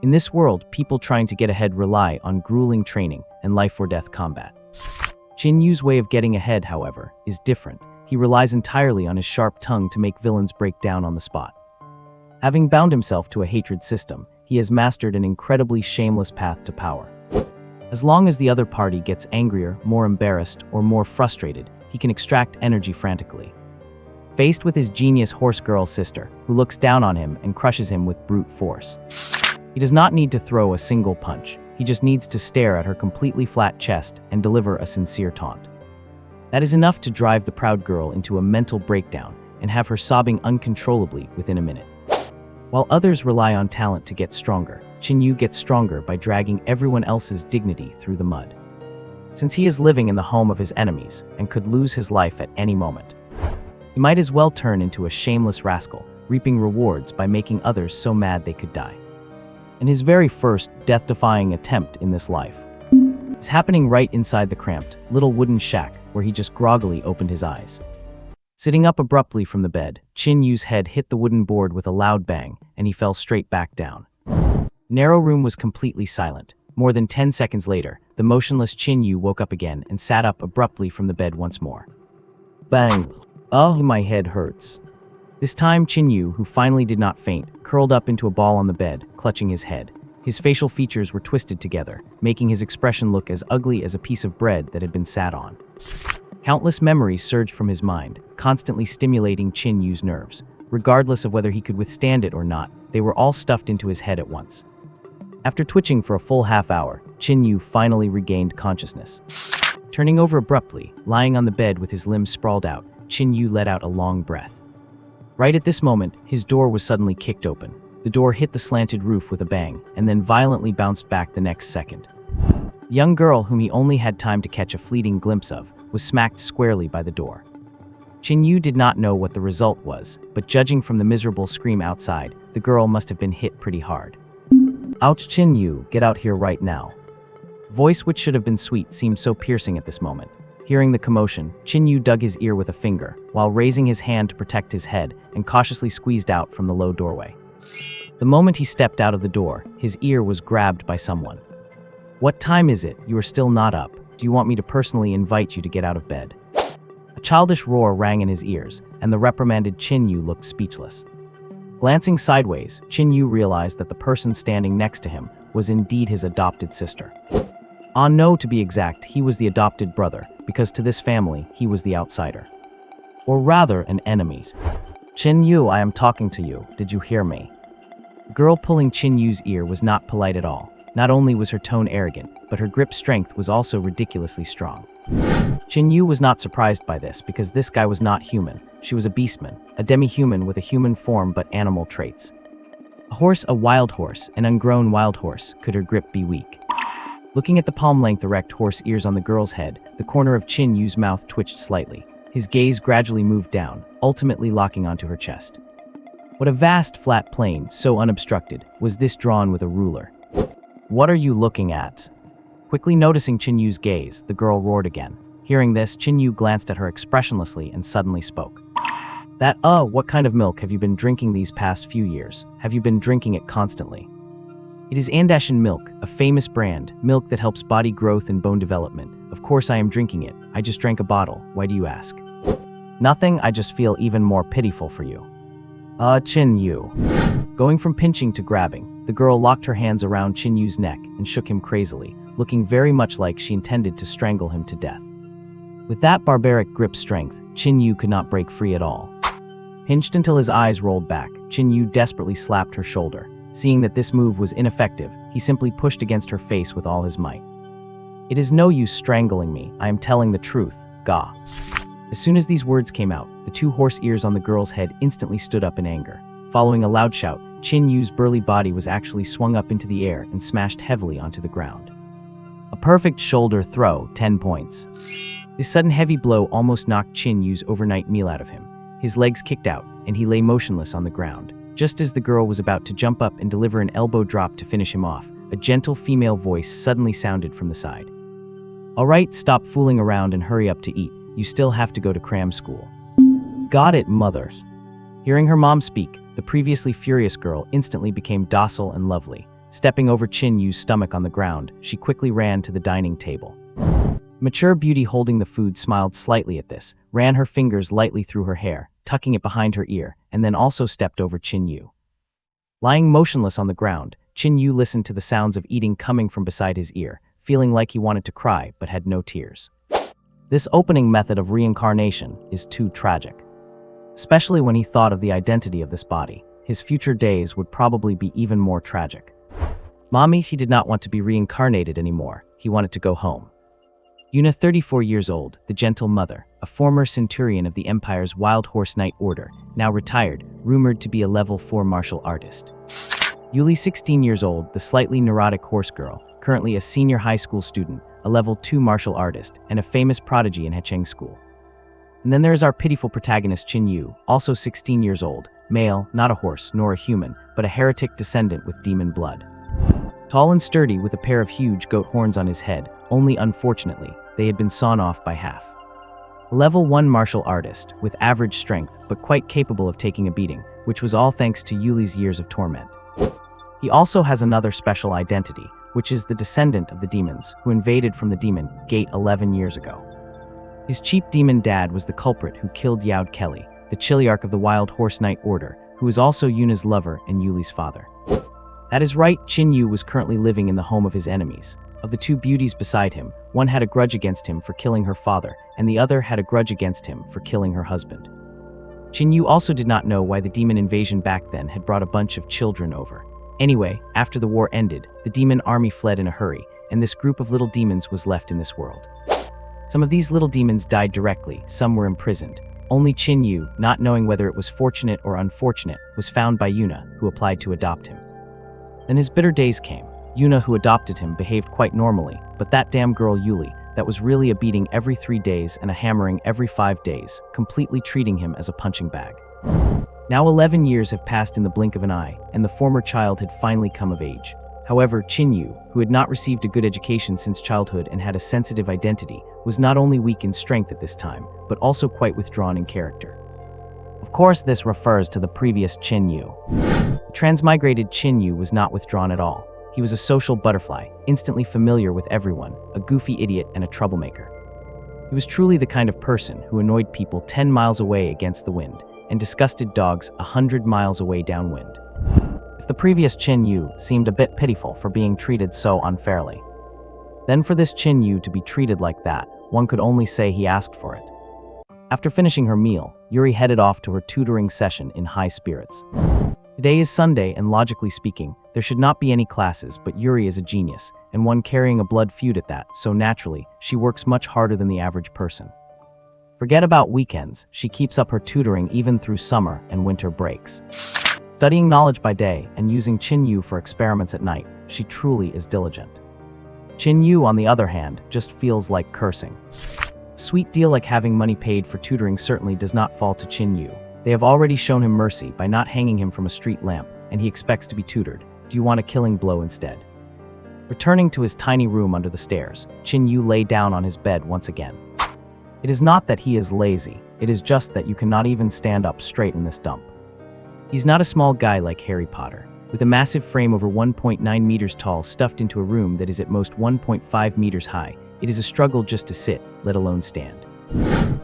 In this world, people trying to get ahead rely on grueling training and life-or-death combat. Qin Yu's way of getting ahead, however, is different. He relies entirely on his sharp tongue to make villains break down on the spot. Having bound himself to a hatred system, he has mastered an incredibly shameless path to power. As long as the other party gets angrier, more embarrassed, or more frustrated, he can extract energy frantically. Faced with his genius horse girl sister, who looks down on him and crushes him with brute force, he does not need to throw a single punch. He just needs to stare at her completely flat chest and deliver a sincere taunt. That is enough to drive the proud girl into a mental breakdown and have her sobbing uncontrollably within a minute. While others rely on talent to get stronger, Qin Yu gets stronger by dragging everyone else's dignity through the mud. Since he is living in the home of his enemies and could lose his life at any moment, he might as well turn into a shameless rascal, reaping rewards by making others so mad they could die. And his very first death-defying attempt in this life is happening right inside the cramped, little wooden shack where he just groggily opened his eyes. Sitting up abruptly from the bed, Qin Yu's head hit the wooden board with a loud bang, and he fell straight back down. Narrow room was completely silent. More than 10 seconds later, the motionless Qin Yu woke up again and sat up abruptly from the bed once more. Bang! Oh, my head hurts. This time, Qin Yu, who finally did not faint, curled up into a ball on the bed, clutching his head. His facial features were twisted together, making his expression look as ugly as a piece of bread that had been sat on. Countless memories surged from his mind, constantly stimulating Qin Yu's nerves. Regardless of whether he could withstand it or not, they were all stuffed into his head at once. After twitching for a full half hour, Qin Yu finally regained consciousness. Turning over abruptly, lying on the bed with his limbs sprawled out, Qin Yu let out a long breath. Right at this moment, his door was suddenly kicked open. The door hit the slanted roof with a bang, and then violently bounced back the next second. The young girl, whom he only had time to catch a fleeting glimpse of, was smacked squarely by the door. Qin Yu did not know what the result was, but judging from the miserable scream outside, the girl must have been hit pretty hard. Ouch, Qin Yu, get out here right now. Voice which should have been sweet seemed so piercing at this moment. Hearing the commotion, Qin Yu dug his ear with a finger, while raising his hand to protect his head, and cautiously squeezed out from the low doorway. The moment he stepped out of the door, his ear was grabbed by someone. What time is it? You are still not up. Do you want me to personally invite you to get out of bed? A childish roar rang in his ears, and the reprimanded Qin Yu looked speechless. Glancing sideways, Qin Yu realized that the person standing next to him was indeed his adopted sister. No, to be exact, he was the adopted brother, because to this family, he was the outsider. Or rather, an enemy. Qin Yu, I am talking to you. Did you hear me? The girl pulling Qin Yu's ear was not polite at all. Not only was her tone arrogant, but her grip strength was also ridiculously strong. Qin Yu was not surprised by this because this guy was not human. She was a beastman, a demi-human with a human form but animal traits. A horse, a wild horse, an ungrown wild horse, could her grip be weak? Looking at the palm-length erect horse ears on the girl's head, the corner of Qin Yu's mouth twitched slightly. His gaze gradually moved down, ultimately locking onto her chest. What a vast, flat plain, so unobstructed, was this drawn with a ruler? What are you looking at? Quickly noticing Qin Yu's gaze, the girl roared again. Hearing this, Qin Yu glanced at her expressionlessly and suddenly spoke. What kind of milk have you been drinking these past few years? Have you been drinking it constantly? It is Andashan milk, a famous brand, milk that helps body growth and bone development. Of course I am drinking it. I just drank a bottle. Why do you ask? Nothing, I just feel even more pitiful for you. Qin Yu. Going from pinching to grabbing, the girl locked her hands around Qin Yu's neck and shook him crazily, looking very much like she intended to strangle him to death. With that barbaric grip strength, Qin Yu could not break free at all. Pinched until his eyes rolled back, Qin Yu desperately slapped her shoulder. Seeing that this move was ineffective, he simply pushed against her face with all his might. It is no use strangling me, I am telling the truth, Ga. As soon as these words came out, the two horse ears on the girl's head instantly stood up in anger. Following a loud shout, Qin Yu's burly body was actually swung up into the air and smashed heavily onto the ground. A perfect shoulder throw, 10 points. This sudden heavy blow almost knocked Qin Yu's overnight meal out of him. His legs kicked out, and he lay motionless on the ground. Just as the girl was about to jump up and deliver an elbow drop to finish him off, a gentle female voice suddenly sounded from the side. All right, stop fooling around and hurry up to eat. You still have to go to cram school. Got it, mothers. Hearing her mom speak, the previously furious girl instantly became docile and lovely. Stepping over Qin Yu's stomach on the ground, she quickly ran to the dining table. Mature beauty holding the food smiled slightly at this, ran her fingers lightly through her hair, tucking it behind her ear, and then also stepped over Qin Yu. Lying motionless on the ground, Qin Yu listened to the sounds of eating coming from beside his ear, feeling like he wanted to cry but had no tears. This opening method of reincarnation is too tragic. Especially when he thought of the identity of this body, his future days would probably be even more tragic. Mommies, he did not want to be reincarnated anymore, he wanted to go home. Yuna, 34 years old, the gentle mother, a former centurion of the Empire's Wild Horse Knight Order, now retired, rumored to be a level 4 martial artist. Yuli, 16 years old, the slightly neurotic horse girl, currently a senior high school student, a level 2 martial artist, and a famous prodigy in Hecheng School. And then there is our pitiful protagonist Qin Yu, also 16 years old, male, not a horse nor a human, but a heretic descendant with demon blood. Tall and sturdy with a pair of huge goat horns on his head, only unfortunately, they had been sawn off by half. A level 1 martial artist, with average strength, but quite capable of taking a beating, which was all thanks to Yuli's years of torment. He also has another special identity, which is the descendant of the demons, who invaded from the demon gate 11 years ago. His cheap demon dad was the culprit who killed Yaud Kelly, the chiliarch of the Wild Horse Knight Order, who is also Yuna's lover and Yuli's father. That is right, Qin Yu was currently living in the home of his enemies. Of the two beauties beside him, one had a grudge against him for killing her father, and the other had a grudge against him for killing her husband. Qin Yu also did not know why the demon invasion back then had brought a bunch of children over. Anyway, after the war ended, the demon army fled in a hurry, and this group of little demons was left in this world. Some of these little demons died directly, some were imprisoned. Only Qin Yu, not knowing whether it was fortunate or unfortunate, was found by Yuna, who applied to adopt him. Then his bitter days came. Yuna, who adopted him, behaved quite normally, but that damn girl Yuli, that was really a beating every 3 days and a hammering every 5 days, completely treating him as a punching bag. Now 11 years have passed in the blink of an eye, and the former child had finally come of age. However, Qin Yu, who had not received a good education since childhood and had a sensitive identity, was not only weak in strength at this time, but also quite withdrawn in character. Of course, this refers to the previous Qin Yu. The transmigrated Qin Yu was not withdrawn at all. He was a social butterfly, instantly familiar with everyone, a goofy idiot and a troublemaker. He was truly the kind of person who annoyed people 10 miles away against the wind, and disgusted dogs 100 miles away downwind. If the previous Qin Yu seemed a bit pitiful for being treated so unfairly, then for this Qin Yu to be treated like that, one could only say he asked for it. After finishing her meal, Yuri headed off to her tutoring session in high spirits. Today is Sunday, and logically speaking, there should not be any classes, but Yuri is a genius, and one carrying a blood feud at that, so naturally, she works much harder than the average person. Forget about weekends, she keeps up her tutoring even through summer and winter breaks. Studying knowledge by day and using Qin Yu for experiments at night, she truly is diligent. Qin Yu, on the other hand, just feels like cursing. Sweet deal like having money paid for tutoring certainly does not fall to Qin Yu. They have already shown him mercy by not hanging him from a street lamp, and he expects to be tutored. Do you want a killing blow instead? Returning to his tiny room under the stairs, Qin Yu lay down on his bed once again. It is not that he is lazy, it is just that you cannot even stand up straight in this dump. He's not a small guy like Harry Potter, with a massive frame over 1.9 meters tall stuffed into a room that is at most 1.5 meters high. It is a struggle just to sit, let alone stand.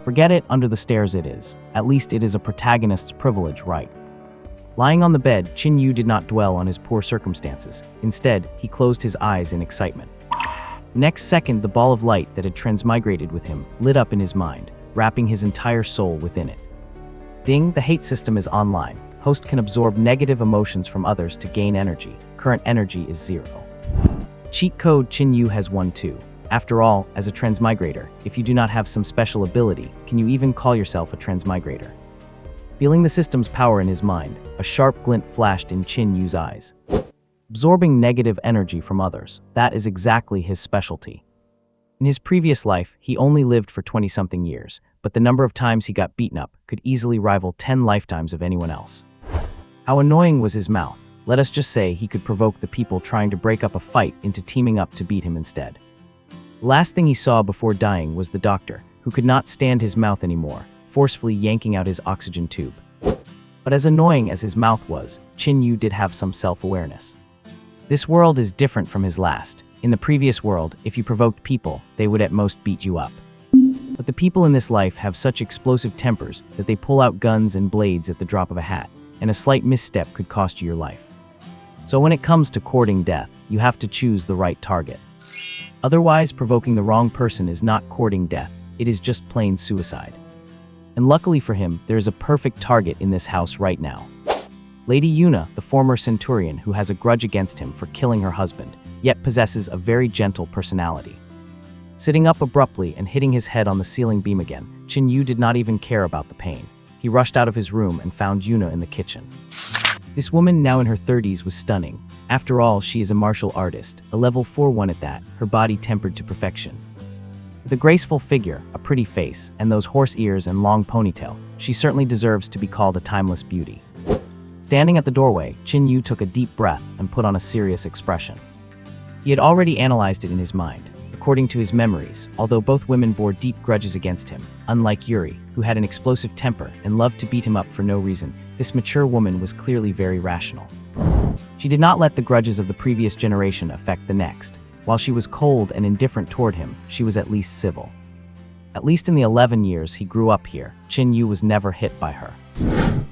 Forget it, under the stairs it is. At least it is a protagonist's privilege, right? Lying on the bed, Qin Yu did not dwell on his poor circumstances. Instead, he closed his eyes in excitement. Next second, the ball of light that had transmigrated with him lit up in his mind, wrapping his entire soul within it. Ding, the hate system is online. Host can absorb negative emotions from others to gain energy. Current energy is 0. Cheat code, Qin Yu has one too. After all, as a transmigrator, if you do not have some special ability, can you even call yourself a transmigrator? Feeling the system's power in his mind, a sharp glint flashed in Qin Yu's eyes. Absorbing negative energy from others, that is exactly his specialty. In his previous life, he only lived for 20-something years, but the number of times he got beaten up could easily rival 10 lifetimes of anyone else. How annoying was his mouth? Let us just say he could provoke the people trying to break up a fight into teaming up to beat him instead. The last thing he saw before dying was the doctor, who could not stand his mouth anymore, forcefully yanking out his oxygen tube. But as annoying as his mouth was, Qin Yu did have some self-awareness. This world is different from his last. In the previous world, if you provoked people, they would at most beat you up. But the people in this life have such explosive tempers that they pull out guns and blades at the drop of a hat, and a slight misstep could cost you your life. So when it comes to courting death, you have to choose the right target. Otherwise, provoking the wrong person is not courting death, it is just plain suicide. And luckily for him, there is a perfect target in this house right now. Lady Yuna, the former centurion who has a grudge against him for killing her husband, yet possesses a very gentle personality. Sitting up abruptly and hitting his head on the ceiling beam again, Qin Yu did not even care about the pain. He rushed out of his room and found Yuna in the kitchen. This woman, now in her 30s, was stunning. After all, she is a martial artist, a level 4-1 at that, her body tempered to perfection. With a graceful figure, a pretty face, and those horse ears and long ponytail, she certainly deserves to be called a timeless beauty. Standing at the doorway, Qin Yu took a deep breath and put on a serious expression. He had already analyzed it in his mind. According to his memories, although both women bore deep grudges against him, unlike Yuri, who had an explosive temper and loved to beat him up for no reason, this mature woman was clearly very rational. She did not let the grudges of the previous generation affect the next. While she was cold and indifferent toward him, she was at least civil. At least in the 11 years he grew up here, Qin Yu was never hit by her.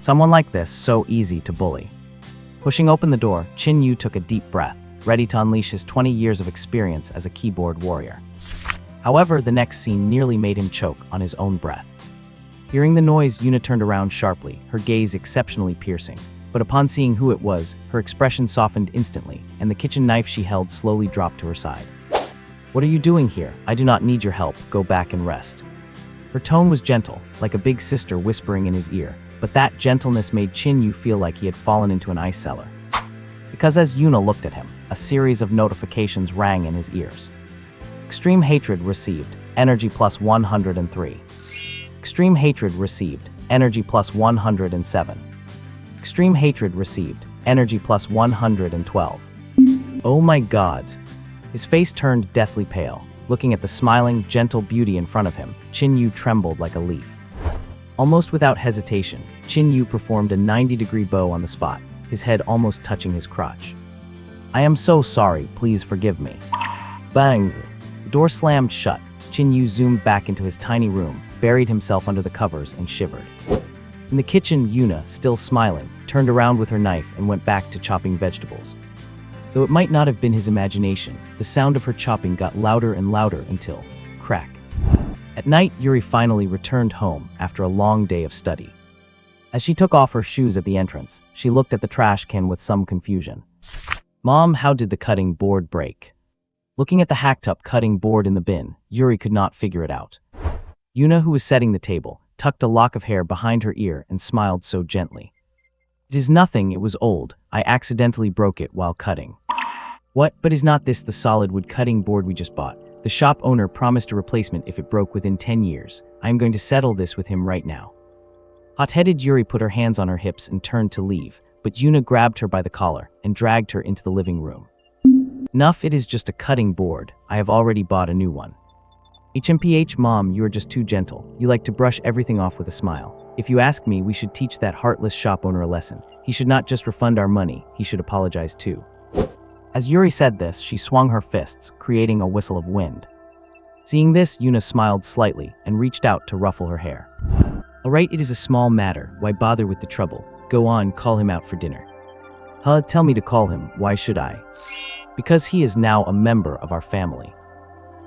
Someone like this, so easy to bully. Pushing open the door, Qin Yu took a deep breath, ready to unleash his 20 years of experience as a keyboard warrior. However, the next scene nearly made him choke on his own breath. Hearing the noise, Yuna turned around sharply, her gaze exceptionally piercing. But upon seeing who it was, her expression softened instantly, and the kitchen knife she held slowly dropped to her side. "What are you doing here? I do not need your help. Go back and rest." Her tone was gentle, like a big sister whispering in his ear, but that gentleness made Qin Yu feel like he had fallen into an ice cellar. Because as Yuna looked at him, a series of notifications rang in his ears. Extreme hatred received, energy plus 103. Extreme hatred received, energy plus 107. Extreme hatred received, energy plus 112. Oh my God. His face turned deathly pale. Looking at the smiling, gentle beauty in front of him, Qin Yu trembled like a leaf. Almost without hesitation, Qin Yu performed a 90-degree bow on the spot, his head almost touching his crotch. "I am so sorry, please forgive me." Bang! The door slammed shut. Qin Yu zoomed back into his tiny room, buried himself under the covers, and shivered. In the kitchen, Yuna, still smiling, turned around with her knife and went back to chopping vegetables. Though it might not have been his imagination, the sound of her chopping got louder and louder until, crack. At night, Yuri finally returned home after a long day of study. As she took off her shoes at the entrance, she looked at the trash can with some confusion. "Mom, how did the cutting board break?" Looking at the hacked-up cutting board in the bin, Yuri could not figure it out. Yuna, who was setting the table, tucked a lock of hair behind her ear and smiled so gently. "It is nothing, it was old. I accidentally broke it while cutting." "What? But is not this the solid wood cutting board we just bought? The shop owner promised a replacement if it broke within 10 years. I am going to settle this with him right now." Hot-headed Yuri put her hands on her hips and turned to leave, but Yuna grabbed her by the collar and dragged her into the living room. "Nuff, it is just a cutting board. I have already bought a new one." "HMPH, Mom, you are just too gentle. You like to brush everything off with a smile. If you ask me, we should teach that heartless shop owner a lesson. He should not just refund our money, he should apologize too." As Yuri said this, she swung her fists, creating a whistle of wind. Seeing this, Yuna smiled slightly and reached out to ruffle her hair. "Alright, it is a small matter. Why bother with the trouble? Go on, call him out for dinner." "Huh, tell me to call him. Why should I?" "Because he is now a member of our family."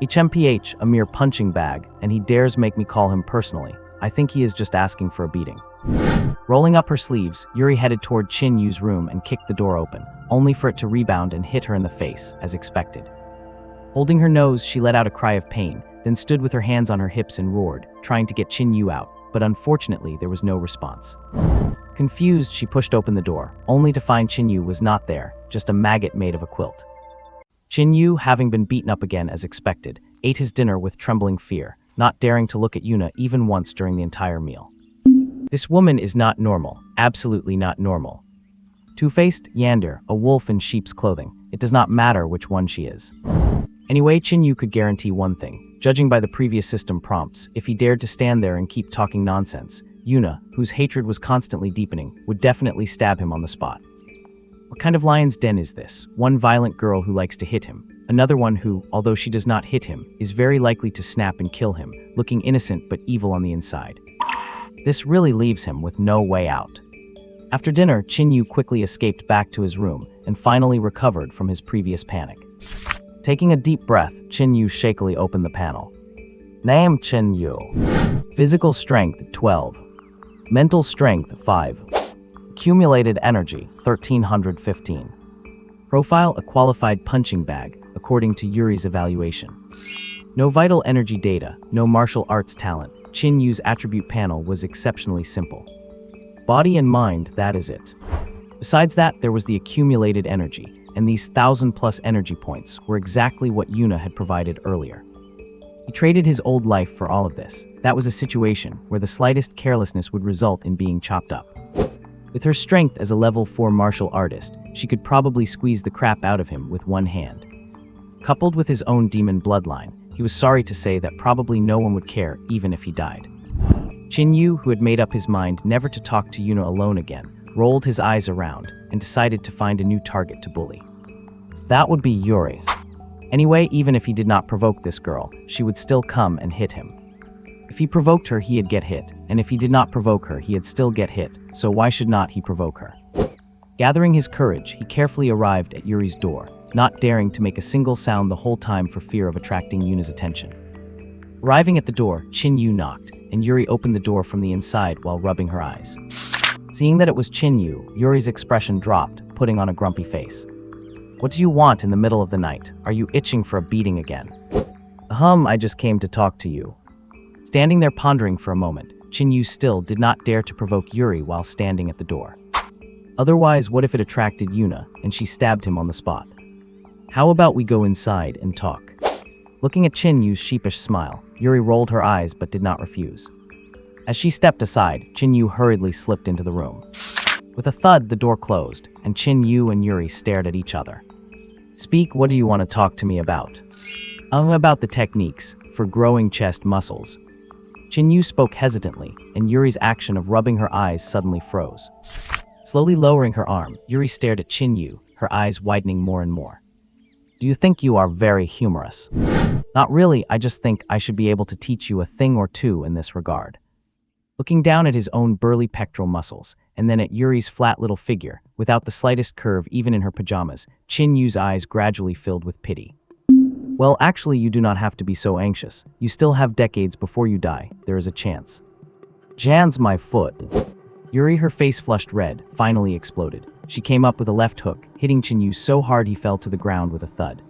"HMPH, a mere punching bag, and he dares make me call him personally. I think he is just asking for a beating." Rolling up her sleeves, Yuri headed toward Qin Yu's room and kicked the door open, only for it to rebound and hit her in the face, as expected. Holding her nose, she let out a cry of pain, then stood with her hands on her hips and roared, trying to get Qin Yu out, but unfortunately there was no response. Confused, she pushed open the door, only to find Qin Yu was not there, just a maggot made of a quilt. Qin Yu, having been beaten up again as expected, ate his dinner with trembling fear, not daring to look at Yuna even once during the entire meal. This woman is not normal, absolutely not normal. Two-faced, Yander, a wolf in sheep's clothing. It does not matter which one she is. Anyway, Qin Yu could guarantee one thing. Judging by the previous system prompts, if he dared to stand there and keep talking nonsense, Yuna, whose hatred was constantly deepening, would definitely stab him on the spot. What kind of lion's den is this? One violent girl who likes to hit him. Another one who, although she does not hit him, is very likely to snap and kill him, looking innocent but evil on the inside. This really leaves him with no way out. After dinner, Qin Yu quickly escaped back to his room and finally recovered from his previous panic. Taking a deep breath, Qin Yu shakily opened the panel. Name Qin Yu. Physical strength 12. Mental strength 5. Accumulated energy 1315. Profile a qualified punching bag, according to Yuri's evaluation. No vital energy data, no martial arts talent. Qin Yu's attribute panel was exceptionally simple. Body and mind, that is it. Besides that, there was the accumulated energy, and these 1,000+ energy points were exactly what Yuna had provided earlier. He traded his old life for all of this. That was a situation where the slightest carelessness would result in being chopped up. With her strength as a level 4 martial artist, she could probably squeeze the crap out of him with one hand. Coupled with his own demon bloodline, he was sorry to say that probably no one would care even if he died. Qin Yu, who had made up his mind never to talk to Yuna alone again, rolled his eyes around and decided to find a new target to bully. That would be Yuri. Anyway, even if he did not provoke this girl, she would still come and hit him. If he provoked her, he'd get hit, and if he did not provoke her, he'd still get hit, so why should not he provoke her? Gathering his courage, he carefully arrived at Yuri's door, not daring to make a single sound the whole time for fear of attracting Yuna's attention. Arriving at the door, Qin Yu knocked, and Yuri opened the door from the inside while rubbing her eyes. Seeing that it was Qin Yu, Yuri's expression dropped, putting on a grumpy face. What do you want in the middle of the night? Are you itching for a beating again? I just came to talk to you. Standing there pondering for a moment, Qin Yu still did not dare to provoke Yuri while standing at the door. Otherwise, what if it attracted Yuna, and she stabbed him on the spot? How about we go inside and talk? Looking at Qin Yu's sheepish smile, Yuri rolled her eyes but did not refuse. As she stepped aside, Qin Yu hurriedly slipped into the room. With a thud, the door closed, and Qin Yu and Yuri stared at each other. Speak, what do you want to talk to me about? About the techniques for growing chest muscles. Qin Yu spoke hesitantly, and Yuri's action of rubbing her eyes suddenly froze. Slowly lowering her arm, Yuri stared at Qin Yu, her eyes widening more and more. Do you think you are very humorous? Not really, I just think I should be able to teach you a thing or two in this regard. Looking down at his own burly pectoral muscles, and then at Yuri's flat little figure, without the slightest curve even in her pajamas, Qin Yu's eyes gradually filled with pity. Well, actually, you do not have to be so anxious. You still have decades before you die. There is a chance. Jan's my foot. Yuri, her face flushed red, finally exploded. She came up with a left hook, hitting Qin Yu so hard he fell to the ground with a thud.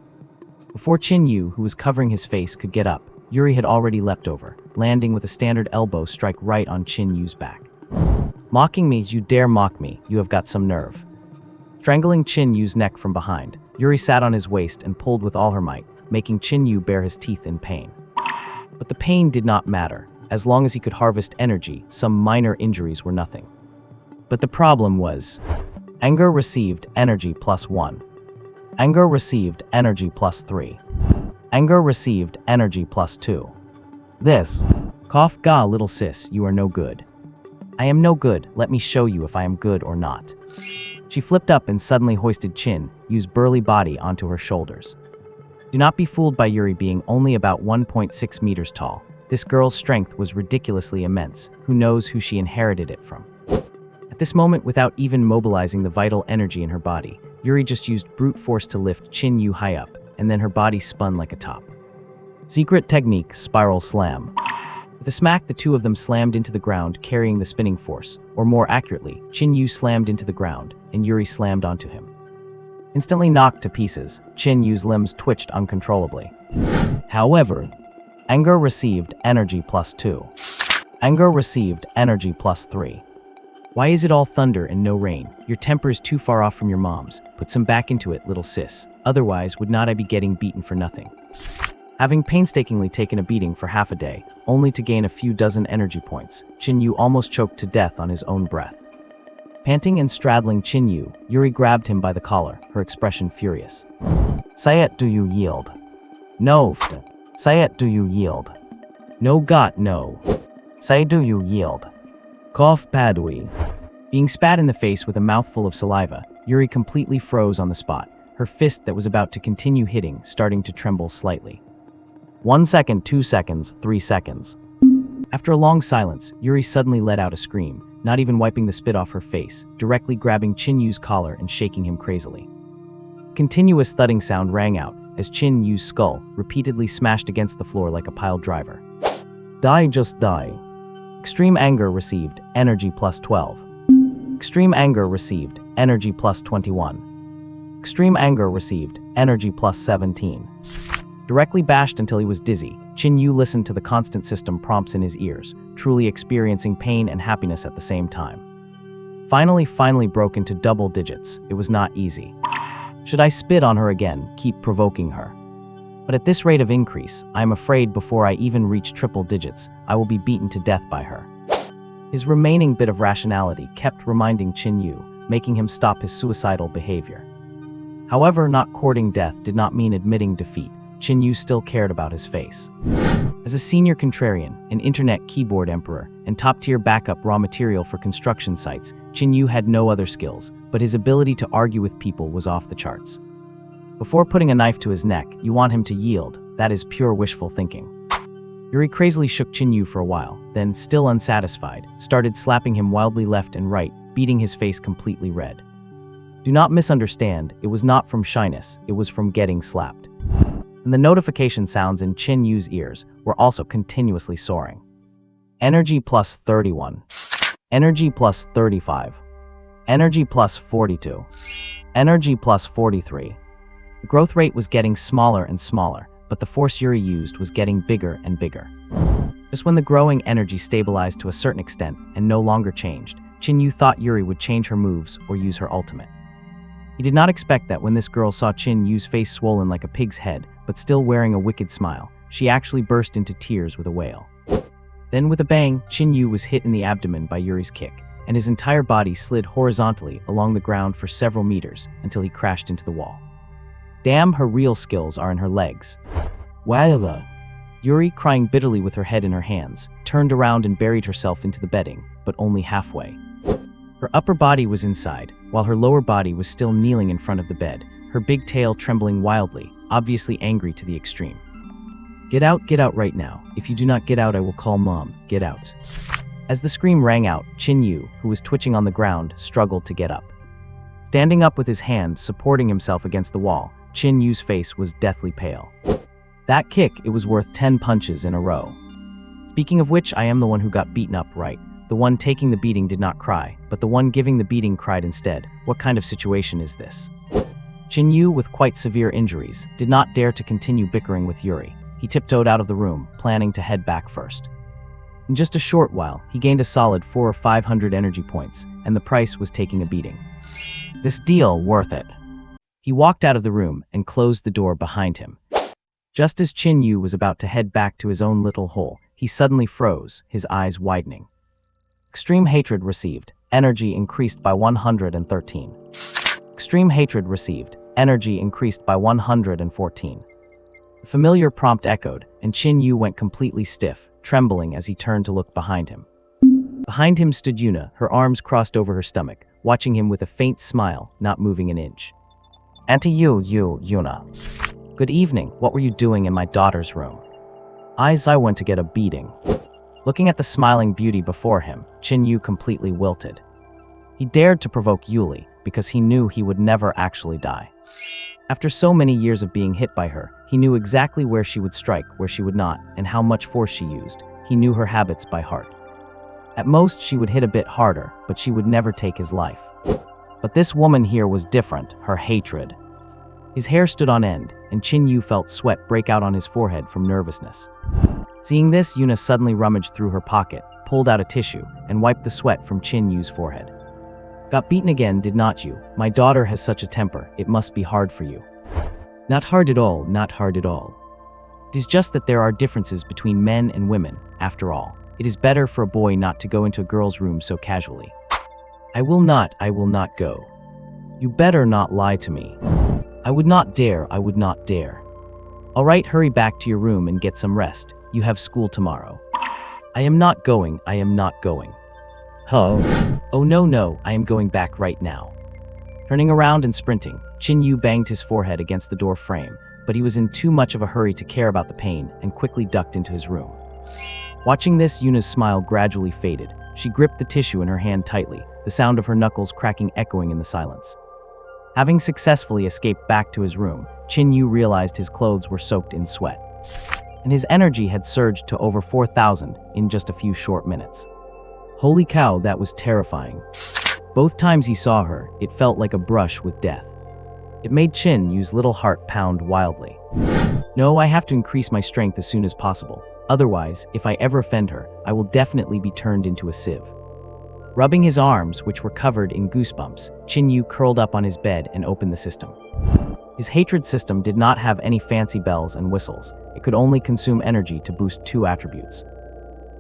Before Qin Yu, who was covering his face, could get up, Yuri had already leapt over, landing with a standard elbow strike right on Qin Yu's back. Mocking me, you dare mock me, you have got some nerve. Strangling Qin Yu's neck from behind, Yuri sat on his waist and pulled with all her might, making Qin Yu bare his teeth in pain. But the pain did not matter. As long as he could harvest energy, some minor injuries were nothing. But the problem was, anger received energy +1. Anger received energy +3. Anger received energy +2. This. Cough, ga, little sis, you are no good. I am no good, let me show you if I am good or not. She flipped up and suddenly hoisted Qin Yu's burly body onto her shoulders. Do not be fooled by Yuri being only about 1.6 meters tall. This girl's strength was ridiculously immense. Who knows who she inherited it from? At this moment, without even mobilizing the vital energy in her body, Yuri just used brute force to lift Qin Yu high up, and then her body spun like a top. Secret technique, spiral slam. With a smack, the two of them slammed into the ground, carrying the spinning force, or more accurately, Qin Yu slammed into the ground, and Yuri slammed onto him. Instantly knocked to pieces, Qin Yu's limbs twitched uncontrollably. However, anger received energy +2. Anger received energy +3. Why is it all thunder and no rain? Your temper is too far off from your mom's. Put some back into it, little sis. Otherwise, would not I be getting beaten for nothing? Having painstakingly taken a beating for half a day, only to gain a few dozen energy points, Qin Yu almost choked to death on his own breath. Panting and straddling Qin Yu, Yuri grabbed him by the collar, her expression furious. Say it, do you yield? No. Say it, do you yield? No got no. Say do you yield? Cough padui. Being spat in the face with a mouthful of saliva, Yuri completely froze on the spot, her fist that was about to continue hitting starting to tremble slightly. 1 second, 2 seconds, 3 seconds. After a long silence, Yuri suddenly let out a scream, not even wiping the spit off her face, directly grabbing Qin Yu's collar and shaking him crazily. A continuous thudding sound rang out as Qin Yu's skull repeatedly smashed against the floor like a pile driver. Die, just die. Extreme anger received, energy plus 12. Extreme anger received, energy plus 21. Extreme anger received, energy plus 17. Directly bashed until he was dizzy, Qin Yu listened to the constant system prompts in his ears, truly experiencing pain and happiness at the same time. Finally broke into double digits. It was not easy. Should I spit on her again, keep provoking her? But at this rate of increase, I am afraid before I even reach triple digits, I will be beaten to death by her. His remaining bit of rationality kept reminding Qin Yu, making him stop his suicidal behavior. However, not courting death did not mean admitting defeat. Qin Yu still cared about his face. As a senior contrarian, an internet keyboard emperor, and top-tier backup raw material for construction sites, Qin Yu had no other skills, but his ability to argue with people was off the charts. Before putting a knife to his neck, you want him to yield. That is pure wishful thinking. Yuri crazily shook Qin Yu for a while, then, still unsatisfied, started slapping him wildly left and right, beating his face completely red. Do not misunderstand, it was not from shyness, it was from getting slapped. And the notification sounds in Qin Yu's ears were also continuously soaring. Energy plus 31. Energy plus 35. Energy plus 42. Energy plus 43. The growth rate was getting smaller and smaller, but the force Yuri used was getting bigger and bigger. Just when the growing energy stabilized to a certain extent and no longer changed, Qin Yu thought Yuri would change her moves or use her ultimate. He did not expect that when this girl saw Qin Yu's face swollen like a pig's head, but still wearing a wicked smile, she actually burst into tears with a wail. Then with a bang, Qin Yu was hit in the abdomen by Yuri's kick, and his entire body slid horizontally along the ground for several meters until he crashed into the wall. Damn, her real skills are in her legs. Wowza! Yuri, crying bitterly with her head in her hands, turned around and buried herself into the bedding, but only halfway. Her upper body was inside, while her lower body was still kneeling in front of the bed, her big tail trembling wildly, obviously angry to the extreme. Get out right now. If you do not get out, I will call Mom. Get out. As the scream rang out, Qin Yu, who was twitching on the ground, struggled to get up. Standing up with his hand supporting himself against the wall, Qin Yu's face was deathly pale. That kick, it was worth 10 punches in a row. Speaking of which, I am the one who got beaten up, right? The one taking the beating did not cry, but the one giving the beating cried instead. What kind of situation is this? Qin Yu, with quite severe injuries, did not dare to continue bickering with Yuri. He tiptoed out of the room, planning to head back first. In just a short while, he gained a solid 400 or 500 energy points, and the price was taking a beating. This deal worth it. He walked out of the room and closed the door behind him. Just as Qin Yu was about to head back to his own little hole, he suddenly froze, his eyes widening. Extreme hatred received, energy increased by 113. Extreme hatred received, energy increased by 114. The familiar prompt echoed, and Qin Yu went completely stiff, trembling as he turned to look behind him. Behind him stood Yuna, her arms crossed over her stomach, watching him with a faint smile, not moving an inch. Auntie Yuna. Good evening, what were you doing in my daughter's room? I went to get a beating. Looking at the smiling beauty before him, Qin Yu completely wilted. He dared to provoke Yuli, because he knew he would never actually die. After so many years of being hit by her, he knew exactly where she would strike, where she would not, and how much force she used. He knew her habits by heart. At most, she would hit a bit harder, but she would never take his life. But this woman here was different, her hatred. His hair stood on end, and Qin Yu felt sweat break out on his forehead from nervousness. Seeing this, Yuna suddenly rummaged through her pocket, pulled out a tissue, and wiped the sweat from Qin Yu's forehead. Got beaten again, did not you? My daughter has such a temper, it must be hard for you. Not hard at all, not hard at all. It is just that there are differences between men and women, after all. It is better for a boy not to go into a girl's room so casually. I will not go. You better not lie to me. I would not dare. All right, hurry back to your room and get some rest. You have school tomorrow. I am not going. Oh no, I am going back right now. Turning around and sprinting, Qin Yu banged his forehead against the door frame, but he was in too much of a hurry to care about the pain and quickly ducked into his room. Watching this, Yuna's smile gradually faded. She gripped the tissue in her hand tightly, the sound of her knuckles cracking echoing in the silence. Having successfully escaped back to his room, Qin Yu realized his clothes were soaked in sweat, and his energy had surged to over 4,000 in just a few short minutes. Holy cow, that was terrifying. Both times he saw her, it felt like a brush with death. It made Qin Yu's little heart pound wildly. No, I have to increase my strength as soon as possible. Otherwise, if I ever offend her, I will definitely be turned into a sieve. Rubbing his arms, which were covered in goosebumps, Qin Yu curled up on his bed and opened the system. His hatred system did not have any fancy bells and whistles. It could only consume energy to boost 2 attributes.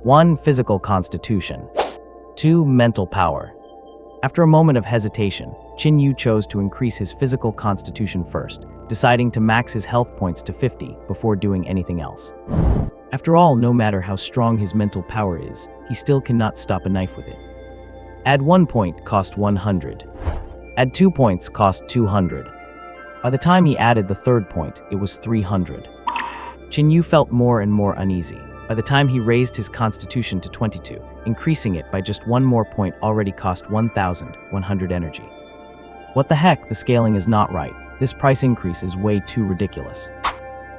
1. Physical constitution. 2. Mental power. After a moment of hesitation, Qin Yu chose to increase his physical constitution first, deciding to max his health points to 50 before doing anything else. After all, no matter how strong his mental power is, he still cannot stop a knife with it. Add 1 point cost 100. Add 2 points cost 200. By the time he added the 3rd point, it was 300. Qin Yu felt more and more uneasy. By the time he raised his constitution to 22, increasing it by just 1 more point already cost 1,100 energy. What the heck, the scaling is not right. This price increase is way too ridiculous.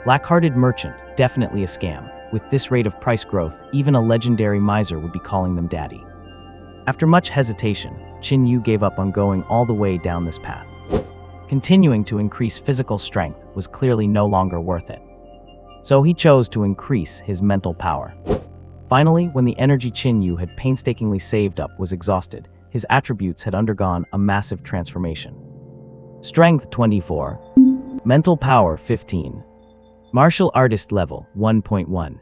Black-hearted merchant, definitely a scam. With this rate of price growth, even a legendary miser would be calling them daddy. After much hesitation, Qin Yu gave up on going all the way down this path. Continuing to increase physical strength was clearly no longer worth it. So he chose to increase his mental power. Finally, when the energy Qin Yu had painstakingly saved up was exhausted, his attributes had undergone a massive transformation. Strength 24. Mental power 15. Martial artist level 1.1.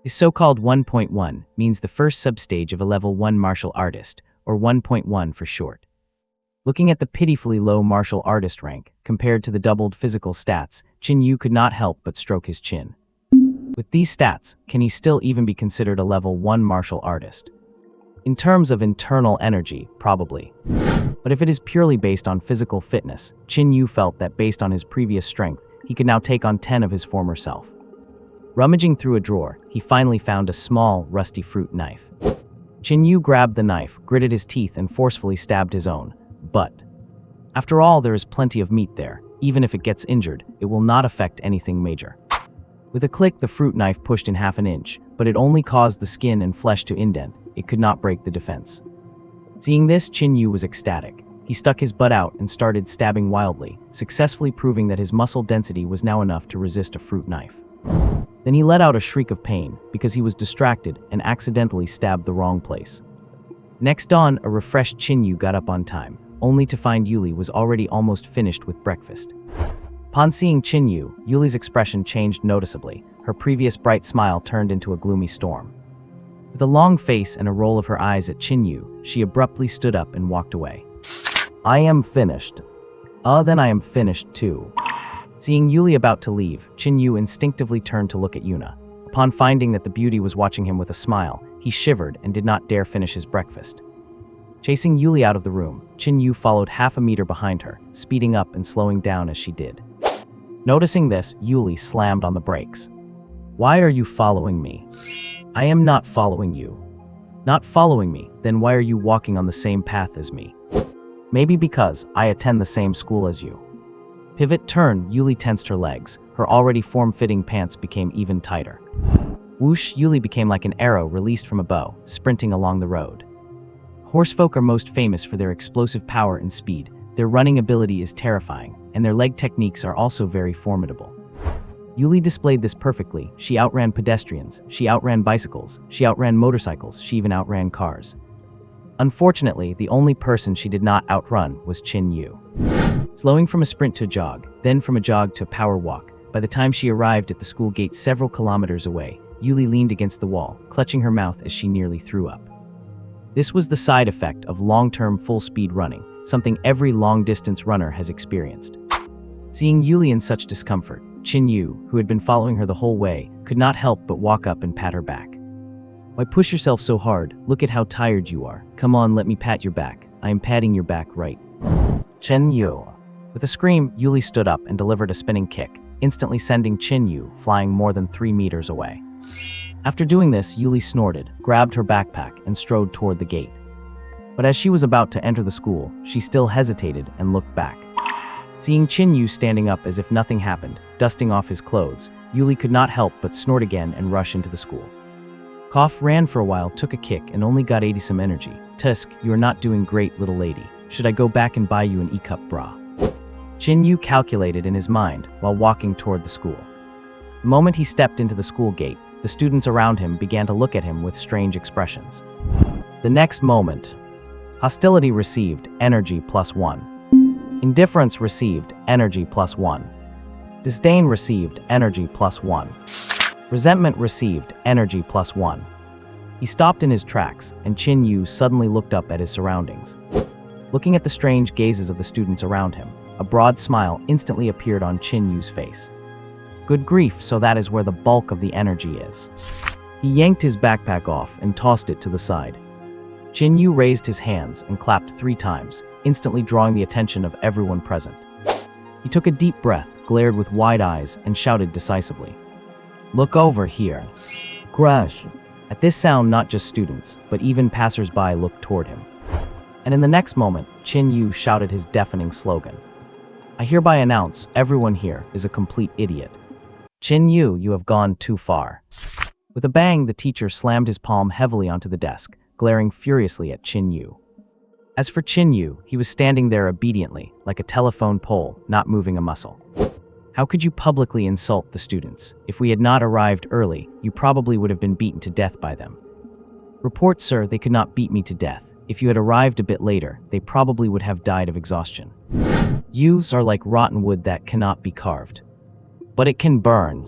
This so-called 1.1 means the first substage of a level 1 martial artist, or 1.1 for short. Looking at the pitifully low martial artist rank, compared to the doubled physical stats, Qin Yu could not help but stroke his chin. With these stats, can he still even be considered a level 1 martial artist? In terms of internal energy, probably. But if it is purely based on physical fitness, Qin Yu felt that based on his previous strength, he could now take on 10 of his former self. Rummaging through a drawer, he finally found a small, rusty fruit knife. Qin Yu grabbed the knife, gritted his teeth, and forcefully stabbed his own. But after all, there is plenty of meat there. Even if it gets injured, it will not affect anything major. With a click, the fruit knife pushed in half an inch, but it only caused the skin and flesh to indent. It could not break the defense. Seeing this, Qin Yu was ecstatic. He stuck his butt out and started stabbing wildly, successfully proving that his muscle density was now enough to resist a fruit knife. Then he let out a shriek of pain because he was distracted and accidentally stabbed the wrong place. Next dawn, a refreshed Qin Yu got up on time, only to find Yuli was already almost finished with breakfast. Upon seeing Qin Yu, Yuli's expression changed noticeably. Her previous bright smile turned into a gloomy storm. With a long face and a roll of her eyes at Qin Yu, she abruptly stood up and walked away. I am finished. Then I am finished too. Seeing Yuli about to leave, Qin Yu instinctively turned to look at Yuna. Upon finding that the beauty was watching him with a smile, he shivered and did not dare finish his breakfast. Chasing Yuli out of the room, Qin Yu followed half a meter behind her, speeding up and slowing down as she did. Noticing this, Yuli slammed on the brakes. Why are you following me? I am not following you. Not following me, then why are you walking on the same path as me? Maybe because I attend the same school as you. Pivot turn, Yuli tensed her legs. Her already form-fitting pants became even tighter. Whoosh, Yuli became like an arrow released from a bow, sprinting along the road. Horsefolk are most famous for their explosive power and speed. Their running ability is terrifying, and their leg techniques are also very formidable. Yuli displayed this perfectly. She outran pedestrians, she outran bicycles, she outran motorcycles, she even outran cars. Unfortunately, the only person she did not outrun was Qin Yu. Slowing from a sprint to a jog, then from a jog to a power walk, by the time she arrived at the school gate several kilometers away, Yuli leaned against the wall, clutching her mouth as she nearly threw up. This was the side effect of long-term full-speed running, something every long-distance runner has experienced. Seeing Yuli in such discomfort, Qin Yu, who had been following her the whole way, could not help but walk up and pat her back. Why push yourself so hard? Look at how tired you are. Come on, let me pat your back. I am patting your back right. Qin Yu. With a scream, Yuli stood up and delivered a spinning kick, instantly sending Qin Yu flying more than 3 meters away. After doing this, Yuli snorted, grabbed her backpack, and strode toward the gate. But as she was about to enter the school, she still hesitated and looked back. Seeing Qin Yu standing up as if nothing happened, dusting off his clothes, Yuli could not help but snort again and rush into the school. Cough ran for a while, took a kick, and only got 80 some energy. Tusk, you are not doing great, little lady. Should I go back and buy you an E-cup bra? Qin Yu calculated in his mind while walking toward the school. The moment he stepped into the school gate, the students around him began to look at him with strange expressions. The next moment, hostility received, energy +1. Indifference received, energy +1. Disdain received, energy +1. Resentment received, energy +1. He stopped in his tracks, and Qin Yu suddenly looked up at his surroundings. Looking at the strange gazes of the students around him, a broad smile instantly appeared on Qin Yu's face. Good grief, so that is where the bulk of the energy is. He yanked his backpack off and tossed it to the side. Qin Yu raised his hands and clapped 3 times, instantly drawing the attention of everyone present. He took a deep breath, glared with wide eyes, and shouted decisively, "Look over here." Crash! At this sound, not just students, but even passers-by looked toward him. And in the next moment, Qin Yu shouted his deafening slogan. "I hereby announce everyone here is a complete idiot. Qin Yu, you have gone too far." With a bang, the teacher slammed his palm heavily onto the desk, glaring furiously at Qin Yu. As for Qin Yu, he was standing there obediently, like a telephone pole, not moving a muscle. "How could you publicly insult the students? If we had not arrived early, you probably would have been beaten to death by them." "Report, sir, they could not beat me to death. If you had arrived a bit later, they probably would have died of exhaustion. Yous are like rotten wood that cannot be carved. But it can burn."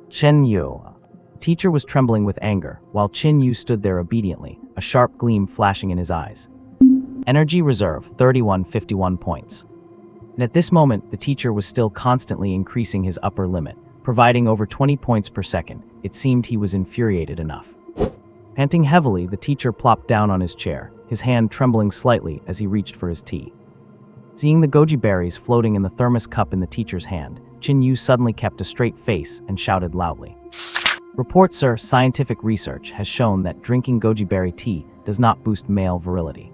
Qin Yu. The teacher was trembling with anger, while Qin Yu stood there obediently, a sharp gleam flashing in his eyes. Energy reserve, 3151 points. And at this moment, the teacher was still constantly increasing his upper limit, providing over 20 points per second. It seemed he was infuriated enough. Panting heavily, the teacher plopped down on his chair, his hand trembling slightly as he reached for his tea. Seeing the goji berries floating in the thermos cup in the teacher's hand, Qin Yu suddenly kept a straight face and shouted loudly. "Report, sir, scientific research has shown that drinking goji berry tea does not boost male virility."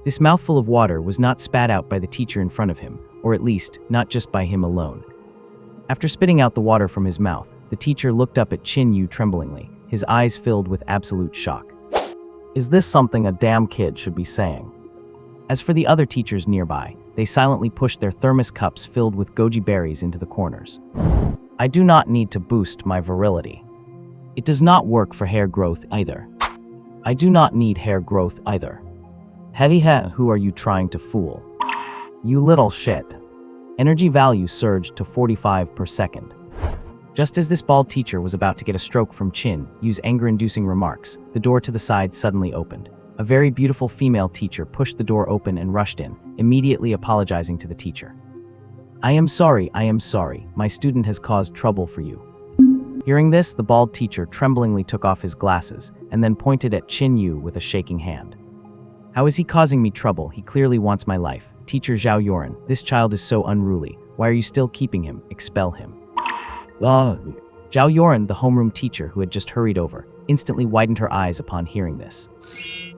This mouthful of water was not spat out by the teacher in front of him, or at least, not just by him alone. After spitting out the water from his mouth, the teacher looked up at Qin Yu tremblingly, his eyes filled with absolute shock. "Is this something a damn kid should be saying?" As for the other teachers nearby, they silently pushed their thermos cups filled with goji berries into the corners. "I do not need to boost my virility. It does not work for hair growth either. I do not need hair growth either. Who are you trying to fool? You little shit." Energy value surged to 45 per second. Just as this bald teacher was about to get a stroke from Qin Yu's anger-inducing remarks, the door to the side suddenly opened. A very beautiful female teacher pushed the door open and rushed in, immediately apologizing to the teacher. I am sorry, my student has caused trouble for you." Hearing this, the bald teacher tremblingly took off his glasses and then pointed at Qin Yu with a shaking hand. "How is he causing me trouble? He clearly wants my life. Teacher Zhao Yoren, this child is so unruly. Why are you still keeping him? Expel him." Zhao Yoren, the homeroom teacher who had just hurried over, instantly widened her eyes upon hearing this.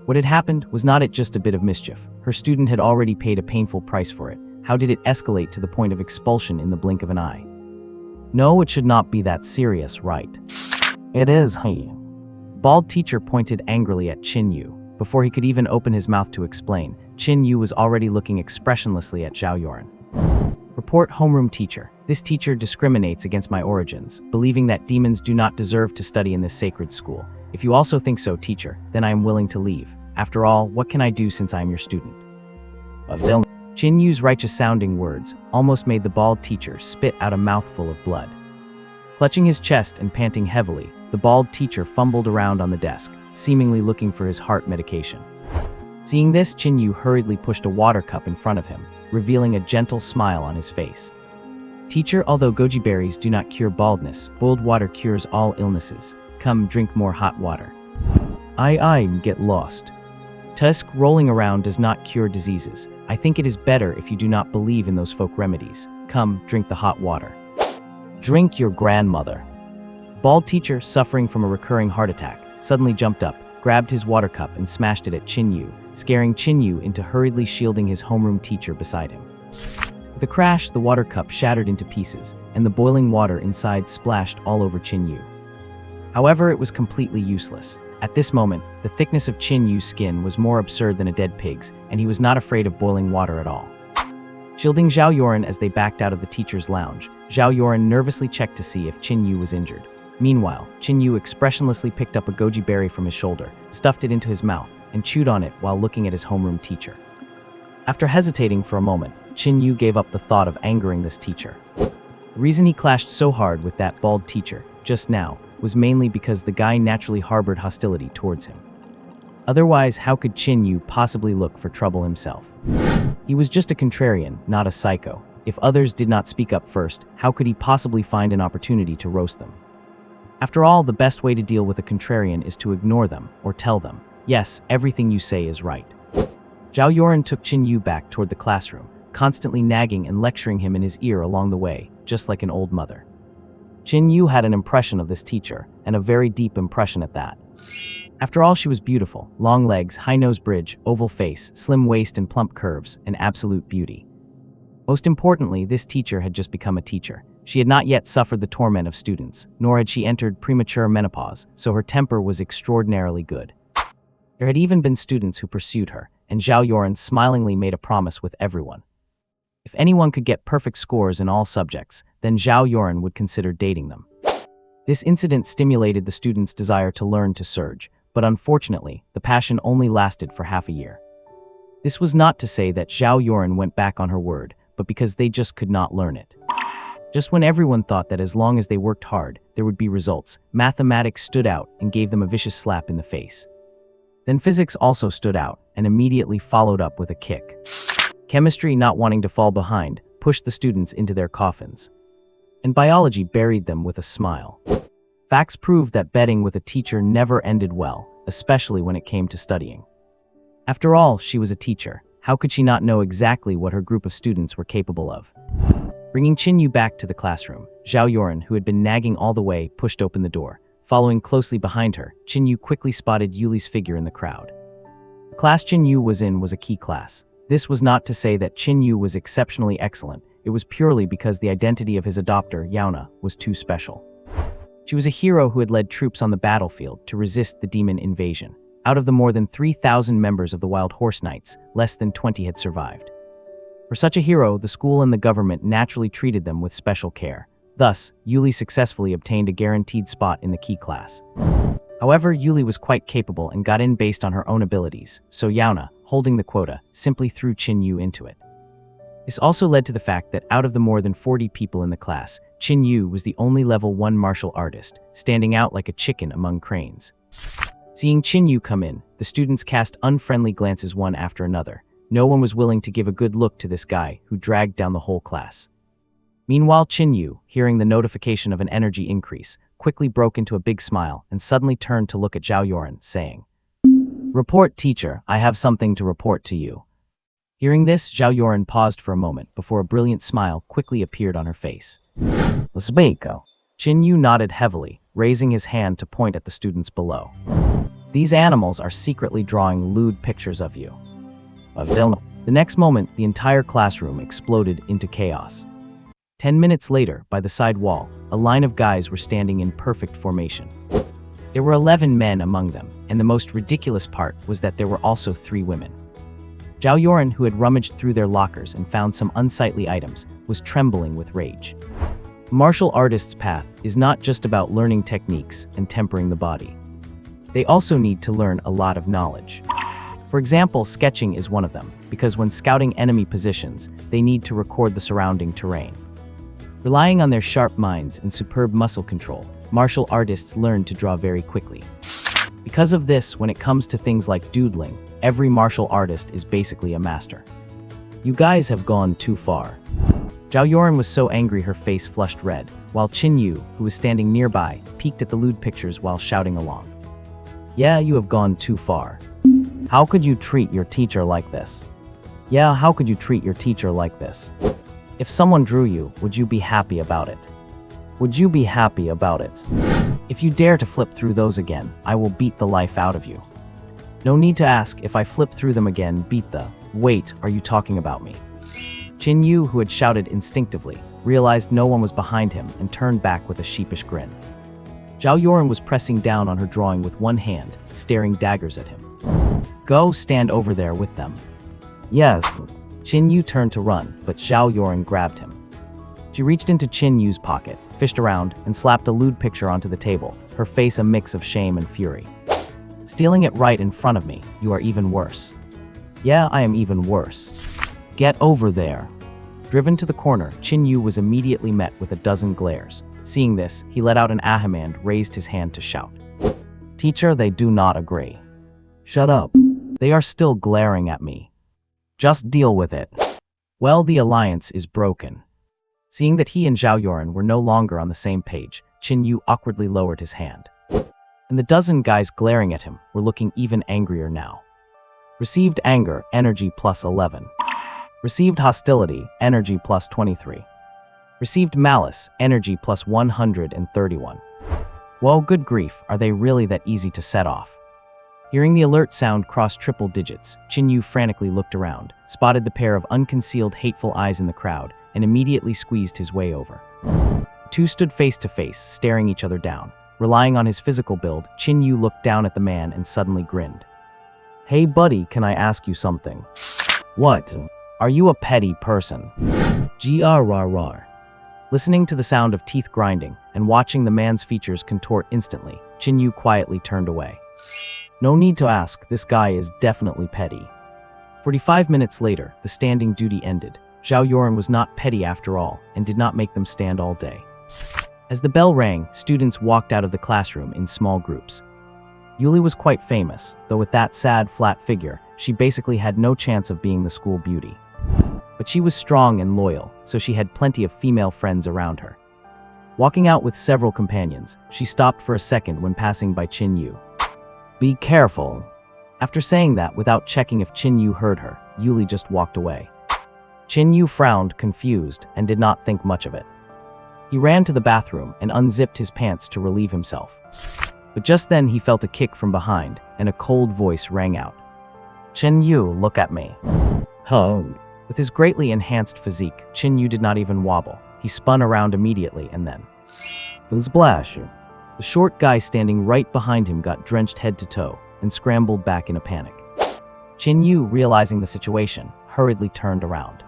What had happened was not just a bit of mischief. Her student had already paid a painful price for it. How did it escalate to the point of expulsion in the blink of an eye? No, it should not be that serious, right? It is, he. Bald teacher pointed angrily at Qin Yu. Before he could even open his mouth to explain, Qin Yu was already looking expressionlessly at Zhao Yoren. Report homeroom teacher. This teacher discriminates against my origins, believing that demons do not deserve to study in this sacred school. If you also think so, teacher, then I am willing to leave. After all, what can I do since I am your student? Qin Yu's righteous-sounding words almost made the bald teacher spit out a mouthful of blood. Clutching his chest and panting heavily, the bald teacher fumbled around on the desk, seemingly looking for his heart medication. Seeing this, Qin Yu hurriedly pushed a water cup in front of him, revealing a gentle smile on his face. Teacher, although goji berries do not cure baldness, boiled water cures all illnesses. Come, drink more hot water. I get lost. Tusk rolling around does not cure diseases. I think it is better if you do not believe in those folk remedies. Come, drink the hot water. Drink your grandmother. Bald teacher, suffering from a recurring heart attack, suddenly jumped up, grabbed his water cup and smashed it at Qin Yu, scaring Qin Yu into hurriedly shielding his homeroom teacher beside him. With a crash, the water cup shattered into pieces, and the boiling water inside splashed all over Qin Yu. However, it was completely useless. At this moment, the thickness of Qin Yu's skin was more absurd than a dead pig's, and he was not afraid of boiling water at all. Shielding Zhao Yoren as they backed out of the teacher's lounge, Zhao Yoren nervously checked to see if Qin Yu was injured. Meanwhile, Qin Yu expressionlessly picked up a goji berry from his shoulder, stuffed it into his mouth, and chewed on it while looking at his homeroom teacher. After hesitating for a moment, Qin Yu gave up the thought of angering this teacher. The reason he clashed so hard with that bald teacher just now was mainly because the guy naturally harbored hostility towards him. Otherwise, how could Qin Yu possibly look for trouble himself? He was just a contrarian, not a psycho. If others did not speak up first, how could he possibly find an opportunity to roast them? After all, the best way to deal with a contrarian is to ignore them or tell them, yes, everything you say is right. Zhao Yoren took Qin Yu back toward the classroom, constantly nagging and lecturing him in his ear along the way, just like an old mother. Qin Yu had an impression of this teacher, and a very deep impression at that. After all, she was beautiful, long legs, high nose bridge, oval face, slim waist and plump curves, an absolute beauty. Most importantly, this teacher had just become a teacher. She had not yet suffered the torment of students, nor had she entered premature menopause, so her temper was extraordinarily good. There had even been students who pursued her, and Zhao Yoren smilingly made a promise with everyone. If anyone could get perfect scores in all subjects, then Zhao Yoren would consider dating them. This incident stimulated the students' desire to learn to surge, but unfortunately, the passion only lasted for half a year. This was not to say that Zhao Yoren went back on her word, but because they just could not learn it. Just when everyone thought that as long as they worked hard, there would be results, mathematics stood out and gave them a vicious slap in the face. Then physics also stood out and immediately followed up with a kick. Chemistry, not wanting to fall behind, pushed the students into their coffins. And biology buried them with a smile. Facts proved that betting with a teacher never ended well, especially when it came to studying. After all, she was a teacher. How could she not know exactly what her group of students were capable of? Bringing Qin Yu back to the classroom, Zhao Yoren, who had been nagging all the way, pushed open the door. Following closely behind her, Qin Yu quickly spotted Yuli's figure in the crowd. The class Qin Yu was in was a key class. This was not to say that Qin Yu was exceptionally excellent, it was purely because the identity of his adopter, Yauna, was too special. She was a hero who had led troops on the battlefield to resist the demon invasion. Out of the more than 3,000 members of the Wild Horse Knights, less than 20 had survived. For such a hero, the school and the government naturally treated them with special care. Thus, Yuli successfully obtained a guaranteed spot in the key class. However, Yuli was quite capable and got in based on her own abilities, so Yauna, holding the quota, simply threw Qin Yu into it. This also led to the fact that out of the more than 40 people in the class, Qin Yu was the only level 1 martial artist, standing out like a chicken among cranes. Seeing Qin Yu come in, the students cast unfriendly glances one after another. No one was willing to give a good look to this guy who dragged down the whole class. Meanwhile, Qin Yu, hearing the notification of an energy increase, quickly broke into a big smile and suddenly turned to look at Zhao Yoren, saying, "Report, teacher, I have something to report to you." Hearing this, Zhao Yoren paused for a moment before a brilliant smile quickly appeared on her face. "Let's go." Qin Yu nodded heavily, raising his hand to point at the students below. "These animals are secretly drawing lewd pictures of you." The next moment, the entire classroom exploded into chaos. 10 minutes later, by the side wall, a line of guys were standing in perfect formation. There were 11 men among them, and the most ridiculous part was that there were also 3 women. Zhao Yoren, who had rummaged through their lockers and found some unsightly items, was trembling with rage. A martial artist's path is not just about learning techniques and tempering the body. They also need to learn a lot of knowledge. For example, sketching is one of them, because when scouting enemy positions, they need to record the surrounding terrain. Relying on their sharp minds and superb muscle control, martial artists learn to draw very quickly. Because of this, when it comes to things like doodling, every martial artist is basically a master. You guys have gone too far. Zhao Yoren was so angry her face flushed red, while Qin Yu, who was standing nearby, peeked at the lewd pictures while shouting along. "Yeah, you have gone too far." How could you treat your teacher like this? Yeah, how could you treat your teacher like this? If someone drew you, would you be happy about it? Would you be happy about it? If you dare to flip through those again, I will beat the life out of you. No need to ask, if I flip through them again, beat the... Wait, are you talking about me? Qin Yu, who had shouted instinctively, realized no one was behind him and turned back with a sheepish grin. Zhao Yoren was pressing down on her drawing with one hand, staring daggers at him. Go stand over there with them. Yes. Qin Yu turned to run, but Zhao Yoren grabbed him. She reached into Qin Yu's pocket, fished around, and slapped a lewd picture onto the table, her face a mix of shame and fury. Stealing it right in front of me, you are even worse. Yeah, I am even worse. Get over there. Driven to the corner, Qin Yu was immediately met with a dozen glares. Seeing this, he let out an ahem and raised his hand to shout. Teacher, they do not agree. Shut up. They are still glaring at me. Just deal with it. Well, the alliance is broken. Seeing that he and Zhao Yoren were no longer on the same page, Qin Yu awkwardly lowered his hand. And the dozen guys glaring at him were looking even angrier now. Received anger, energy plus 11. Received hostility, energy plus 23. Received malice, energy plus 131. Whoa, good grief, are they really that easy to set off? Hearing the alert sound cross triple digits, Qin Yu frantically looked around, spotted the pair of unconcealed hateful eyes in the crowd, and immediately squeezed his way over. The two stood face to face, staring each other down. Relying on his physical build, Qin Yu looked down at the man and suddenly grinned. Hey buddy, can I ask you something? What? Are you a petty person? Grrrr. Listening to the sound of teeth grinding and watching the man's features contort instantly, Qin Yu quietly turned away. No need to ask, this guy is definitely petty. 45 minutes later, the standing duty ended. Zhao Yoren was not petty after all, and did not make them stand all day. As the bell rang, students walked out of the classroom in small groups. Yuli was quite famous, though with that sad, flat figure, she basically had no chance of being the school beauty. But she was strong and loyal, so she had plenty of female friends around her. Walking out with several companions, she stopped for a second when passing by Qin Yu. Be careful. After saying that without checking if Qin Yu heard her, Yuli just walked away. Qin Yu frowned, confused, and did not think much of it. He ran to the bathroom and unzipped his pants to relieve himself. But just then he felt a kick from behind, and a cold voice rang out. Qin Yu, look at me. Huh. With his greatly enhanced physique, Qin Yu did not even wobble. He spun around immediately and then... Splash. The short guy standing right behind him got drenched head to toe and scrambled back in a panic. Qin Yu, realizing the situation, hurriedly turned around.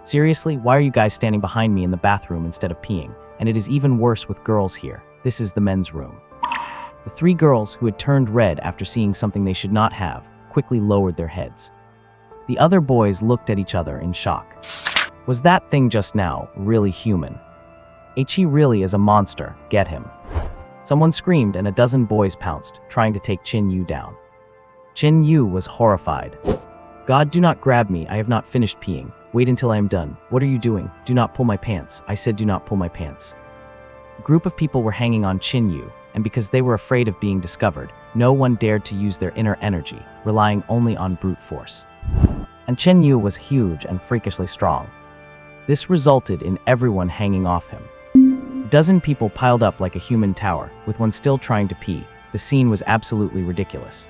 Seriously, why are you guys standing behind me in the bathroom instead of peeing? And it is even worse with girls here. This is the men's room. The three girls, who had turned red after seeing something they should not have, quickly lowered their heads. The other boys looked at each other in shock. Was that thing just now really human? He really is a monster, get him. Someone screamed and a dozen boys pounced, trying to take Qin Yu down. Qin Yu was horrified. God, do not grab me, I have not finished peeing. Wait until I am done. What are you doing? Do not pull my pants. I said do not pull my pants. A group of people were hanging on Qin Yu, and because they were afraid of being discovered, no one dared to use their inner energy, relying only on brute force. And Qin Yu was huge and freakishly strong. This resulted in everyone hanging off him. A dozen people piled up like a human tower, with one still trying to pee. The scene was absolutely ridiculous.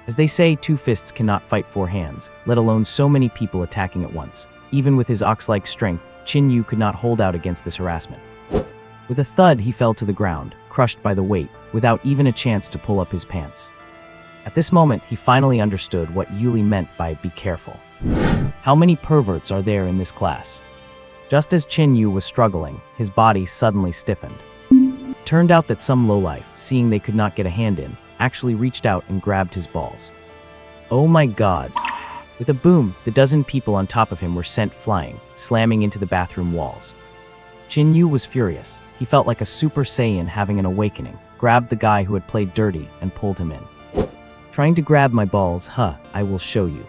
As they say, two fists cannot fight four hands, let alone so many people attacking at once. Even with his ox-like strength, Qin Yu could not hold out against this harassment. With a thud, he fell to the ground, crushed by the weight, without even a chance to pull up his pants. At this moment, he finally understood what Yuli meant by be careful. How many perverts are there in this class? Just as Qin Yu was struggling, his body suddenly stiffened. It turned out that some lowlife, seeing they could not get a hand in, actually reached out and grabbed his balls. Oh my god. With a boom, the dozen people on top of him were sent flying, slamming into the bathroom walls. Qin Yu was furious. He felt like a Super Saiyan having an awakening, grabbed the guy who had played dirty and pulled him in. Trying to grab my balls, I will show you.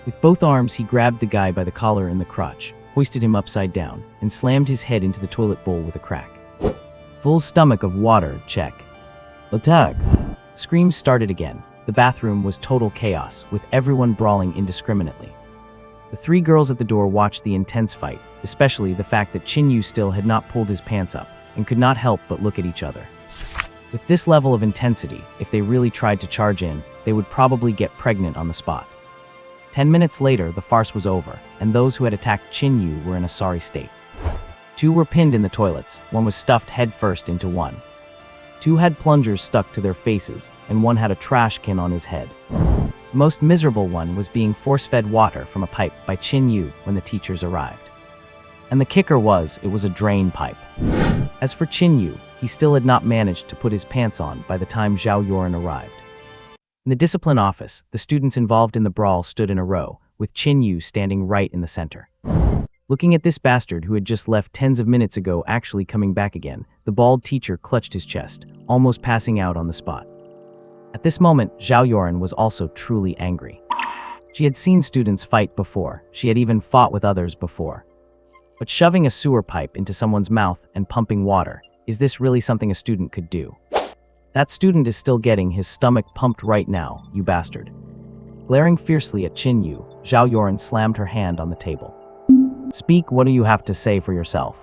With both arms, he grabbed the guy by the collar and the crotch, hoisted him upside down, and slammed his head into the toilet bowl with a crack. Full stomach of water, check. Attack! Screams started again. the bathroom was total chaos, with everyone brawling indiscriminately. The three girls at the door watched the intense fight, especially the fact that Qin Yu still had not pulled his pants up, and could not help but look at each other. With this level of intensity, if they really tried to charge in, they would probably get pregnant on the spot. 10 minutes later, the farce was over, and those who had attacked Qin Yu were in a sorry state. 2 were pinned in the toilets, 1 was stuffed headfirst into one. 2 had plungers stuck to their faces, and 1 had a trash can on his head. The most miserable one was being force-fed water from a pipe by Qin Yu when the teachers arrived. And the kicker was, it was a drain pipe. As for Qin Yu, he still had not managed to put his pants on by the time Zhao Yoren arrived. In the discipline office, the students involved in the brawl stood in a row, with Qin Yu standing right in the center. Looking at this bastard who had just left tens of minutes ago actually coming back again, the bald teacher clutched his chest, almost passing out on the spot. At this moment, Zhao Yoren was also truly angry. She had seen students fight before, she had even fought with others before. But shoving a sewer pipe into someone's mouth and pumping water, is this really something a student could do? That student is still getting his stomach pumped right now, you bastard. Glaring fiercely at Qin Yu, Zhao Yoren slammed her hand on the table. Speak, what do you have to say for yourself?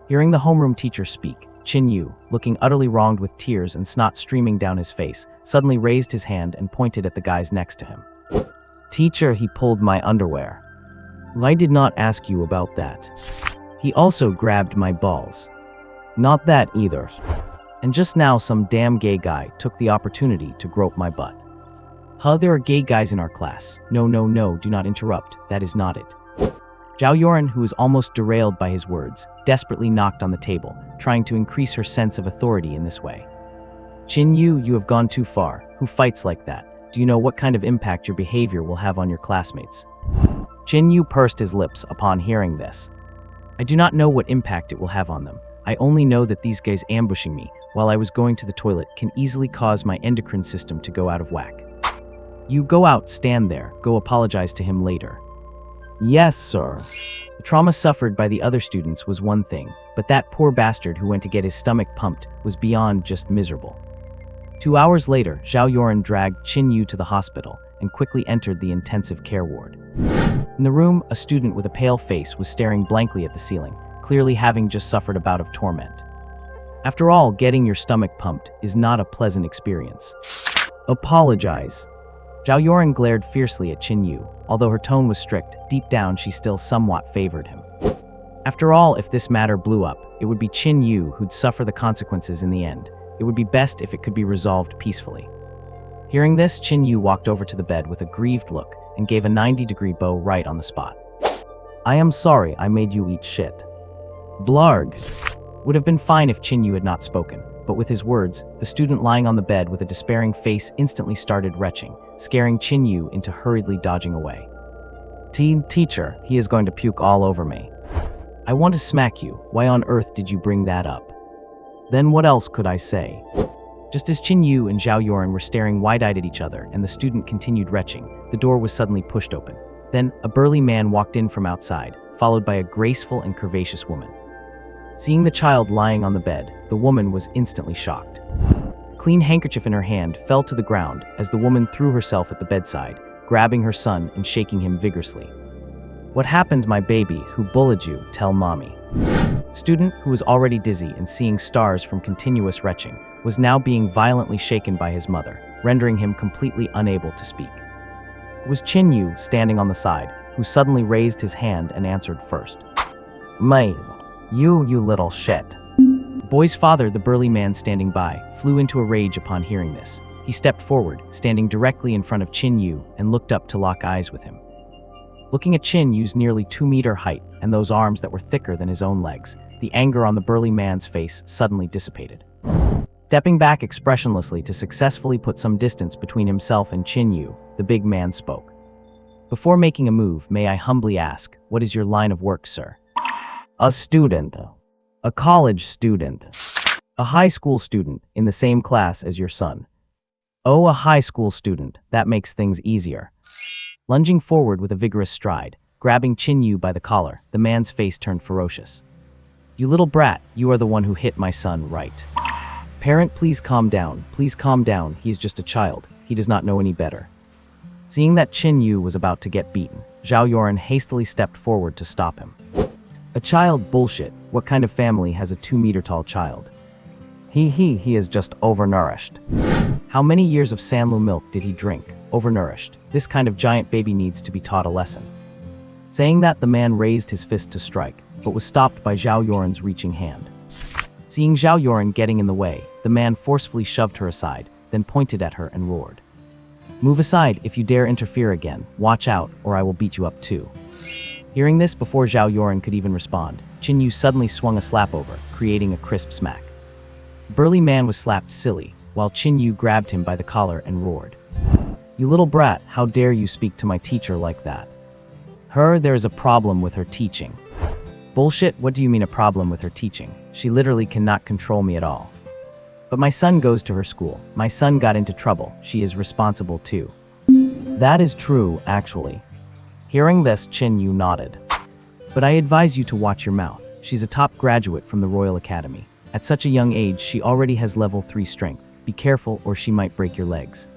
Hearing the homeroom teacher speak, Qin Yu, looking utterly wronged with tears and snot streaming down his face, suddenly raised his hand and pointed at the guys next to him. Teacher, he pulled my underwear. I did not ask you about that. He also grabbed my balls. Not that either. And just now some damn gay guy took the opportunity to grope my butt. Huh, there are gay guys in our class. No, do not interrupt, that is not it. Zhao Yoren, who was almost derailed by his words, desperately knocked on the table, trying to increase her sense of authority in this way. Qin Yu, you have gone too far. Who fights like that? Do you know what kind of impact your behavior will have on your classmates? Qin Yu pursed his lips upon hearing this. I do not know what impact it will have on them. I only know that these guys ambushing me while I was going to the toilet can easily cause my endocrine system to go out of whack. You go out, stand there, go apologize to him later. Yes, sir. The trauma suffered by the other students was one thing, but that poor bastard who went to get his stomach pumped was beyond just miserable. 2 hours later, Zhao Yoren dragged Qin Yu to the hospital and quickly entered the intensive care ward. In the room, a student with a pale face was staring blankly at the ceiling, clearly having just suffered a bout of torment. After all, getting your stomach pumped is not a pleasant experience. Apologize. Zhao Yoren glared fiercely at Qin Yu. Although her tone was strict, deep down she still somewhat favored him. After all, if this matter blew up, it would be Qin Yu who'd suffer the consequences in the end. It would be best if it could be resolved peacefully. Hearing this, Qin Yu walked over to the bed with a grieved look and gave a 90-degree bow right on the spot. I am sorry I made you eat shit. Blarg. Would have been fine if Qin Yu had not spoken, but with his words, the student lying on the bed with a despairing face instantly started retching, scaring Qin Yu into hurriedly dodging away. Teacher, he is going to puke all over me. I want to smack you. Why on earth did you bring that up? Then what else could I say? Just as Qin Yu and Zhao Yoren were staring wide-eyed at each other and the student continued retching, the door was suddenly pushed open. Then, a burly man walked in from outside, followed by a graceful and curvaceous woman. Seeing the child lying on the bed, the woman was instantly shocked. A clean handkerchief in her hand fell to the ground as the woman threw herself at the bedside, grabbing her son and shaking him vigorously. What happened, my baby? Who bullied you? Tell mommy. The student, who was already dizzy and seeing stars from continuous retching, was now being violently shaken by his mother, rendering him completely unable to speak. It was Qin Yu, standing on the side, who suddenly raised his hand and answered first. May. You little shit. The boy's father, the burly man standing by, flew into a rage upon hearing this. He stepped forward, standing directly in front of Qin Yu, and looked up to lock eyes with him. Looking at Qin Yu's nearly 2-meter height and those arms that were thicker than his own legs, the anger on the burly man's face suddenly dissipated. Stepping back expressionlessly to successfully put some distance between himself and Qin Yu, the big man spoke. Before making a move, may I humbly ask, what is your line of work, sir? A student. A college student. A high school student in the same class as your son. Oh, a high school student. That makes things easier. Lunging forward with a vigorous stride, grabbing Qin Yu by the collar, the man's face turned ferocious. You little brat, you are the one who hit my son, right? Parent, please calm down. Please calm down. He is just a child. he does not know any better. Seeing that Qin Yu was about to get beaten, Zhao Yoren hastily stepped forward to stop him. A child? Bullshit. What kind of family has a 2-meter-tall child? He is just overnourished. How many years of Sanlu milk did he drink? Overnourished. This kind of giant baby needs to be taught a lesson. Saying that, the man raised his fist to strike, but was stopped by Zhao Yoren's reaching hand. Seeing Zhao Yoren getting in the way, the man forcefully shoved her aside, then pointed at her and roared. Move aside if you dare interfere again. Watch out, or I will beat you up too. Hearing this, before Zhao Yoren could even respond, Qin Yu suddenly swung a slap over, creating a crisp smack. The burly man was slapped silly, while Qin Yu grabbed him by the collar and roared. You little brat, how dare you speak to my teacher like that? There is a problem with her teaching. Bullshit, what do you mean a problem with her teaching? She literally cannot control me at all. But my son goes to her school. My son got into trouble. She is responsible too. That is true, actually. Hearing this, Qin Yu nodded. But I advise you to watch your mouth. She's a top graduate from the Royal Academy. At such a young age, she already has level 3 strength. Be careful or she might break your legs.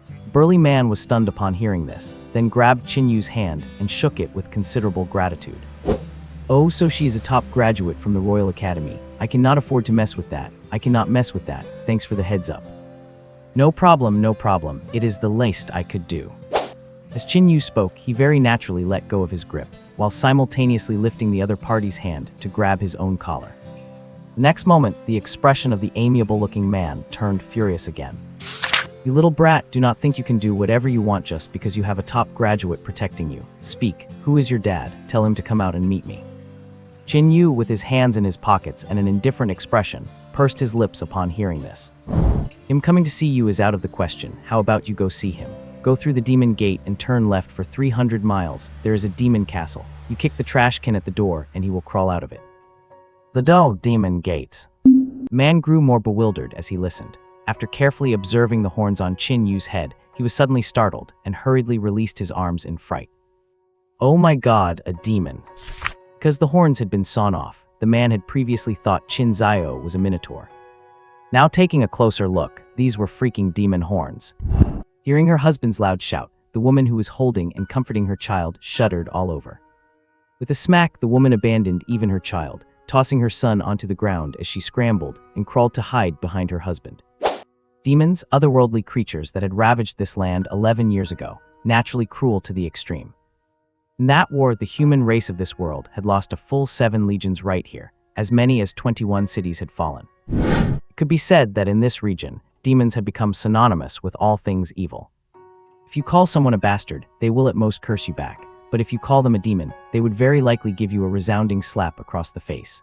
The burly man was stunned upon hearing this, then grabbed Qin Yu's hand and shook it with considerable gratitude. Oh, so she is a top graduate from the Royal Academy. I cannot afford to mess with that. I cannot mess with that. Thanks for the heads up. No problem, no problem. It is the least I could do. As Qin Yu spoke, he very naturally let go of his grip, while simultaneously lifting the other party's hand to grab his own collar. The next moment, the expression of the amiable-looking man turned furious again. You little brat, do not think you can do whatever you want just because you have a top graduate protecting you. Speak. Who is your dad? Tell him to come out and meet me. Qin Yu, with his hands in his pockets and an indifferent expression, pursed his lips upon hearing this. Him coming to see you is out of the question. How about you go see him? Go through the demon gate and turn left for 300 miles. There is a demon castle. You kick the trash can at the door and he will crawl out of it. The dull demon gates. Man grew more bewildered as he listened. After carefully observing the horns on Qin Yu's head, he was suddenly startled and hurriedly released his arms in fright. Oh my god, a demon. Because the horns had been sawn off, the man had previously thought Qin Zio was a minotaur. Now taking a closer look, these were freaking demon horns. Hearing her husband's loud shout, the woman who was holding and comforting her child shuddered all over. With a smack, the woman abandoned even her child, tossing her son onto the ground as she scrambled and crawled to hide behind her husband. Demons, otherworldly creatures that had ravaged this land 11 years ago, naturally cruel to the extreme. In that war, the human race of this world had lost a full 7 legions right here, as many as 21 cities had fallen. It could be said that in this region, demons had become synonymous with all things evil. If you call someone a bastard, they will at most curse you back, but if you call them a demon, they would very likely give you a resounding slap across the face.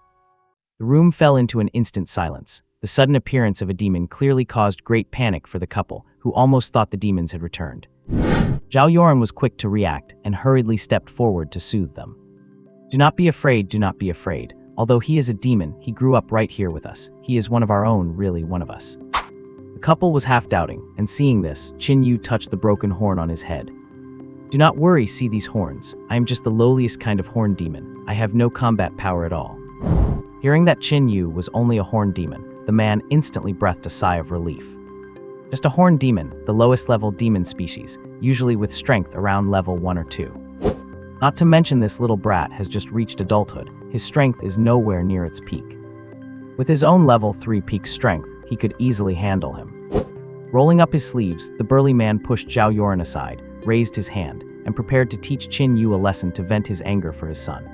The room fell into an instant silence. The sudden appearance of a demon clearly caused great panic for the couple, who almost thought the demons had returned. Zhao Yoren was quick to react and hurriedly stepped forward to soothe them. Do not be afraid, do not be afraid. Although he is a demon, he grew up right here with us. He is one of our own, really one of us. The couple was half doubting, and seeing this, Qin Yu touched the broken horn on his head. Do not worry, see these horns. I am just the lowliest kind of horn demon. I have no combat power at all. Hearing that Qin Yu was only a horn demon, the man instantly breathed a sigh of relief. Just a horn demon, the lowest level demon species, usually with strength around level 1 or 2. Not to mention this little brat has just reached adulthood. His strength is nowhere near its peak. With his own level 3 peak strength, he could easily handle him. Rolling up his sleeves, the burly man pushed Zhao Yoren aside, raised his hand, and prepared to teach Qin Yu a lesson to vent his anger for his son.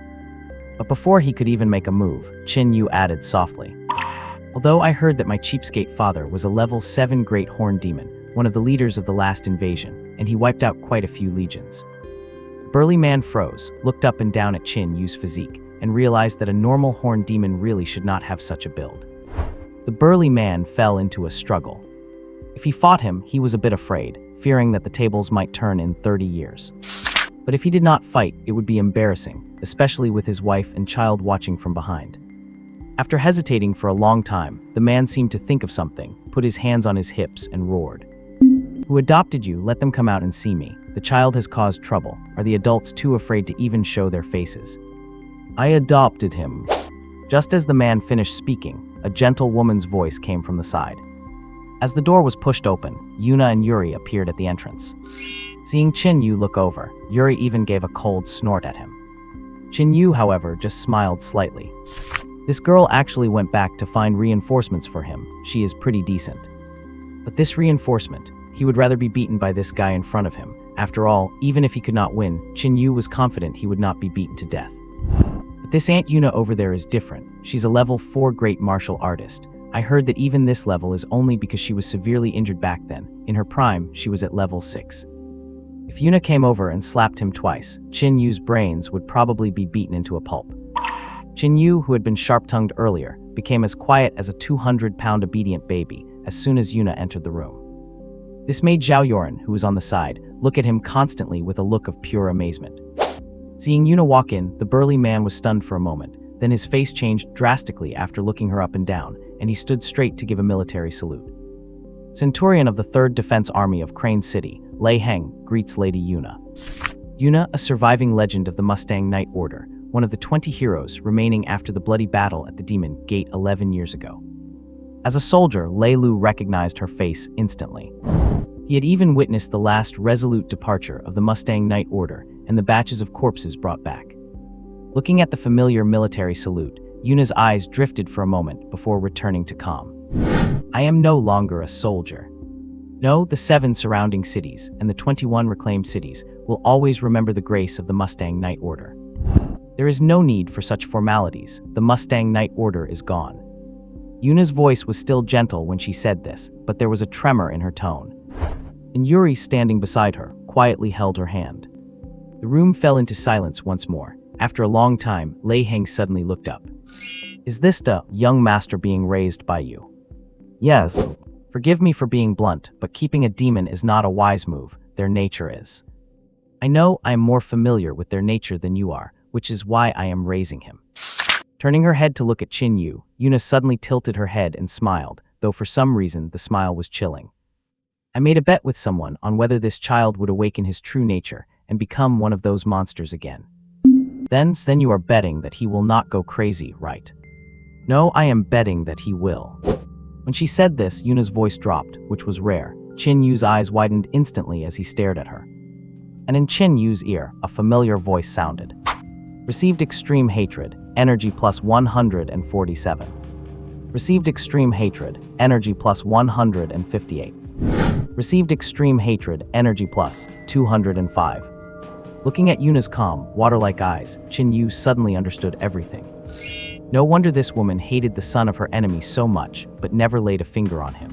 But before he could even make a move, Qin Yu added softly, although I heard that my cheapskate father was a level 7 great horn demon, one of the leaders of the last invasion, and he wiped out quite a few legions. The burly man froze, looked up and down at Qin Yu's physique, and realized that a normal horn demon really should not have such a build. The burly man fell into a struggle. If he fought him, he was a bit afraid, fearing that the tables might turn in 30 years. But if he did not fight, it would be embarrassing, especially with his wife and child watching from behind. After hesitating for a long time, the man seemed to think of something, put his hands on his hips, and roared. Who adopted you? Let them come out and see me. The child has caused trouble. Are the adults too afraid to even show their faces? I adopted him. Just as the man finished speaking, a gentle woman's voice came from the side. As the door was pushed open, Yuna and Yuri appeared at the entrance. Seeing Qin Yu look over, Yuri even gave a cold snort at him. Qin Yu, however, just smiled slightly. This girl actually went back to find reinforcements for him. She is pretty decent. But this reinforcement, he would rather be beaten by this guy in front of him. After all, even if he could not win, Qin Yu was confident he would not be beaten to death. But this Aunt Yuna over there is different. She's a level 4 great martial artist. I heard that even this level is only because she was severely injured back then. In her prime, she was at level 6. If Yuna came over and slapped him twice, Qin Yu's brains would probably be beaten into a pulp. Qin Yu, who had been sharp-tongued earlier, became as quiet as a 200-pound obedient baby as soon as Yuna entered the room. This made Zhao Yoren, who was on the side, look at him constantly with a look of pure amazement. Seeing Yuna walk in, the burly man was stunned for a moment. Then his face changed drastically after looking her up and down, and he stood straight to give a military salute. Centurion of the 3rd Defense Army of Crane City, Lei Heng, greets Lady Yuna. Yuna, a surviving legend of the Mustang Knight Order, one of the 20 heroes remaining after the bloody battle at the Demon Gate 11 years ago. As a soldier, Lei Lu recognized her face instantly. He had even witnessed the last resolute departure of the Mustang Knight Order and the batches of corpses brought back. Looking at the familiar military salute, Yuna's eyes drifted for a moment before returning to calm. I am no longer a soldier. No, the 7 surrounding cities and the 21 reclaimed cities will always remember the grace of the Mustang Knight Order. There is no need for such formalities. The Mustang Knight Order is gone. Yuna's voice was still gentle when she said this, but there was a tremor in her tone. And Yuri, standing beside her, quietly held her hand. The room fell into silence once more. After a long time, Lei Heng suddenly looked up. Is this the young master being raised by you? Yes. Forgive me for being blunt, but keeping a demon is not a wise move. Their nature is. I know I am more familiar with their nature than you are, which is why I am raising him. Turning her head to look at Qin Yu, Yuna suddenly tilted her head and smiled, though for some reason the smile was chilling. I made a bet with someone on whether this child would awaken his true nature and become one of those monsters again. Then you are betting that he will not go crazy, right? No, I am betting that he will. When she said this, Yuna's voice dropped, which was rare. Qin Yu's eyes widened instantly as he stared at her. And in Qin Yu's ear, a familiar voice sounded. Received extreme hatred, energy plus 147. Received extreme hatred, energy plus 158. Received extreme hatred, energy plus 205. Looking at Yuna's calm, water-like eyes, Qin Yu suddenly understood everything. No wonder this woman hated the son of her enemy so much, but never laid a finger on him.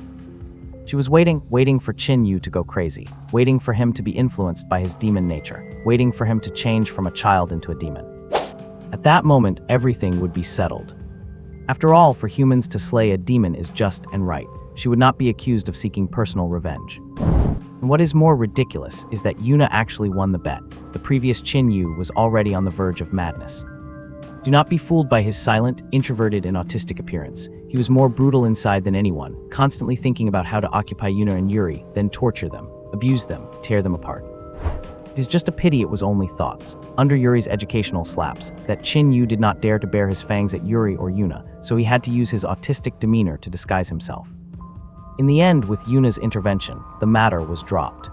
She was waiting for Qin Yu to go crazy, waiting for him to be influenced by his demon nature, waiting for him to change from a child into a demon. At that moment, everything would be settled. After all, for humans to slay a demon is just and right. She would not be accused of seeking personal revenge. And what is more ridiculous is that Yuna actually won the bet. The previous Qin Yu was already on the verge of madness. Do not be fooled by his silent, introverted, and autistic appearance. He was more brutal inside than anyone, constantly thinking about how to occupy Yuna and Yuri, then torture them, abuse them, tear them apart. It is just a pity it was only thoughts, under Yuri's educational slaps, that Qin Yu did not dare to bare his fangs at Yuri or Yuna, so he had to use his autistic demeanor to disguise himself. In the end, with Yuna's intervention, the matter was dropped.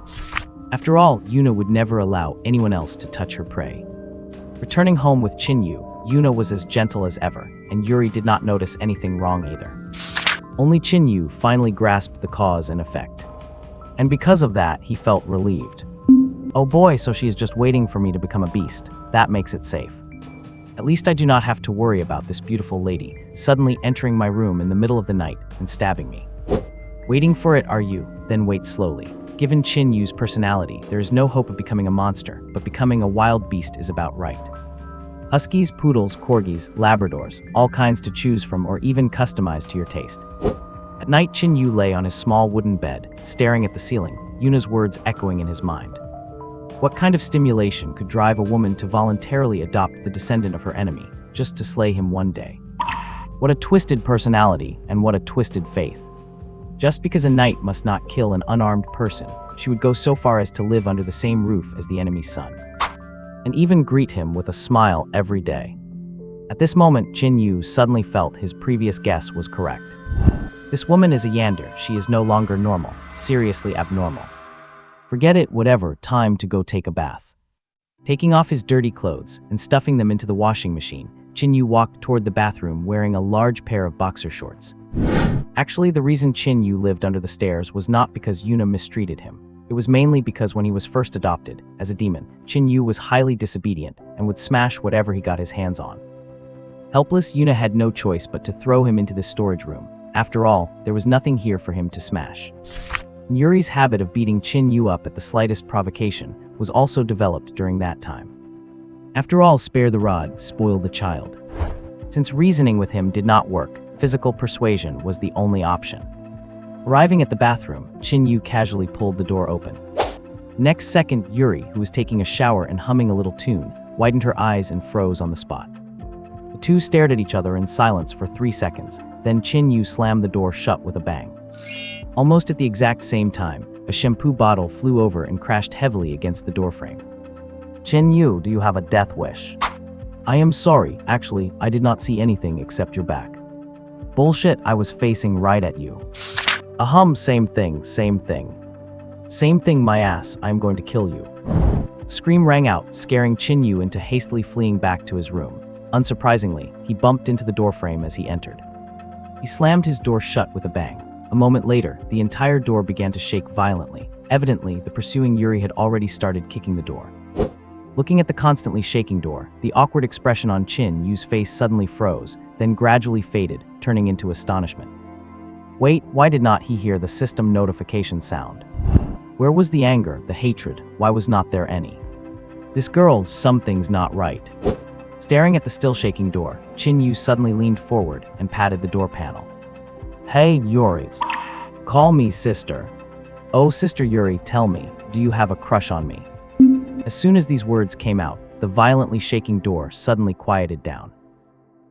After all, Yuna would never allow anyone else to touch her prey. Returning home with Qin Yu, Yuna was as gentle as ever, and Yuri did not notice anything wrong either. Only Qin Yu finally grasped the cause and effect. And because of that, he felt relieved. Oh boy, so she is just waiting for me to become a beast. That makes it safe. At least I do not have to worry about this beautiful lady suddenly entering my room in the middle of the night and stabbing me. Waiting for it are you, then wait slowly. Given Qin Yu's personality, there is no hope of becoming a monster, but becoming a wild beast is about right. Huskies, poodles, corgis, labradors, all kinds to choose from or even customized to your taste. At night, Qin Yu lay on his small wooden bed, staring at the ceiling, Yuna's words echoing in his mind. What kind of stimulation could drive a woman to voluntarily adopt the descendant of her enemy, just to slay him one day? What a twisted personality, and what a twisted faith. Just because a knight must not kill an unarmed person, she would go so far as to live under the same roof as the enemy's son, and even greet him with a smile every day. At this moment, Qin Yu suddenly felt his previous guess was correct. This woman is a yander. She is no longer normal, seriously abnormal. Forget it, whatever, time to go take a bath. Taking off his dirty clothes and stuffing them into the washing machine, Qin Yu walked toward the bathroom wearing a large pair of boxer shorts. Actually, the reason Qin Yu lived under the stairs was not because Yuna mistreated him. It was mainly because when he was first adopted, as a demon, Qin Yu was highly disobedient and would smash whatever he got his hands on. Helpless, Yuna had no choice but to throw him into this storage room. After all, there was nothing here for him to smash. Yuri's habit of beating Qin Yu up at the slightest provocation was also developed during that time. After all, spare the rod, spoil the child. Since reasoning with him did not work, physical persuasion was the only option. Arriving at the bathroom, Qin Yu casually pulled the door open. Next second, Yuri, who was taking a shower and humming a little tune, widened her eyes and froze on the spot. The two stared at each other in silence for 3 seconds, then Qin Yu slammed the door shut with a bang. Almost at the exact same time, a shampoo bottle flew over and crashed heavily against the doorframe. Qin Yu, do you have a death wish? I am sorry, actually, I did not see anything except your back. Bullshit, I was facing right at you. Same thing, same thing. Same thing, my ass, I'm going to kill you. A scream rang out, scaring Qin Yu into hastily fleeing back to his room. Unsurprisingly, he bumped into the doorframe as he entered. He slammed his door shut with a bang. A moment later, the entire door began to shake violently. Evidently, the pursuing Yuri had already started kicking the door. Looking at the constantly shaking door, the awkward expression on Qin Yu's face suddenly froze, then gradually faded, turning into astonishment. Wait, why did not he hear the system notification sound? Where was the anger, the hatred? Why was not there any? This girl, something's not right. Staring at the still shaking door, Qin Yu suddenly leaned forward and patted the door panel. Hey, Yuri's. Call me sister. Oh, Sister Yuri, tell me, do you have a crush on me? As soon as these words came out, the violently shaking door suddenly quieted down.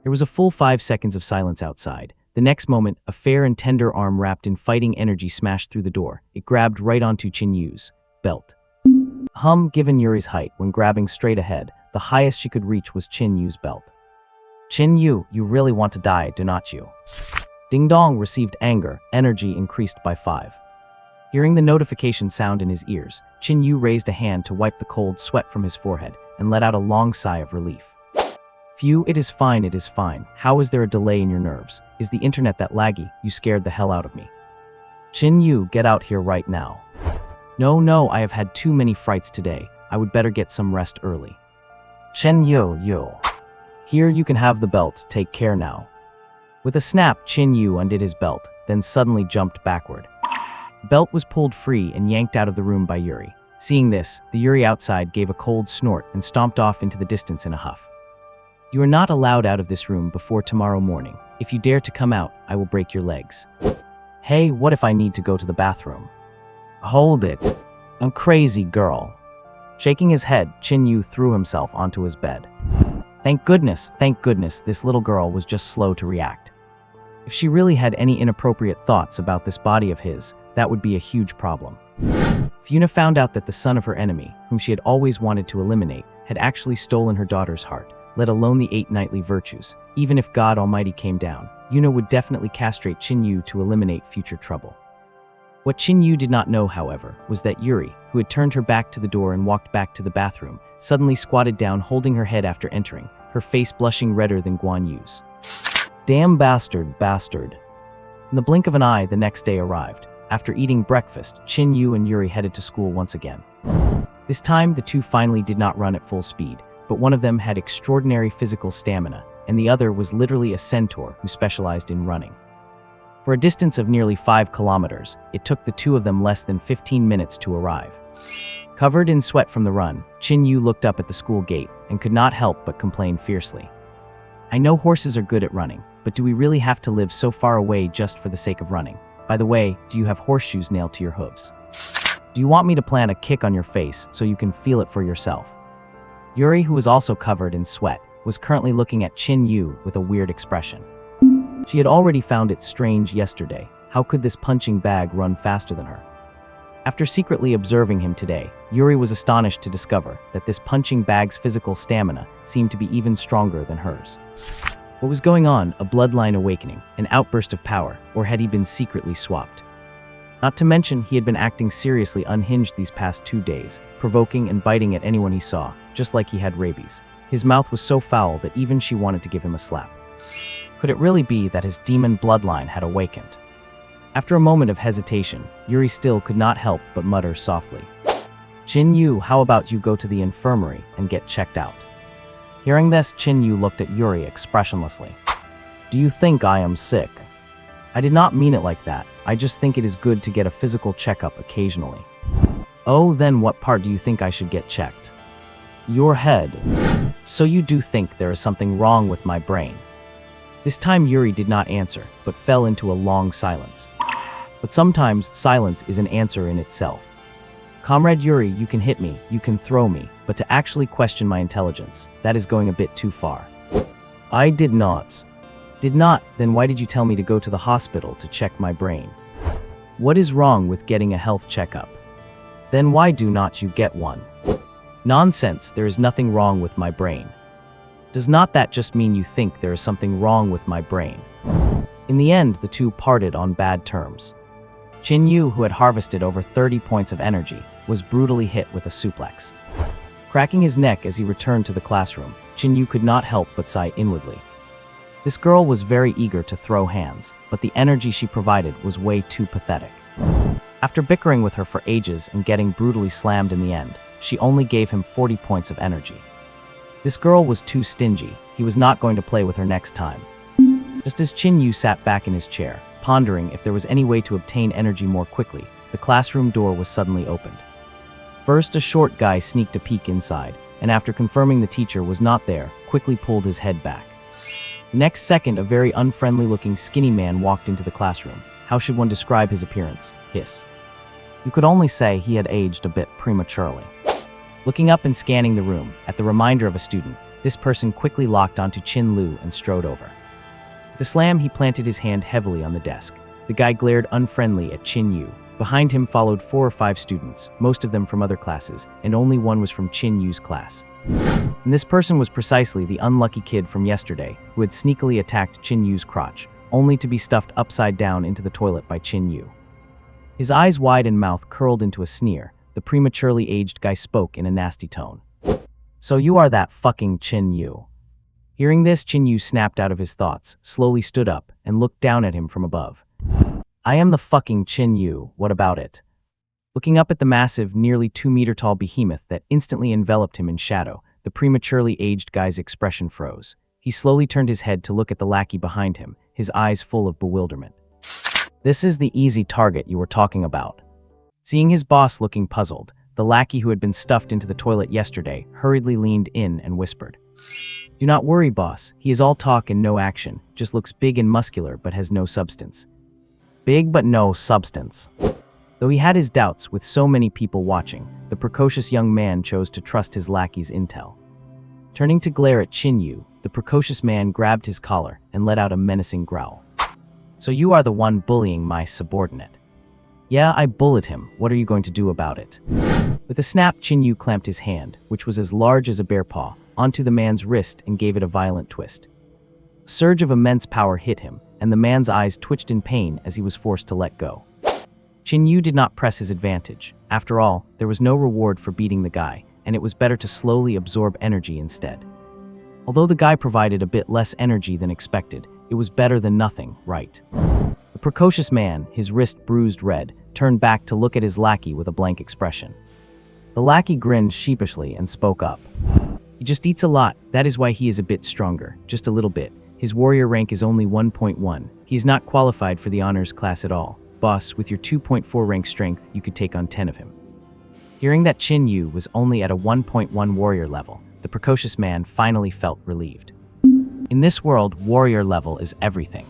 There was a full 5 seconds of silence outside. The next moment, a fair and tender arm wrapped in fighting energy smashed through the door. It grabbed right onto Qin Yu's belt. Given Yuri's height, when grabbing straight ahead, the highest she could reach was Qin Yu's belt. Qin Yu, you really want to die, do not you? Ding Dong received anger, energy increased by 5. Hearing the notification sound in his ears, Qin Yu raised a hand to wipe the cold sweat from his forehead and let out a long sigh of relief. Phew, it is fine, it is fine. How is there a delay in your nerves? Is the internet that laggy? You scared the hell out of me. Qin Yu, get out here right now. No, I have had too many frights today. I would better get some rest early. Qin Yu. Here, you can have the belt, take care now. With a snap, Qin Yu undid his belt, then suddenly jumped backward. The belt was pulled free and yanked out of the room by Yuri. Seeing this, the Yuri outside gave a cold snort and stomped off into the distance in a huff. You are not allowed out of this room before tomorrow morning. If you dare to come out, I will break your legs. Hey, what if I need to go to the bathroom? Hold it. I'm crazy, girl. Shaking his head, Qin Yu threw himself onto his bed. Thank goodness, this little girl was just slow to react. If she really had any inappropriate thoughts about this body of his, that would be a huge problem. If Yuna found out that the son of her enemy, whom she had always wanted to eliminate, had actually stolen her daughter's heart, let alone the 8 knightly virtues, even if God Almighty came down, Yuna would definitely castrate Qin Yu to eliminate future trouble. What Qin Yu did not know, however, was that Yuri, who had turned her back to the door and walked back to the bathroom, suddenly squatted down holding her head after entering, her face blushing redder than Guan Yu's. Damn bastard. In the blink of an eye, the next day arrived. After eating breakfast, Qin Yu and Yuri headed to school once again. This time, the two finally did not run at full speed, but one of them had extraordinary physical stamina, and the other was literally a centaur who specialized in running. For a distance of nearly 5 kilometers, it took the two of them less than 15 minutes to arrive. Covered in sweat from the run, Qin Yu looked up at the school gate and could not help but complain fiercely. I know horses are good at running, but do we really have to live so far away just for the sake of running? By the way, do you have horseshoes nailed to your hooves? Do you want me to plant a kick on your face so you can feel it for yourself? Yuri, who was also covered in sweat, was currently looking at Qin Yu with a weird expression. She had already found it strange yesterday. How could this punching bag run faster than her? After secretly observing him today, Yuri was astonished to discover that this punching bag's physical stamina seemed to be even stronger than hers. What was going on? A bloodline awakening, an outburst of power, or had he been secretly swapped? Not to mention, he had been acting seriously unhinged these past 2 days, provoking and biting at anyone he saw, just like he had rabies. His mouth was so foul that even she wanted to give him a slap. Could it really be that his demon bloodline had awakened? After a moment of hesitation, Yuri still could not help but mutter softly, "Qin Yu, how about you go to the infirmary and get checked out?" Hearing this, Qin Yu looked at Yuri expressionlessly. "Do you think I am sick?" "I did not mean it like that. I just think it is good to get a physical checkup occasionally." "Oh, then what part do you think I should get checked?" "Your head." "So you do think there is something wrong with my brain?" This time Yuri did not answer, but fell into a long silence. But sometimes silence is an answer in itself. "Comrade Yuri, you can hit me, you can throw me, but to actually question my intelligence, that is going a bit too far." "I did not." "Did not? Then why did you tell me to go to the hospital to check my brain?" "What is wrong with getting a health checkup?" "Then why do not you get one?" "Nonsense, there is nothing wrong with my brain." "Does not that just mean you think there is something wrong with my brain?" In the end, the two parted on bad terms. Qin Yu, who had harvested over 30 points of energy, was brutally hit with a suplex. Cracking his neck as he returned to the classroom, Qin Yu could not help but sigh inwardly. This girl was very eager to throw hands, but the energy she provided was way too pathetic. After bickering with her for ages and getting brutally slammed in the end, she only gave him 40 points of energy. This girl was too stingy. He was not going to play with her next time. Just as Qin Yu sat back in his chair, pondering if there was any way to obtain energy more quickly, the classroom door was suddenly opened. First, a short guy sneaked a peek inside, and after confirming the teacher was not there, quickly pulled his head back. The next second, a very unfriendly-looking skinny man walked into the classroom. How should one describe his appearance? Hiss. You could only say he had aged a bit prematurely. Looking up and scanning the room, at the reminder of a student, this person quickly locked onto Qin Lu and strode over. With a slam, he planted his hand heavily on the desk. The guy glared unfriendly at Qin Yu. Behind him followed 4 or 5 students, most of them from other classes, and only one was from Qin Yu's class. And this person was precisely the unlucky kid from yesterday who had sneakily attacked Qin Yu's crotch, only to be stuffed upside down into the toilet by Qin Yu. His eyes wide and mouth curled into a sneer, the prematurely aged guy spoke in a nasty tone. "So you are that fucking Qin Yu." Hearing this, Qin Yu snapped out of his thoughts, slowly stood up, and looked down at him from above. "I am the fucking Qin Yu, what about it?" Looking up at the massive, nearly 2-meter-tall behemoth that instantly enveloped him in shadow, the prematurely aged guy's expression froze. He slowly turned his head to look at the lackey behind him, his eyes full of bewilderment. "This is the easy target you were talking about." Seeing his boss looking puzzled, the lackey who had been stuffed into the toilet yesterday hurriedly leaned in and whispered, "Do not worry, boss. He is all talk and no action, just looks big and muscular but has no substance." Big but no substance. Though he had his doubts with so many people watching, the precocious young man chose to trust his lackey's intel. Turning to glare at Qin Yu, the precocious man grabbed his collar and let out a menacing growl. "So you are the one bullying my subordinate?" "Yeah, I bullied him. What are you going to do about it?" With a snap, Qin Yu clamped his hand, which was as large as a bear paw, onto the man's wrist and gave it a violent twist. A surge of immense power hit him, and the man's eyes twitched in pain as he was forced to let go. Qin Yu did not press his advantage. After all, there was no reward for beating the guy, and it was better to slowly absorb energy instead. Although the guy provided a bit less energy than expected, it was better than nothing, right? The precocious man, his wrist bruised red, turned back to look at his lackey with a blank expression. The lackey grinned sheepishly and spoke up. "He just eats a lot, that is why he is a bit stronger, just a little bit. His warrior rank is only 1.1. He is not qualified for the honors class at all. Boss, with your 2.4 rank strength, you could take on 10 of him." Hearing that Qin Yu was only at a 1.1 warrior level, the precocious man finally felt relieved. In this world, warrior level is everything.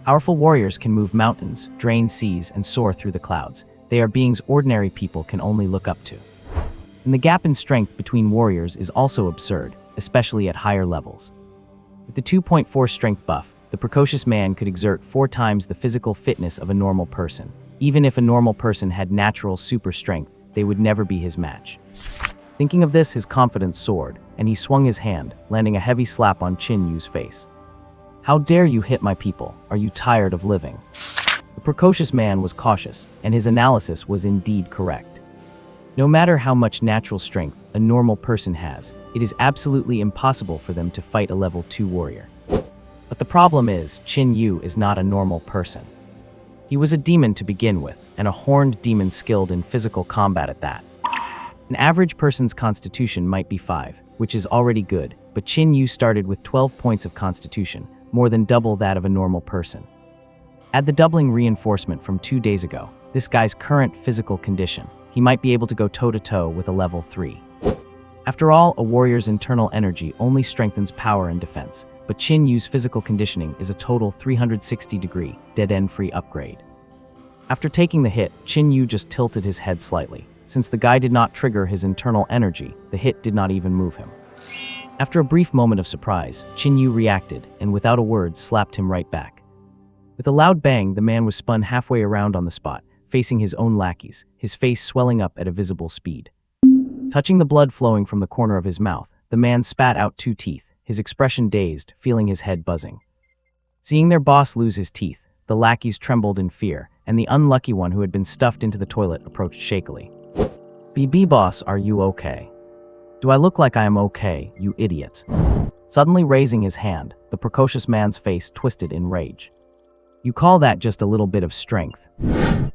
Powerful warriors can move mountains, drain seas, and soar through the clouds. They are beings ordinary people can only look up to. And the gap in strength between warriors is also absurd, especially at higher levels. With the 2.4 strength buff, the precocious man could exert 4 times the physical fitness of a normal person. Even if a normal person had natural super strength, they would never be his match. Thinking of this, his confidence soared, and he swung his hand, landing a heavy slap on Qin Yu's face. How dare you hit my people? Are you tired of living? The precocious man was cautious, and his analysis was indeed correct. No matter how much natural strength a normal person has, it is absolutely impossible for them to fight a level 2 warrior. But the problem is, Qin Yu is not a normal person. He was a demon to begin with, and a horned demon skilled in physical combat at that. An average person's constitution might be 5, which is already good, but Qin Yu started with 12 points of constitution, more than double that of a normal person. Add the doubling reinforcement from 2 days ago, this guy's current physical condition, he might be able to go toe-to-toe with a level 3. After all, a warrior's internal energy only strengthens power and defense, but Qin Yu's physical conditioning is a total 360-degree, dead-end-free upgrade. After taking the hit, Qin Yu just tilted his head slightly. Since the guy did not trigger his internal energy, the hit did not even move him. After a brief moment of surprise, Qin Yu reacted, and without a word slapped him right back. With a loud bang, the man was spun halfway around on the spot, facing his own lackeys, his face swelling up at a visible speed. Touching the blood flowing from the corner of his mouth, the man spat out 2 teeth, his expression dazed, feeling his head buzzing. Seeing their boss lose his teeth, the lackeys trembled in fear, and the unlucky one who had been stuffed into the toilet approached shakily. "BB boss, are you okay? Do I look like I am okay, you idiots?" Suddenly raising his hand, the precocious man's face twisted in rage. "You call that just a little bit of strength?"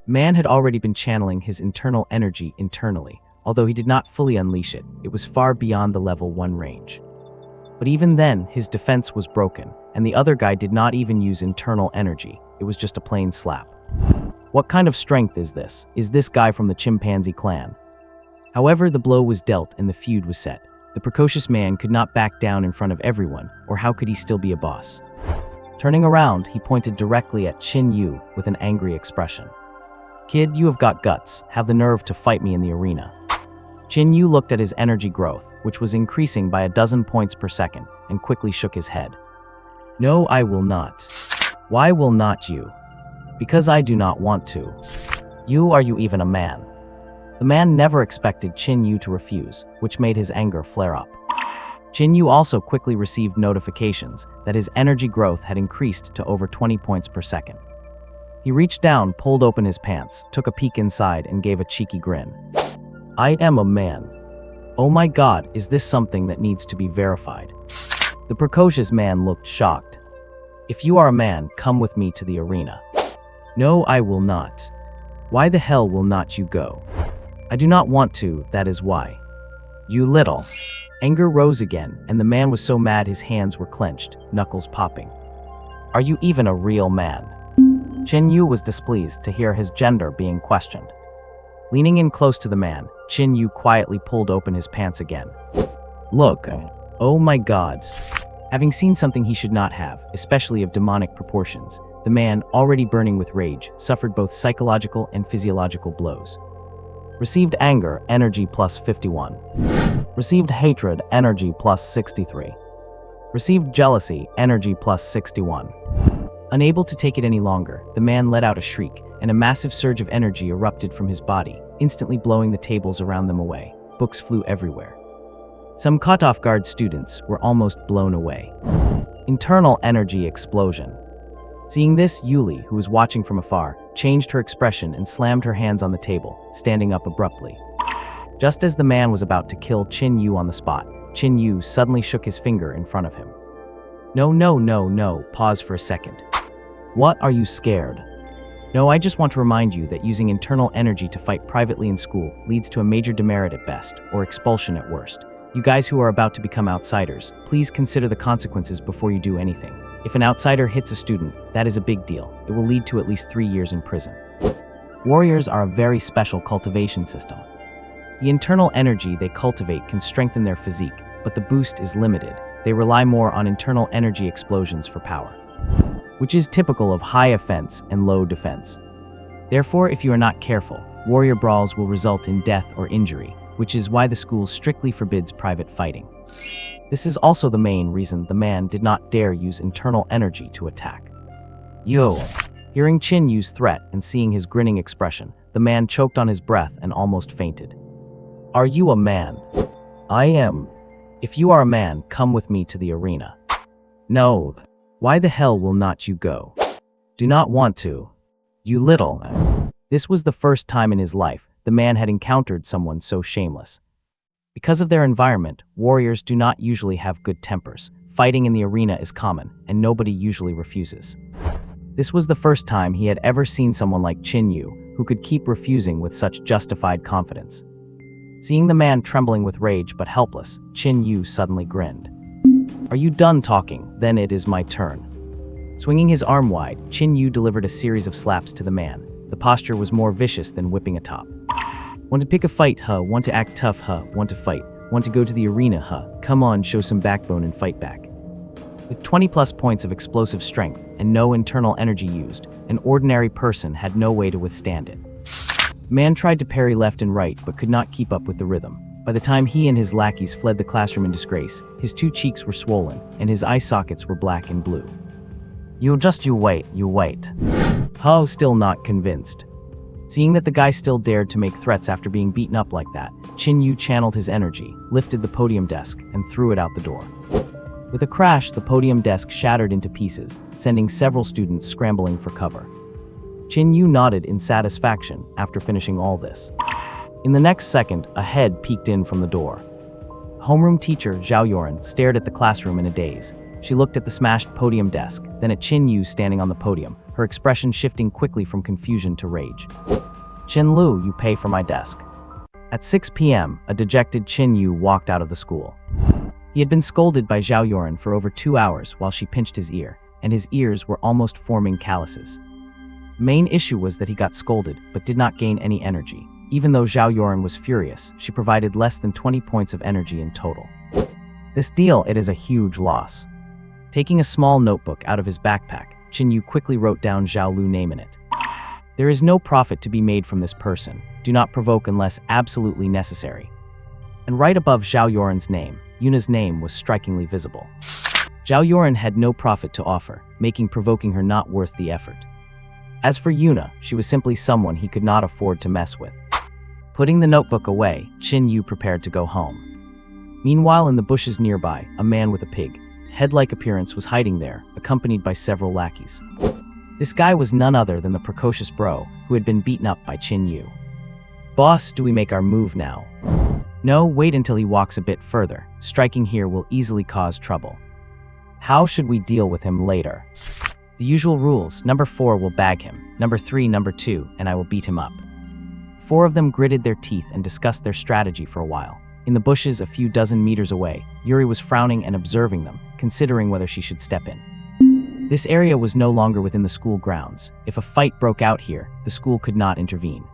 Man had already been channeling his internal energy internally. Although he did not fully unleash it, it was far beyond the level 1 range. But even then, his defense was broken, and the other guy did not even use internal energy, it was just a plain slap. What kind of strength is this? Is this guy from the chimpanzee clan? However, the blow was dealt and the feud was set. The precocious man could not back down in front of everyone, or how could he still be a boss? Turning around, he pointed directly at Qin Yu with an angry expression. "Kid, you have got guts, have the nerve to fight me in the arena." Qin Yu looked at his energy growth, which was increasing by 12 points per second, and quickly shook his head. "No, I will not." "Why will not you?" "Because I do not want to." Are you even a man?" The man never expected Qin Yu to refuse, which made his anger flare up. Qin Yu also quickly received notifications that his energy growth had increased to over 20 points per second. He reached down, pulled open his pants, took a peek inside, and gave a cheeky grin. "I am a man. Oh my god, is this something that needs to be verified?" The precocious man looked shocked. "If you are a man, come with me to the arena." "No, I will not." "Why the hell will not you go?" "I do not want to, that is why." "You little." Anger rose again, and the man was so mad his hands were clenched, knuckles popping. "Are you even a real man?" Qin Yu was displeased to hear his gender being questioned. Leaning in close to the man, Qin Yu quietly pulled open his pants again. "Look, oh my god." Having seen something he should not have, especially of demonic proportions, the man, already burning with rage, suffered both psychological and physiological blows. Received anger, energy plus 51. Received hatred, energy plus 63. Received jealousy, energy plus 61. Unable to take it any longer, the man let out a shriek, and a massive surge of energy erupted from his body, instantly blowing the tables around them away. Books flew everywhere. Some caught-off-guard students were almost blown away. Internal energy explosion. Seeing this, Yuli, who was watching from afar, changed her expression and slammed her hands on the table, standing up abruptly. Just as the man was about to kill Qin Yu on the spot, Qin Yu suddenly shook his finger in front of him. No, pause for a second. What, are you scared? No, I just want to remind you that using internal energy to fight privately in school leads to a major demerit at best, or expulsion at worst. You guys who are about to become outsiders, please consider the consequences before you do anything. If an outsider hits a student, that is a big deal. It will lead to at least 3 years in prison. Warriors are a very special cultivation system. The internal energy they cultivate can strengthen their physique, but the boost is limited. They rely more on internal energy explosions for power, which is typical of high offense and low defense. Therefore, if you are not careful, warrior brawls will result in death or injury, which is why the school strictly forbids private fighting. This is also the main reason the man did not dare use internal energy to attack. Yo! Hearing Qin Yu's threat and seeing his grinning expression, the man choked on his breath and almost fainted. Are you a man? I am. If you are a man, come with me to the arena. No. Why the hell will not you go? Do not want to. You little. This was the first time in his life the man had encountered someone so shameless. Because of their environment, warriors do not usually have good tempers. Fighting in the arena is common, and nobody usually refuses. This was the first time he had ever seen someone like Qin Yu, who could keep refusing with such justified confidence. Seeing the man trembling with rage but helpless, Qin Yu suddenly grinned. Are you done talking? Then it is my turn. Swinging his arm wide, Qin Yu delivered a series of slaps to the man. The posture was more vicious than whipping a top. Want to pick a fight, huh? Want to act tough, huh? Want to fight? Want to go to the arena, huh? Come on, show some backbone and fight back. With 20+ points of explosive strength and no internal energy used, an ordinary person had no way to withstand it. The man tried to parry left and right but could not keep up with the rhythm. By the time he and his lackeys fled the classroom in disgrace, his 2 cheeks were swollen and his eye sockets were black and blue. You wait. Ho, still not convinced. Seeing that the guy still dared to make threats after being beaten up like that, Qin Yu channeled his energy, lifted the podium desk, and threw it out the door. With a crash, the podium desk shattered into pieces, sending several students scrambling for cover. Qin Yu nodded in satisfaction after finishing all this. In the next second, a head peeked in from the door. Homeroom teacher Zhao Yoren stared at the classroom in a daze. She looked at the smashed podium desk, then at Qin Yu standing on the podium, her expression shifting quickly from confusion to rage. Qin Lu, you pay for my desk. At 6 p.m., a dejected Qin Yu walked out of the school. He had been scolded by Zhao Yoren for over 2 hours while she pinched his ear, and his ears were almost forming calluses. The main issue was that he got scolded, but did not gain any energy. Even though Zhao Yoren was furious, she provided less than 20 points of energy in total. This deal, it is a huge loss. Taking a small notebook out of his backpack, Qin Yu quickly wrote down Zhao Lu's name in it. There is no profit to be made from this person. Do not provoke unless absolutely necessary. And right above Zhao Yoren's name, Yuna's name was strikingly visible. Zhao Yoren had no profit to offer, making provoking her not worth the effort. As for Yuna, she was simply someone he could not afford to mess with. Putting the notebook away, Qin Yu prepared to go home. Meanwhile, in the bushes nearby, a man with a head-like appearance was hiding there, accompanied by several lackeys. This guy was none other than the precocious bro who had been beaten up by Qin Yu. Boss, do we make our move now? No, wait until he walks a bit further. Striking here will easily cause trouble. How should we deal with him later? The usual rules. Number 4 will bag him. Number 3, number 2, and I will beat him up. 4 of them gritted their teeth and discussed their strategy for a while. In the bushes a few dozen meters away, Yuri was frowning and observing them, considering whether she should step in. This area was no longer within the school grounds. If a fight broke out here, the school could not intervene.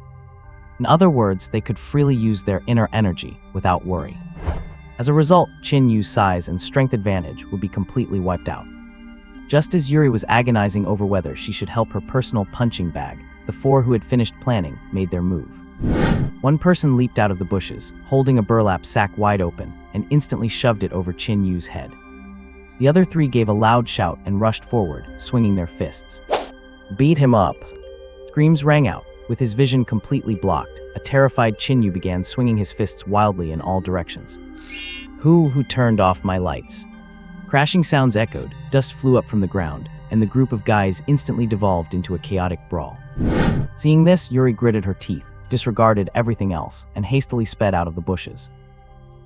In other words, they could freely use their inner energy without worry. As a result, Qin Yu's size and strength advantage would be completely wiped out. Just as Yuri was agonizing over whether she should help her personal punching bag, the 4 who had finished planning made their move. One person leaped out of the bushes, holding a burlap sack wide open, and instantly shoved it over Qin Yu's head. The other 3 gave a loud shout and rushed forward, swinging their fists. Beat him up! Screams rang out. With his vision completely blocked, a terrified Qin Yu began swinging his fists wildly in all directions. Who turned off my lights? Crashing sounds echoed, dust flew up from the ground, and the group of guys instantly devolved into a chaotic brawl. Seeing this, Yuri gritted her teeth, disregarded everything else, and hastily sped out of the bushes.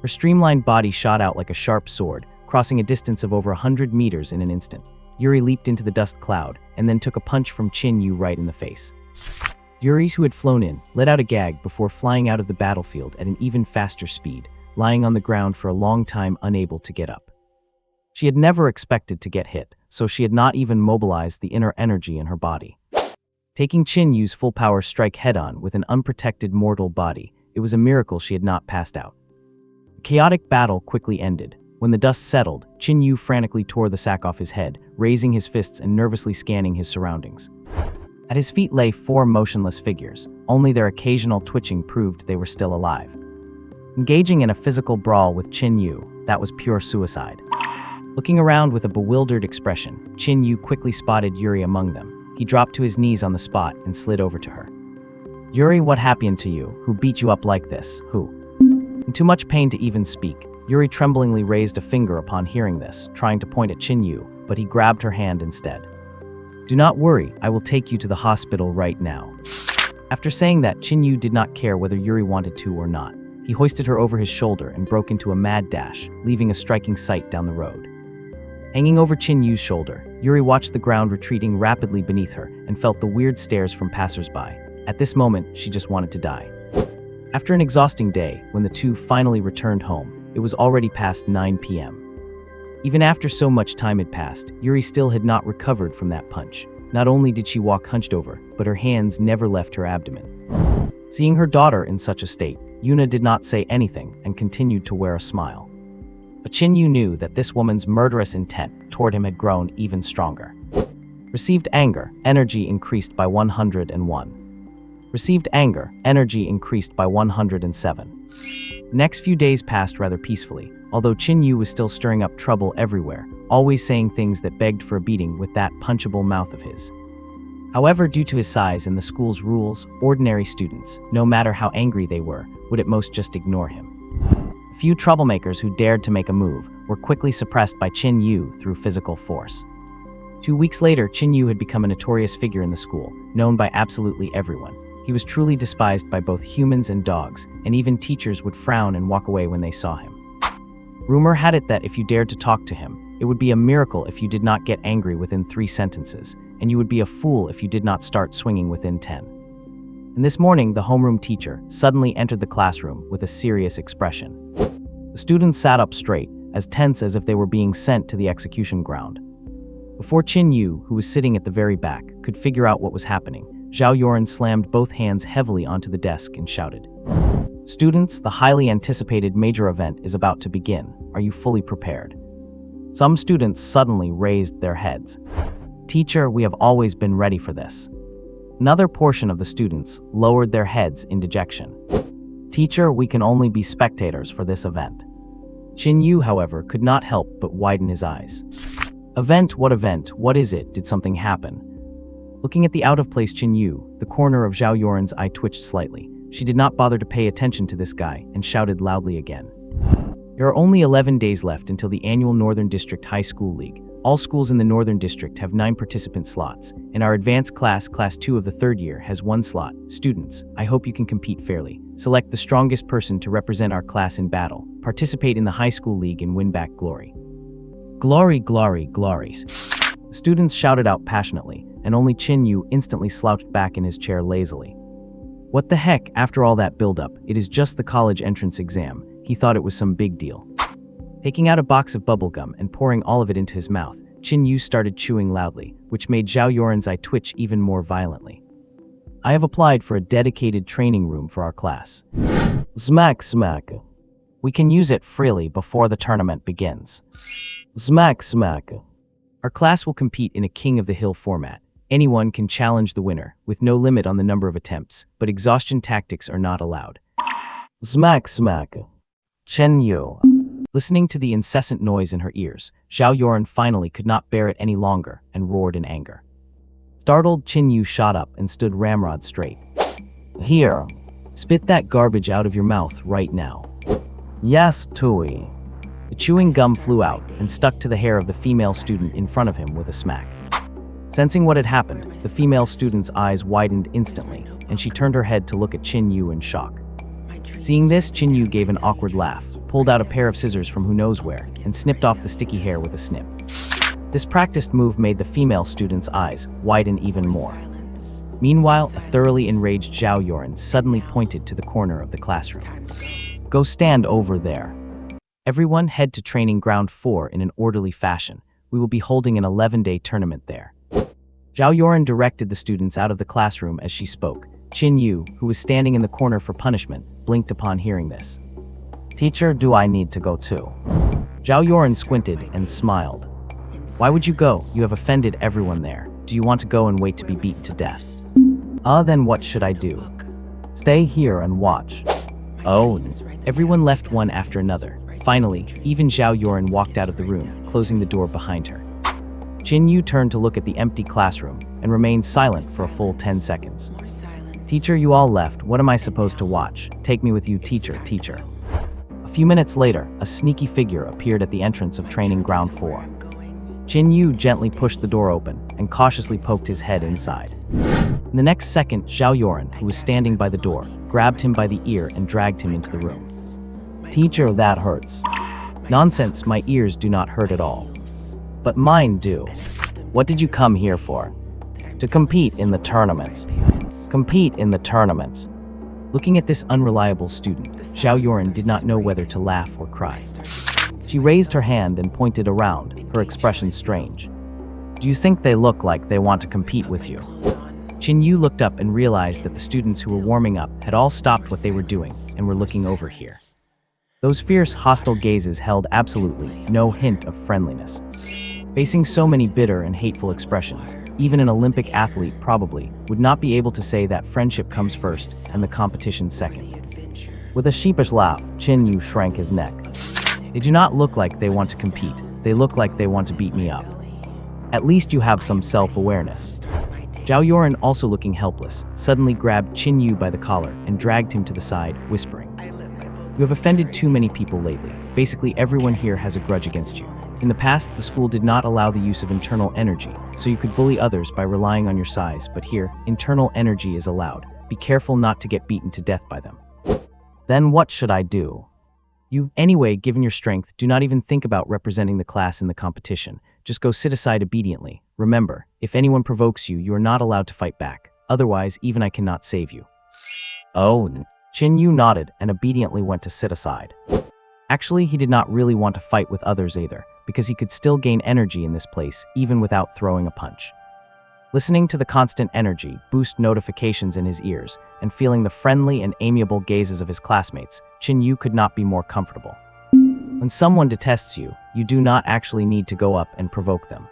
Her streamlined body shot out like a sharp sword, crossing a distance of over 100 meters in an instant. Yuri leaped into the dust cloud, and then took a punch from Qin Yu right in the face. Yuri, who had flown in, let out a gag before flying out of the battlefield at an even faster speed, lying on the ground for a long time unable to get up. She had never expected to get hit, so she had not even mobilized the inner energy in her body. Taking Qin Yu's full power strike head-on with an unprotected mortal body, it was a miracle she had not passed out. The chaotic battle quickly ended. When the dust settled, Qin Yu frantically tore the sack off his head, raising his fists and nervously scanning his surroundings. At his feet lay 4 motionless figures. Only their occasional twitching proved they were still alive. Engaging in a physical brawl with Qin Yu, that was pure suicide. Looking around with a bewildered expression, Qin Yu quickly spotted Yuri among them. He dropped to his knees on the spot and slid over to her. Yuri, what happened to you? Who beat you up like this? Who? In too much pain to even speak, Yuri tremblingly raised a finger upon hearing this, trying to point at Qin Yu, but he grabbed her hand instead. "Do not worry, I will take you to the hospital right now." After saying that, Qin Yu did not care whether Yuri wanted to or not. He hoisted her over his shoulder and broke into a mad dash, leaving a striking sight down the road. Hanging over Qin Yu's shoulder, Yuri watched the ground retreating rapidly beneath her and felt the weird stares from passersby. At this moment, she just wanted to die. After an exhausting day, when the two finally returned home, it was already past 9 p.m. Even after so much time had passed, Yuri still had not recovered from that punch. Not only did she walk hunched over, but her hands never left her abdomen. Seeing her daughter in such a state, Yuna did not say anything and continued to wear a smile. But Qin Yu knew that this woman's murderous intent toward him had grown even stronger. Received anger, energy increased by 101. Received anger, energy increased by 107. The next few days passed rather peacefully, although Qin Yu was still stirring up trouble everywhere, always saying things that begged for a beating with that punchable mouth of his. However, due to his size and the school's rules, ordinary students, no matter how angry they were, would at most just ignore him. A few troublemakers who dared to make a move were quickly suppressed by Qin Yu through physical force. 2 weeks later, Qin Yu had become a notorious figure in the school, known by absolutely everyone. He was truly despised by both humans and dogs, and even teachers would frown and walk away when they saw him. Rumor had it that if you dared to talk to him, it would be a miracle if you did not get angry within 3 sentences, and you would be a fool if you did not start swinging within 10. And this morning, the homeroom teacher suddenly entered the classroom with a serious expression. The students sat up straight, as tense as if they were being sent to the execution ground. Before Qin Yu, who was sitting at the very back, could figure out what was happening, Zhao Yoren slammed both hands heavily onto the desk and shouted, "Students, the highly anticipated major event is about to begin. Are you fully prepared?" Some students suddenly raised their heads. "Teacher, we have always been ready for this." Another portion of the students lowered their heads in dejection. "Teacher, we can only be spectators for this event." Qin Yu, however, could not help but widen his eyes. "Event? What is it? Did something happen?" Looking at the out-of-place Qin Yu, the corner of Zhao Yoren's eye twitched slightly. She did not bother to pay attention to this guy and shouted loudly again. "There are only 11 days left until the annual Northern District High School League. All schools in the Northern District have 9 participant slots, and our advanced class, Class 2 of the 3rd year, has 1 slot. Students, I hope you can compete fairly. Select the strongest person to represent our class in battle. Participate in the High School League and win back glory." "Glory, glory, glories." The students shouted out passionately, and only Qin Yu instantly slouched back in his chair lazily. What the heck, after all that build-up, it is just the college entrance exam. He thought it was some big deal. Taking out a box of bubblegum and pouring all of it into his mouth, Qin Yu started chewing loudly, which made Zhao Yoren's eye twitch even more violently. "I have applied for a dedicated training room for our class. Smack, smack. We can use it freely before the tournament begins. Smack, smack. Our class will compete in a King of the Hill format. Anyone can challenge the winner, with no limit on the number of attempts, but exhaustion tactics are not allowed. Smack, smack. Qin Yu." Listening to the incessant noise in her ears, Zhao Yoren finally could not bear it any longer and roared in anger. Startled, Qin Yu shot up and stood ramrod straight. "Here, spit that garbage out of your mouth right now." "Yes, Tui." The chewing gum flew out and stuck to the hair of the female student in front of him with a smack. Sensing what had happened, the female student's eyes widened instantly, and she turned her head to look at Qin Yu in shock. Seeing this, Qin Yu gave an awkward laugh, pulled out a pair of scissors from who knows where, and snipped off the sticky hair with a snip. This practiced move made the female student's eyes widen even more. Meanwhile, a thoroughly enraged Zhao Yoren suddenly pointed to the corner of the classroom. "Go stand over there. Everyone head to Training Ground 4 in an orderly fashion. We will be holding an 11-day tournament there." Zhao Yoren directed the students out of the classroom as she spoke. Qin Yu, who was standing in the corner for punishment, blinked upon hearing this. "Teacher, do I need to go too?" Zhao Yoren squinted and smiled. "Why would you go? You have offended everyone there. Do you want to go and wait to be beaten to death?" Then what should I do?" "Stay here and watch." Oh, everyone left one after another. Finally, even Zhao Yoren walked out of the room, closing the door behind her. Qin Yu turned to look at the empty classroom and remained silent for a full 10 seconds. "Teacher, you all left. What am I supposed to watch? Take me with you, teacher." A few minutes later, a sneaky figure appeared at the entrance of Training Ground 4. Qin Yu gently pushed the door open and cautiously poked his head inside. In the next second, Zhao Yoren, who was standing by the door, grabbed him by the ear and dragged him into the room. "Teacher, that hurts." "Nonsense, my ears do not hurt at all." "But mine do." "What did you come here for?" "To compete in the tournament." "Compete in the tournament." Looking at this unreliable student, Zhao Yoren did not know whether to laugh or cry. She raised her hand and pointed around, her expression strange. "Do you think they look like they want to compete with you?" Qin Yu looked up and realized that the students who were warming up had all stopped what they were doing and were looking over here. Those fierce, hostile gazes held absolutely no hint of friendliness. Facing so many bitter and hateful expressions, even an Olympic athlete probably would not be able to say that friendship comes first and the competition second. With a sheepish laugh, Qin Yu shrank his neck. "They do not look like they want to compete, they look like they want to beat me up. At least you have some self-awareness." Zhao Yoren, also looking helpless, suddenly grabbed Qin Yu by the collar and dragged him to the side, whispering, "You have offended too many people lately. Basically everyone here has a grudge against you. In the past, the school did not allow the use of internal energy, so you could bully others by relying on your size, but here, internal energy is allowed. Be careful not to get beaten to death by them." "Then what should I do?" Anyway, given your strength, do not even think about representing the class in the competition. Just go sit aside obediently. Remember, if anyone provokes you, you are not allowed to fight back. Otherwise, even I cannot save you." "Oh." Qin Yu nodded and obediently went to sit aside. Actually, he did not really want to fight with others either, because he could still gain energy in this place, even without throwing a punch. Listening to the constant energy boost notifications in his ears, and feeling the friendly and amiable gazes of his classmates, Qin Yu could not be more comfortable. When someone detests you, you do not actually need to go up and provoke them.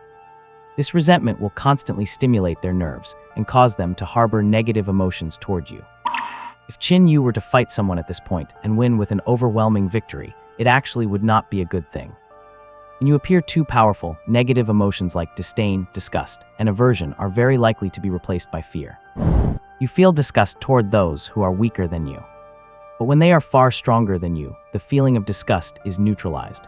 This resentment will constantly stimulate their nerves and cause them to harbor negative emotions toward you. If Qin Yu were to fight someone at this point and win with an overwhelming victory, it actually would not be a good thing. When you appear too powerful, negative emotions like disdain, disgust, and aversion are very likely to be replaced by fear. You feel disgust toward those who are weaker than you. But when they are far stronger than you, the feeling of disgust is neutralized.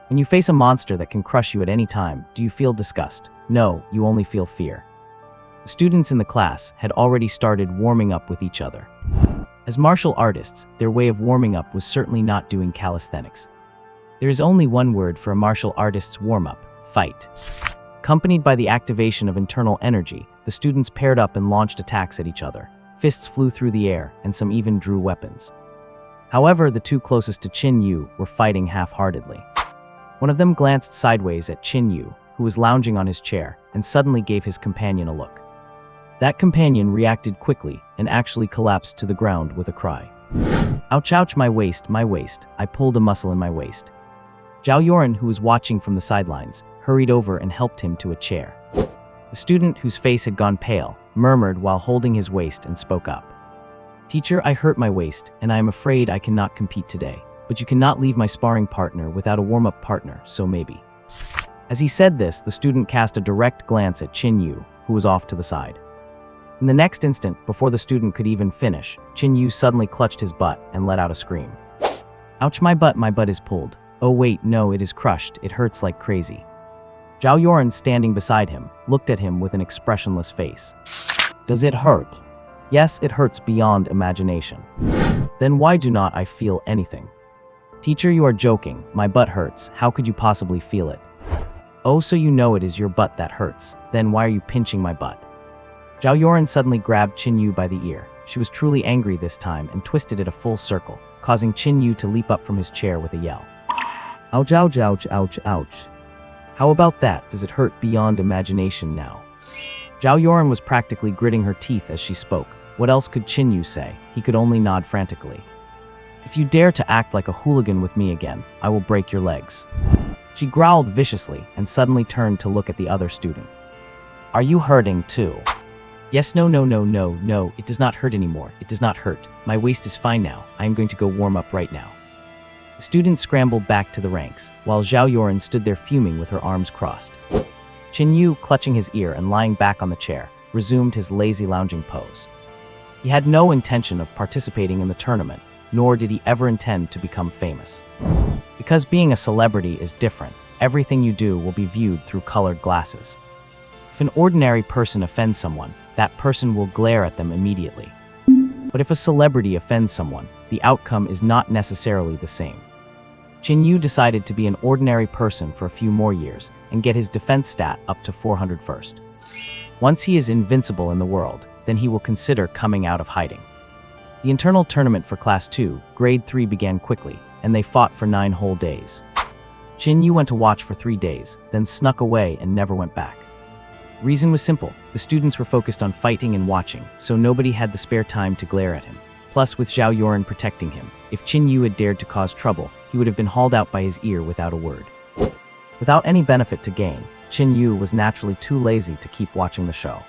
When you face a monster that can crush you at any time, do you feel disgust? No, you only feel fear. The students in the class had already started warming up with each other. As martial artists, their way of warming up was certainly not doing calisthenics. There is only one word for a martial artist's warm-up: fight. Accompanied by the activation of internal energy, the students paired up and launched attacks at each other. Fists flew through the air, and some even drew weapons. However, the two closest to Qin Yu were fighting half-heartedly. One of them glanced sideways at Qin Yu, who was lounging on his chair, and suddenly gave his companion a look. That companion reacted quickly and actually collapsed to the ground with a cry. "Ouch, ouch, my waist, my waist. I pulled a muscle in my waist." Zhao Yoren, who was watching from the sidelines, hurried over and helped him to a chair. The student, whose face had gone pale, murmured while holding his waist and spoke up. "Teacher, I hurt my waist, and I am afraid I cannot compete today. But you cannot leave my sparring partner without a warm-up partner, so maybe." As he said this, the student cast a direct glance at Qin Yu, who was off to the side. In the next instant, before the student could even finish, Qin Yu suddenly clutched his butt and let out a scream. "Ouch, my butt is pulled. Oh wait, no, it is crushed, it hurts like crazy." Zhao Yoren, standing beside him, looked at him with an expressionless face. "Does it hurt?" "Yes, it hurts beyond imagination." "Then why do not I feel anything?" "Teacher, you are joking, my butt hurts, how could you possibly feel it?" "Oh, so you know it is your butt that hurts, then why are you pinching my butt?" Zhao Yoren suddenly grabbed Qin Yu by the ear. She was truly angry this time and twisted it a full circle, causing Qin Yu to leap up from his chair with a yell. "Ouch, ouch, ouch, ouch, ouch. How about that? Does it hurt beyond imagination now?" Zhao Yoren was practically gritting her teeth as she spoke. What else could Qin Yu say? He could only nod frantically. "If you dare to act like a hooligan with me again, I will break your legs." She growled viciously and suddenly turned to look at the other student. "Are you hurting too?" "Yes, no, it does not hurt anymore. It does not hurt. My waist is fine now. I am going to go warm up right now." The student scrambled back to the ranks, while Zhao Yoren stood there fuming with her arms crossed. Qin Yu, clutching his ear and lying back on the chair, resumed his lazy lounging pose. He had no intention of participating in the tournament, nor did he ever intend to become famous. Because being a celebrity is different, everything you do will be viewed through colored glasses. If an ordinary person offends someone, that person will glare at them immediately. But if a celebrity offends someone, the outcome is not necessarily the same. Qin Yu decided to be an ordinary person for a few more years and get his defense stat up to 400 first. Once he is invincible in the world, then he will consider coming out of hiding. The internal tournament for Class 2, Grade 3 began quickly, and they fought for 9 whole days. Qin Yu went to watch for 3 days, then snuck away and never went back. Reason was simple: the students were focused on fighting and watching, so nobody had the spare time to glare at him. Plus, with Zhao Yuan protecting him, if Qin Yu had dared to cause trouble, he would have been hauled out by his ear without a word. Without any benefit to gain, Qin Yu was naturally too lazy to keep watching the show.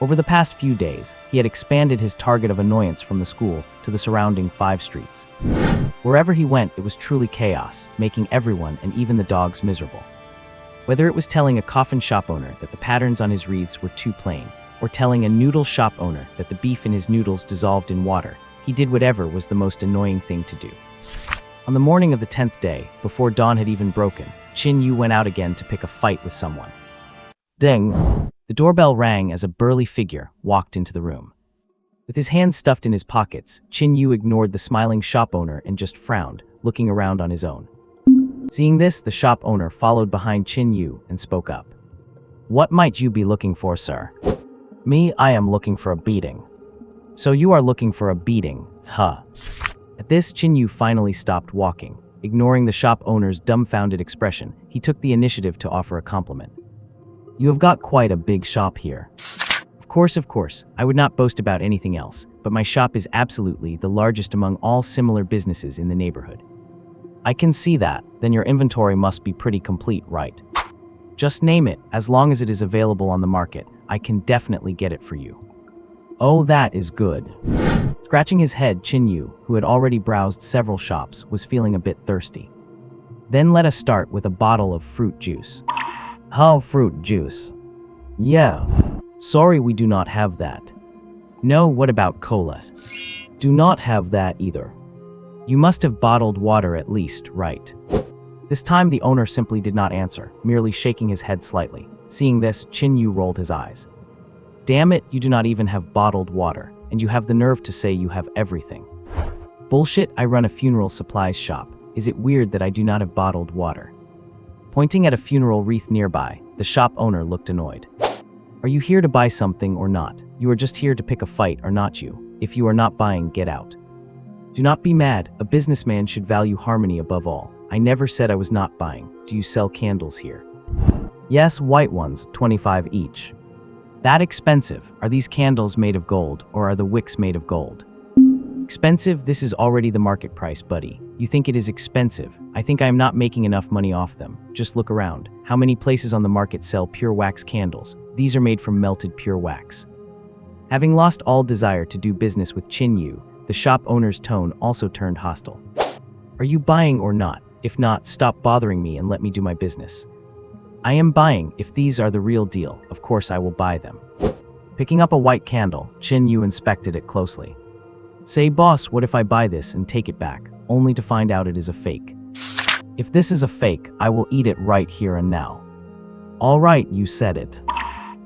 Over the past few days, he had expanded his target of annoyance from the school to the surrounding 5 streets. Wherever he went, it was truly chaos, making everyone and even the dogs miserable. Whether it was telling a coffin shop owner that the patterns on his wreaths were too plain, or telling a noodle shop owner that the beef in his noodles dissolved in water, he did whatever was the most annoying thing to do. On the morning of the 10th day, before dawn had even broken, Qin Yu went out again to pick a fight with someone. Ding! The doorbell rang as a burly figure walked into the room. With his hands stuffed in his pockets, Qin Yu ignored the smiling shop owner and just frowned, looking around on his own. Seeing this, the shop owner followed behind Qin Yu and spoke up. "What might you be looking for, sir?" "Me, I am looking for a beating." "So you are looking for a beating, huh?" At this, Qin Yu finally stopped walking. Ignoring the shop owner's dumbfounded expression, he took the initiative to offer a compliment. "You have got quite a big shop here." Of course, I would not boast about anything else, but my shop is absolutely the largest among all similar businesses in the neighborhood." "I can see that. Then your inventory must be pretty complete, right?" "Just name it. As long as it is available on the market, I can definitely get it for you." "Oh, that is good." Scratching his head, Qin Yu, who had already browsed several shops, was feeling a bit thirsty. "Then let us start with a bottle of fruit juice." "Oh, fruit juice. Yeah. Sorry, we do not have that." "No, what about cola?" "Do not have that either." "You must have bottled water at least, right?" This time the owner simply did not answer, merely shaking his head slightly. Seeing this, Qin Yu rolled his eyes. "Damn it, you do not even have bottled water, and you have the nerve to say you have everything." "Bullshit, I run a funeral supplies shop. Is it weird that I do not have bottled water?" Pointing at a funeral wreath nearby, the shop owner looked annoyed. "Are you here to buy something or not? You are just here to pick a fight, or not you? If you are not buying, get out." "Do not be mad. A businessman should value harmony above all. I never said I was not buying. Do you sell candles here?" "Yes, white ones, 25 each." "That expensive? Are these candles made of gold, or are the wicks made of gold?" "Expensive? This is already the market price, buddy. You think it is expensive? I think I am not making enough money off them. Just look around. How many places on the market sell pure wax candles? These are made from melted pure wax." Having lost all desire to do business with Qin Yu, the shop owner's tone also turned hostile. "Are you buying or not? If not, stop bothering me and let me do my business." "I am buying. If these are the real deal, of course I will buy them." Picking up a white candle, Qin Yu inspected it closely. "Say, boss, what if I buy this and take it back, only to find out it is a fake?" "If this is a fake, I will eat it right here and now." "All right, you said it."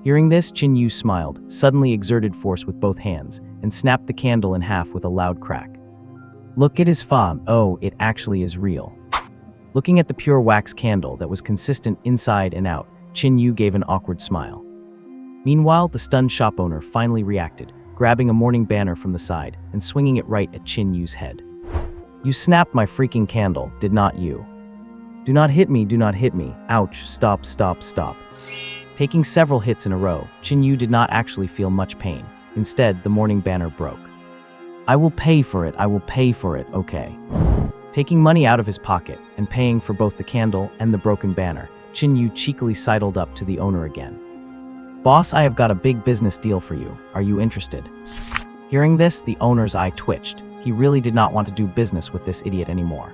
Hearing this, Qin Yu smiled, suddenly exerted force with both hands, and snapped the candle in half with a loud crack. "Look at his fob. Oh, it actually is real." Looking at the pure wax candle that was consistent inside and out, Qin Yu gave an awkward smile. Meanwhile, the stunned shop owner finally reacted, grabbing a morning banner from the side and swinging it right at Qin Yu's head. "You snapped my freaking candle, did not you? Do not hit me, do not hit me. Ouch, stop, stop, stop." Taking several hits in a row, Qin Yu did not actually feel much pain. Instead, the morning banner broke. "I will pay for it, I will pay for it, okay." Taking money out of his pocket and paying for both the candle and the broken banner, Qin Yu cheekily sidled up to the owner again. "Boss, I have got a big business deal for you. Are you interested?" Hearing this, the owner's eye twitched. He really did not want to do business with this idiot anymore.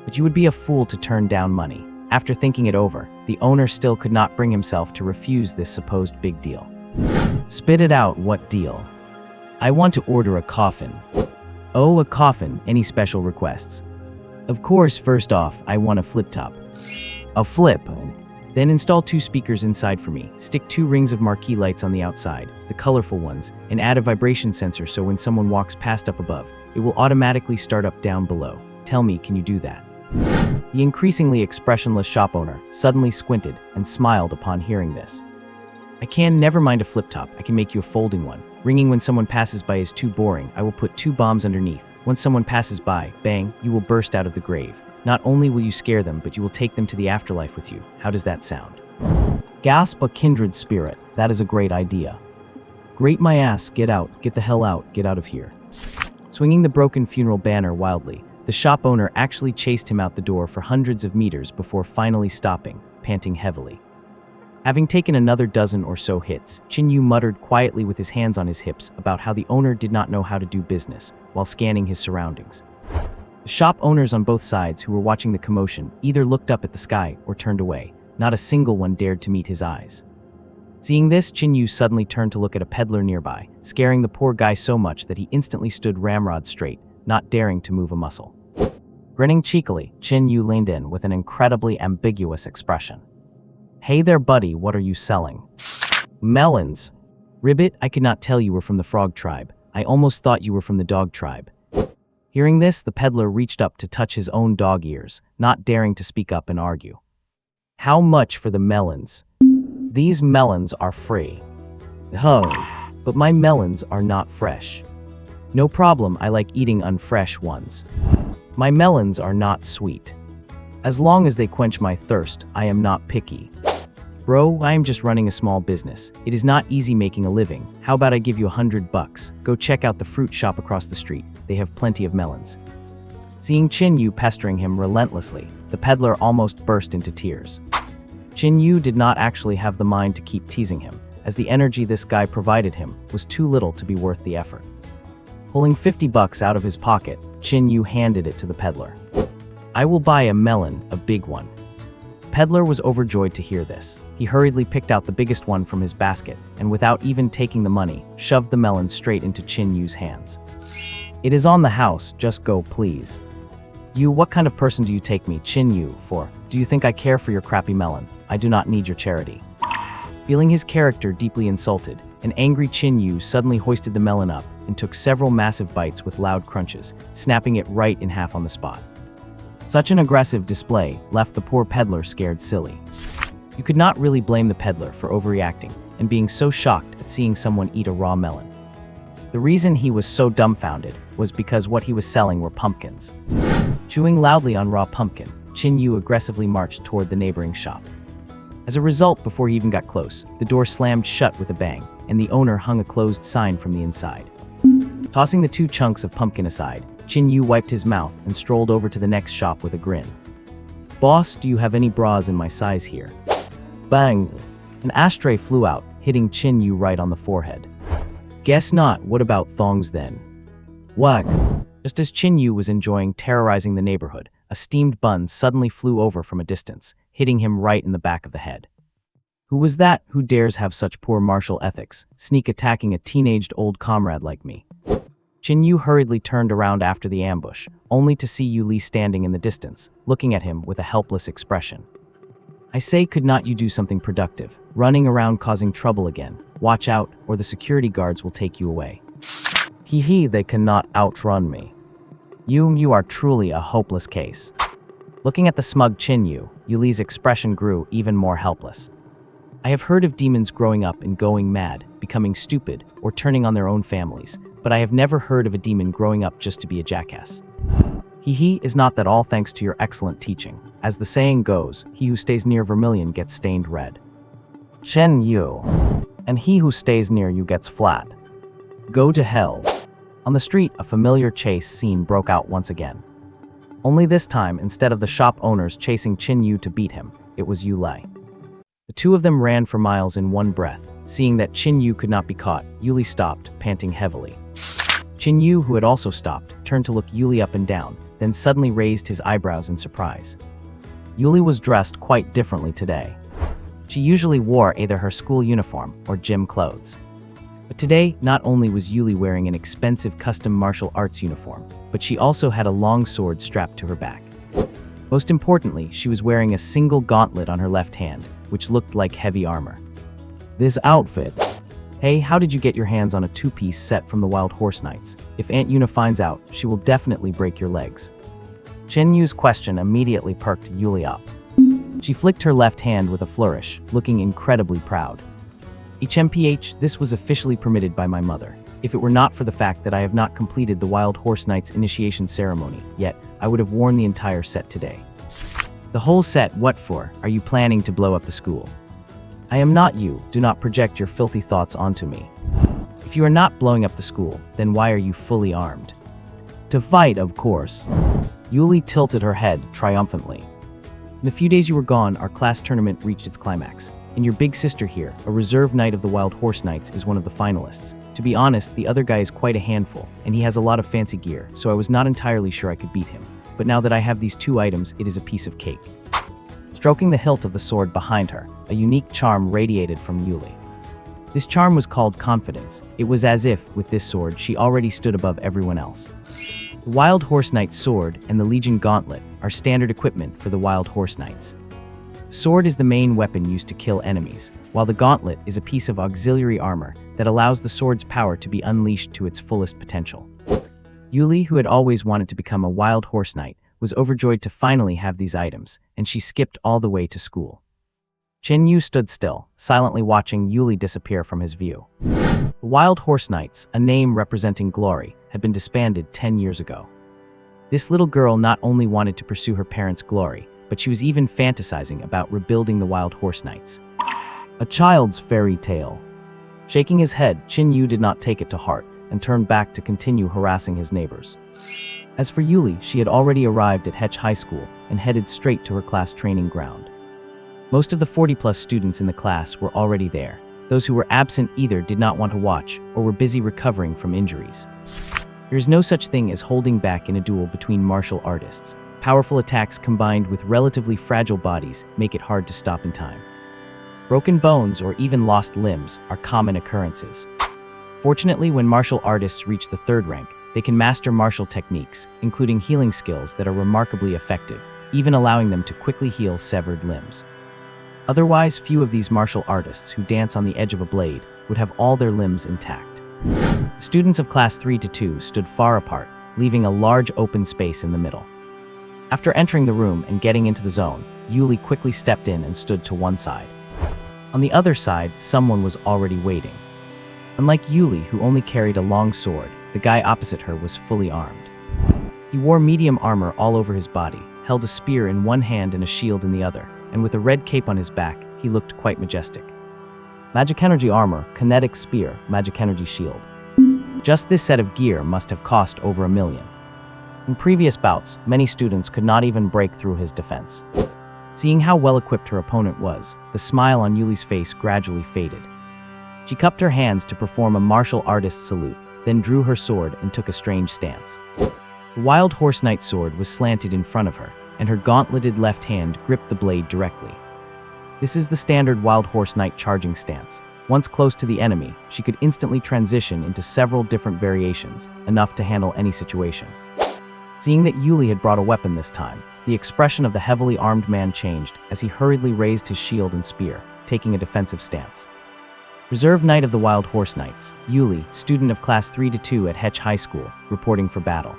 But you would be a fool to turn down money. After thinking it over, the owner still could not bring himself to refuse this supposed big deal. "Spit it out, what deal?" "I want to order a coffin." "Oh, a coffin. Any special requests?" "Of course, first off, I want a flip top." A flip. Then install 2 speakers inside for me. Stick 2 rings of marquee lights on the outside, the colorful ones, and add a vibration sensor so when someone walks past up above, it will automatically start up down below. Tell me, can you do that? The increasingly expressionless shop owner suddenly squinted and smiled upon hearing this. I can, never mind a flip top, I can make you a folding one. Ringing when someone passes by is too boring. I will put 2 bombs underneath. Once someone passes by, bang, you will burst out of the grave. Not only will you scare them, but you will take them to the afterlife with you. How does that sound? Gasp, a kindred spirit. That is a great idea. Great my ass, get out, get the hell out, get out of here. Swinging the broken funeral banner wildly, the shop owner actually chased him out the door for hundreds of meters before finally stopping, panting heavily. Having taken another dozen or so hits, Qin Yu muttered quietly with his hands on his hips about how the owner did not know how to do business, while scanning his surroundings. The shop owners on both sides who were watching the commotion either looked up at the sky or turned away. Not a single one dared to meet his eyes. Seeing this, Qin Yu suddenly turned to look at a peddler nearby, scaring the poor guy so much that he instantly stood ramrod straight, not daring to move a muscle. Grinning cheekily, Qin Yu leaned in with an incredibly ambiguous expression. Hey there, buddy, what are you selling? Melons. Ribbit, I could not tell you were from the frog tribe. I almost thought you were from the dog tribe. Hearing this, the peddler reached up to touch his own dog ears, not daring to speak up and argue. How much for the melons? These melons are free. Oh, but my melons are not fresh. No problem, I like eating unfresh ones. My melons are not sweet. As long as they quench my thirst, I am not picky. Bro, I am just running a small business. It is not easy making a living. How about I give you $100? Go check out the fruit shop across the street. They have plenty of melons. Seeing Qin Yu pestering him relentlessly, the peddler almost burst into tears. Qin Yu did not actually have the mind to keep teasing him, as the energy this guy provided him was too little to be worth the effort. Pulling $50 out of his pocket, Qin Yu handed it to the peddler. I will buy a melon, a big one. Peddler was overjoyed to hear this. He hurriedly picked out the biggest one from his basket, and without even taking the money, shoved the melon straight into Qin Yu's hands. It is on the house, just go please. You, what kind of person do you take me, Qin Yu, for? Do you think I care for your crappy melon? I do not need your charity. Feeling his character deeply insulted, an angry Qin Yu suddenly hoisted the melon up and took several massive bites with loud crunches, snapping it right in half on the spot. Such an aggressive display left the poor peddler scared silly. You could not really blame the peddler for overreacting and being so shocked at seeing someone eat a raw melon. The reason he was so dumbfounded was because what he was selling were pumpkins. Chewing loudly on raw pumpkin, Qin Yu aggressively marched toward the neighboring shop. As a result, before he even got close, the door slammed shut with a bang, and the owner hung a closed sign from the inside. Tossing the 2 chunks of pumpkin aside, Qin Yu wiped his mouth and strolled over to the next shop with a grin. Boss, do you have any bras in my size here? Bang! An ashtray flew out, hitting Qin Yu right on the forehead. Guess not, what about thongs then? Whack! Just as Qin Yu was enjoying terrorizing the neighborhood, a steamed bun suddenly flew over from a distance, hitting him right in the back of the head. Who was that who dares have such poor martial ethics, sneak attacking a teenaged old comrade like me? Qin Yu hurriedly turned around after the ambush, only to see Yu Li standing in the distance, looking at him with a helpless expression. I say, could not you do something productive? Running around causing trouble again. Watch out, or the security guards will take you away. Hee, they cannot outrun me. You are truly a hopeless case. Looking at the smug Qin Yu, Yu Li's expression grew even more helpless. I have heard of demons growing up and going mad, becoming stupid, or turning on their own families, but I have never heard of a demon growing up just to be a jackass. Is not that all thanks to your excellent teaching. As the saying goes, he who stays near vermilion gets stained red. Qin Yu. And he who stays near you gets flat. Go to hell. On the street, a familiar chase scene broke out once again. Only this time, instead of the shop owners chasing Qin Yu to beat him, it was Yu Li. The 2 of them ran for miles in one breath. Seeing that Qin Yu could not be caught, Yu Li stopped, panting heavily. Qin Yu, who had also stopped, turned to look Yu Li up and down, then suddenly raised his eyebrows in surprise. Yu Li was dressed quite differently today. She usually wore either her school uniform or gym clothes. But today, not only was Yu Li wearing an expensive custom martial arts uniform, but she also had a long sword strapped to her back. Most importantly, she was wearing a single gauntlet on her left hand, which looked like heavy armor. This outfit. Hey, how did you get your hands on a two-piece set from the Wild Horse Knights? If Aunt Yuna finds out, she will definitely break your legs. Qin Yu's question immediately perked Yuli up. She flicked her left hand with a flourish, looking incredibly proud. HMPH, this was officially permitted by my mother. If it were not for the fact that I have not completed the Wild Horse Knights initiation ceremony yet, I would have worn the entire set today. The whole set, what for? Are you planning to blow up the school? I am not you, do not project your filthy thoughts onto me. If you are not blowing up the school, then why are you fully armed? To fight, of course. Yuli tilted her head triumphantly. In the few days you were gone, our class tournament reached its climax. And your big sister here, a reserve knight of the Wild Horse Knights, is one of the finalists. To be honest, the other guy is quite a handful, and he has a lot of fancy gear, so I was not entirely sure I could beat him. But now that I have these two items, it is a piece of cake. Stroking the hilt of the sword behind her, a unique charm radiated from Yuli. This charm was called confidence. It was as if, with this sword, she already stood above everyone else. The Wild Horse Knight's sword and the Legion Gauntlet are standard equipment for the Wild Horse Knights. The sword is the main weapon used to kill enemies, while the gauntlet is a piece of auxiliary armor that allows the sword's power to be unleashed to its fullest potential. Yuli, who had always wanted to become a Wild Horse Knight, was overjoyed to finally have these items, and she skipped all the way to school. Qin Yu stood still, silently watching Yuli disappear from his view. The Wild Horse Knights, a name representing glory, had been disbanded 10 years ago. This little girl not only wanted to pursue her parents' glory, but she was even fantasizing about rebuilding the Wild Horse Knights. A child's fairy tale. Shaking his head, Qin Yu did not take it to heart and turned back to continue harassing his neighbors. As for Yuli, she had already arrived at Hetch High School and headed straight to her class training ground. Most of the 40-plus students in the class were already there. Those who were absent either did not want to watch or were busy recovering from injuries. There is no such thing as holding back in a duel between martial artists. Powerful attacks combined with relatively fragile bodies make it hard to stop in time. Broken bones or even lost limbs are common occurrences. Fortunately, when martial artists reach the third rank, they can master martial techniques, including healing skills that are remarkably effective, even allowing them to quickly heal severed limbs. Otherwise, few of these martial artists who dance on the edge of a blade would have all their limbs intact. Students of Class 3 to 2 stood far apart, leaving a large open space in the middle. After entering the room and getting into the zone, Yuli quickly stepped in and stood to one side. On the other side, someone was already waiting. Unlike Yuli, who only carried a long sword, the guy opposite her was fully armed. He wore medium armor all over his body, held a spear in one hand and a shield in the other, and with a red cape on his back, he looked quite majestic. Magic energy armor, kinetic spear, magic energy shield. Just this set of gear must have cost over $1 million. In previous bouts, many students could not even break through his defense. Seeing how well-equipped her opponent was, the smile on Yuli's face gradually faded. She cupped her hands to perform a martial artist's salute, then drew her sword and took a strange stance. The Wild Horse Knight's sword was slanted in front of her, and her gauntleted left hand gripped the blade directly. This is the standard Wild Horse Knight charging stance. Once close to the enemy, she could instantly transition into several different variations, enough to handle any situation. Seeing that Yuli had brought a weapon this time, the expression of the heavily armed man changed as he hurriedly raised his shield and spear, taking a defensive stance. Reserve Knight of the Wild Horse Knights, Yuli, student of Class 3 to 2 at Hetch High School, reporting for battle.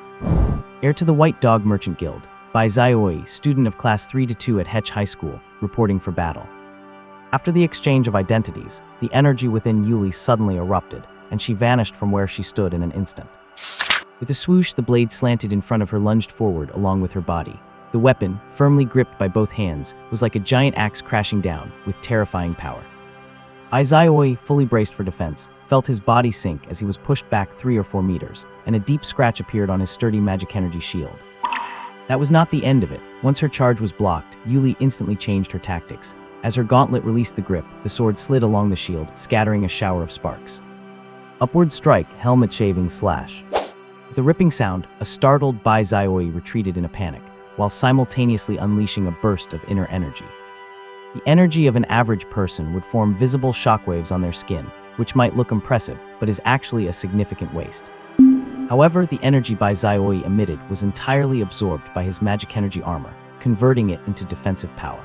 Heir to the White Dog Merchant Guild, Bai Zaioi, student of Class 3 to 2 at Hetch High School, reporting for battle. After the exchange of identities, the energy within Yuli suddenly erupted, and she vanished from where she stood in an instant. With a swoosh, the blade slanted in front of her lunged forward along with her body. The weapon, firmly gripped by both hands, was like a giant axe crashing down, with terrifying power. Aizaoi, fully braced for defense, felt his body sink as he was pushed back 3 or 4 meters, and a deep scratch appeared on his sturdy magic energy shield. That was not the end of it. Once her charge was blocked, Yuli instantly changed her tactics. As her gauntlet released the grip, the sword slid along the shield, scattering a shower of sparks. Upward strike, helmet shaving slash. With a ripping sound, a startled Bai Zaioi retreated in a panic, while simultaneously unleashing a burst of inner energy. The energy of an average person would form visible shockwaves on their skin, which might look impressive, but is actually a significant waste. However, the energy Bai Zaioi emitted was entirely absorbed by his magic energy armor, converting it into defensive power.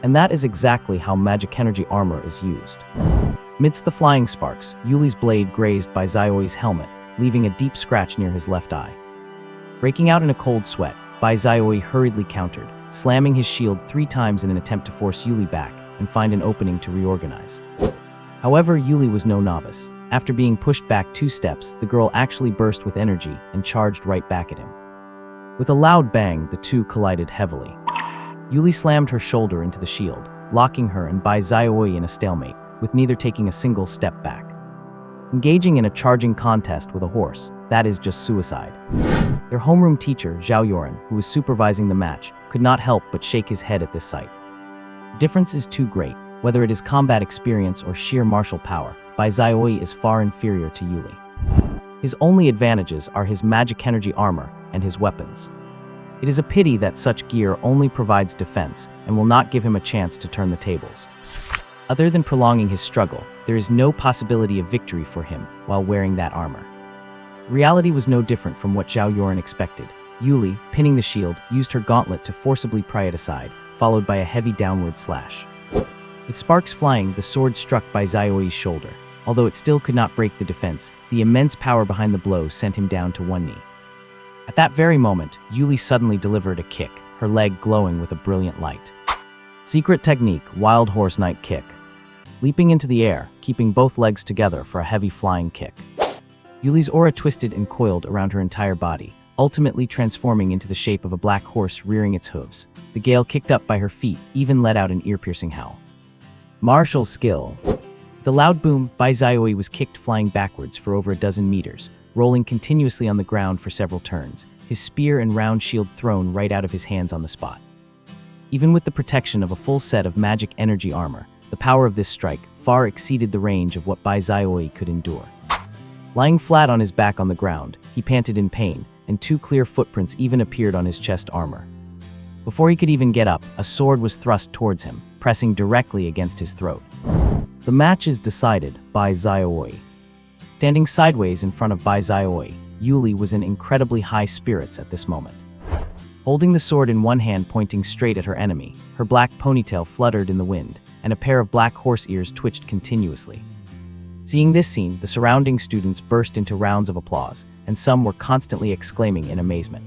And that is exactly how magic energy armor is used. Amidst the flying sparks, Yuli's blade grazed Bai Zaiui's helmet, leaving a deep scratch near his left eye. Breaking out in a cold sweat, Bai Zaiui hurriedly countered, slamming his shield 3 times in an attempt to force Yuli back and find an opening to reorganize. However, Yuli was no novice. After being pushed back 2 steps, the girl actually burst with energy and charged right back at him. With a loud bang, the two collided heavily. Yuli slammed her shoulder into the shield, locking her and Bai Zaiui in a stalemate, with neither taking a single step back. Engaging in a charging contest with a horse, that is just suicide. Their homeroom teacher, Zhao Yoran, who was supervising the match, could not help but shake his head at this sight. The difference is too great. Whether it is combat experience or sheer martial power, Bai Zaiui is far inferior to Yuli. His only advantages are his magic energy armor and his weapons. It is a pity that such gear only provides defense and will not give him a chance to turn the tables. Other than prolonging his struggle, there is no possibility of victory for him while wearing that armor. Reality was no different from what Zhao Yoran expected. Yuli, pinning the shield, used her gauntlet to forcibly pry it aside, followed by a heavy downward slash. With sparks flying, the sword struck Bai Zaiui's shoulder. Although it still could not break the defense, the immense power behind the blow sent him down to one knee. At that very moment, Yuli suddenly delivered a kick, her leg glowing with a brilliant light. Secret technique, Wild Horse Night Kick. Leaping into the air, keeping both legs together for a heavy flying kick. Yuli's aura twisted and coiled around her entire body, ultimately transforming into the shape of a black horse rearing its hooves. The gale kicked up by her feet even let out an ear-piercing howl. Martial skill. With a loud boom, Bai Zaiui was kicked flying backwards for over a dozen meters, rolling continuously on the ground for several turns, his spear and round shield thrown right out of his hands on the spot. Even with the protection of a full set of magic energy armor, the power of this strike far exceeded the range of what Bai Zaiui could endure. Lying flat on his back on the ground, he panted in pain, and 2 clear footprints even appeared on his chest armor. Before he could even get up, a sword was thrust towards him, pressing directly against his throat. The match is decided by Zaiui. Standing sideways in front of Bai Zaiui, Yuli was in incredibly high spirits at this moment. Holding the sword in one hand pointing straight at her enemy, her black ponytail fluttered in the wind, and a pair of black horse ears twitched continuously. Seeing this scene, the surrounding students burst into rounds of applause, and some were constantly exclaiming in amazement.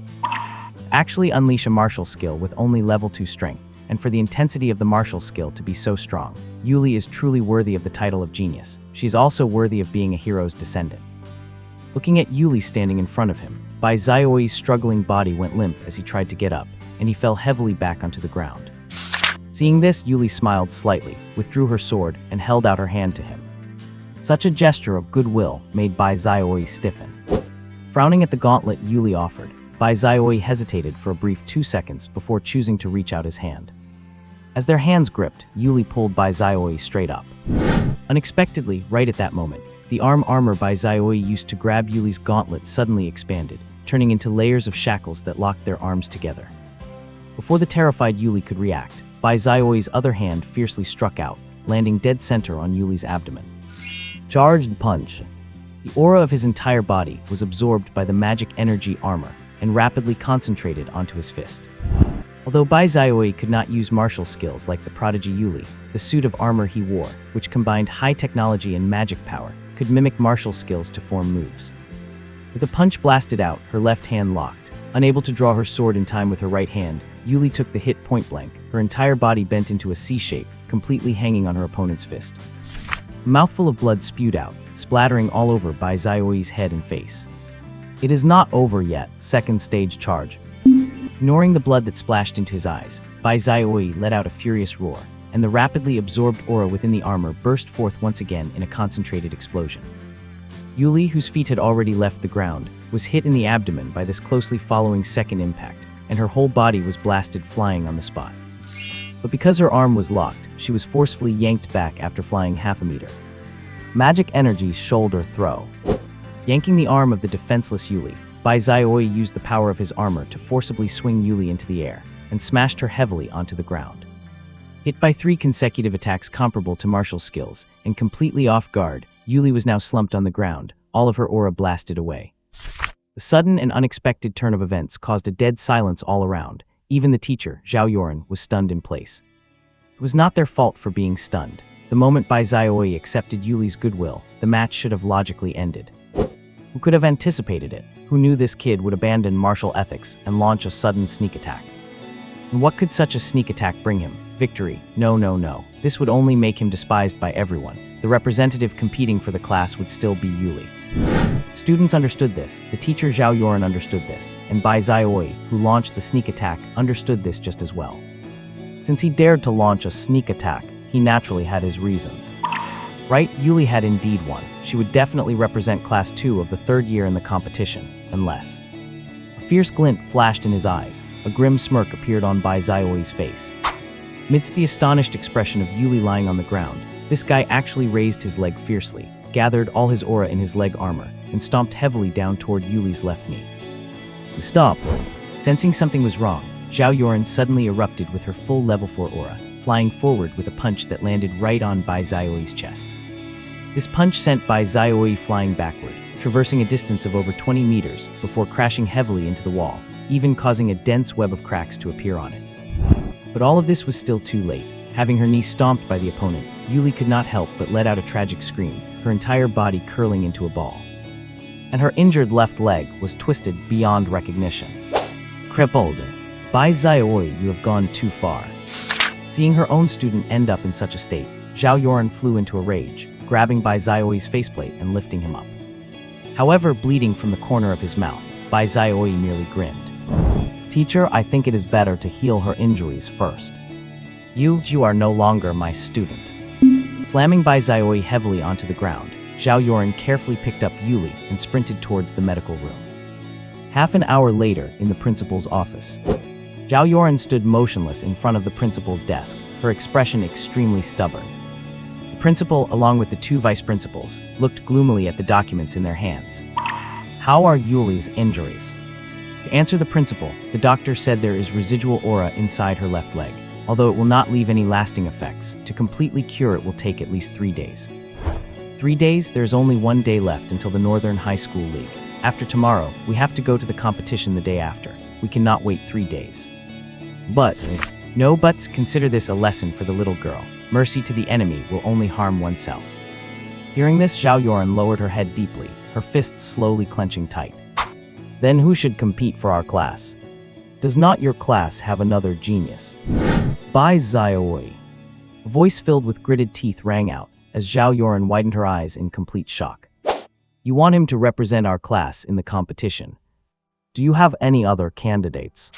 Actually unleash a martial skill with only level 2 strength, and for the intensity of the martial skill to be so strong, Yuli is truly worthy of the title of genius. She is also worthy of being a hero's descendant. Looking at Yuli standing in front of him, Bai Zaiui's struggling body went limp as he tried to get up, and he fell heavily back onto the ground. Seeing this, Yuli smiled slightly, withdrew her sword, and held out her hand to him. Such a gesture of goodwill made Bai Zaiui stiffen. Frowning at the gauntlet Yuli offered, Bai Zaiui hesitated for a brief 2 seconds before choosing to reach out his hand. As their hands gripped, Yuli pulled Bai Zaiui straight up. Unexpectedly, right at that moment, the armor Bai Zaiui used to grab Yuli's gauntlet suddenly expanded, turning into layers of shackles that locked their arms together. Before the terrified Yuli could react, Bai Zaiui's other hand fiercely struck out, landing dead center on Yuli's abdomen. Charged punch. The aura of his entire body was absorbed by the magic energy armor and rapidly concentrated onto his fist. Although Bai Zaiui could not use martial skills like the prodigy Yuli, the suit of armor he wore, which combined high technology and magic power, could mimic martial skills to form moves. With a punch blasted out, her left hand locked. Unable to draw her sword in time with her right hand, Yuli took the hit point blank, her entire body bent into a C shape, completely hanging on her opponent's fist. A mouthful of blood spewed out, splattering all over Bai Zaiui's head and face. It is not over yet, second stage charge. Ignoring the blood that splashed into his eyes, Bai Zaiui let out a furious roar, and the rapidly absorbed aura within the armor burst forth once again in a concentrated explosion. Yuli, whose feet had already left the ground, was hit in the abdomen by this closely following second impact, and her whole body was blasted flying on the spot. But because her arm was locked, she was forcefully yanked back after flying half a meter. Magic energy shoulder throw. Yanking the arm of the defenseless Yuli, Bai Zaiui used the power of his armor to forcibly swing Yuli into the air, and smashed her heavily onto the ground. Hit by 3 consecutive attacks comparable to martial skills, and completely off guard, Yuli was now slumped on the ground, all of her aura blasted away. The sudden and unexpected turn of events caused a dead silence all around, Even the teacher, Zhao Yoren, was stunned in place. It was not their fault for being stunned. The moment Bai Xiaoyi accepted Yuli's goodwill, the match should have logically ended. Who could have anticipated it? Who knew this kid would abandon martial ethics and launch a sudden sneak attack? And what could such a sneak attack bring him? Victory? No, no, no. This would only make him despised by everyone. The representative competing for the class would still be Yuli. Students understood this, the teacher Zhao Yoren understood this, and Bai Xiaoyi, who launched the sneak attack, understood this just as well. Since he dared to launch a sneak attack, he naturally had his reasons. Right, Yuli had indeed won. She would definitely represent Class 2 of the third year in the competition, unless... A fierce glint flashed in his eyes. A grim smirk appeared on Bai Xiaoyi's face. Amidst the astonished expression of Yuli lying on the ground, this guy actually raised his leg fiercely, gathered all his aura in his leg armor, and stomped heavily down toward Yuli's left knee. Stop! Sensing something was wrong, Zhao Yoren suddenly erupted with her full level 4 aura, flying forward with a punch that landed right on Bai Xiaoyi's chest. This punch sent Bai Xiaoyi flying backward, traversing a distance of over 20 meters before crashing heavily into the wall, even causing a dense web of cracks to appear on it. But all of this was still too late. Having her knee stomped by the opponent, Yuli could not help but let out a tragic scream, her entire body curling into a ball. And her injured left leg was twisted beyond recognition. Crippled. Bai Xiaoyi, you have gone too far. Seeing her own student end up in such a state, Zhao Yoren flew into a rage, grabbing Bai Xiaoyi's faceplate and lifting him up. However, bleeding from the corner of his mouth, Bai Xiaoyi merely grinned. Teacher, I think it is better to heal her injuries first. You are no longer my student. Slamming Bai Xiaoyi heavily onto the ground, Zhao Yoren carefully picked up Yuli and sprinted towards the medical room. Half an hour later, in the principal's office, Zhao Yoren stood motionless in front of the principal's desk, her expression extremely stubborn. The principal, along with the two vice principals, looked gloomily at the documents in their hands. How are Yuli's injuries? To answer the principal, the doctor said there is residual aura inside her left leg. Although it will not leave any lasting effects, to completely cure it will take at least 3 days. 3 days? There's only 1 day left until the Northern High School League. After tomorrow, we have to go to the competition the day after. We cannot wait 3 days. No buts, consider this a lesson for the little girl. Mercy to the enemy will only harm oneself. Hearing this, Zhao Yoren lowered her head deeply, her fists slowly clenching tight. Then who should compete for our class? Does not your class have another genius? Bai Xiaoyi. A voice filled with gritted teeth rang out as Zhao Yoren widened her eyes in complete shock. You want him to represent our class in the competition. Do you have any other candidates?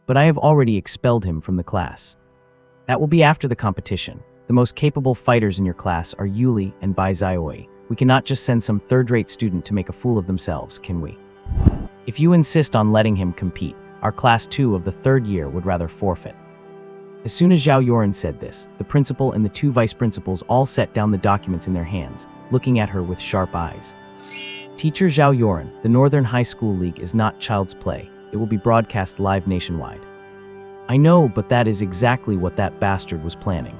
But I have already expelled him from the class. That will be after the competition. The most capable fighters in your class are Yuli and Bai Xiaoyi. We cannot just send some third-rate student to make a fool of themselves, can we? If you insist on letting him compete, our Class 2 of the third year would rather forfeit. As soon as Zhao Yoren said this, the principal and the two vice principals all set down the documents in their hands, looking at her with sharp eyes. Teacher Zhao Yoren, the Northern High School League is not child's play. It will be broadcast live nationwide. I know, but that is exactly what that bastard was planning.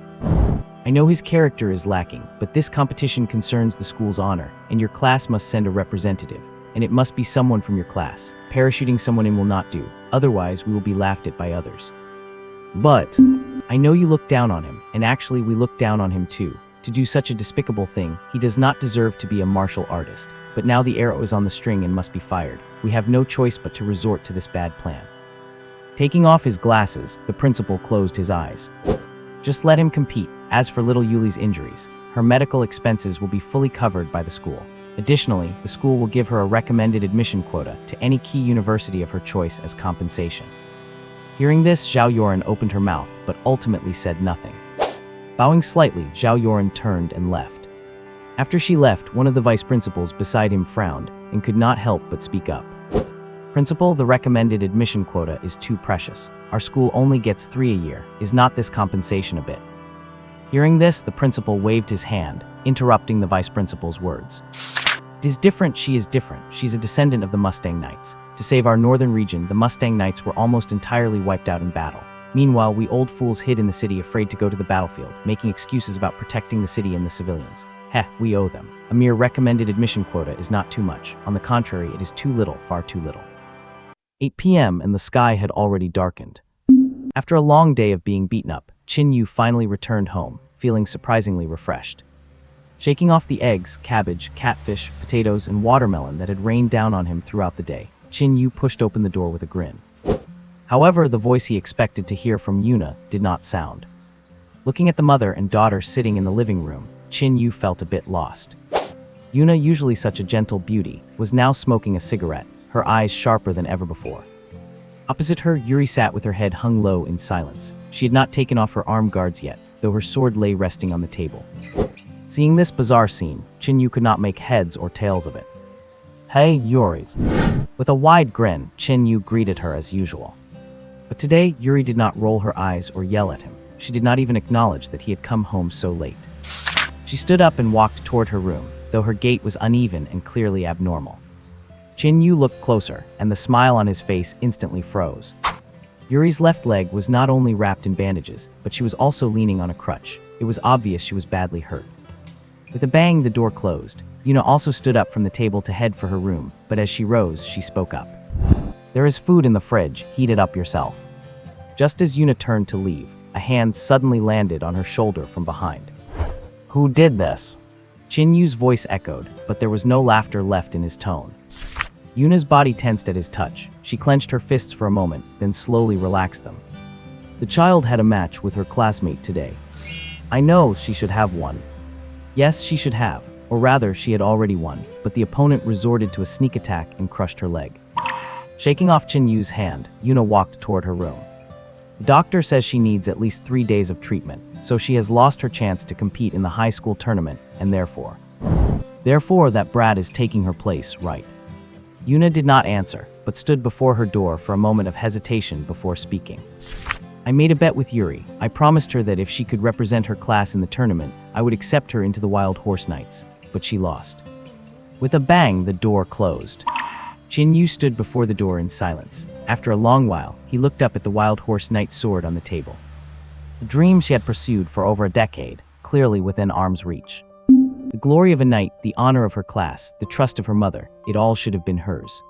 I know his character is lacking, but this competition concerns the school's honor, and your class must send a representative, and it must be someone from your class. Parachuting someone in will not do, otherwise we will be laughed at by others. But I know you look down on him, and actually we look down on him too. To do such a despicable thing, he does not deserve to be a martial artist. But now the arrow is on the string and must be fired. We have no choice but to resort to this bad plan. Taking off his glasses, the principal closed his eyes. Just let him compete. As for little Yuli's injuries, her medical expenses will be fully covered by the school. Additionally, the school will give her a recommended admission quota to any key university of her choice as compensation. Hearing this, Zhao Yoren opened her mouth, but ultimately said nothing. Bowing slightly, Zhao Yoren turned and left. After she left, one of the vice principals beside him frowned and could not help but speak up. Principal, the recommended admission quota is too precious. Our school only gets 3 a year. Is not this compensation a bit? Hearing this, the principal waved his hand, interrupting the vice principal's words. It is different, she is different. She's a descendant of the Mustang Knights. To save our northern region, the Mustang Knights were almost entirely wiped out in battle. Meanwhile, we old fools hid in the city afraid to go to the battlefield, making excuses about protecting the city and the civilians. We owe them. A mere recommended admission quota is not too much. On the contrary, it is too little, far too little. 8 p.m. and the sky had already darkened. After a long day of being beaten up, Qin Yu finally returned home, feeling surprisingly refreshed. Shaking off the eggs, cabbage, catfish, potatoes, and watermelon that had rained down on him throughout the day, Qin Yu pushed open the door with a grin. However, the voice he expected to hear from Yuna did not sound. Looking at the mother and daughter sitting in the living room, Qin Yu felt a bit lost. Yuna, usually such a gentle beauty, was now smoking a cigarette, her eyes sharper than ever before. Opposite her, Yuri sat with her head hung low in silence. She had not taken off her arm guards yet, though her sword lay resting on the table. Seeing this bizarre scene, Qin Yu could not make heads or tails of it. "Hey, Yuri." With a wide grin, Qin Yu greeted her as usual. But today, Yuri did not roll her eyes or yell at him. She did not even acknowledge that he had come home so late. She stood up and walked toward her room, though her gait was uneven and clearly abnormal. Qin Yu looked closer, and the smile on his face instantly froze. Yuri's left leg was not only wrapped in bandages, but she was also leaning on a crutch. It was obvious she was badly hurt. With a bang, the door closed. Yuna also stood up from the table to head for her room, but as she rose, she spoke up. "There is food in the fridge, heat it up yourself." Just as Yuna turned to leave, a hand suddenly landed on her shoulder from behind. "Who did this?" Qin Yu's voice echoed, but there was no laughter left in his tone. Yuna's body tensed at his touch. She clenched her fists for a moment, then slowly relaxed them. The child had a match with her classmate today. I know she should have won. Yes, she should have, or rather, she had already won, but the opponent resorted to a sneak attack and crushed her leg. Shaking off Qin Yu's hand, Yuna walked toward her room. The doctor says she needs at least 3 days of treatment, so she has lost her chance to compete in the high school tournament, and therefore that brat is taking her place, right? Yuna did not answer, but stood before her door for a moment of hesitation before speaking. I made a bet with Yuri. I promised her that if she could represent her class in the tournament, I would accept her into the Wild Horse Knights, but she lost. With a bang, the door closed. Qin Yu stood before the door in silence. After a long while, he looked up at the Wild Horse Knight's sword on the table. A dream she had pursued for over a decade, clearly within arm's reach. The glory of a knight, the honor of her class, the trust of her mother, it all should have been hers.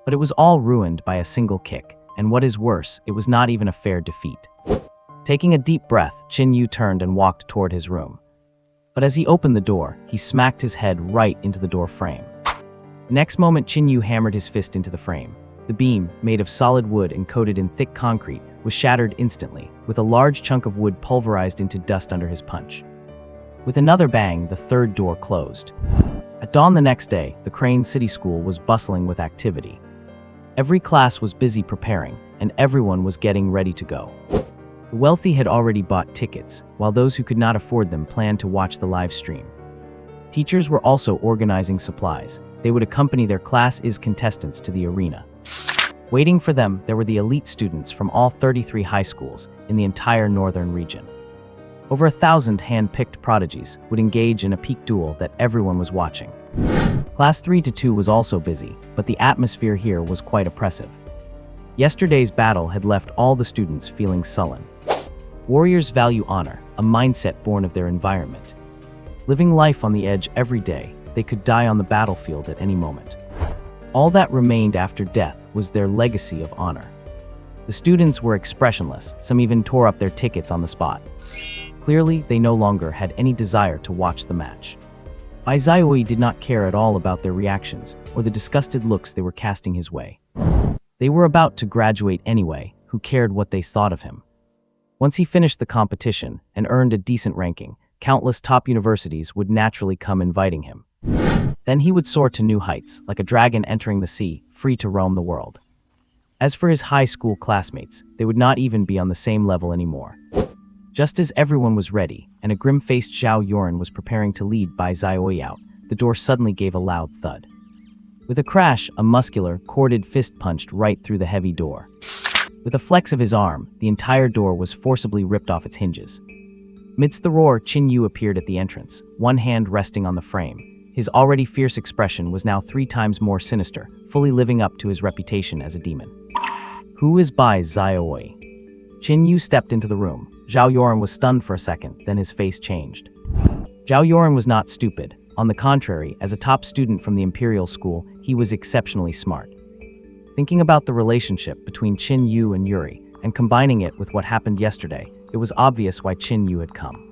But it was all ruined by a single kick, and what is worse, it was not even a fair defeat. Taking a deep breath, Qin Yu turned and walked toward his room. But as he opened the door, he smacked his head right into the door frame. The next moment, Qin Yu hammered his fist into the frame. The beam, made of solid wood and coated in thick concrete, was shattered instantly, with a large chunk of wood pulverized into dust under his punch. With another bang, the third door closed. At dawn the next day, the Crane City School was bustling with activity. Every class was busy preparing, and everyone was getting ready to go. The wealthy had already bought tickets, while those who could not afford them planned to watch the live stream. Teachers were also organizing supplies. They would accompany their Class Is contestants to the arena. Waiting for them, there were the elite students from all 33 high schools in the entire northern region. Over 1,000 hand-picked prodigies would engage in a peak duel that everyone was watching. Class 3-2 was also busy, but the atmosphere here was quite oppressive. Yesterday's battle had left all the students feeling sullen. Warriors value honor, a mindset born of their environment. Living life on the edge every day, they could die on the battlefield at any moment. All that remained after death was their legacy of honor. The students were expressionless, some even tore up their tickets on the spot. Clearly, they no longer had any desire to watch the match. Bai Xiaoyi did not care at all about their reactions or the disgusted looks they were casting his way. They were about to graduate anyway, who cared what they thought of him? Once he finished the competition and earned a decent ranking, countless top universities would naturally come inviting him. Then he would soar to new heights, like a dragon entering the sea, free to roam the world. As for his high school classmates, they would not even be on the same level anymore. Just as everyone was ready, and a grim-faced Zhao Yoren was preparing to lead Bai Xiaoyi out, the door suddenly gave a loud thud. With a crash, a muscular, corded fist punched right through the heavy door. With a flex of his arm, the entire door was forcibly ripped off its hinges. Amidst the roar, Qin Yu appeared at the entrance, one hand resting on the frame. His already fierce expression was now 3 times more sinister, fully living up to his reputation as a demon. Who is Bai Xiaoyi? Qin Yu stepped into the room. Zhao Yoren was stunned for a second, then his face changed. Zhao Yoren was not stupid. On the contrary, as a top student from the Imperial School, he was exceptionally smart. Thinking about the relationship between Qin Yu and Yuri, and combining it with what happened yesterday, it was obvious why Qin Yu had come.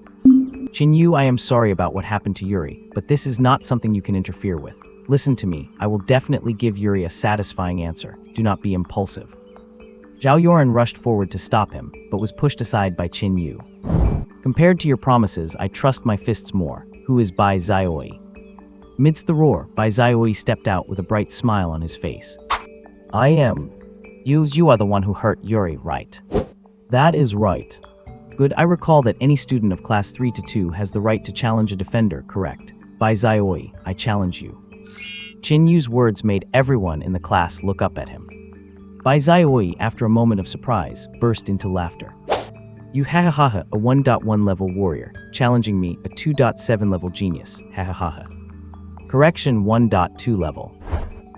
Qin Yu, I am sorry about what happened to Yuri, but this is not something you can interfere with. Listen to me, I will definitely give Yuri a satisfying answer. Do not be impulsive. Zhao Yoran rushed forward to stop him, but was pushed aside by Qin Yu. Compared to your promises, I trust my fists more. Who is Bai Xiaoi? Amidst the roar, Bai Xiaoi stepped out with a bright smile on his face. I am. You are the one who hurt Yuri, right? That is right. Good, I recall that any student of class 3 to 2 has the right to challenge a defender, correct? Bai Xiaoi, I challenge you. Qin Yu's words made everyone in the class look up at him. Bai Xiaoi, after a moment of surprise, burst into laughter. You ha ha ha, a 1.1 level warrior, challenging me, a 2.7 level genius, ha ha ha ha. Correction, 1.2 level.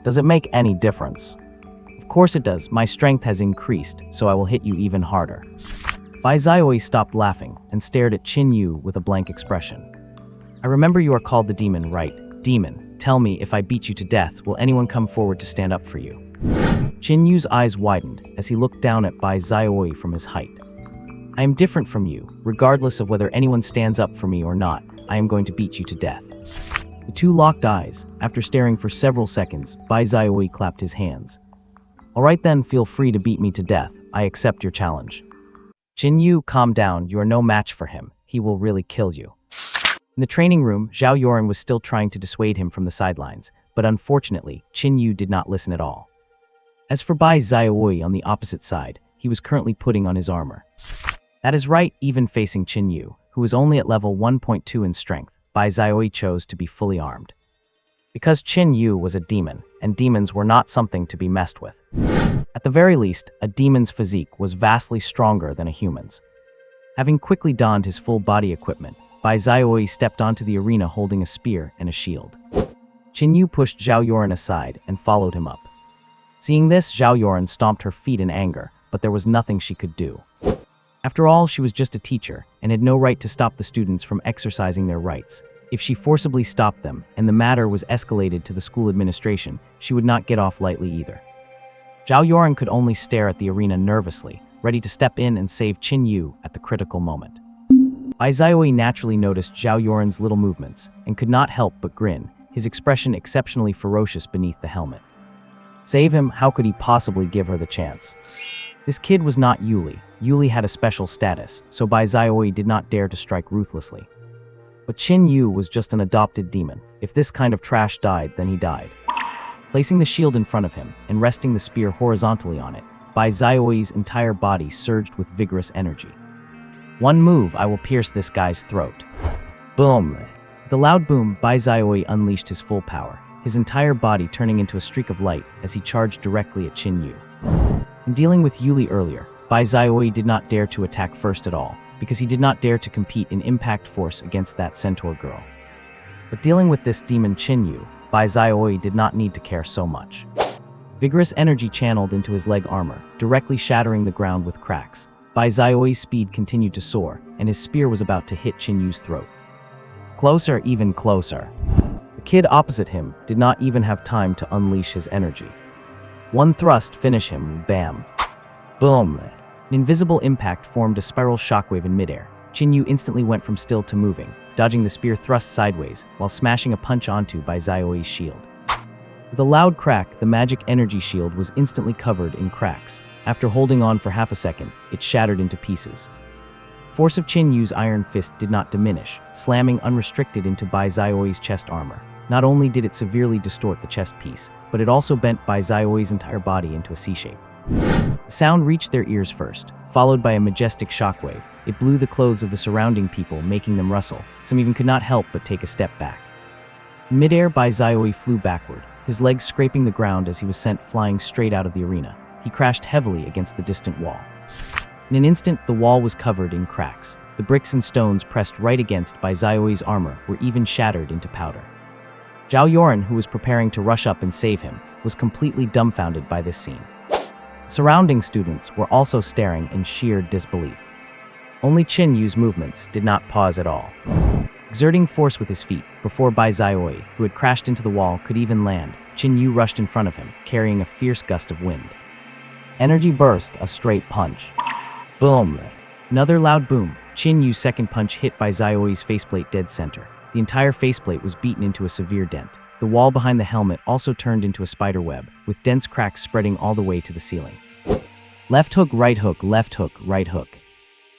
Does it make any difference? Of course it does, my strength has increased, so I will hit you even harder. Bai Xiaoi stopped laughing and stared at Qin Yu with a blank expression. I remember you are called the demon, right? Demon, tell me, if I beat you to death, will anyone come forward to stand up for you? Qin Yu's eyes widened as he looked down at Bai Xiaoi from his height. I am different from you. Regardless of whether anyone stands up for me or not, I am going to beat you to death. The two locked eyes. After staring for several seconds, Bai Xiaoi clapped his hands. All right then, feel free to beat me to death. I accept your challenge. Qin Yu, calm down. You are no match for him. He will really kill you. In the training room, Zhao Yoran was still trying to dissuade him from the sidelines, but unfortunately, Qin Yu did not listen at all. As for Bai Xiaoi on the opposite side, he was currently putting on his armor. That is right, even facing Qin Yu, who was only at level 1.2 in strength, Bai Xiaoi chose to be fully armed. Because Qin Yu was a demon, and demons were not something to be messed with. At the very least, a demon's physique was vastly stronger than a human's. Having quickly donned his full body equipment, Bai Xiaoi stepped onto the arena holding a spear and a shield. Qin Yu pushed Zhao Yoran aside and followed him up. Seeing this, Zhao Yoran stomped her feet in anger, but there was nothing she could do. After all, she was just a teacher and had no right to stop the students from exercising their rights. If she forcibly stopped them and the matter was escalated to the school administration, she would not get off lightly either. Zhao Yoran could only stare at the arena nervously, ready to step in and save Qin Yu at the critical moment. Bai Xiaoi naturally noticed Zhao Yoran's little movements and could not help but grin, his expression exceptionally ferocious beneath the helmet. Save him? How could he possibly give her the chance? This kid was not Yuli. Yuli had a special status, so Bai Xiaoi did not dare to strike ruthlessly. But Qin Yu was just an adopted demon. If this kind of trash died, then he died. Placing the shield in front of him and resting the spear horizontally on it, Bai Xiaoi's entire body surged with vigorous energy. One move, I will pierce this guy's throat. Boom! With a loud boom, Bai Xiaoi unleashed his full power, his entire body turning into a streak of light as he charged directly at Qin Yu. In dealing with Yuli earlier, Bai Xiaoi did not dare to attack first at all, because he did not dare to compete in impact force against that centaur girl. But dealing with this demon Qin Yu, Bai Xiaoi did not need to care so much. Vigorous energy channeled into his leg armor, directly shattering the ground with cracks. Bai Xiaoi's speed continued to soar, and his spear was about to hit Qin Yu's throat. Closer, even closer. The kid opposite him did not even have time to unleash his energy. One thrust finished him, bam. Boom! An invisible impact formed a spiral shockwave in midair. Qin Yu instantly went from still to moving, dodging the spear thrust sideways while smashing a punch onto Bai Xiaoi's shield. With a loud crack, the magic energy shield was instantly covered in cracks. After holding on for half a second, it shattered into pieces. Force of Qin Yu's iron fist did not diminish, slamming unrestricted into Bai Xiaoi's chest armor. Not only did it severely distort the chest piece, but it also bent Bai Xiaoi's entire body into a C-shape. The sound reached their ears first, followed by a majestic shockwave. It blew the clothes of the surrounding people, making them rustle. Some even could not help but take a step back. In midair, Bai Xiaoi flew backward, his legs scraping the ground as he was sent flying straight out of the arena. He crashed heavily against the distant wall. In an instant, the wall was covered in cracks. The bricks and stones pressed right against Bai Xiaoi's armor were even shattered into powder. Zhao Yoran, who was preparing to rush up and save him, was completely dumbfounded by this scene. Surrounding students were also staring in sheer disbelief. Only Qin Yu's movements did not pause at all. Exerting force with his feet, before Bai Xiaoi, who had crashed into the wall, could even land, Qin Yu rushed in front of him, carrying a fierce gust of wind. Energy burst, a straight punch. Boom! Another loud boom. Qin Yu's second punch hit Bai Xiaoyi's faceplate dead center. The entire faceplate was beaten into a severe dent. The wall behind the helmet also turned into a spider web, with dense cracks spreading all the way to the ceiling. Left hook, right hook, left hook, right hook.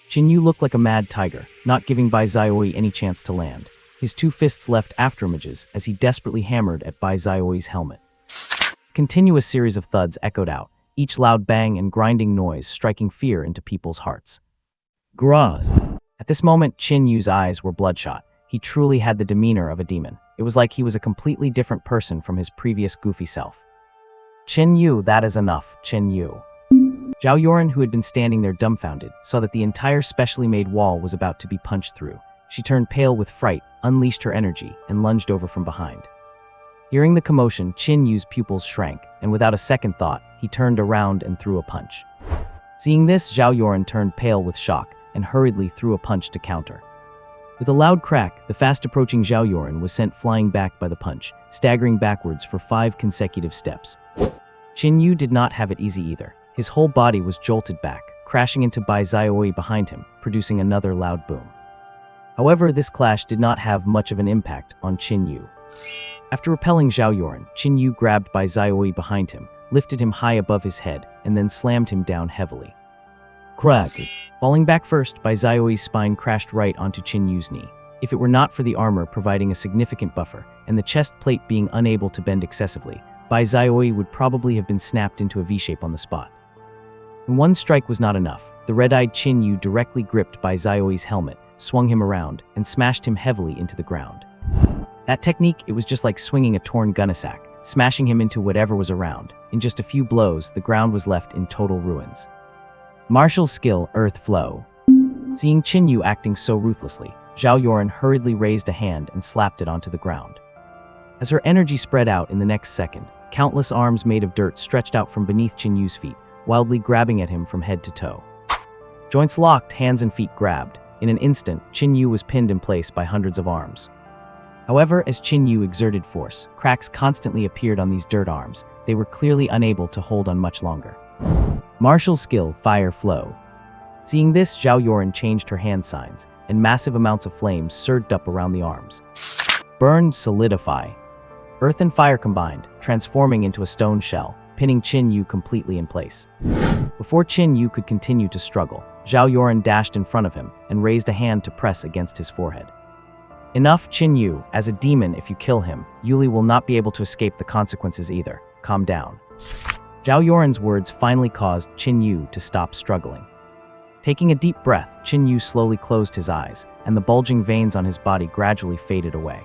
Qin Yu looked like a mad tiger, not giving Bai Xiaoyi any chance to land. His two fists left afterimages as he desperately hammered at Bai Xiaoyi's helmet. A continuous series of thuds echoed out, each loud bang and grinding noise striking fear into people's hearts. Graz. At this moment, Qin Yu's eyes were bloodshot. He truly had the demeanor of a demon. It was like he was a completely different person from his previous goofy self. Qin Yu, that is enough, Qin Yu. Zhao Yoren, who had been standing there dumbfounded, saw that the entire specially made wall was about to be punched through. She turned pale with fright, unleashed her energy, and lunged over from behind. Hearing the commotion, Qin Yu's pupils shrank, and without a second thought, he turned around and threw a punch. Seeing this, Zhao Yoren turned pale with shock and hurriedly threw a punch to counter. With a loud crack, the fast-approaching Zhao Yoren was sent flying back by the punch, staggering backwards for 5 consecutive steps. Qin Yu did not have it easy either. His whole body was jolted back, crashing into Bai Xiaoyi behind him, producing another loud boom. However, this clash did not have much of an impact on Qin Yu. After repelling Zhao Yoren, Qin Yu grabbed Bai Xiaoyi behind him, lifted him high above his head, and then slammed him down heavily. Crack! Falling back first, Bai Xiaoyi's spine crashed right onto Qin Yu's knee. If it were not for the armor providing a significant buffer, and the chest plate being unable to bend excessively, Bai Xiaoyi would probably have been snapped into a V-shape on the spot. And one strike was not enough. The red-eyed Qin Yu directly gripped Bai Xiaoyi's helmet, swung him around, and smashed him heavily into the ground. That technique, it was just like swinging a torn gunnysack, smashing him into whatever was around. In just a few blows, the ground was left in total ruins. Martial skill, Earth Flow. Seeing Qin Yu acting so ruthlessly, Zhao Yoren hurriedly raised a hand and slapped it onto the ground. As her energy spread out in the next second, countless arms made of dirt stretched out from beneath Qin Yu's feet, wildly grabbing at him from head to toe. Joints locked, hands and feet grabbed. In an instant, Qin Yu was pinned in place by hundreds of arms. However, as Qin Yu exerted force, cracks constantly appeared on these dirt arms. They were clearly unable to hold on much longer. Martial skill, Fire Flow. Seeing this, Zhao Yoren changed her hand signs, and massive amounts of flames surged up around the arms. Burn, Solidify. Earth and fire combined, transforming into a stone shell, pinning Qin Yu completely in place. Before Qin Yu could continue to struggle, Zhao Yoren dashed in front of him and raised a hand to press against his forehead. Enough, Qin Yu. As a demon, if you kill him, Yuli will not be able to escape the consequences either. Calm down. Zhao Yoren's words finally caused Qin Yu to stop struggling. Taking a deep breath, Qin Yu slowly closed his eyes, and the bulging veins on his body gradually faded away.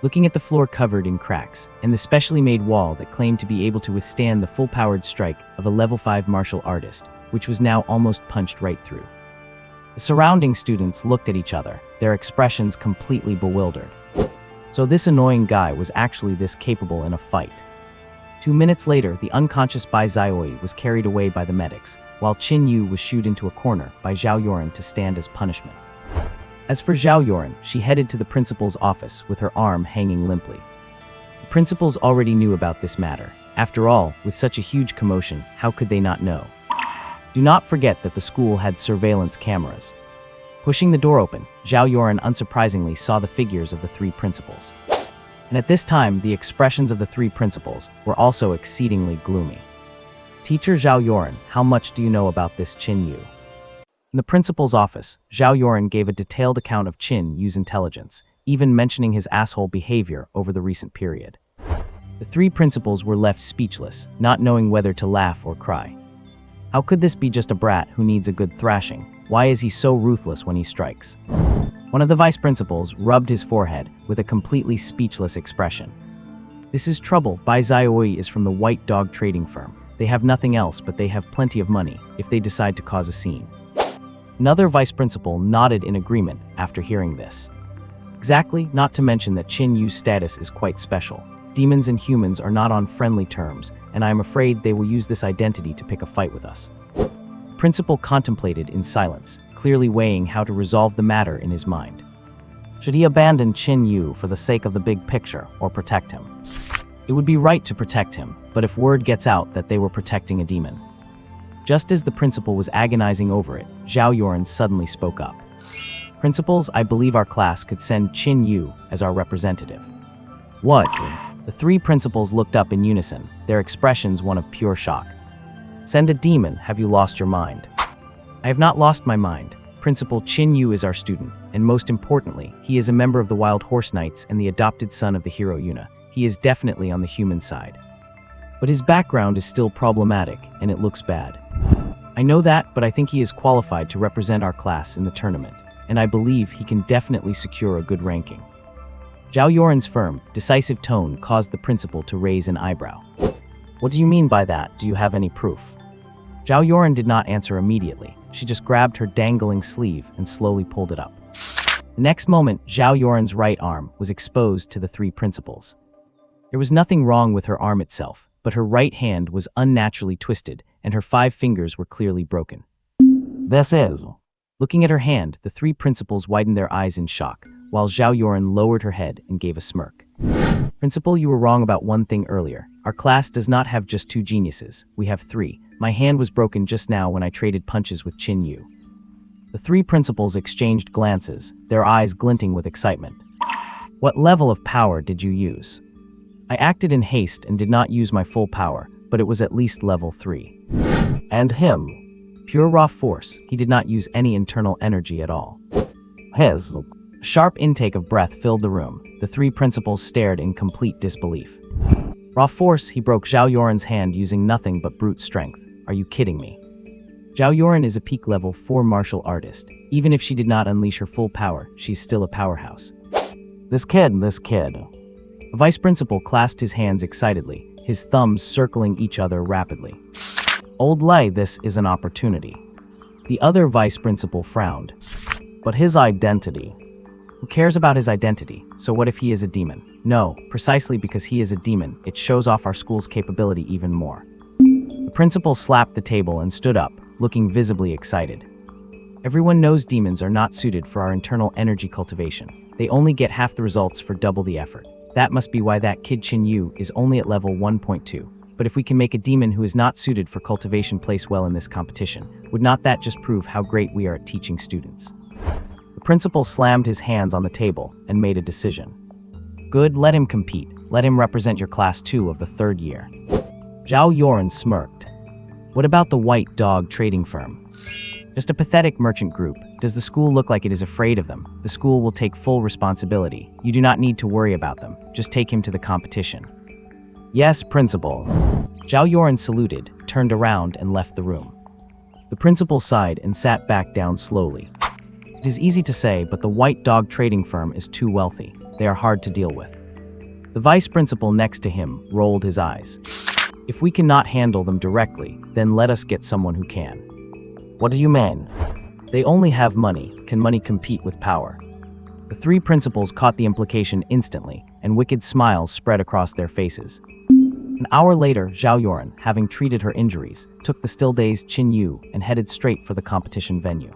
Looking at the floor covered in cracks, and the specially made wall that claimed to be able to withstand the full-powered strike of a level 5 martial artist, which was now almost punched right through. The surrounding students looked at each other, their expressions completely bewildered. So this annoying guy was actually this capable in a fight. 2 minutes later, the unconscious Bai Xiaoyi was carried away by the medics, while Qin Yu was shooed into a corner by Zhao Yoren to stand as punishment. As for Zhao Yoren, she headed to the principal's office with her arm hanging limply. The principals already knew about this matter. After all, with such a huge commotion, how could they not know? Do not forget that the school had surveillance cameras. Pushing the door open, Zhao Yoren unsurprisingly saw the figures of the 3 principals. And at this time, the expressions of the 3 principals were also exceedingly gloomy. Teacher Zhao Yoren, how much do you know about this Qin Yu? In the principal's office, Zhao Yoren gave a detailed account of Qin Yu's intelligence, even mentioning his asshole behavior over the recent period. The 3 principals were left speechless, not knowing whether to laugh or cry. How could this be just a brat who needs a good thrashing? Why is he so ruthless when he strikes? One of the vice principals rubbed his forehead with a completely speechless expression. This is trouble. Bai Xiaoyi is from the White Dog trading firm. They have nothing else, but they have plenty of money if they decide to cause a scene. Another vice principal nodded in agreement after hearing this. Exactly, not to mention that Qin Yu's status is quite special. Demons and humans are not on friendly terms, and I am afraid they will use this identity to pick a fight with us. The principal contemplated in silence, clearly weighing how to resolve the matter in his mind. Should he abandon Qin Yu for the sake of the big picture, or protect him? It would be right to protect him, but if word gets out that they were protecting a demon, Just as the principal was agonizing over it, Zhao Yoren suddenly spoke up. Principals, I believe our class could send Qin Yu as our representative. What? The three principals looked up in unison, their expressions one of pure shock. Send a demon, have you lost your mind? I have not lost my mind. Principal Qin Yu is our student, and most importantly, he is a member of the Wild Horse Knights and the adopted son of the hero Yuna. He is definitely on the human side. But his background is still problematic, and it looks bad. I know that, but I think he is qualified to represent our class in the tournament, and I believe he can definitely secure a good ranking. Zhao Yoren's firm, decisive tone caused the principal to raise an eyebrow. What do you mean by that? Do you have any proof? Zhao Yoren did not answer immediately. She just grabbed her dangling sleeve and slowly pulled it up. The next moment, Zhao Yoren's right arm was exposed to the three principals. There was nothing wrong with her arm itself, but her right hand was unnaturally twisted, and her 5 fingers were clearly broken. This is. Looking at her hand, the three principals widened their eyes in shock, while Zhao Yoren lowered her head and gave a smirk. Principal, you were wrong about one thing earlier. Our class does not have just 2 geniuses. We have 3. My hand was broken just now when I traded punches with Qin Yu. The 3 principals exchanged glances, their eyes glinting with excitement. What level of power did you use? I acted in haste and did not use my full power, but it was at least level 3. And him? Pure raw force, he did not use any internal energy at all. His. A sharp intake of breath filled the room. The 3 principals stared in complete disbelief. Raw force, he broke Zhao Yoren's hand using nothing but brute strength. Are you kidding me? Zhao Yoren is a peak level 4 martial artist. Even if she did not unleash her full power, she's still a powerhouse. This kid. The vice principal clasped his hands excitedly, his thumbs circling each other rapidly. Old Lei, this is an opportunity. The other vice principal frowned. But his identity. Who cares about his identity? So what if he is a demon? No, precisely because he is a demon, it shows off our school's capability even more. The principal slapped the table and stood up, looking visibly excited. Everyone knows demons are not suited for our internal energy cultivation. They only get half the results for double the effort. That must be why that kid Qin Yu is only at level 1.2. But if we can make a demon who is not suited for cultivation place well in this competition, would not that just prove how great we are at teaching students? The principal slammed his hands on the table and made a decision. Good, let him compete. Let him represent your class 2 of the 3rd year. Zhao Yoren smirked. What about the White Dog trading firm? Just a pathetic merchant group. Does the school look like it is afraid of them? The school will take full responsibility. You do not need to worry about them. Just take him to the competition. Yes, principal. Zhao Yoren saluted, turned around, and left the room. The principal sighed and sat back down slowly. It is easy to say, but the White Dog trading firm is too wealthy. They are hard to deal with. The vice principal next to him rolled his eyes. If we cannot handle them directly, then let us get someone who can. What do you mean? They only have money. Can money compete with power? The 3 principals caught the implication instantly, and wicked smiles spread across their faces. An hour later, Zhao Yoren, having treated her injuries, took the still-dazed Qin Yu and headed straight for the competition venue.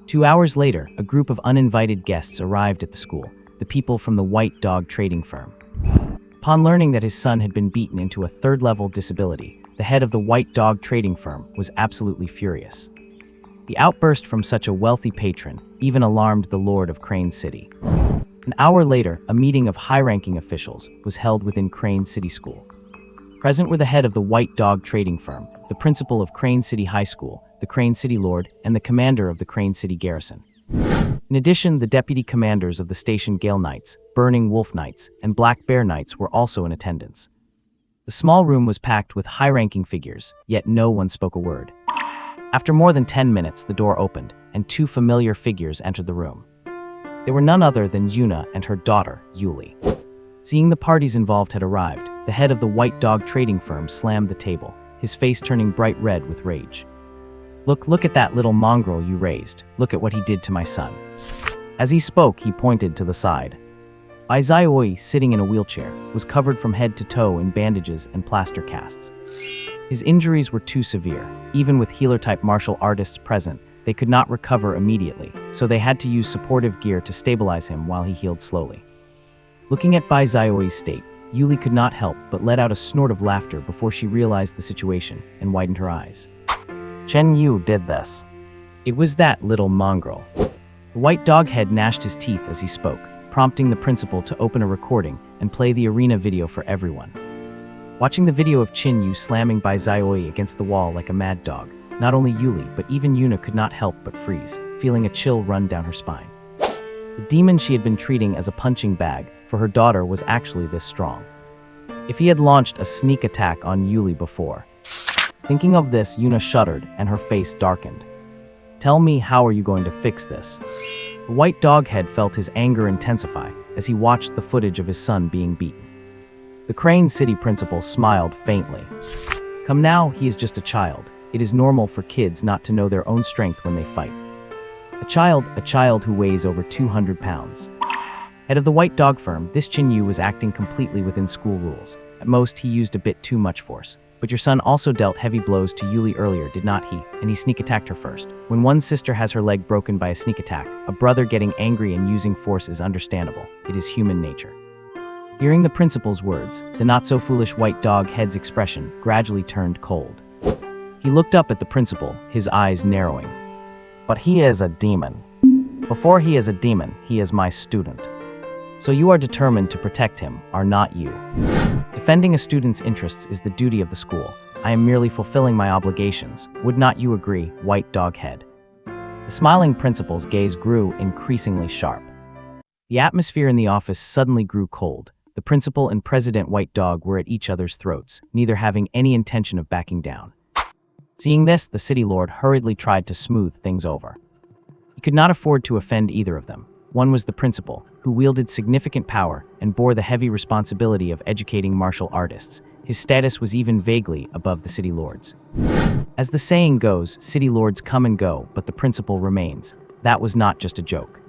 2 hours later, a group of uninvited guests arrived at the school, the people from the White Dog trading firm. Upon learning that his son had been beaten into a 3rd-level disability, the head of the White Dog trading firm was absolutely furious. The outburst from such a wealthy patron even alarmed the Lord of Crane City. An hour later, a meeting of high-ranking officials was held within Crane City School. Present were the head of the White Dog trading firm, the principal of Crane City High School, the Crane City Lord, and the commander of the Crane City Garrison. In addition, the deputy commanders of the Station Gale Knights, Burning Wolf Knights, and Black Bear Knights were also in attendance. The small room was packed with high-ranking figures, yet no one spoke a word. After more than 10 minutes, the door opened, and 2 familiar figures entered the room. They were none other than Yuna and her daughter, Yuli. Seeing the parties involved had arrived, the head of the White Dog trading firm slammed the table, his face turning bright red with rage. Look at that little mongrel you raised. Look at what he did to my son. As he spoke, he pointed to the side. Bai Zaioi, sitting in a wheelchair, was covered from head to toe in bandages and plaster casts. His injuries were too severe. Even with healer-type martial artists present, they could not recover immediately, so they had to use supportive gear to stabilize him while he healed slowly. Looking at Bai Zaioi's state, Yuli could not help but let out a snort of laughter before she realized the situation and widened her eyes. Qin Yu did this. It was that little mongrel. The white dog head gnashed his teeth as he spoke, prompting the principal to open a recording and play the arena video for everyone. Watching the video of Qin Yu slamming Bai Xiaoyi against the wall like a mad dog, not only Yuli but even Yuna could not help but freeze, feeling a chill run down her spine. The demon she had been treating as a punching bag for her daughter was actually this strong. If he had launched a sneak attack on Yuli before. Thinking of this, Yuna shuddered and her face darkened. Tell me, how are you going to fix this? The white dog head felt his anger intensify as he watched the footage of his son being beaten. The Crane City principal smiled faintly. Come now, he is just a child. It is normal for kids not to know their own strength when they fight. A child who weighs over 200 pounds. Head of the white dog firm, this Qin Yu was acting completely within school rules. At most, he used a bit too much force. But your son also dealt heavy blows to Yuli earlier, did not he? And he sneak attacked her first. When one sister has her leg broken by a sneak attack, a brother getting angry and using force is understandable. It is human nature. Hearing the principal's words, the not-so-foolish white dog head's expression gradually turned cold. He looked up at the principal, his eyes narrowing. But he is a demon. Before he is a demon, he is my student. So you are determined to protect him, are not you? Defending a student's interests is the duty of the school. I am merely fulfilling my obligations. Would not you agree, white dog head? The smiling principal's gaze grew increasingly sharp. The atmosphere in the office suddenly grew cold. The principal and President White Dog were at each other's throats, neither having any intention of backing down. Seeing this, the city lord hurriedly tried to smooth things over. He could not afford to offend either of them. One was the principal, who wielded significant power and bore the heavy responsibility of educating martial artists. His status was even vaguely above the city lords. As the saying goes, city lords come and go, but the principal remains. That was not just a joke.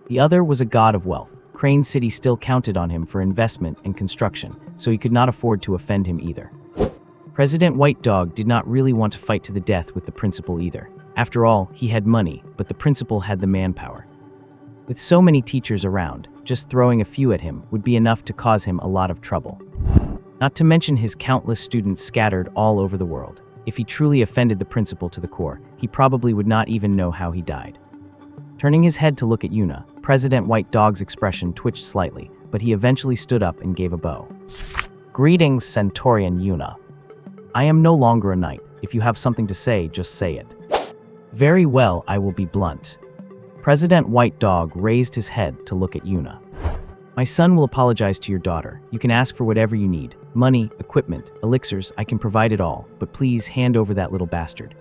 The other was a god of wealth. Crane City still counted on him for investment and construction, so he could not afford to offend him either. President White Dog did not really want to fight to the death with the principal either. After all, he had money, but the principal had the manpower. With so many teachers around, just throwing a few at him would be enough to cause him a lot of trouble. Not to mention his countless students scattered all over the world. If he truly offended the principal to the core, he probably would not even know how he died. Turning his head to look at Yuna, President White Dog's expression twitched slightly, but he eventually stood up and gave a bow. Greetings, Centaurian Yuna. I am no longer a knight. If you have something to say, just say it. Very well, I will be blunt. President White Dog raised his head to look at Yuna. My son will apologize to your daughter. You can ask for whatever you need. Money, equipment, elixirs, I can provide it all, but please hand over that little bastard.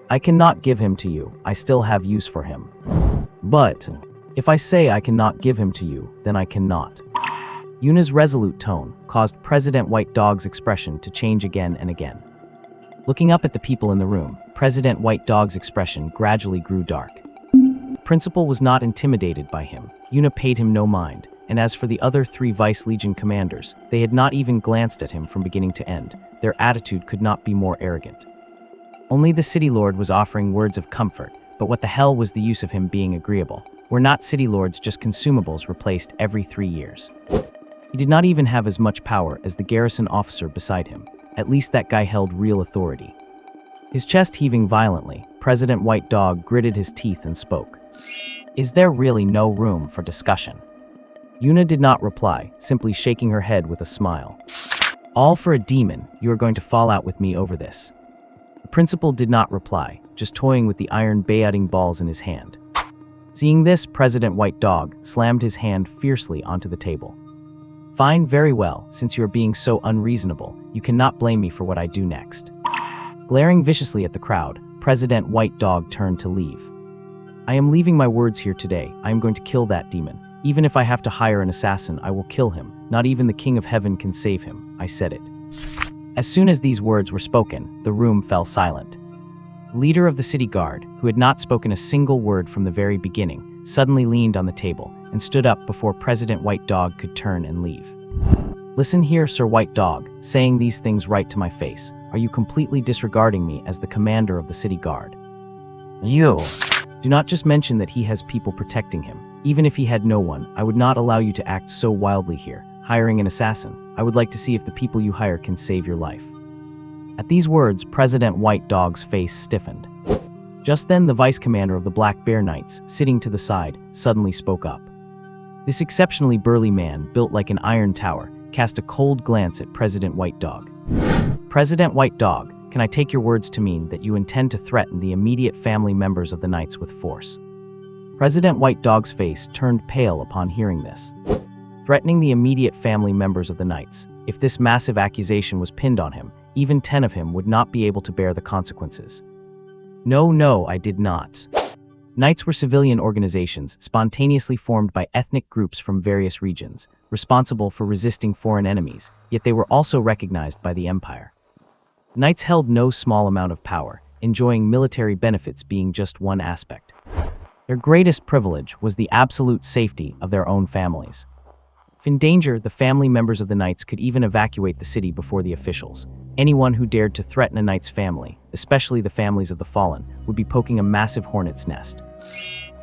I cannot give him to you. I still have use for him. But if I say I cannot give him to you, then I cannot. Yuna's resolute tone caused President White Dog's expression to change again and again. Looking up at the people in the room, President White Dog's expression gradually grew dark. The principal was not intimidated by him. Yuna paid him no mind, and as for the other 3 Vice Legion commanders, they had not even glanced at him from beginning to end. Their attitude could not be more arrogant. Only the city lord was offering words of comfort, but what the hell was the use of him being agreeable? Were not city lords just consumables replaced every 3 years? He did not even have as much power as the garrison officer beside him. At least that guy held real authority. His chest heaving violently, President White Dog gritted his teeth and spoke. Is there really no room for discussion? Yuna did not reply, simply shaking her head with a smile. All for a demon, you are going to fall out with me over this. The principal did not reply, just toying with the iron bayouting balls in his hand. Seeing this, President White Dog slammed his hand fiercely onto the table. Fine, very well, since you are being so unreasonable, you cannot blame me for what I do next. Glaring viciously at the crowd, President White Dog turned to leave. I am leaving my words here today. I am going to kill that demon. Even if I have to hire an assassin, I will kill him. Not even the King of Heaven can save him. I said it. As soon as these words were spoken, the room fell silent. The leader of the city guard, who had not spoken a single word from the very beginning, suddenly leaned on the table and stood up before President White Dog could turn and leave. Listen here, Sir White Dog, saying these things right to my face. Are you completely disregarding me as the commander of the city guard? You. Do not just mention that he has people protecting him. Even if he had no one, I would not allow you to act so wildly here. Hiring an assassin. I would like to see if the people you hire can save your life. At these words, President White Dog's face stiffened. Just then, the vice commander of the Black Bear Knights, sitting to the side, suddenly spoke up. This exceptionally burly man, built like an iron tower, cast a cold glance at President White Dog. President White Dog, can I take your words to mean that you intend to threaten the immediate family members of the Knights with force? President White Dog's face turned pale upon hearing this. Threatening the immediate family members of the Knights, if this massive accusation was pinned on him, even 10 of him would not be able to bear the consequences. No, I did not. Knights were civilian organizations spontaneously formed by ethnic groups from various regions, responsible for resisting foreign enemies, yet they were also recognized by the Empire. Knights held no small amount of power, enjoying military benefits being just one aspect. Their greatest privilege was the absolute safety of their own families. If in danger, the family members of the Knights could even evacuate the city before the officials. Anyone who dared to threaten a Knight's family, especially the families of the fallen, would be poking a massive hornet's nest.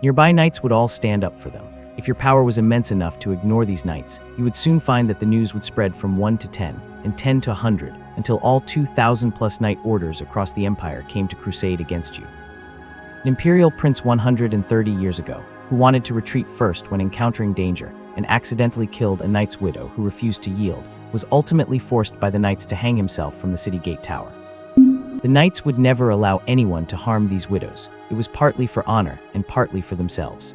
Nearby Knights would all stand up for them. If your power was immense enough to ignore these Knights, you would soon find that the news would spread from 1 to 10, and 10 to 100, until all 2,000 plus Knight orders across the Empire came to crusade against you. An imperial prince 130 years ago, who wanted to retreat first when encountering danger, and accidentally killed a Knight's widow who refused to yield, was ultimately forced by the Knights to hang himself from the city gate tower. The Knights would never allow anyone to harm these widows. It was partly for honor and partly for themselves.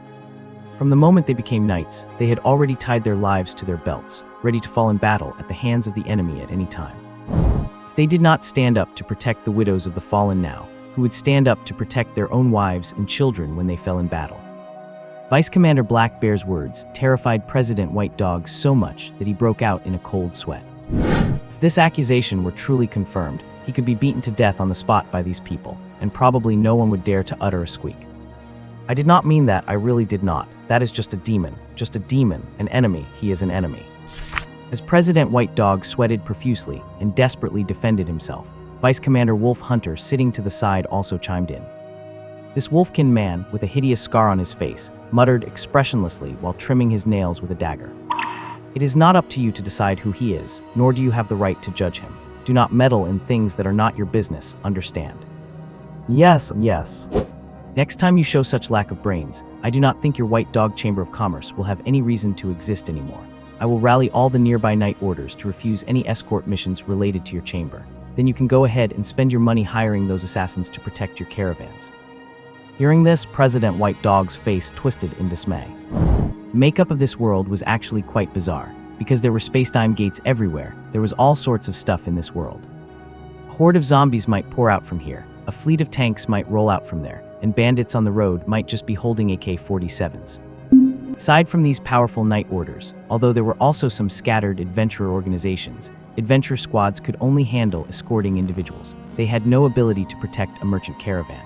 From the moment they became Knights, they had already tied their lives to their belts, ready to fall in battle at the hands of the enemy at any time. If they did not stand up to protect the widows of the fallen now, who would stand up to protect their own wives and children when they fell in battle? Vice Commander Black Bear's words terrified President White Dog so much that he broke out in a cold sweat. If this accusation were truly confirmed, he could be beaten to death on the spot by these people, and probably no one would dare to utter a squeak. I did not mean that, I really did not. That is just a demon, an enemy, he is an enemy. As President White Dog sweated profusely and desperately defended himself, Vice Commander Wolf Hunter sitting to the side also chimed in. This wolfkin man, with a hideous scar on his face, muttered expressionlessly while trimming his nails with a dagger. It is not up to you to decide who he is, nor do you have the right to judge him. Do not meddle in things that are not your business, understand? Yes. Next time you show such lack of brains, I do not think your White Dog Chamber of Commerce will have any reason to exist anymore. I will rally all the nearby Knight orders to refuse any escort missions related to your chamber. Then you can go ahead and spend your money hiring those assassins to protect your caravans. Hearing this, President White Dog's face twisted in dismay. The makeup of this world was actually quite bizarre. Because there were space-time gates everywhere, there was all sorts of stuff in this world. A horde of zombies might pour out from here, a fleet of tanks might roll out from there, and bandits on the road might just be holding AK-47s. Aside from these powerful Knight orders, although there were also some scattered adventurer organizations, adventure squads could only handle escorting individuals. They had no ability to protect a merchant caravan.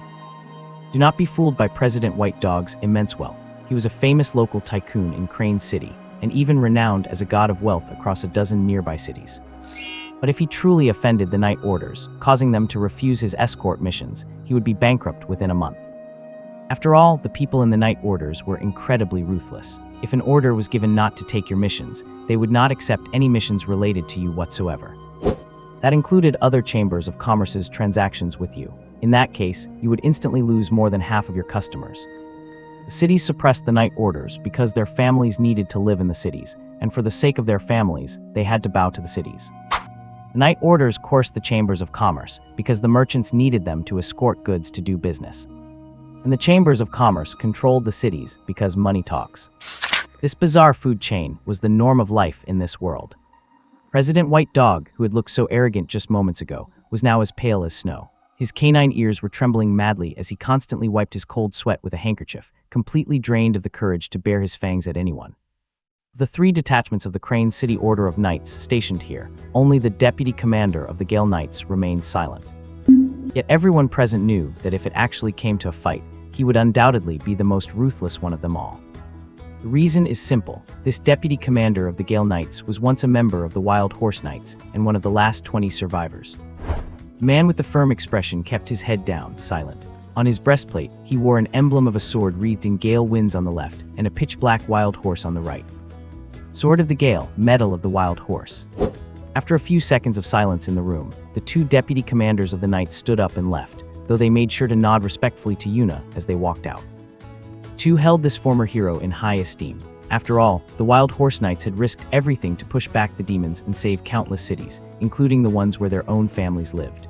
Do not be fooled by President White Dog's immense wealth. He was a famous local tycoon in Crane City, and even renowned as a god of wealth across a dozen nearby cities. But if he truly offended the Knight orders, causing them to refuse his escort missions, he would be bankrupt within a month. After all, the people in the Knight orders were incredibly ruthless. If an order was given not to take your missions, they would not accept any missions related to you whatsoever. That included other chambers of commerce's transactions with you. In that case, you would instantly lose more than half of your customers. The cities suppressed the Knight orders because their families needed to live in the cities, and for the sake of their families, they had to bow to the cities. The Knight orders coursed the chambers of commerce because the merchants needed them to escort goods to do business. And the chambers of commerce controlled the cities because money talks. This bizarre food chain was the norm of life in this world. President White Dog, who had looked so arrogant just moments ago, was now as pale as snow. His canine ears were trembling madly as he constantly wiped his cold sweat with a handkerchief, completely drained of the courage to bare his fangs at anyone. Of the 3 detachments of the Crane City Order of Knights stationed here, only the deputy commander of the Gale Knights remained silent. Yet everyone present knew that if it actually came to a fight, he would undoubtedly be the most ruthless one of them all. The reason is simple. This deputy commander of the Gale Knights was once a member of the Wild Horse Knights and one of the last 20 survivors. The man with the firm expression kept his head down, silent. On his breastplate, he wore an emblem of a sword wreathed in gale winds on the left and a pitch-black wild horse on the right. Sword of the Gale, medal of the Wild Horse. After a few seconds of silence in the room, the two deputy commanders of the knights stood up and left, though they made sure to nod respectfully to Yuna as they walked out. Two held this former hero in high esteem. After all, the Wild Horse Knights had risked everything to push back the demons and save countless cities, including the ones where their own families lived.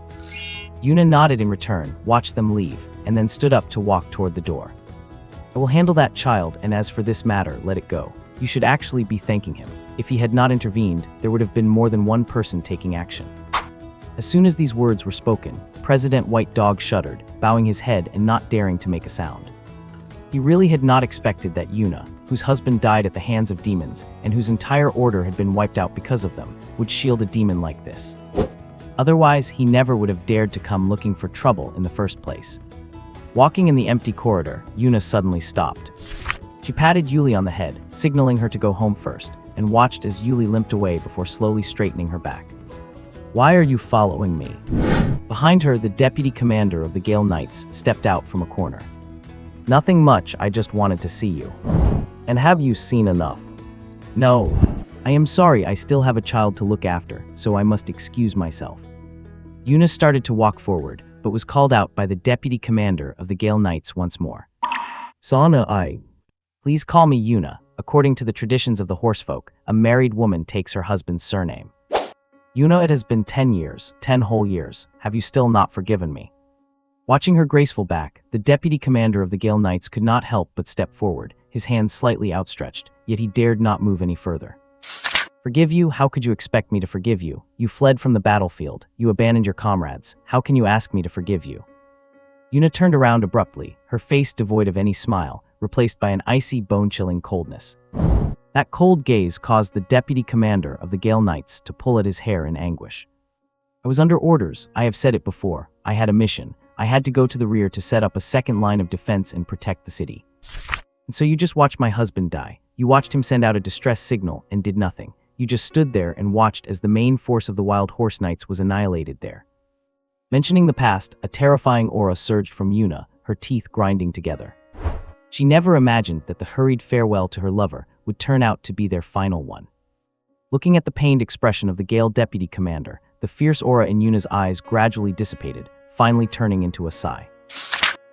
Yuna nodded in return, watched them leave, and then stood up to walk toward the door. "I will handle that child, and as for this matter, let it go. You should actually be thanking him. If he had not intervened, there would have been more than one person taking action." As soon as these words were spoken, President White Dog shuddered, bowing his head and not daring to make a sound. He really had not expected that Yuna, whose husband died at the hands of demons and whose entire order had been wiped out because of them, would shield a demon like this. Otherwise, he never would have dared to come looking for trouble in the first place. Walking in the empty corridor, Yuna suddenly stopped. She patted Yuli on the head, signaling her to go home first, and watched as Yuli limped away before slowly straightening her back. "Why are you following me?" Behind her, the deputy commander of the Gale Knights stepped out from a corner. "Nothing much, I just wanted to see you." "And have you seen enough?" "No. I am sorry, I still have a child to look after, so I must excuse myself." Yuna started to walk forward, but was called out by the deputy commander of the Gale Knights once more. "Sana, Please call me Yuna. According to the traditions of the horsefolk, a married woman takes her husband's surname." "Yuna, it has been 10 years, 10 whole years. Have you still not forgiven me?" Watching her graceful back, the deputy commander of the Gale Knights could not help but step forward, his hands slightly outstretched, yet he dared not move any further. "Forgive you? How could you expect me to forgive you? You fled from the battlefield. You abandoned your comrades. How can you ask me to forgive you?" Yuna turned around abruptly, her face devoid of any smile, replaced by an icy, bone-chilling coldness. That cold gaze caused the deputy commander of the Gale Knights to pull at his hair in anguish. "I was under orders. I have said it before. I had a mission. I had to go to the rear to set up a second line of defense and protect the city. And so you just watched my husband die. You watched him send out a distress signal and did nothing. You just stood there and watched as the main force of the Wild Horse Knights was annihilated there." Mentioning the past, a terrifying aura surged from Yuna, her teeth grinding together. She never imagined that the hurried farewell to her lover would turn out to be their final one. Looking at the pained expression of the Gale deputy commander, the fierce aura in Yuna's eyes gradually dissipated, finally turning into a sigh.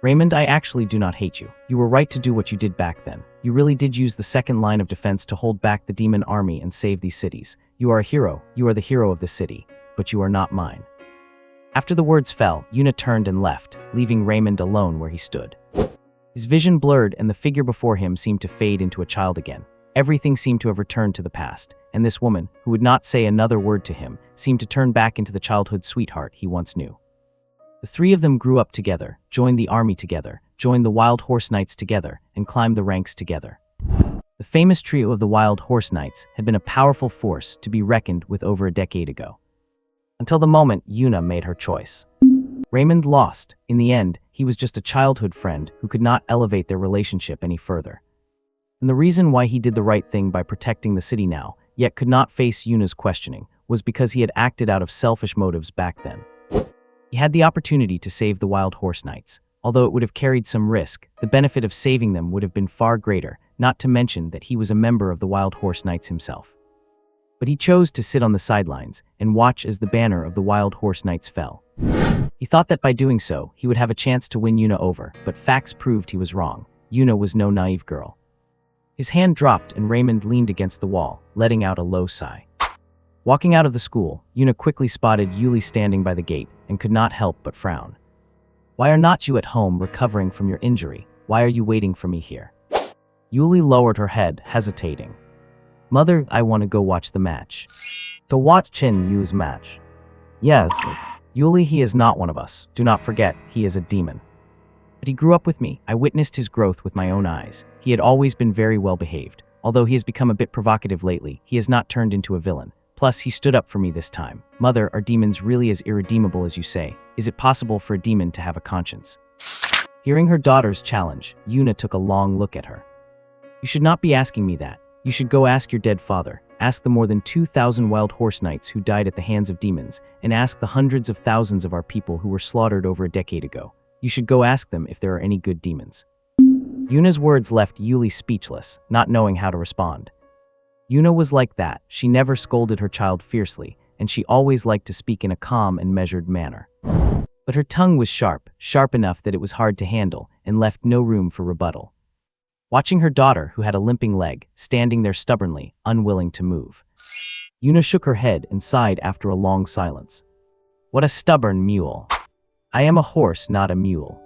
"Raymond, I actually do not hate you. You were right to do what you did back then. You really did use the second line of defense to hold back the demon army and save these cities. You are a hero. You are the hero of the city. But you are not mine." After the words fell, Yuna turned and left, leaving Raymond alone where he stood. His vision blurred and the figure before him seemed to fade into a child again. Everything seemed to have returned to the past, and this woman, who would not say another word to him, seemed to turn back into the childhood sweetheart he once knew. The three of them grew up together, joined the army together, joined the Wild Horse Knights together, and climbed the ranks together. The famous trio of the Wild Horse Knights had been a powerful force to be reckoned with over a decade ago. Until the moment Yuna made her choice. Raymond lost. In the end, he was just a childhood friend who could not elevate their relationship any further. And the reason why he did the right thing by protecting the city now, yet could not face Yuna's questioning, was because he had acted out of selfish motives back then. He had the opportunity to save the Wild Horse Knights. Although it would have carried some risk, the benefit of saving them would have been far greater, not to mention that he was a member of the Wild Horse Knights himself. But he chose to sit on the sidelines and watch as the banner of the Wild Horse Knights fell. He thought that by doing so, he would have a chance to win Yuna over, but facts proved he was wrong. Yuna was no naive girl. His hand dropped and Raymond leaned against the wall, letting out a low sigh. Walking out of the school, Yuna quickly spotted Yuli standing by the gate and could not help but frown. "Why are not you at home recovering from your injury? Why are you waiting for me here?" Yuli lowered her head, hesitating. "Mother, I want to go watch the match." "To watch Qin Yu's match?" "Yes." "Yuli, he is not one of us. Do not forget, he is a demon." "But he grew up with me. I witnessed his growth with my own eyes. He had always been very well behaved. Although he has become a bit provocative lately, he has not turned into a villain. Plus, he stood up for me this time. Mother, are demons really as irredeemable as you say? Is it possible for a demon to have a conscience?" Hearing her daughter's challenge, Yuna took a long look at her. "You should not be asking me that. You should go ask your dead father. Ask the more than 2,000 Wild Horse Knights who died at the hands of demons, and ask the hundreds of thousands of our people who were slaughtered over a decade ago. You should go ask them if there are any good demons." Yuna's words left Yuli speechless, not knowing how to respond. Yuna was like that. She never scolded her child fiercely, and she always liked to speak in a calm and measured manner. But her tongue was sharp enough that it was hard to handle, and left no room for rebuttal. Watching her daughter, who had a limping leg, standing there stubbornly, unwilling to move, Yuna shook her head and sighed after a long silence. What a stubborn mule. I am a horse, not a mule.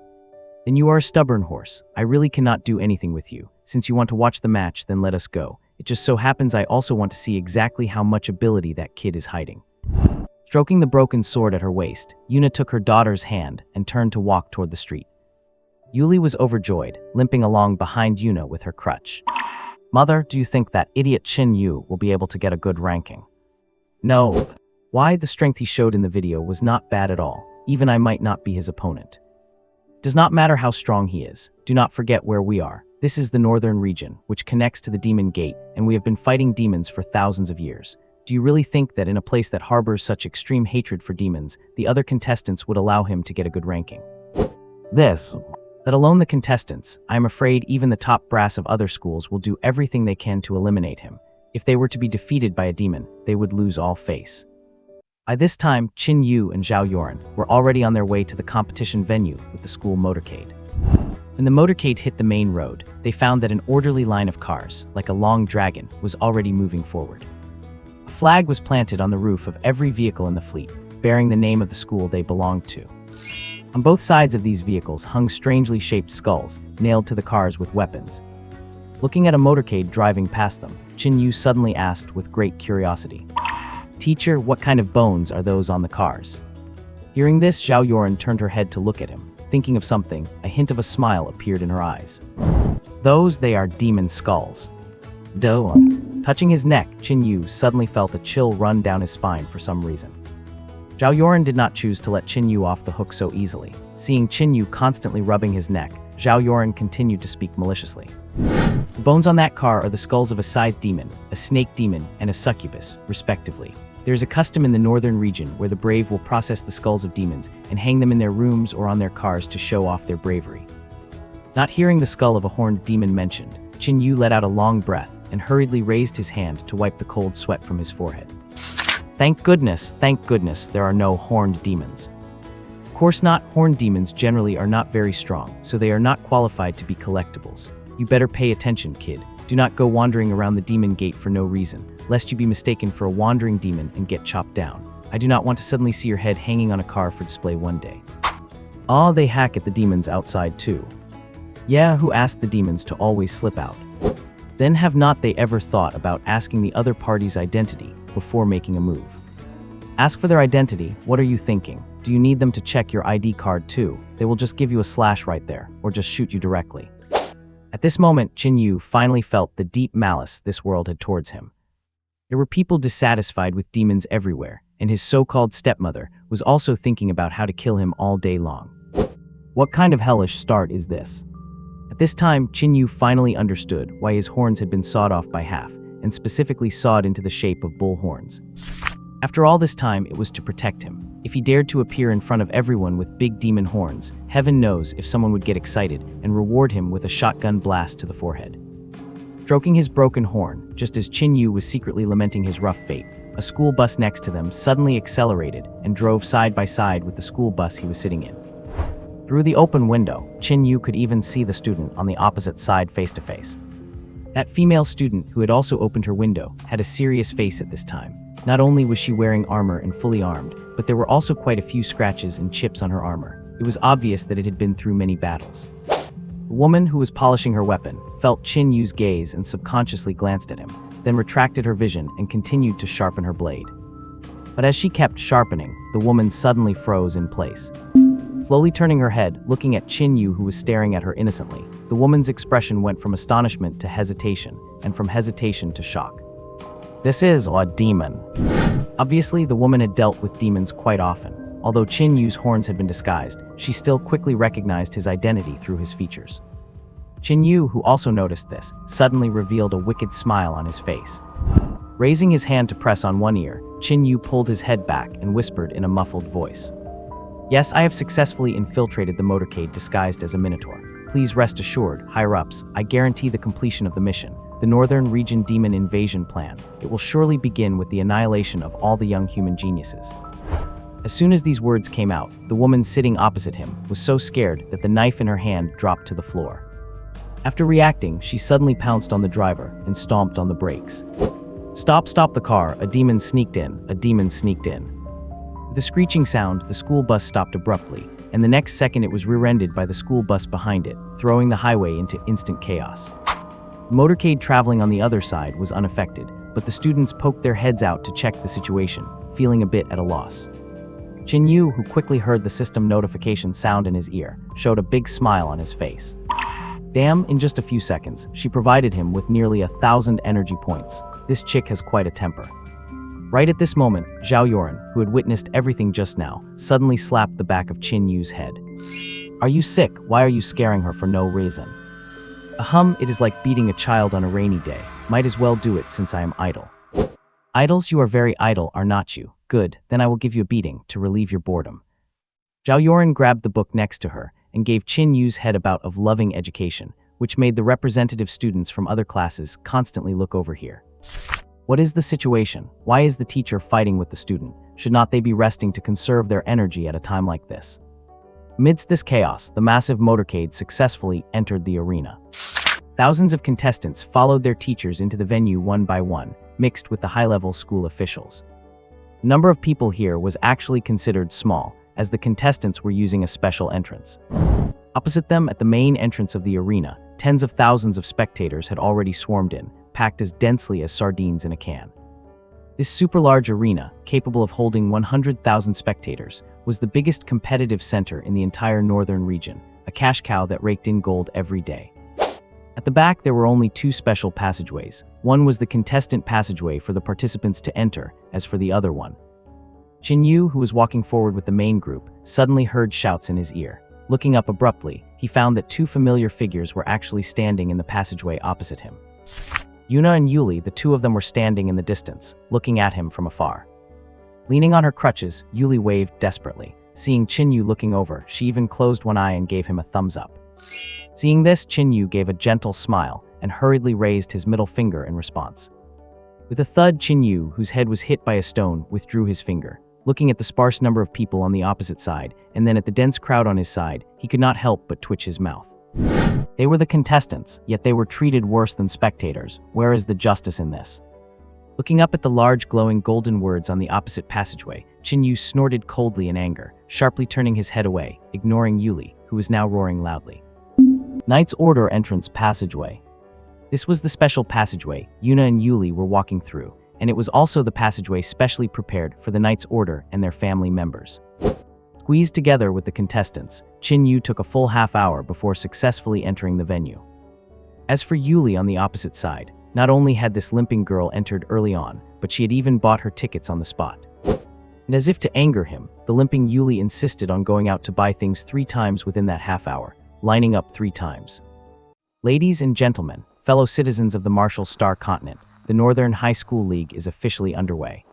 Then you are a stubborn horse. I really cannot do anything with you. Since you want to watch the match, then let us go. It just so happens I also want to see exactly how much ability that kid is hiding. Stroking the broken sword at her waist, Yuna took her daughter's hand and turned to walk toward the street. Yuli was overjoyed, limping along behind Yuna with her crutch. Mother, do you think that idiot Qin Yu will be able to get a good ranking? No. Why? The strength he showed in the video was not bad at all. Even I might not be his opponent. It does not matter how strong he is. Do not forget where we are. This is the northern region, which connects to the demon gate, and we have been fighting demons for thousands of years. Do you really think that in a place that harbors such extreme hatred for demons, the other contestants would allow him to get a good ranking? Let alone the contestants, I am afraid even the top brass of other schools will do everything they can to eliminate him. If they were to be defeated by a demon, they would lose all face. By this time, Qin Yu and Zhao Yoren were already on their way to the competition venue with the school motorcade. When the motorcade hit the main road, they found that an orderly line of cars, like a long dragon, was already moving forward. A flag was planted on the roof of every vehicle in the fleet, bearing the name of the school they belonged to. On both sides of these vehicles hung strangely shaped skulls, nailed to the cars with weapons. Looking at a motorcade driving past them, Qin Yu suddenly asked with great curiosity, "Teacher, what kind of bones are those on the cars?" Hearing this, Zhao Yoren turned her head to look at him. Thinking of something, a hint of a smile appeared in her eyes. They are demon skulls. Touching his neck, Qin Yu suddenly felt a chill run down his spine for some reason. Zhao Yoren did not choose to let Qin Yu off the hook so easily. Seeing Qin Yu constantly rubbing his neck, Zhao Yoren continued to speak maliciously. The bones on that car are the skulls of a scythe demon, a snake demon, and a succubus, respectively. There is a custom in the northern region where the brave will process the skulls of demons and hang them in their rooms or on their cars to show off their bravery. Not hearing the skull of a horned demon mentioned, Qin Yu let out a long breath and hurriedly raised his hand to wipe the cold sweat from his forehead. Thank goodness, there are no horned demons. Of course not, horned demons generally are not very strong, so they are not qualified to be collectibles. You better pay attention, kid. Do not go wandering around the demon gate for no reason, lest you be mistaken for a wandering demon and get chopped down. I do not want to suddenly see your head hanging on a car for display one day. They hack at the demons outside too. Yeah, who asked the demons to always slip out? Then have not they ever thought about asking the other party's identity before making a move? Ask for their identity. What are you thinking? Do you need them to check your ID card too? They will just give you a slash right there, or just shoot you directly. At this moment, Qin Yu finally felt the deep malice this world had towards him. There were people dissatisfied with demons everywhere, and his so-called stepmother was also thinking about how to kill him all day long. What kind of hellish start is this? At this time, Qin Yu finally understood why his horns had been sawed off by half, and specifically sawed into the shape of bull horns. After all this time, it was to protect him. If he dared to appear in front of everyone with big demon horns, heaven knows if someone would get excited and reward him with a shotgun blast to the forehead. Stroking his broken horn, just as Qin Yu was secretly lamenting his rough fate, a school bus next to them suddenly accelerated and drove side by side with the school bus he was sitting in. Through the open window, Qin Yu could even see the student on the opposite side face to face. That female student, who had also opened her window, had a serious face at this time. Not only was she wearing armor and fully armed, but there were also quite a few scratches and chips on her armor. It was obvious that it had been through many battles. The woman, who was polishing her weapon, felt Qin Yu's gaze and subconsciously glanced at him, then retracted her vision and continued to sharpen her blade. But as she kept sharpening, the woman suddenly froze in place. Slowly turning her head, looking at Qin Yu, who was staring at her innocently, the woman's expression went from astonishment to hesitation, and from hesitation to shock. This is a demon. Obviously, the woman had dealt with demons quite often. Although Qin Yu's horns had been disguised, she still quickly recognized his identity through his features. Qin Yu, who also noticed this, suddenly revealed a wicked smile on his face. Raising his hand to press on one ear, Qin Yu pulled his head back and whispered in a muffled voice. Yes, I have successfully infiltrated the motorcade disguised as a minotaur. Please rest assured, higher-ups, I guarantee the completion of the mission. the Northern Region Demon Invasion Plan. It will surely begin with the annihilation of all the young human geniuses. As soon as these words came out, the woman sitting opposite him was so scared that the knife in her hand dropped to the floor. After reacting, she suddenly pounced on the driver and stomped on the brakes. Stop the car, a demon sneaked in, a demon sneaked in. With a screeching sound, the school bus stopped abruptly, and the next second it was rear-ended by the school bus behind it, throwing the highway into instant chaos. The motorcade traveling on the other side was unaffected, but the students poked their heads out to check the situation, feeling a bit at a loss. Qin Yu, who quickly heard the system notification sound in his ear, showed a big smile on his face. Damn, in just a few seconds, she provided him with nearly 1,000 energy points. This chick has quite a temper. Right at this moment, Zhao Yoren, who had witnessed everything just now, suddenly slapped the back of Qin Yu's head. Are you sick? Why are you scaring her for no reason? It is like beating a child on a rainy day. Might as well do it since I am idle. Idols, you are very idle, are not you? Good, then I will give you a beating, to relieve your boredom. Zhao Yoren grabbed the book next to her and gave Qin Yu's head a bout of loving education, which made the representative students from other classes constantly look over here. What is the situation? Why is the teacher fighting with the student? Should not they be resting to conserve their energy at a time like this? Amidst this chaos, the massive motorcade successfully entered the arena. Thousands of contestants followed their teachers into the venue one by one, mixed with the high-level school officials. The number of people here was actually considered small, as the contestants were using a special entrance. Opposite them, at the main entrance of the arena, tens of thousands of spectators had already swarmed in, packed as densely as sardines in a can. This super-large arena, capable of holding 100,000 spectators, was the biggest competitive center in the entire northern region, a cash cow that raked in gold every day. At the back, there were only two special passageways. One was the contestant passageway for the participants to enter, as for the other one. Qin Yu, who was walking forward with the main group, suddenly heard shouts in his ear. Looking up abruptly, he found that two familiar figures were actually standing in the passageway opposite him. Yuna and Yuli, the two of them were standing in the distance, looking at him from afar. Leaning on her crutches, Yuli waved desperately. Seeing Qin Yu looking over, she even closed one eye and gave him a thumbs up. Seeing this, Qin Yu gave a gentle smile and hurriedly raised his middle finger in response. With a thud, Qin Yu, whose head was hit by a stone, withdrew his finger. Looking at the sparse number of people on the opposite side, and then at the dense crowd on his side, he could not help but twitch his mouth. They were the contestants, yet they were treated worse than spectators. Where is the justice in this? Looking up at the large glowing golden words on the opposite passageway, Qin Yu snorted coldly in anger, sharply turning his head away, ignoring Yuli, who was now roaring loudly. Knight's Order entrance passageway. This was the special passageway Yuna and Yuli were walking through, and it was also the passageway specially prepared for the Knight's Order and their family members. Squeezed together with the contestants, Qin Yu took a full half-hour before successfully entering the venue. As for Yuli on the opposite side, not only had this limping girl entered early on, but she had even bought her tickets on the spot. And as if to anger him, the limping Yuli insisted on going out to buy things 3 times within that half-hour, lining up 3 times. Ladies and gentlemen, fellow citizens of the Martial Star Continent, the Northern High School League is officially underway.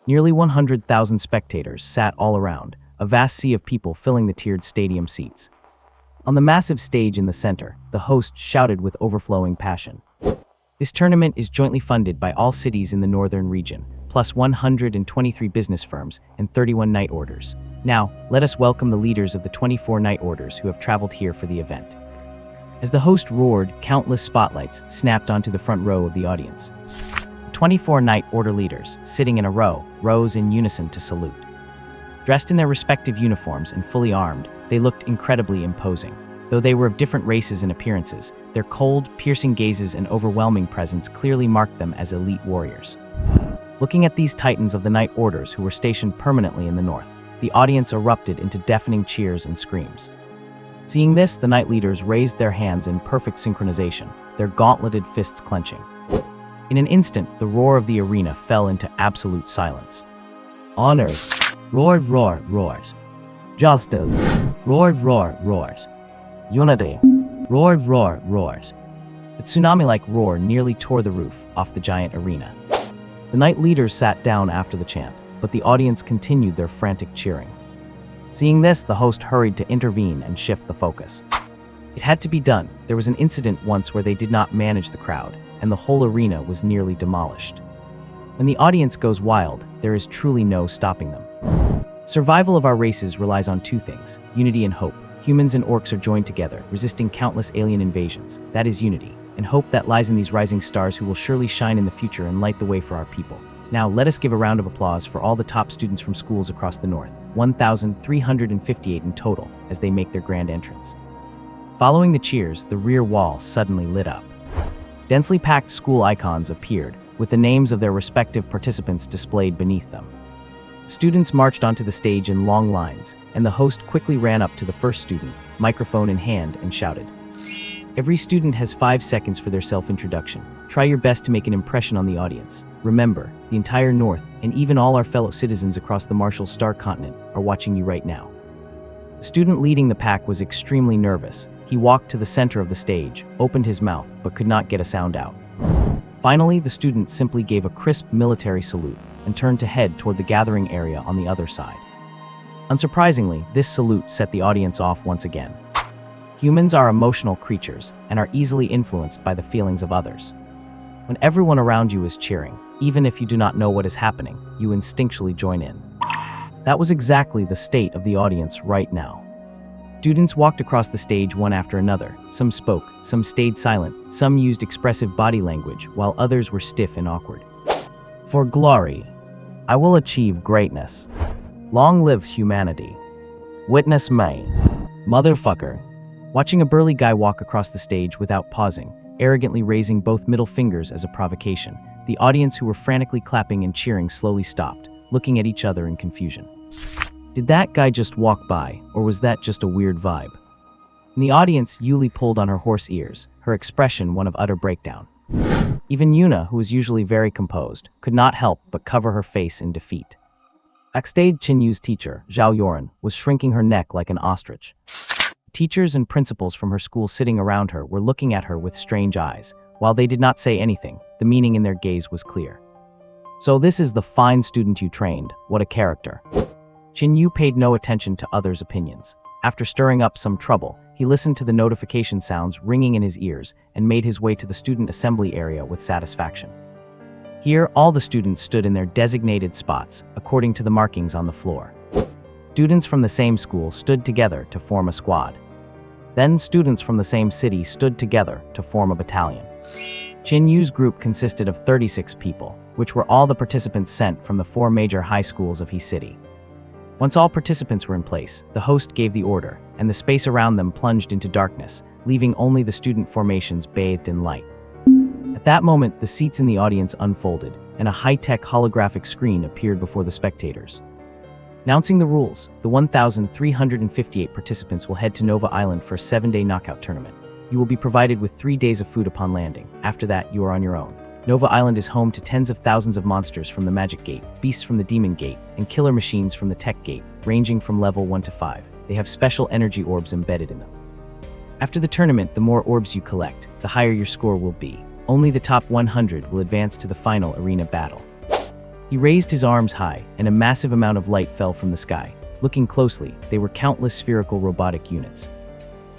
Nearly 100,000 spectators sat all around, a vast sea of people filling the tiered stadium seats. On the massive stage in the center, the host shouted with overflowing passion. This tournament is jointly funded by all cities in the northern region, plus 123 business firms and 31 night orders. Now, let us welcome the leaders of the 24 night orders who have traveled here for the event. As the host roared, countless spotlights snapped onto the front row of the audience. The 24 night order leaders, sitting in a row, rose in unison to salute. Dressed in their respective uniforms and fully armed, they looked incredibly imposing. Though they were of different races and appearances, their cold, piercing gazes and overwhelming presence clearly marked them as elite warriors. Looking at these titans of the night orders who were stationed permanently in the north, the audience erupted into deafening cheers and screams. Seeing this, the night leaders raised their hands in perfect synchronization, their gauntleted fists clenching. In an instant, the roar of the arena fell into absolute silence. Honors. Roared, roar, roars. Justice. Roared, roar, roars. Unity. Roared, roar, roars. The tsunami-like roar nearly tore the roof off the giant arena. The night leaders sat down after the chant, but the audience continued their frantic cheering. Seeing this, the host hurried to intervene and shift the focus. It had to be done. There was an incident once where they did not manage the crowd, and the whole arena was nearly demolished. When the audience goes wild, there is truly no stopping them. Survival of our races relies on two things: unity and hope. Humans and orcs are joined together, resisting countless alien invasions. That is unity, and hope that lies in these rising stars who will surely shine in the future and light the way for our people. Now, let us give a round of applause for all the top students from schools across the North, 1,358 in total, as they make their grand entrance. Following the cheers, the rear wall suddenly lit up. Densely packed school icons appeared, with the names of their respective participants displayed beneath them. Students marched onto the stage in long lines, and the host quickly ran up to the first student, microphone in hand, and shouted, "Every student has 5 seconds for their self-introduction. Try your best to make an impression on the audience. Remember, the entire North, and even all our fellow citizens across the Marshall Star continent, are watching you right now." The student leading the pack was extremely nervous. He walked to the center of the stage, opened his mouth, but could not get a sound out. Finally, the student simply gave a crisp military salute and turned to head toward the gathering area on the other side. Unsurprisingly, this salute set the audience off once again. Humans are emotional creatures and are easily influenced by the feelings of others. When everyone around you is cheering, even if you do not know what is happening, you instinctually join in. That was exactly the state of the audience right now. Students walked across the stage one after another. Some spoke, some stayed silent, some used expressive body language, while others were stiff and awkward. "For glory, I will achieve greatness. Long live humanity. Witness me. Motherfucker." Watching a burly guy walk across the stage without pausing, arrogantly raising both middle fingers as a provocation, the audience who were frantically clapping and cheering slowly stopped, looking at each other in confusion. Did that guy just walk by, or was that just a weird vibe? In the audience, Yuli pulled on her horse ears, her expression one of utter breakdown. Even Yuna, who was usually very composed, could not help but cover her face in defeat. Backstage, Qin Yu's teacher, Zhao Yoran, was shrinking her neck like an ostrich. Teachers and principals from her school sitting around her were looking at her with strange eyes. While they did not say anything, the meaning in their gaze was clear. "So this is the fine student you trained. What a character." Qin Yu paid no attention to others' opinions. After stirring up some trouble, he listened to the notification sounds ringing in his ears and made his way to the student assembly area with satisfaction. Here, all the students stood in their designated spots, according to the markings on the floor. Students from the same school stood together to form a squad. Then students from the same city stood together to form a battalion. Qin Yu's group consisted of 36 people, which were all the participants sent from the 4 major high schools of He City. Once all participants were in place, the host gave the order, and the space around them plunged into darkness, leaving only the student formations bathed in light. At that moment, the seats in the audience unfolded, and a high-tech holographic screen appeared before the spectators. Announcing the rules, the 1,358 participants will head to Nova Island for a 7-day knockout tournament. You will be provided with 3 days of food upon landing. After that, you are on your own. Nova Island is home to tens of thousands of monsters from the Magic Gate, beasts from the Demon Gate, and killer machines from the Tech Gate, ranging from level 1 to 5. They have special energy orbs embedded in them. After the tournament, the more orbs you collect, the higher your score will be. Only the top 100 will advance to the final arena battle. He raised his arms high, and a massive amount of light fell from the sky. Looking closely, they were countless spherical robotic units.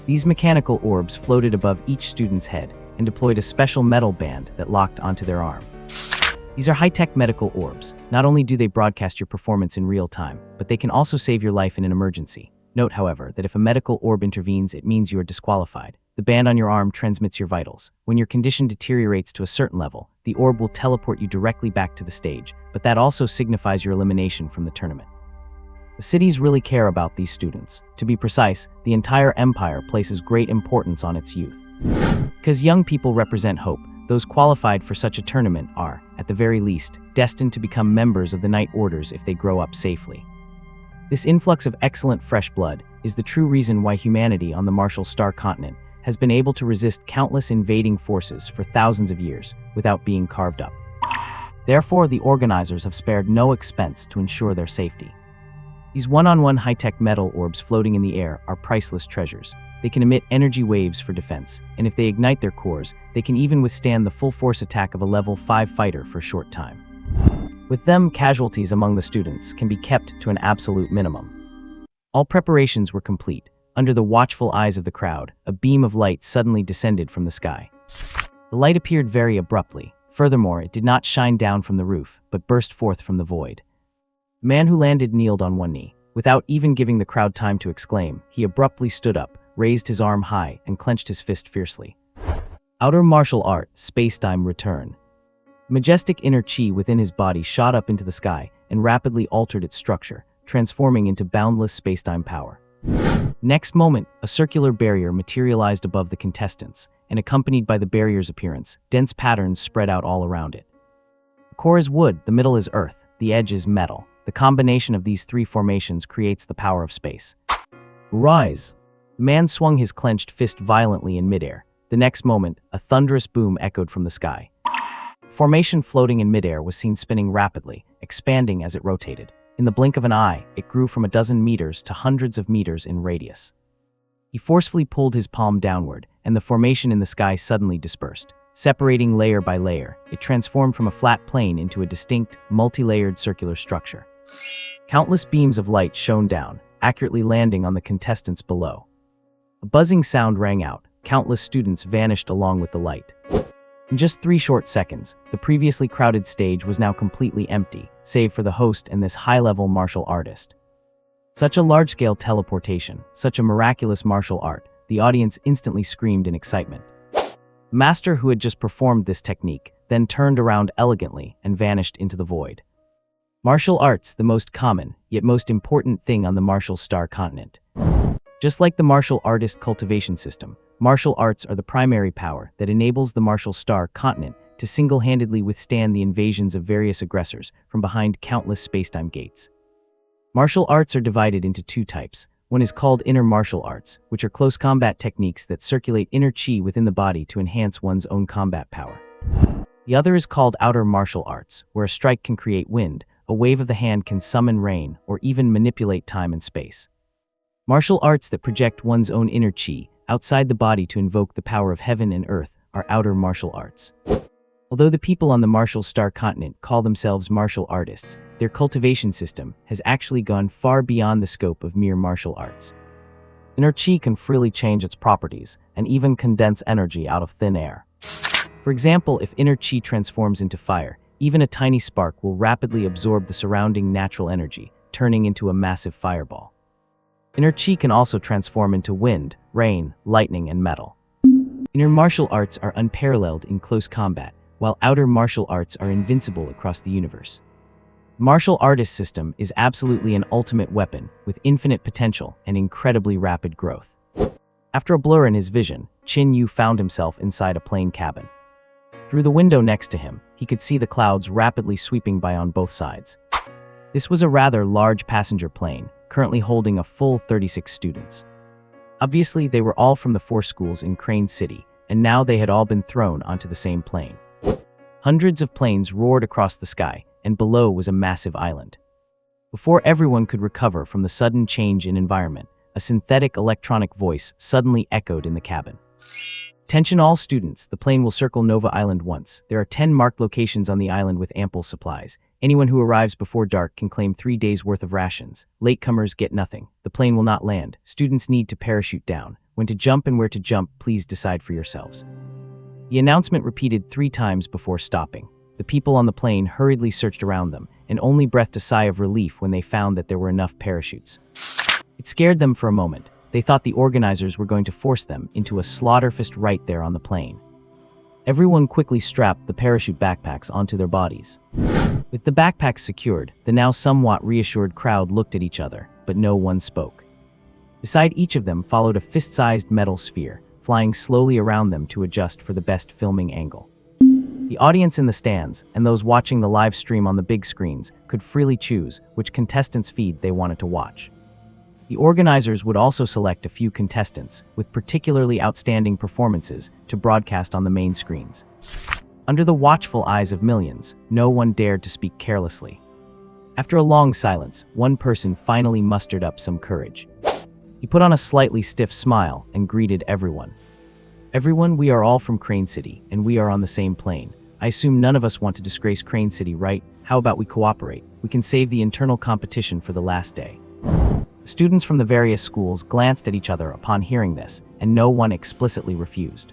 These mechanical orbs floated above each student's head and deployed a special metal band that locked onto their arm. These are high-tech medical orbs. Not only do they broadcast your performance in real time, but they can also save your life in an emergency. Note, however, that if a medical orb intervenes, it means you are disqualified. The band on your arm transmits your vitals. When your condition deteriorates to a certain level, the orb will teleport you directly back to the stage, but that also signifies your elimination from the tournament. The cities really care about these students. To be precise, the entire empire places great importance on its youth. Because young people represent hope, those qualified for such a tournament are, at the very least, destined to become members of the Night Orders if they grow up safely. This influx of excellent fresh blood is the true reason why humanity on the Marshall Star continent has been able to resist countless invading forces for thousands of years without being carved up. Therefore, the organizers have spared no expense to ensure their safety. These one-on-one high-tech metal orbs floating in the air are priceless treasures. They can emit energy waves for defense, and if they ignite their cores, they can even withstand the full-force attack of a level 5 fighter for a short time. With them, casualties among the students can be kept to an absolute minimum. All preparations were complete. Under the watchful eyes of the crowd, a beam of light suddenly descended from the sky. The light appeared very abruptly. Furthermore, it did not shine down from the roof, but burst forth from the void. The man who landed kneeled on one knee. Without even giving the crowd time to exclaim, he abruptly stood up, raised his arm high, and clenched his fist fiercely. Outer martial art, space-time return. Majestic inner chi within his body shot up into the sky and rapidly altered its structure, transforming into boundless space-time power. Next moment, a circular barrier materialized above the contestants, and accompanied by the barrier's appearance, dense patterns spread out all around it. The core is wood, the middle is earth, the edge is metal. The combination of these three formations creates the power of space. Rise! The man swung his clenched fist violently in midair. The next moment, a thunderous boom echoed from the sky. Formation floating in midair was seen spinning rapidly, expanding as it rotated. In the blink of an eye, it grew from a dozen meters to hundreds of meters in radius. He forcefully pulled his palm downward, and the formation in the sky suddenly dispersed. Separating layer by layer, it transformed from a flat plane into a distinct, multi-layered circular structure. Countless beams of light shone down, accurately landing on the contestants below. A buzzing sound rang out. Countless students vanished along with the light. In just 3 short seconds, the previously crowded stage was now completely empty, save for the host and this high-level martial artist. Such a large-scale teleportation, such a miraculous martial art, the audience instantly screamed in excitement. The master who had just performed this technique then turned around elegantly and vanished into the void. Martial arts, the most common, yet most important thing on the martial star continent. Just like the martial artist cultivation system, martial arts are the primary power that enables the martial star continent to single-handedly withstand the invasions of various aggressors from behind countless spacetime gates. Martial arts are divided into 2 types. One is called inner martial arts, which are close combat techniques that circulate inner chi within the body to enhance one's own combat power. The other is called outer martial arts, where a strike can create wind, a wave of the hand can summon rain, or even manipulate time and space. Martial arts that project one's own inner chi outside the body to invoke the power of heaven and earth are outer martial arts. Although the people on the martial star continent call themselves martial artists, their cultivation system has actually gone far beyond the scope of mere martial arts. Inner chi can freely change its properties and even condense energy out of thin air. For example, if inner chi transforms into fire, even a tiny spark will rapidly absorb the surrounding natural energy, turning into a massive fireball. Inner chi can also transform into wind, rain, lightning, and metal. Inner martial arts are unparalleled in close combat, while outer martial arts are invincible across the universe. The martial artist system is absolutely an ultimate weapon with infinite potential and incredibly rapid growth. After a blur in his vision, Qin Yu found himself inside a plane cabin. Through the window next to him, he could see the clouds rapidly sweeping by on both sides. This was a rather large passenger plane, currently holding a full 36 students. Obviously, they were all from the 4 schools in Crane City, and now they had all been thrown onto the same plane. Hundreds of planes roared across the sky, and below was a massive island. Before everyone could recover from the sudden change in environment, a synthetic electronic voice suddenly echoed in the cabin. Attention all students, the plane will circle Nova Island once. There are 10 marked locations on the island with ample supplies. Anyone who arrives before dark can claim 3 days' worth of rations. Latecomers get nothing. The plane will not land. Students need to parachute down. When to jump and where to jump, please decide for yourselves. The announcement repeated 3 times before stopping. The people on the plane hurriedly searched around them, and only breathed a sigh of relief when they found that there were enough parachutes. It scared them for a moment. They thought the organizers were going to force them into a slaughterfest right there on the plane. Everyone quickly strapped the parachute backpacks onto their bodies. With the backpacks secured, the now somewhat reassured crowd looked at each other, but no one spoke. Beside each of them followed a fist-sized metal sphere, flying slowly around them to adjust for the best filming angle. The audience in the stands, and those watching the live stream on the big screens, could freely choose which contestants' feed they wanted to watch. The organizers would also select a few contestants with particularly outstanding performances to broadcast on the main screens. Under the watchful eyes of millions, no one dared to speak carelessly. After a long silence, one person finally mustered up some courage. He put on a slightly stiff smile and greeted everyone. "Everyone, we are all from Crane City, and we are on the same plane. I assume none of us want to disgrace Crane City, right? How about we cooperate? We can save the internal competition for the last day." The students from the various schools glanced at each other upon hearing this, and no one explicitly refused.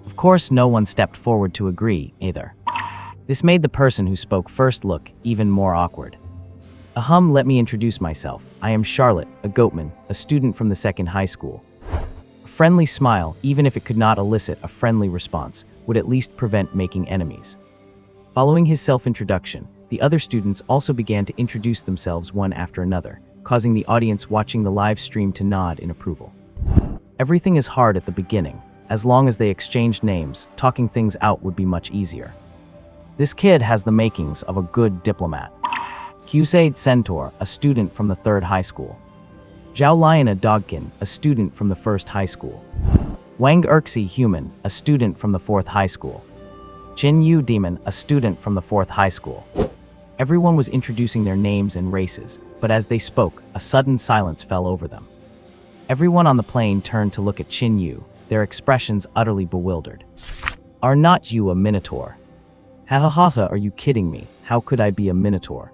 Of course, no one stepped forward to agree, either. This made the person who spoke first look even more awkward. Let me introduce myself. I am Charlotte, a goatman, a student from the second high school. A friendly smile, even if it could not elicit a friendly response, would at least prevent making enemies. Following his self-introduction, the other students also began to introduce themselves one after another, causing the audience watching the live stream to nod in approval. Everything is hard at the beginning. As long as they exchanged names, talking things out would be much easier. This kid has the makings of a good diplomat. Qsaid Centaur, a student from the third high school. Zhao Lion Dogkin, a student from the first high school. Wang Erxi Human, a student from the fourth high school. Qin Yu Demon, a student from the fourth high school. Everyone was introducing their names and races, but as they spoke, a sudden silence fell over them. Everyone on the plane turned to look at Qin Yu, their expressions utterly bewildered. Are not you a minotaur? Are you kidding me? How could I be a minotaur?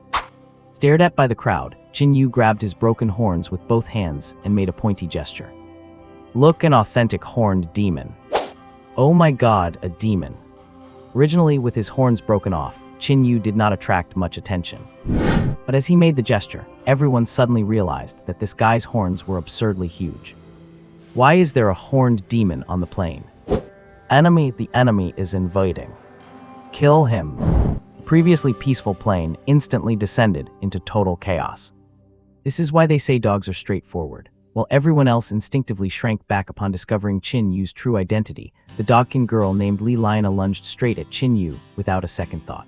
Stared at by the crowd, Qin Yu grabbed his broken horns with both hands and made a pointy gesture. Look, an authentic horned demon. Oh my god, a demon. Originally, with his horns broken off, Qin Yu did not attract much attention. But as he made the gesture, everyone suddenly realized that this guy's horns were absurdly huge. Why is there a horned demon on the plane? The enemy is invading. Kill him. The previously peaceful plane instantly descended into total chaos. This is why they say dogs are straightforward. While everyone else instinctively shrank back upon discovering Qin Yu's true identity, the Dogkin girl named Li Liana lunged straight at Qin Yu without a second thought.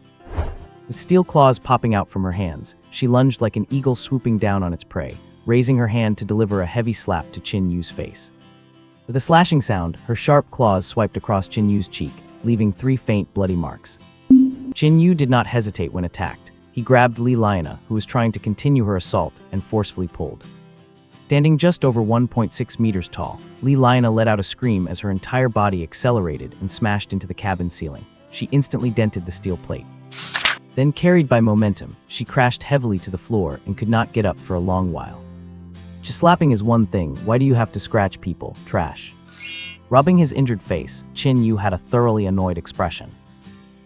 With steel claws popping out from her hands, she lunged like an eagle swooping down on its prey, raising her hand to deliver a heavy slap to Qin Yu's face. With a slashing sound, her sharp claws swiped across Qin Yu's cheek, leaving 3 faint bloody marks. Qin Yu did not hesitate when attacked. He grabbed Li Liana, who was trying to continue her assault, and forcefully pulled. Standing just over 1.6 meters tall, Li Liana let out a scream as her entire body accelerated and smashed into the cabin ceiling. She instantly dented the steel plate. Then, carried by momentum, she crashed heavily to the floor and could not get up for a long while. Just slapping is one thing, why do you have to scratch people, trash? Rubbing his injured face, Qin Yu had a thoroughly annoyed expression.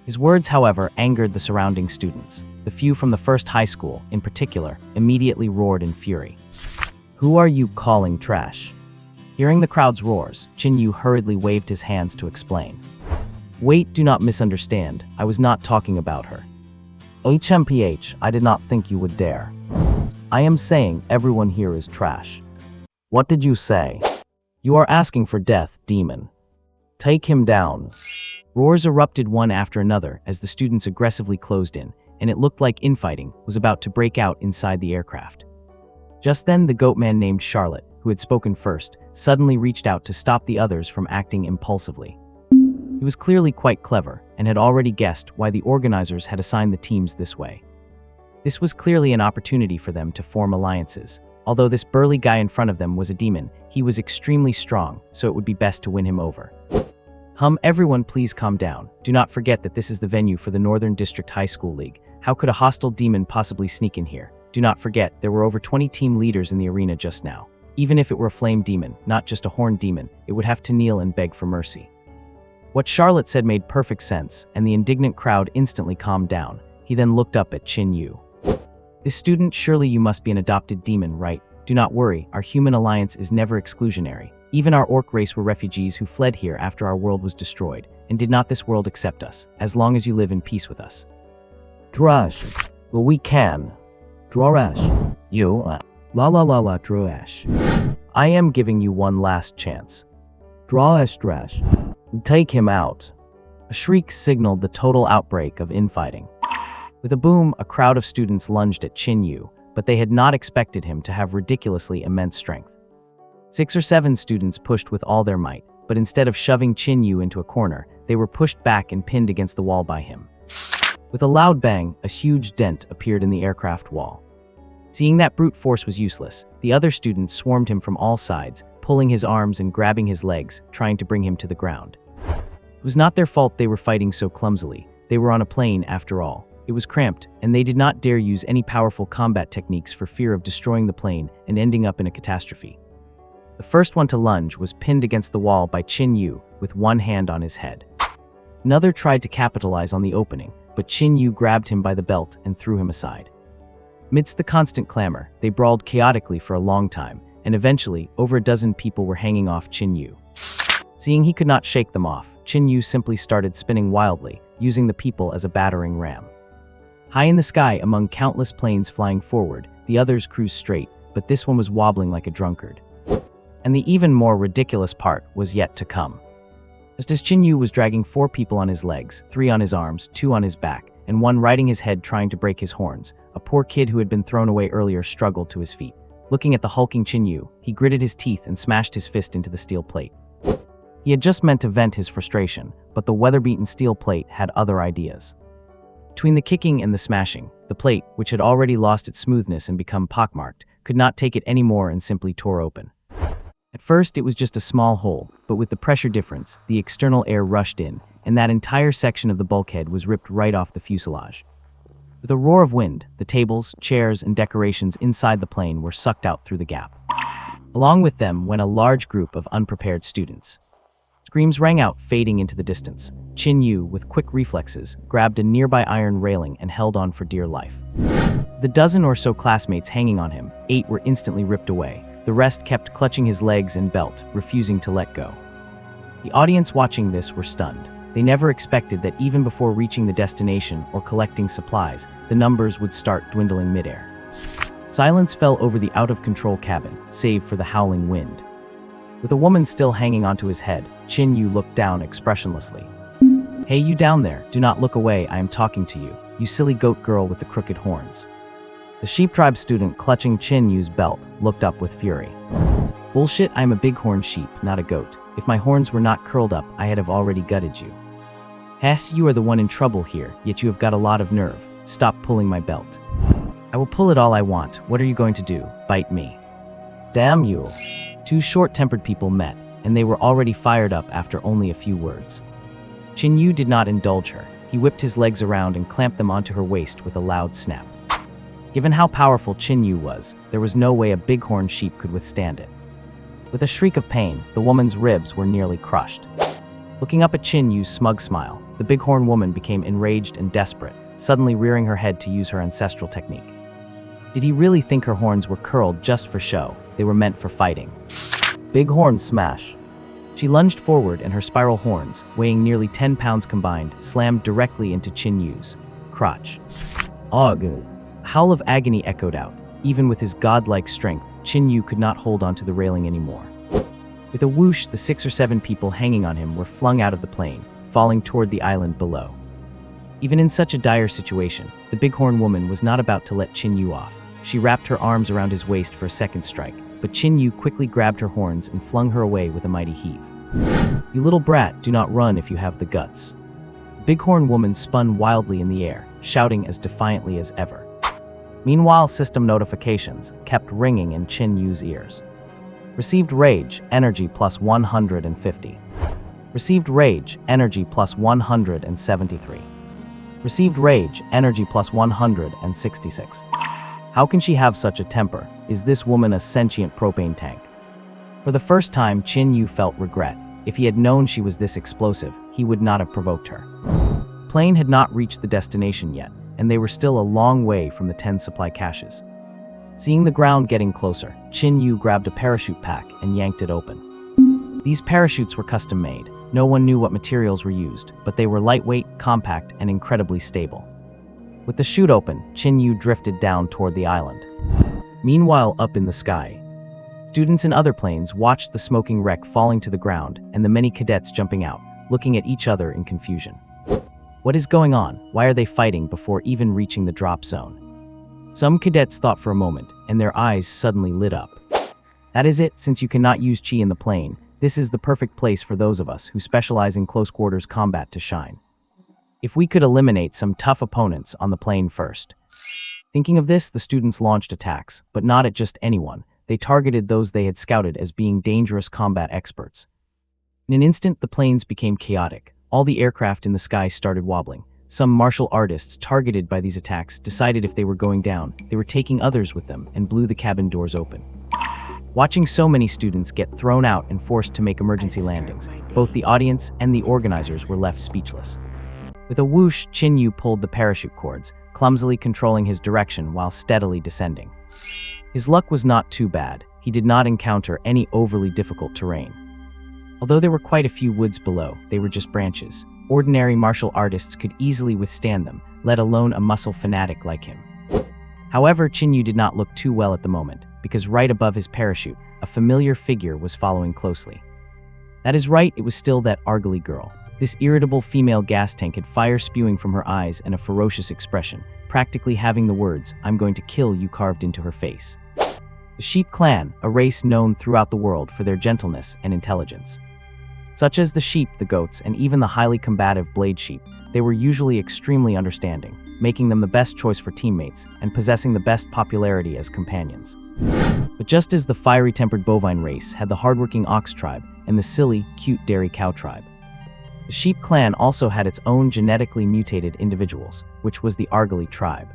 His words, however, angered the surrounding students. The few from the first high school, in particular, immediately roared in fury. Who are you calling trash? Hearing the crowd's roars, Qin Yu hurriedly waved his hands to explain. Wait, do not misunderstand. I was not talking about her. HMPH, I did not think you would dare. I am saying everyone here is trash. What did you say? You are asking for death, demon. Take him down. Roars erupted one after another as the students aggressively closed in, and it looked like infighting was about to break out inside the aircraft. Just then, the goat man named Charlotte, who had spoken first, suddenly reached out to stop the others from acting impulsively. He was clearly quite clever and had already guessed why the organizers had assigned the teams this way. This was clearly an opportunity for them to form alliances. Although this burly guy in front of them was a demon, he was extremely strong, so it would be best to win him over. Everyone please calm down. Do not forget that this is the venue for the Northern District High School League. How could a hostile demon possibly sneak in here? Do not forget, there were over 20 team leaders in the arena just now. Even if it were a flame demon, not just a horned demon, it would have to kneel and beg for mercy. What Charlotte said made perfect sense, and the indignant crowd instantly calmed down. He then looked up at Qin Yu. This student, surely you must be an adopted demon, right? Do not worry, our human alliance is never exclusionary. Even our orc race were refugees who fled here after our world was destroyed, and did not this world accept us, as long as you live in peace with us. Drash. Well, we can. Drash. You. La Drash. I am giving you one last chance. Drash. Take him out. A shriek signaled the total outbreak of infighting. With a boom, a crowd of students lunged at Qin Yu, but they had not expected him to have ridiculously immense strength. 6 or 7 students pushed with all their might, but instead of shoving Qin Yu into a corner, they were pushed back and pinned against the wall by him. With a loud bang, a huge dent appeared in the aircraft wall. Seeing that brute force was useless, the other students swarmed him from all sides, pulling his arms and grabbing his legs, trying to bring him to the ground. It was not their fault they were fighting so clumsily. They were on a plane after all. It was cramped, and they did not dare use any powerful combat techniques for fear of destroying the plane and ending up in a catastrophe. The first one to lunge was pinned against the wall by Qin Yu with one hand on his head. Another tried to capitalize on the opening, but Qin Yu grabbed him by the belt and threw him aside. Amidst the constant clamor, they brawled chaotically for a long time, and eventually, over a dozen people were hanging off Qin Yu. Seeing he could not shake them off, Qin Yu simply started spinning wildly, using the people as a battering ram. High in the sky, among countless planes flying forward, the others cruised straight, but this one was wobbling like a drunkard. And the even more ridiculous part was yet to come. Just as Qin Yu was dragging 4 people on his legs, 3 on his arms, 2 on his back, and 1 riding his head trying to break his horns, a poor kid who had been thrown away earlier struggled to his feet. Looking at the hulking Qin Yu, he gritted his teeth and smashed his fist into the steel plate. He had just meant to vent his frustration, but the weather-beaten steel plate had other ideas. Between the kicking and the smashing, the plate, which had already lost its smoothness and become pockmarked, could not take it anymore and simply tore open. At first, it was just a small hole, but with the pressure difference, the external air rushed in, and that entire section of the bulkhead was ripped right off the fuselage. With a roar of wind, the tables, chairs, and decorations inside the plane were sucked out through the gap. Along with them went a large group of unprepared students. Screams rang out, fading into the distance. Qin Yu, with quick reflexes, grabbed a nearby iron railing and held on for dear life. The dozen or so classmates hanging on him, 8 were instantly ripped away. The rest kept clutching his legs and belt, refusing to let go. The audience watching this were stunned. They never expected that even before reaching the destination or collecting supplies, the numbers would start dwindling midair. Silence fell over the out-of-control cabin, save for the howling wind. With a woman still hanging onto his head, Qin Yu looked down expressionlessly. "Hey, you down there, do not look away, I am talking to you, you silly goat girl with the crooked horns." The sheep tribe student clutching Qin Yu's belt looked up with fury. "Bullshit, I'm a bighorn sheep, not a goat. If my horns were not curled up, I had have already gutted you. Hess, you are the one in trouble here, yet you have got a lot of nerve. Stop pulling my belt. I will pull it all I want. What are you going to do? Bite me? Damn you." 2 short-tempered people met, and they were already fired up after only a few words. Qin Yu did not indulge her. He whipped his legs around and clamped them onto her waist with a loud snap. Given how powerful Qin Yu was, there was no way a bighorn sheep could withstand it. With a shriek of pain, the woman's ribs were nearly crushed. Looking up at Qin Yu's smug smile, the bighorn woman became enraged and desperate, suddenly rearing her head to use her ancestral technique. Did he really think her horns were curled just for show? They were meant for fighting. Bighorn smash. She lunged forward and her spiral horns, weighing nearly 10 pounds combined, slammed directly into Qin Yu's crotch. Ugh. A howl of agony echoed out. Even with his godlike strength, Qin Yu could not hold onto the railing anymore. With a whoosh, the 6 or 7 people hanging on him were flung out of the plane, falling toward the island below. Even in such a dire situation, the bighorn woman was not about to let Qin Yu off. She wrapped her arms around his waist for a second strike, but Qin Yu quickly grabbed her horns and flung her away with a mighty heave. "You little brat, do not run if you have the guts." The bighorn woman spun wildly in the air, shouting as defiantly as ever. Meanwhile, system notifications kept ringing in Qin Yu's ears. Received rage, energy plus 150. Received rage, energy plus 173. Received rage, energy plus 166. How can she have such a temper? Is this woman a sentient propane tank? For the first time, Qin Yu felt regret. If he had known she was this explosive, he would not have provoked her. The plane had not reached the destination yet, and they were still a long way from the 10 supply caches. Seeing the ground getting closer, Qin Yu grabbed a parachute pack and yanked it open. These parachutes were custom-made. No one knew what materials were used, but they were lightweight, compact, and incredibly stable. With the chute open, Qin Yu drifted down toward the island. Meanwhile, up in the sky, students in other planes watched the smoking wreck falling to the ground and the many cadets jumping out, looking at each other in confusion. What is going on? Why are they fighting before even reaching the drop zone? Some cadets thought for a moment, and their eyes suddenly lit up. That is it, since you cannot use chi in the plane, this is the perfect place for those of us who specialize in close-quarters combat to shine. If we could eliminate some tough opponents on the plane first. Thinking of this, the students launched attacks, but not at just anyone. They targeted those they had scouted as being dangerous combat experts. In an instant, the planes became chaotic. All the aircraft in the sky started wobbling. Some martial artists targeted by these attacks decided if they were going down, they were taking others with them and blew the cabin doors open. Watching so many students get thrown out and forced to make emergency landings, both the audience and the organizers were left speechless. With a whoosh, Qin Yu pulled the parachute cords, clumsily controlling his direction while steadily descending. His luck was not too bad. He did not encounter any overly difficult terrain. Although there were quite a few woods below, they were just branches. Ordinary martial artists could easily withstand them, let alone a muscle fanatic like him. However, Qin Yu did not look too well at the moment, because right above his parachute, a familiar figure was following closely. That is right, it was still that Argly girl. This irritable female gas tank had fire spewing from her eyes and a ferocious expression, practically having the words, "I'm going to kill you," carved into her face. The Sheep clan, a race known throughout the world for their gentleness and intelligence. Such as the sheep, the goats, and even the highly combative blade sheep, they were usually extremely understanding, making them the best choice for teammates and possessing the best popularity as companions. But just as the fiery-tempered bovine race had the hardworking ox tribe and the silly, cute dairy cow tribe, the sheep clan also had its own genetically mutated individuals, which was the Argly tribe.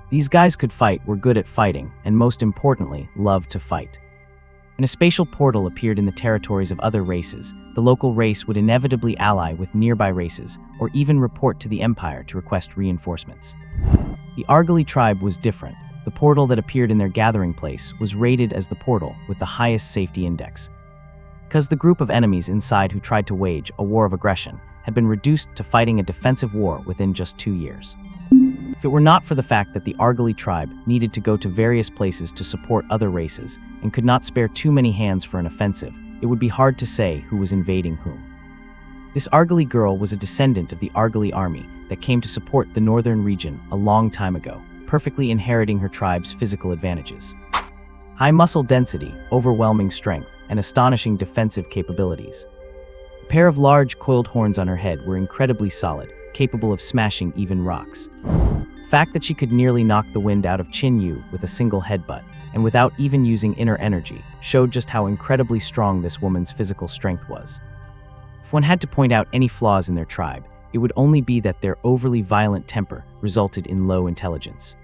These guys could fight, were good at fighting, and most importantly, loved to fight. When a spatial portal appeared in the territories of other races, the local race would inevitably ally with nearby races, or even report to the Empire to request reinforcements. The Argly tribe was different. The portal that appeared in their gathering place was rated as the portal with the highest safety index, because the group of enemies inside who tried to wage a war of aggression had been reduced to fighting a defensive war within just 2 years. If it were not for the fact that the Argly tribe needed to go to various places to support other races and could not spare too many hands for an offensive, it would be hard to say who was invading whom. This Argly girl was a descendant of the Argly army that came to support the northern region a long time ago, perfectly inheriting her tribe's physical advantages. High muscle density, overwhelming strength, and astonishing defensive capabilities. A pair of large coiled horns on her head were incredibly solid, capable of smashing even rocks. The fact that she could nearly knock the wind out of Qin Yu with a single headbutt, and without even using inner energy, showed just how incredibly strong this woman's physical strength was. If one had to point out any flaws in their tribe, it would only be that their overly violent temper resulted in low intelligence.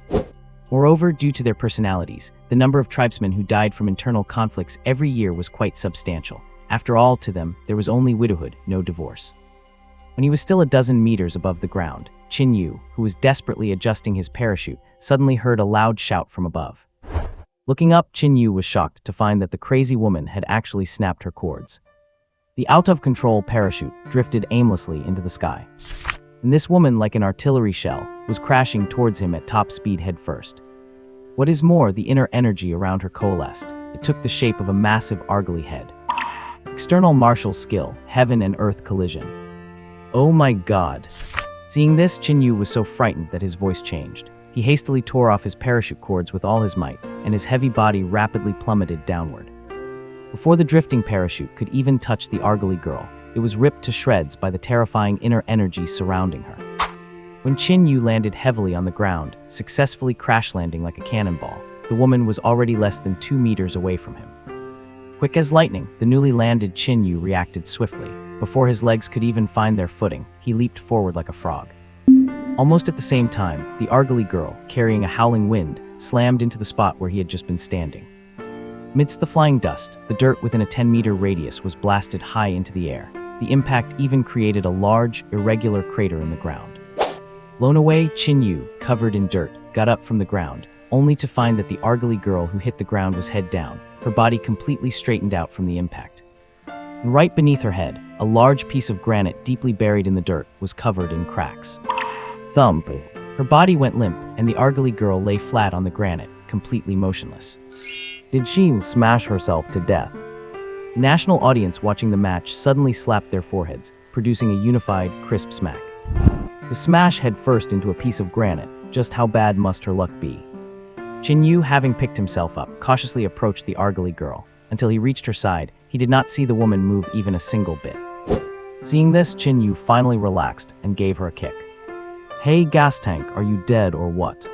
Moreover, due to their personalities, the number of tribesmen who died from internal conflicts every year was quite substantial. After all, to them, there was only widowhood, no divorce. When he was still a dozen meters above the ground, Qin Yu, who was desperately adjusting his parachute, suddenly heard a loud shout from above. Looking up, Qin Yu was shocked to find that the crazy woman had actually snapped her cords. The out-of-control parachute drifted aimlessly into the sky. And this woman, like an artillery shell, was crashing towards him at top speed headfirst. What is more, the inner energy around her coalesced. It took the shape of a massive Argly head. External martial skill, heaven and earth collision. Oh my god. Seeing this, Qin Yu was so frightened that his voice changed. He hastily tore off his parachute cords with all his might, and his heavy body rapidly plummeted downward. Before the drifting parachute could even touch the Argly girl, it was ripped to shreds by the terrifying inner energy surrounding her. When Qin Yu landed heavily on the ground, successfully crash-landing like a cannonball, the woman was already less than 2 meters away from him. Quick as lightning, the newly landed Qin Yu reacted swiftly. Before his legs could even find their footing, he leaped forward like a frog. Almost at the same time, the Argly girl, carrying a howling wind, slammed into the spot where he had just been standing. Amidst the flying dust, the dirt within a 10-meter radius was blasted high into the air. The impact even created a large, irregular crater in the ground. Blown away, Qin Yu, covered in dirt, got up from the ground, only to find that the Argly girl who hit the ground was head down, her body completely straightened out from the impact. And right beneath her head, a large piece of granite deeply buried in the dirt was covered in cracks. Thump! Her body went limp, and the Argly girl lay flat on the granite, completely motionless. Did she smash herself to death? The national audience watching the match suddenly slapped their foreheads, producing a unified, crisp smack. To smash headfirst into a piece of granite, just how bad must her luck be? Qin Yu, having picked himself up, cautiously approached the Argly girl. Until he reached her side, he did not see the woman move even a single bit. Seeing this, Qin Yu finally relaxed and gave her a kick. "Hey, gas tank, are you dead or what?"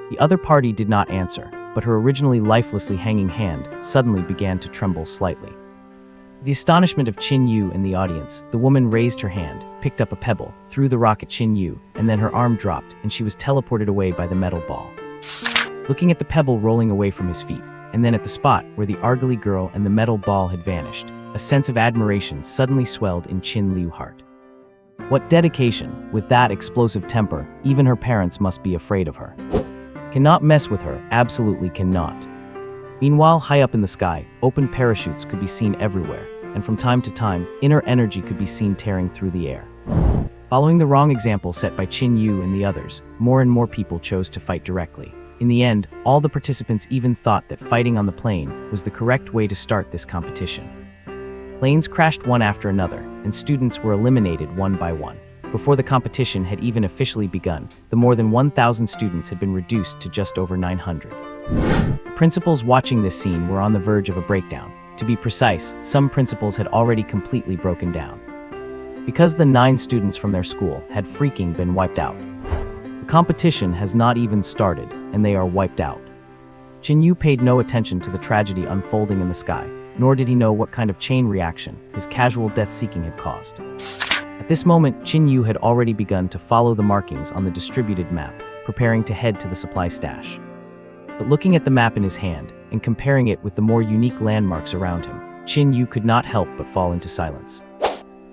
The other party did not answer, but her originally lifelessly hanging hand suddenly began to tremble slightly. To the astonishment of Qin Yu and the audience, the woman raised her hand, picked up a pebble, threw the rock at Qin Yu, and then her arm dropped and she was teleported away by the metal ball. Looking at the pebble rolling away from his feet, and then at the spot where the Argily girl and the metal ball had vanished, a sense of admiration suddenly swelled in Qin Yu's heart. What dedication! With that explosive temper, even her parents must be afraid of her. Cannot mess with her, absolutely cannot. Meanwhile, high up in the sky, open parachutes could be seen everywhere, and from time to time, inner energy could be seen tearing through the air. Following the wrong example set by Qin Yu and the others, more and more people chose to fight directly. In the end, all the participants even thought that fighting on the plane was the correct way to start this competition. Planes crashed one after another, and students were eliminated one by one. Before the competition had even officially begun, the more than 1,000 students had been reduced to just over 900. Principals watching this scene were on the verge of a breakdown. To be precise, some principals had already completely broken down. Because the 9 students from their school had freaking been wiped out. The competition has not even started, and they are wiped out. Qin Yu paid no attention to the tragedy unfolding in the sky, nor did he know what kind of chain reaction his casual death-seeking had caused. At this moment, Qin Yu had already begun to follow the markings on the distributed map, preparing to head to the supply stash. But looking at the map in his hand, and comparing it with the more unique landmarks around him, Qin Yu could not help but fall into silence.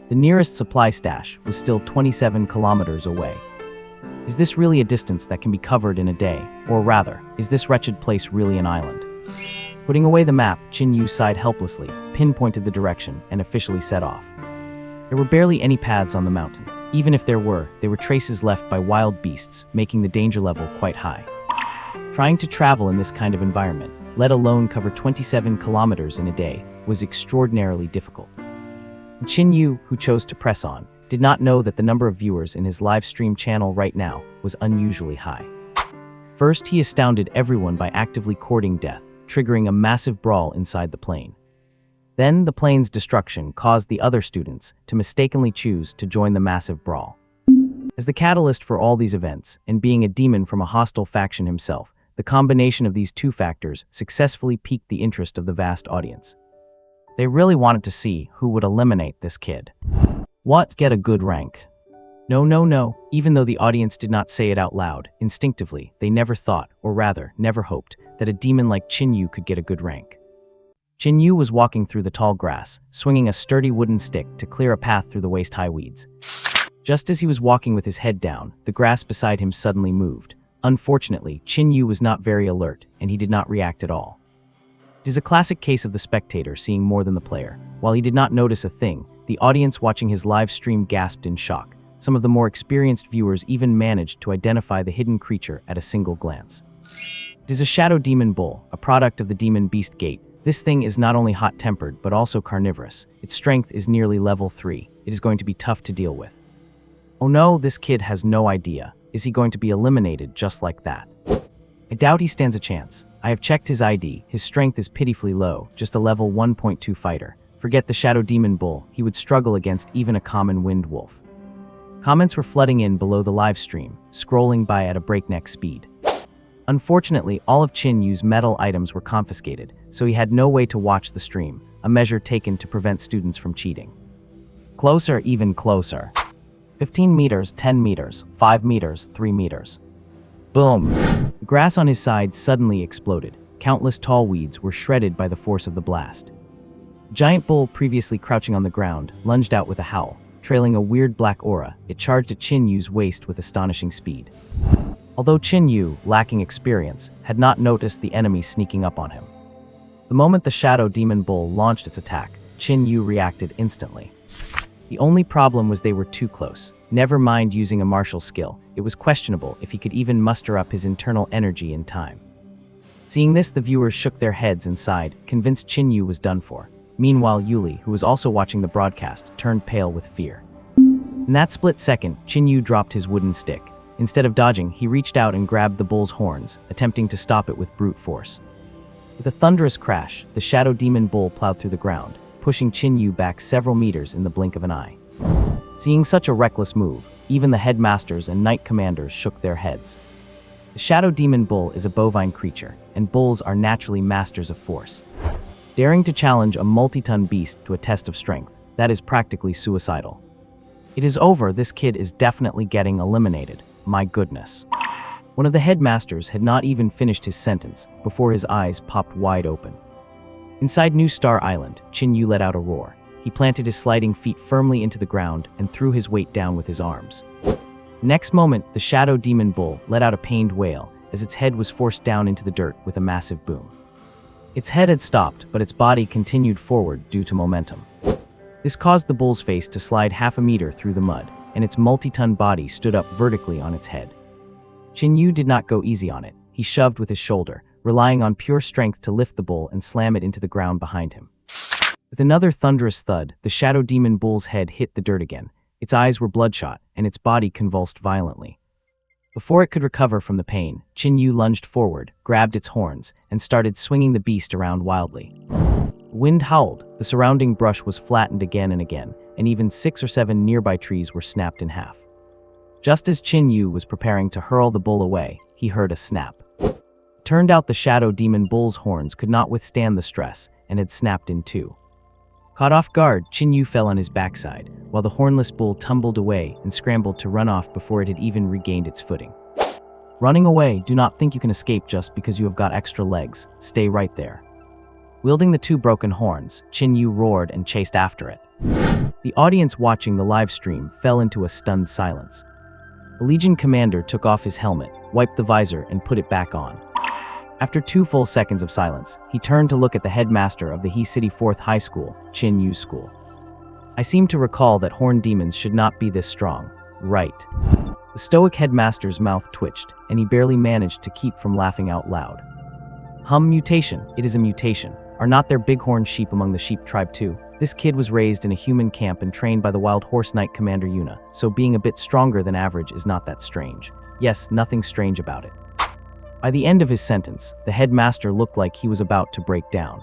The nearest supply stash was still 27 kilometers away. Is this really a distance that can be covered in a day? Or rather, is this wretched place really an island? Putting away the map, Qin Yu sighed helplessly, pinpointed the direction, and officially set off. There were barely any paths on the mountain. Even if there were, they were traces left by wild beasts, making the danger level quite high. Trying to travel in this kind of environment, let alone cover 27 kilometers in a day, was extraordinarily difficult. Qin Yu, who chose to press on, did not know that the number of viewers in his live stream channel right now was unusually high. First, he astounded everyone by actively courting death, triggering a massive brawl inside the plane. Then, the plane's destruction caused the other students to mistakenly choose to join the massive brawl. As the catalyst for all these events, and being a demon from a hostile faction himself, the combination of these two factors successfully piqued the interest of the vast audience. They really wanted to see who would eliminate this kid. What? Get a good rank? No. Even though the audience did not say it out loud, instinctively, they never thought, or rather, never hoped, that a demon like Qin Yu could get a good rank. Qin Yu was walking through the tall grass, swinging a sturdy wooden stick to clear a path through the waist-high weeds. Just as he was walking with his head down, the grass beside him suddenly moved. Unfortunately, Qin Yu was not very alert, and he did not react at all. It is a classic case of the spectator seeing more than the player. While he did not notice a thing, the audience watching his live stream gasped in shock. Some of the more experienced viewers even managed to identify the hidden creature at a single glance. It is a shadow demon bull, a product of the demon beast gate. This thing is not only hot-tempered, but also carnivorous. Its strength is nearly level 3. It is going to be tough to deal with. Oh no, this kid has no idea. Is he going to be eliminated just like that? I doubt he stands a chance. I have checked his ID. His strength is pitifully low, just a level 1.2 fighter. Forget the shadow demon bull, he would struggle against even a common wind wolf. Comments were flooding in below the live stream, scrolling by at a breakneck speed. Unfortunately, all of Qin Yu's metal items were confiscated, so he had no way to watch the stream, a measure taken to prevent students from cheating. Closer, even closer. 15 meters, 10 meters, 5 meters, 3 meters. Boom! The grass on his side suddenly exploded. Countless tall weeds were shredded by the force of the blast. The giant bull, previously crouching on the ground, lunged out with a howl. Trailing a weird black aura, it charged at Qin Yu's waist with astonishing speed. Although Qin Yu, lacking experience, had not noticed the enemy sneaking up on him. The moment the shadow demon bull launched its attack, Qin Yu reacted instantly. The only problem was they were too close. Never mind using a martial skill, it was questionable if he could even muster up his internal energy in time. Seeing this, the viewers shook their heads and sighed, convinced Qin Yu was done for. Meanwhile, Yuli, who was also watching the broadcast, turned pale with fear. In that split second, Qin Yu dropped his wooden stick. Instead of dodging, he reached out and grabbed the bull's horns, attempting to stop it with brute force. With a thunderous crash, the shadow demon bull plowed through the ground, pushing Qin Yu back several meters in the blink of an eye. Seeing such a reckless move, even the headmasters and knight commanders shook their heads. The shadow demon bull is a bovine creature, and bulls are naturally masters of force. Daring to challenge a multi-ton beast to a test of strength, that is practically suicidal. It is over, this kid is definitely getting eliminated. My goodness. One of the headmasters had not even finished his sentence before his eyes popped wide open. Inside New Star Island, Qin Yu let out a roar. He planted his sliding feet firmly into the ground and threw his weight down with his arms. Next moment, the shadow demon bull let out a pained wail as its head was forced down into the dirt with a massive boom. Its head had stopped, but its body continued forward due to momentum. This caused the bull's face to slide half a meter through the mud, and its multi-ton body stood up vertically on its head. Qin Yu did not go easy on it. He shoved with his shoulder, relying on pure strength to lift the bull and slam it into the ground behind him. With another thunderous thud, the shadow demon bull's head hit the dirt again. Its eyes were bloodshot, and its body convulsed violently. Before it could recover from the pain, Qin Yu lunged forward, grabbed its horns, and started swinging the beast around wildly. The wind howled, the surrounding brush was flattened again and again, and even 6 or 7 nearby trees were snapped in half. Just as Qin Yu was preparing to hurl the bull away, he heard a snap. It turned out the shadow demon bull's horns could not withstand the stress and had snapped in two. Caught off guard, Qin Yu fell on his backside, while the hornless bull tumbled away and scrambled to run off before it had even regained its footing. Running away, do not think you can escape just because you have got extra legs. Stay right there. Wielding the 2 broken horns, Qin Yu roared and chased after it. The audience watching the live stream fell into a stunned silence. The Legion commander took off his helmet, wiped the visor, and put it back on. After 2 full seconds of silence, he turned to look at the headmaster of the He City 4th High School, Qin Yu School. I seem to recall that horned demons should not be this strong, right? The stoic headmaster's mouth twitched, and he barely managed to keep from laughing out loud. Mutation, it is a mutation. Are not there bighorn sheep among the sheep tribe too? This kid was raised in a human camp and trained by the Wild Horse Knight Commander Yuna, so being a bit stronger than average is not that strange. Yes, nothing strange about it. By the end of his sentence, the headmaster looked like he was about to break down.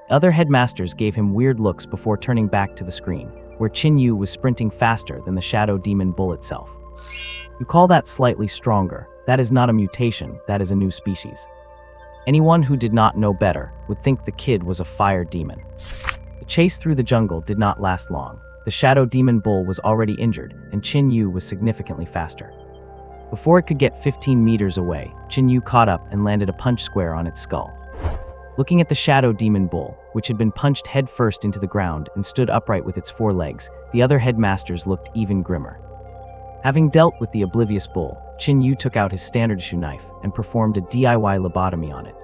Other headmasters gave him weird looks before turning back to the screen, where Qin Yu was sprinting faster than the shadow demon bull itself. You call that slightly stronger? That is not a mutation, that is a new species. Anyone who did not know better would think the kid was a fire demon. The chase through the jungle did not last long. The shadow demon bull was already injured, and Qin Yu was significantly faster. Before it could get 15 meters away, Qin Yu caught up and landed a punch square on its skull. Looking at the shadow demon bull, which had been punched headfirst into the ground and stood upright with its 4 legs, the other headmasters looked even grimmer. Having dealt with the oblivious bull, Qin Yu took out his standard issue knife and performed a DIY lobotomy on it.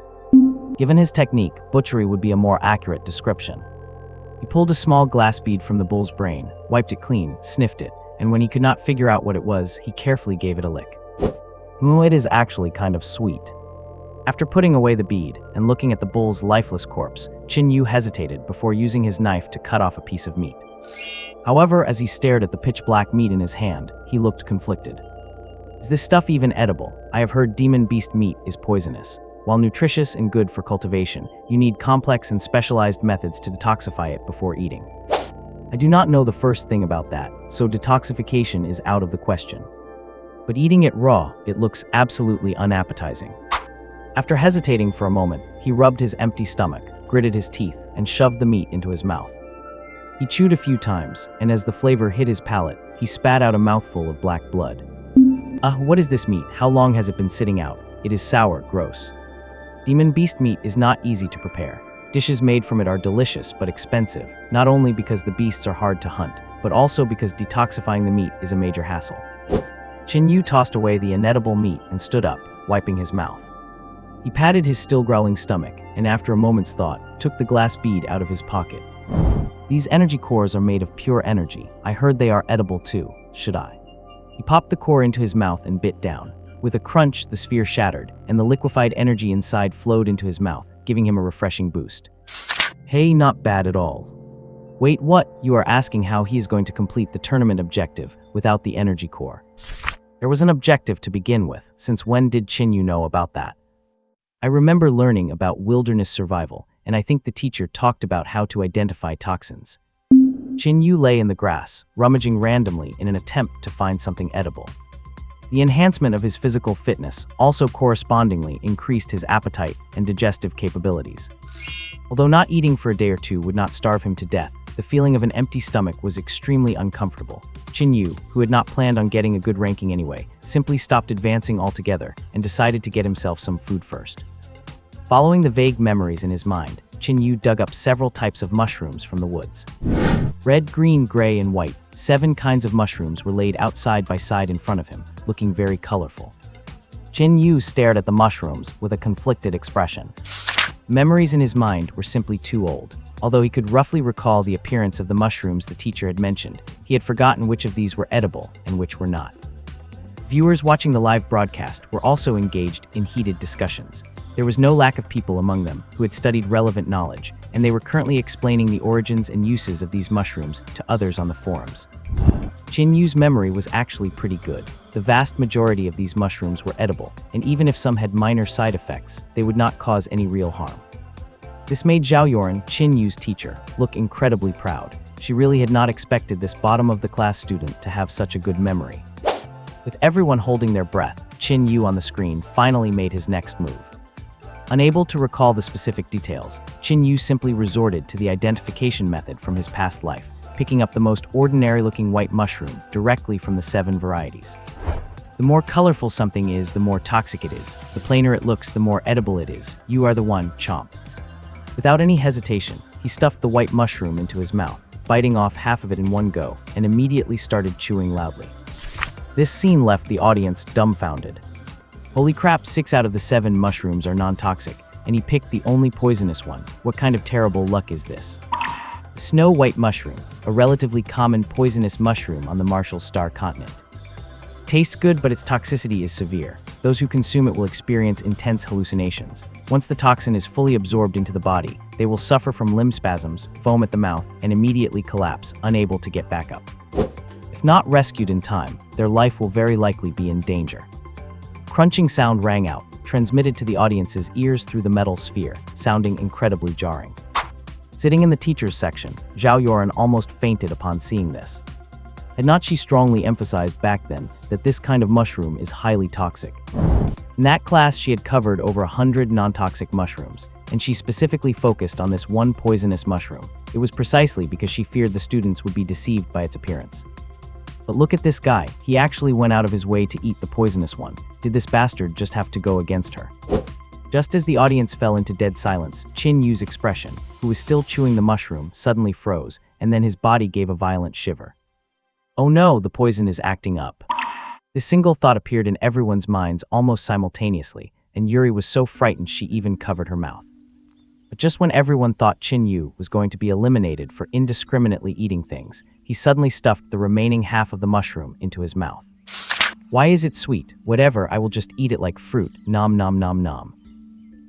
Given his technique, butchery would be a more accurate description. He pulled a small glass bead from the bull's brain, wiped it clean, sniffed it, and when he could not figure out what it was, he carefully gave it a lick. It is actually kind of sweet. After putting away the bead and looking at the bull's lifeless corpse, Qin Yu hesitated before using his knife to cut off a piece of meat. However, as he stared at the pitch-black meat in his hand, he looked conflicted. Is this stuff even edible? I have heard demon beast meat is poisonous. While nutritious and good for cultivation, you need complex and specialized methods to detoxify it before eating. I do not know the first thing about that, so detoxification is out of the question. But eating it raw, it looks absolutely unappetizing. After hesitating for a moment, he rubbed his empty stomach, gritted his teeth, and shoved the meat into his mouth. He chewed a few times, and as the flavor hit his palate, he spat out a mouthful of black blood. What is this meat? How long has it been sitting out? It is sour, gross. Demon beast meat is not easy to prepare. Dishes made from it are delicious but expensive, not only because the beasts are hard to hunt, but also because detoxifying the meat is a major hassle. Qin Yu tossed away the inedible meat and stood up, wiping his mouth. He patted his still growling stomach, and after a moment's thought, took the glass bead out of his pocket. These energy cores are made of pure energy. I heard they are edible too. Should I? He popped the core into his mouth and bit down. With a crunch, the sphere shattered, and the liquefied energy inside flowed into his mouth, giving him a refreshing boost. Hey, not bad at all. Wait, what? You are asking how he's going to complete the tournament objective without the energy core. There was an objective to begin with. Since when did Qin Yu know about that? I remember learning about wilderness survival, and I think the teacher talked about how to identify toxins. Qin Yu lay in the grass, rummaging randomly in an attempt to find something edible. The enhancement of his physical fitness also correspondingly increased his appetite and digestive capabilities. Although not eating for a day or two would not starve him to death, The feeling of an empty stomach was extremely uncomfortable. Qin Yu, who had not planned on getting a good ranking anyway, simply stopped advancing altogether and decided to get himself some food first. Following the vague memories in his mind, Qin Yu dug up several types of mushrooms from the woods. Red, green, gray, and white, 7 kinds of mushrooms were laid out side by side in front of him, looking very colorful. Qin Yu stared at the mushrooms with a conflicted expression. Memories in his mind were simply too old. Although he could roughly recall the appearance of the mushrooms the teacher had mentioned, he had forgotten which of these were edible and which were not. Viewers watching the live broadcast were also engaged in heated discussions. There was no lack of people among them who had studied relevant knowledge, and they were currently explaining the origins and uses of these mushrooms to others on the forums. Qin Yu's memory was actually pretty good. The vast majority of these mushrooms were edible, and even if some had minor side effects, they would not cause any real harm. This made Zhao Yuan, Qin Yu's teacher, look incredibly proud. She really had not expected this bottom-of-the-class student to have such a good memory. With everyone holding their breath, Qin Yu on the screen finally made his next move. Unable to recall the specific details, Qin Yu simply resorted to the identification method from his past life, picking up the most ordinary-looking white mushroom directly from the 7 varieties. The more colorful something is, the more toxic it is. The plainer it looks, the more edible it is. You are the one, chomp. Without any hesitation, he stuffed the white mushroom into his mouth, biting off half of it in one go, and immediately started chewing loudly. This scene left the audience dumbfounded. Holy crap, 6 out of the 7 mushrooms are non-toxic, and he picked the only poisonous one. What kind of terrible luck is this? The snow white mushroom, a relatively common poisonous mushroom on the Marshall Star continent. Tastes good, but its toxicity is severe. Those who consume it will experience intense hallucinations. Once the toxin is fully absorbed into the body, they will suffer from limb spasms, foam at the mouth, and immediately collapse, unable to get back up. If not rescued in time, their life will very likely be in danger. Crunching sound rang out, transmitted to the audience's ears through the metal sphere, sounding incredibly jarring. Sitting in the teacher's section, Zhao Yuan almost fainted upon seeing this. Had not she strongly emphasized back then that this kind of mushroom is highly toxic? In that class, she had covered over 100 non-toxic mushrooms, and she specifically focused on this one poisonous mushroom. It was precisely because she feared the students would be deceived by its appearance. But look at this guy, he actually went out of his way to eat the poisonous one. Did this bastard just have to go against her? Just as the audience fell into dead silence, Qin Yu's expression, who was still chewing the mushroom, suddenly froze, and then his body gave a violent shiver. Oh no, the poison is acting up. This single thought appeared in everyone's minds almost simultaneously, and Yuri was so frightened she even covered her mouth. But just when everyone thought Qin Yu was going to be eliminated for indiscriminately eating things, he suddenly stuffed the remaining half of the mushroom into his mouth. Why is it sweet? Whatever, I will just eat it like fruit. Nom nom nom nom.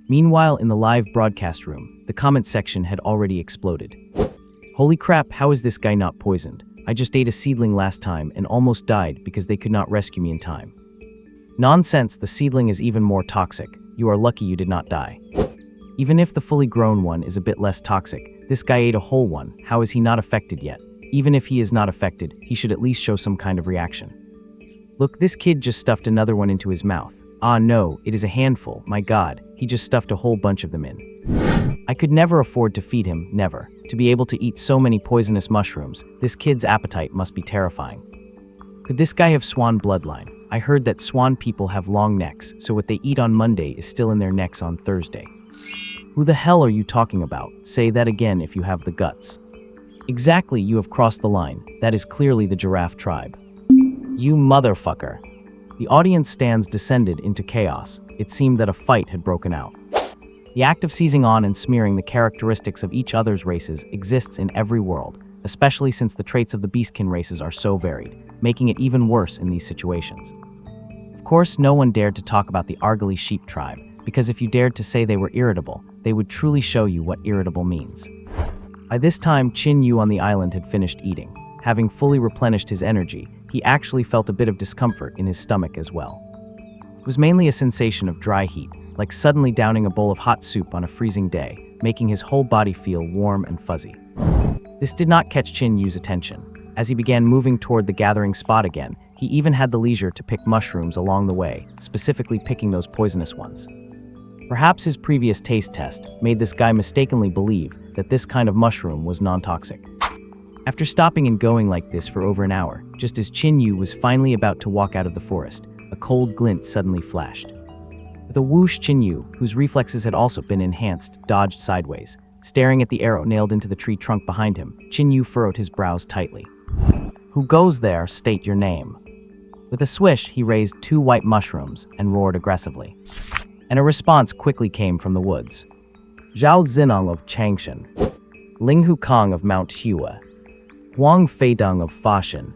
Meanwhile, in the live broadcast room, the comment section had already exploded. Holy crap, how is this guy not poisoned? I just ate a seedling last time and almost died because they could not rescue me in time. Nonsense, the seedling is even more toxic. You are lucky you did not die. Even if the fully grown one is a bit less toxic, this guy ate a whole one. How is he not affected yet? Even if he is not affected, he should at least show some kind of reaction. Look, this kid just stuffed another one into his mouth. Ah no, it is a handful, my god, he just stuffed a whole bunch of them in. I could never afford to feed him, never. To be able to eat so many poisonous mushrooms, this kid's appetite must be terrifying. Could this guy have swan bloodline? I heard that swan people have long necks, so what they eat on Monday is still in their necks on Thursday. Who the hell are you talking about? Say that again if you have the guts. Exactly, you have crossed the line. That is clearly the giraffe tribe. You motherfucker. The audience stands descended into chaos. It seemed that a fight had broken out. The act of seizing on and smearing the characteristics of each other's races exists in every world, especially since the traits of the beastkin races are so varied, making it even worse in these situations. Of course, no one dared to talk about the Argali sheep tribe, because if you dared to say they were irritable, they would truly show you what irritable means. By this time, Qin Yu on the island had finished eating. Having fully replenished his energy, he actually felt a bit of discomfort in his stomach as well. It was mainly a sensation of dry heat, like suddenly downing a bowl of hot soup on a freezing day, making his whole body feel warm and fuzzy. This did not catch Qin Yu's attention. As he began moving toward the gathering spot again, he even had the leisure to pick mushrooms along the way, specifically picking those poisonous ones. Perhaps his previous taste test made this guy mistakenly believe that this kind of mushroom was non-toxic. After stopping and going like this for over an hour, just as Qin Yu was finally about to walk out of the forest, a cold glint suddenly flashed. With a whoosh, Qin Yu, whose reflexes had also been enhanced, dodged sideways. Staring at the arrow nailed into the tree trunk behind him, Qin Yu furrowed his brows tightly. "Who goes there? State your name." With a swish, he raised 2 white mushrooms and roared aggressively. And a response quickly came from the woods. Zhao Zinong of Changshan, Ling Hukong of Mount Hua, Huang Feidong of Fashan,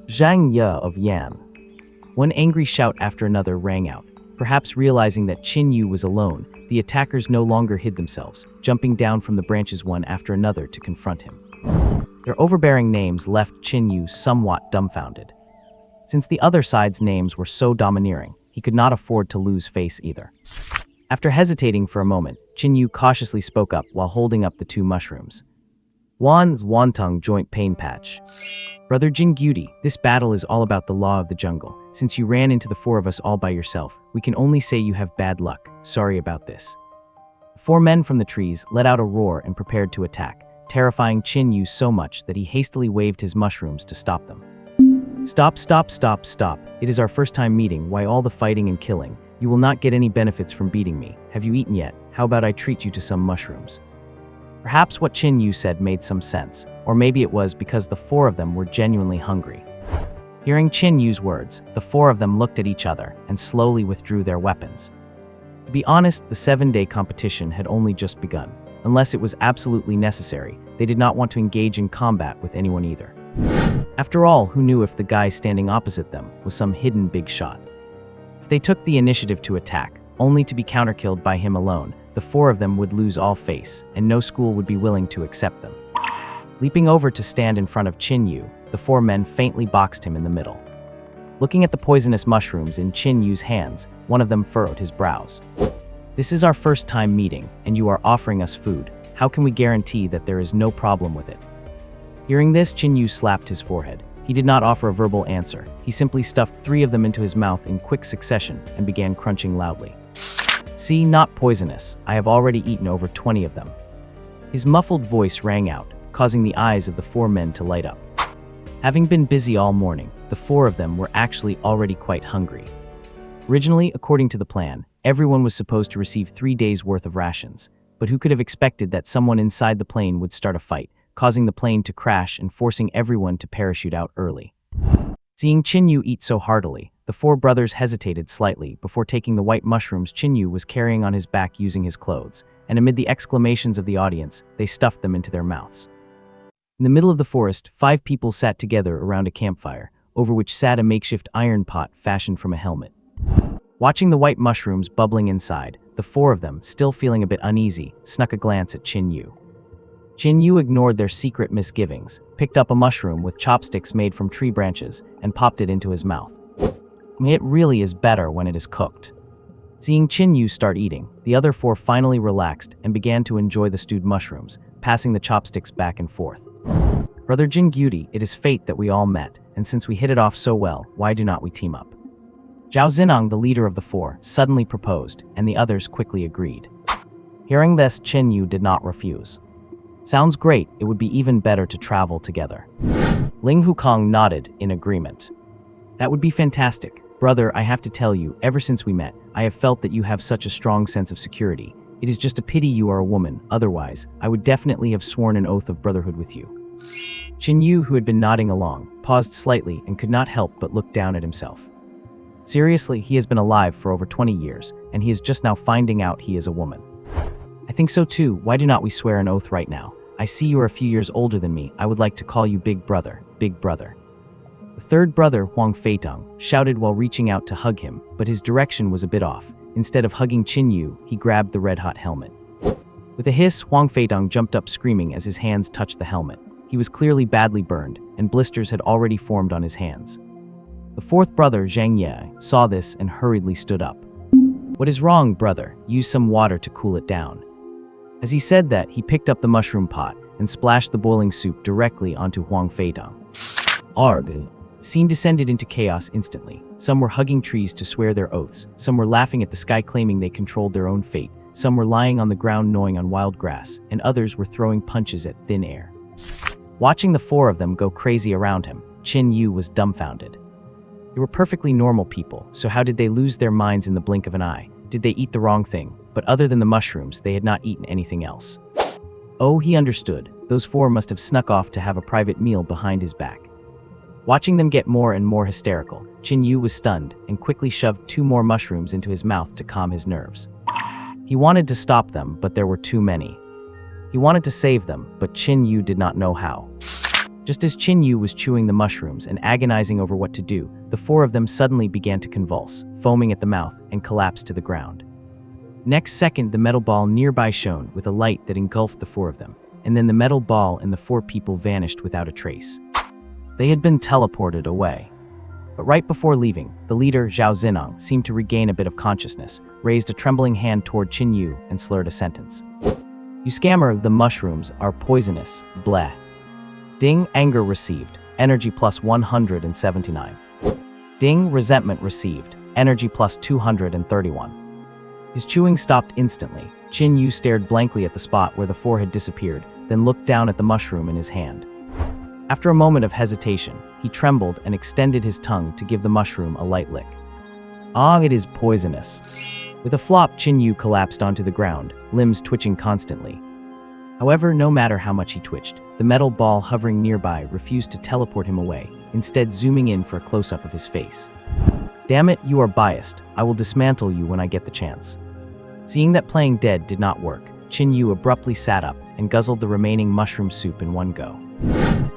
Zhang Ye of Yan. One angry shout after another rang out. Perhaps realizing that Qin Yu was alone, the attackers no longer hid themselves, jumping down from the branches one after another to confront him. Their overbearing names left Qin Yu somewhat dumbfounded. Since the other side's names were so domineering, he could not afford to lose face either. After hesitating for a moment, Qin Yu cautiously spoke up while holding up the 2 mushrooms. "Wan's Wantong joint pain patch. Brother Jingyuti, this battle is all about the law of the jungle. Since you ran into the 4 of us all by yourself, we can only say you have bad luck. Sorry about this." 4 men from the trees let out a roar and prepared to attack, terrifying Qin Yu so much that he hastily waved his mushrooms to stop them. "Stop, stop, stop, stop. It is our first time meeting. Why all the fighting and killing? You will not get any benefits from beating me. Have you eaten yet? How about I treat you to some mushrooms?" Perhaps what Qin Yu said made some sense, or maybe it was because the 4 of them were genuinely hungry. Hearing Qin Yu's words, the 4 of them looked at each other and slowly withdrew their weapons. To be honest, the 7-day competition had only just begun. Unless it was absolutely necessary, they did not want to engage in combat with anyone either. After all, who knew if the guy standing opposite them was some hidden big shot? If they took the initiative to attack, only to be counterkilled by him alone, the 4 of them would lose all face, and no school would be willing to accept them. Leaping over to stand in front of Qin Yu, the 4 men faintly boxed him in the middle. Looking at the poisonous mushrooms in Qin Yu's hands, one of them furrowed his brows. "This is our first time meeting, and you are offering us food. How can we guarantee that there is no problem with it?" Hearing this, Qin Yu slapped his forehead. He did not offer a verbal answer. He simply stuffed 3 of them into his mouth in quick succession and began crunching loudly. "See, not poisonous. I have already eaten over 20 of them." His muffled voice rang out, causing the eyes of the 4 men to light up. Having been busy all morning, the 4 of them were actually already quite hungry. Originally, according to the plan, everyone was supposed to receive 3 days' worth of rations, but who could have expected that someone inside the plane would start a fight, causing the plane to crash and forcing everyone to parachute out early. Seeing Qin Yu eat so heartily, the 4 brothers hesitated slightly before taking the white mushrooms Qin Yu was carrying on his back using his clothes, and amid the exclamations of the audience, they stuffed them into their mouths. In the middle of the forest, 5 people sat together around a campfire, over which sat a makeshift iron pot fashioned from a helmet. Watching the white mushrooms bubbling inside, the 4 of them, still feeling a bit uneasy, snuck a glance at Qin Yu. Qin Yu ignored their secret misgivings, picked up a mushroom with chopsticks made from tree branches, and popped it into his mouth. "It really is better when it is cooked." Seeing Qin Yu start eating, the other 4 finally relaxed and began to enjoy the stewed mushrooms, passing the chopsticks back and forth. "Brother Jingyuti, it is fate that we all met, and since we hit it off so well, why do not we team up?" Zhao Zinong, the leader of the 4, suddenly proposed, and the others quickly agreed. Hearing this, Qin Yu did not refuse. "Sounds great, it would be even better to travel together." Ling Hukong nodded in agreement. "That would be fantastic. Brother, I have to tell you, ever since we met, I have felt that you have such a strong sense of security. It is just a pity you are a woman, otherwise, I would definitely have sworn an oath of brotherhood with you." Qin Yu, who had been nodding along, paused slightly and could not help but look down at himself. Seriously, he has been alive for over 20 years, and he is just now finding out he is a woman. "I think so too. Why do not we swear an oath right now? I see you are a few years older than me. I would like to call you Big Brother, Big Brother." The 3rd brother, Huang Feidong, shouted while reaching out to hug him, but his direction was a bit off. Instead of hugging Qin Yu, he grabbed the red-hot helmet. With a hiss, Huang Feidong jumped up screaming as his hands touched the helmet. He was clearly badly burned, and blisters had already formed on his hands. The 4th brother, Zhang Ye, saw this and hurriedly stood up. "What is wrong, brother? Use some water to cool it down." As he said that, he picked up the mushroom pot and splashed the boiling soup directly onto Huang Feidong. Arg! Scene descended into chaos instantly. Some were hugging trees to swear their oaths, some were laughing at the sky claiming they controlled their own fate, some were lying on the ground gnawing on wild grass, and others were throwing punches at thin air. Watching the four of them go crazy around him, Qin Yu was dumbfounded. They were perfectly normal people, so how did they lose their minds in the blink of an eye? Did they eat the wrong thing? But other than the mushrooms, they had not eaten anything else. Oh, he understood. Those four must have snuck off to have a private meal behind his back. Watching them get more and more hysterical, Qin Yu was stunned and quickly shoved 2 more mushrooms into his mouth to calm his nerves. He wanted to stop them, but there were too many. He wanted to save them, but Qin Yu did not know how. Just as Qin Yu was chewing the mushrooms and agonizing over what to do, the 4 of them suddenly began to convulse, foaming at the mouth, and collapsed to the ground. Next second, the metal ball nearby shone with a light that engulfed the 4 of them, and then the metal ball and the 4 people vanished without a trace. They had been teleported away. But right before leaving, the leader, Zhao Zinong, seemed to regain a bit of consciousness, raised a trembling hand toward Qin Yu, and slurred a sentence. "You scammer, the mushrooms are poisonous, bleh." Ding, anger received, energy plus 179. Ding, resentment received, energy plus 231. His chewing stopped instantly. Qin Yu stared blankly at the spot where the 4 had disappeared, then looked down at the mushroom in his hand. After a moment of hesitation, he trembled and extended his tongue to give the mushroom a light lick. "Ah, it is poisonous." With a flop, Qin Yu collapsed onto the ground, limbs twitching constantly. However, no matter how much he twitched, the metal ball hovering nearby refused to teleport him away, instead zooming in for a close-up of his face. "Damn it, you are biased. I will dismantle you when I get the chance." Seeing that playing dead did not work, Qin Yu abruptly sat up and guzzled the remaining mushroom soup in one go.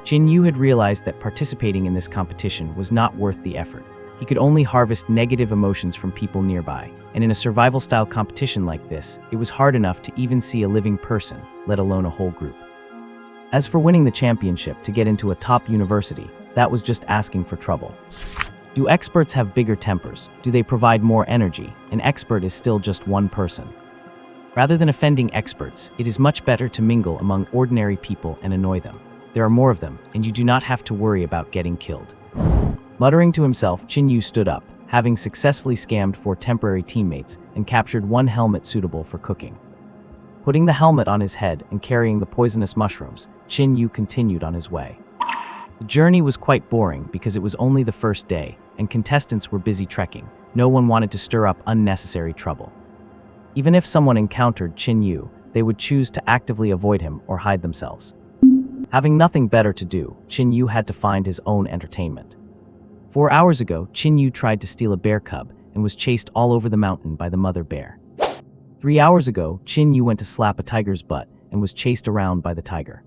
Qin Yu had realized that participating in this competition was not worth the effort. He could only harvest negative emotions from people nearby, and in a survival-style competition like this, it was hard enough to even see a living person, let alone a whole group. As for winning the championship to get into a top university, that was just asking for trouble. Do experts have bigger tempers? Do they provide more energy? An expert is still just one person. Rather than offending experts, it is much better to mingle among ordinary people and annoy them. There are more of them, and you do not have to worry about getting killed. Muttering to himself, Qin Yu stood up, having successfully scammed 4 temporary teammates and captured 1 helmet suitable for cooking. Putting the helmet on his head and carrying the poisonous mushrooms, Qin Yu continued on his way. The journey was quite boring because it was only the first day, and contestants were busy trekking. No one wanted to stir up unnecessary trouble. Even if someone encountered Qin Yu, they would choose to actively avoid him or hide themselves. Having nothing better to do, Qin Yu had to find his own entertainment. 4 hours ago, Qin Yu tried to steal a bear cub and was chased all over the mountain by the mother bear. 3 hours ago, Qin Yu went to slap a tiger's butt and was chased around by the tiger.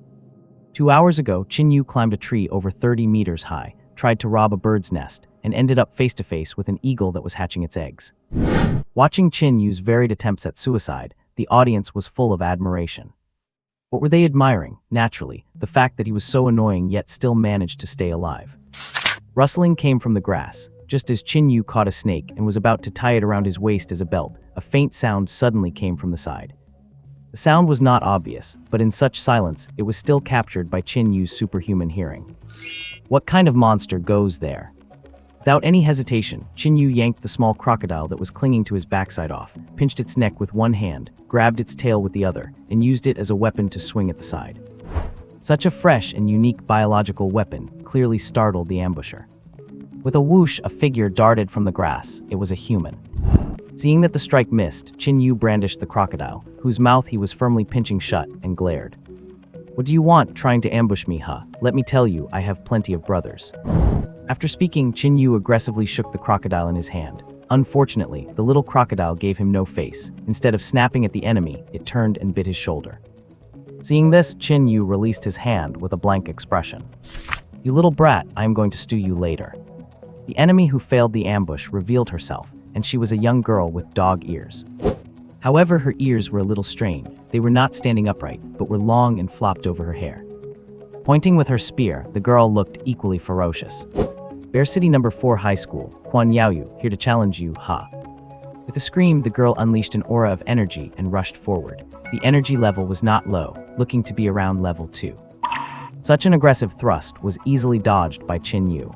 2 hours ago, Qin Yu climbed a tree over 30 meters high, tried to rob a bird's nest, and ended up face-to-face with an eagle that was hatching its eggs. Watching Qin Yu's varied attempts at suicide, the audience was full of admiration. What were they admiring? Naturally, the fact that he was so annoying yet still managed to stay alive. Rustling came from the grass. Just as Qin Yu caught a snake and was about to tie it around his waist as a belt, a faint sound suddenly came from the side. The sound was not obvious, but in such silence, it was still captured by Qin Yu's superhuman hearing. What kind of monster goes there? Without any hesitation, Qin Yu yanked the small crocodile that was clinging to his backside off, pinched its neck with one hand, grabbed its tail with the other, and used it as a weapon to swing at the side. Such a fresh and unique biological weapon clearly startled the ambusher. With a whoosh, a figure darted from the grass. It was a human. Seeing that the strike missed, Qin Yu brandished the crocodile, whose mouth he was firmly pinching shut, and glared. "What do you want, trying to ambush me, huh? Let me tell you, I have plenty of brothers." After speaking, Qin Yu aggressively shook the crocodile in his hand. Unfortunately, the little crocodile gave him no face. Instead of snapping at the enemy, it turned and bit his shoulder. Seeing this, Qin Yu released his hand with a blank expression. "You little brat, I am going to stew you later." The enemy who failed the ambush revealed herself, and she was a young girl with dog ears. However, her ears were a little strained. They were not standing upright, but were long and flopped over her hair. Pointing with her spear, the girl looked equally ferocious. "Bear City No. 4 High School, Qin Yu, here to challenge you, ha." With a scream, the girl unleashed an aura of energy and rushed forward. The energy level was not low, looking to be around level 2. Such an aggressive thrust was easily dodged by Qin Yu.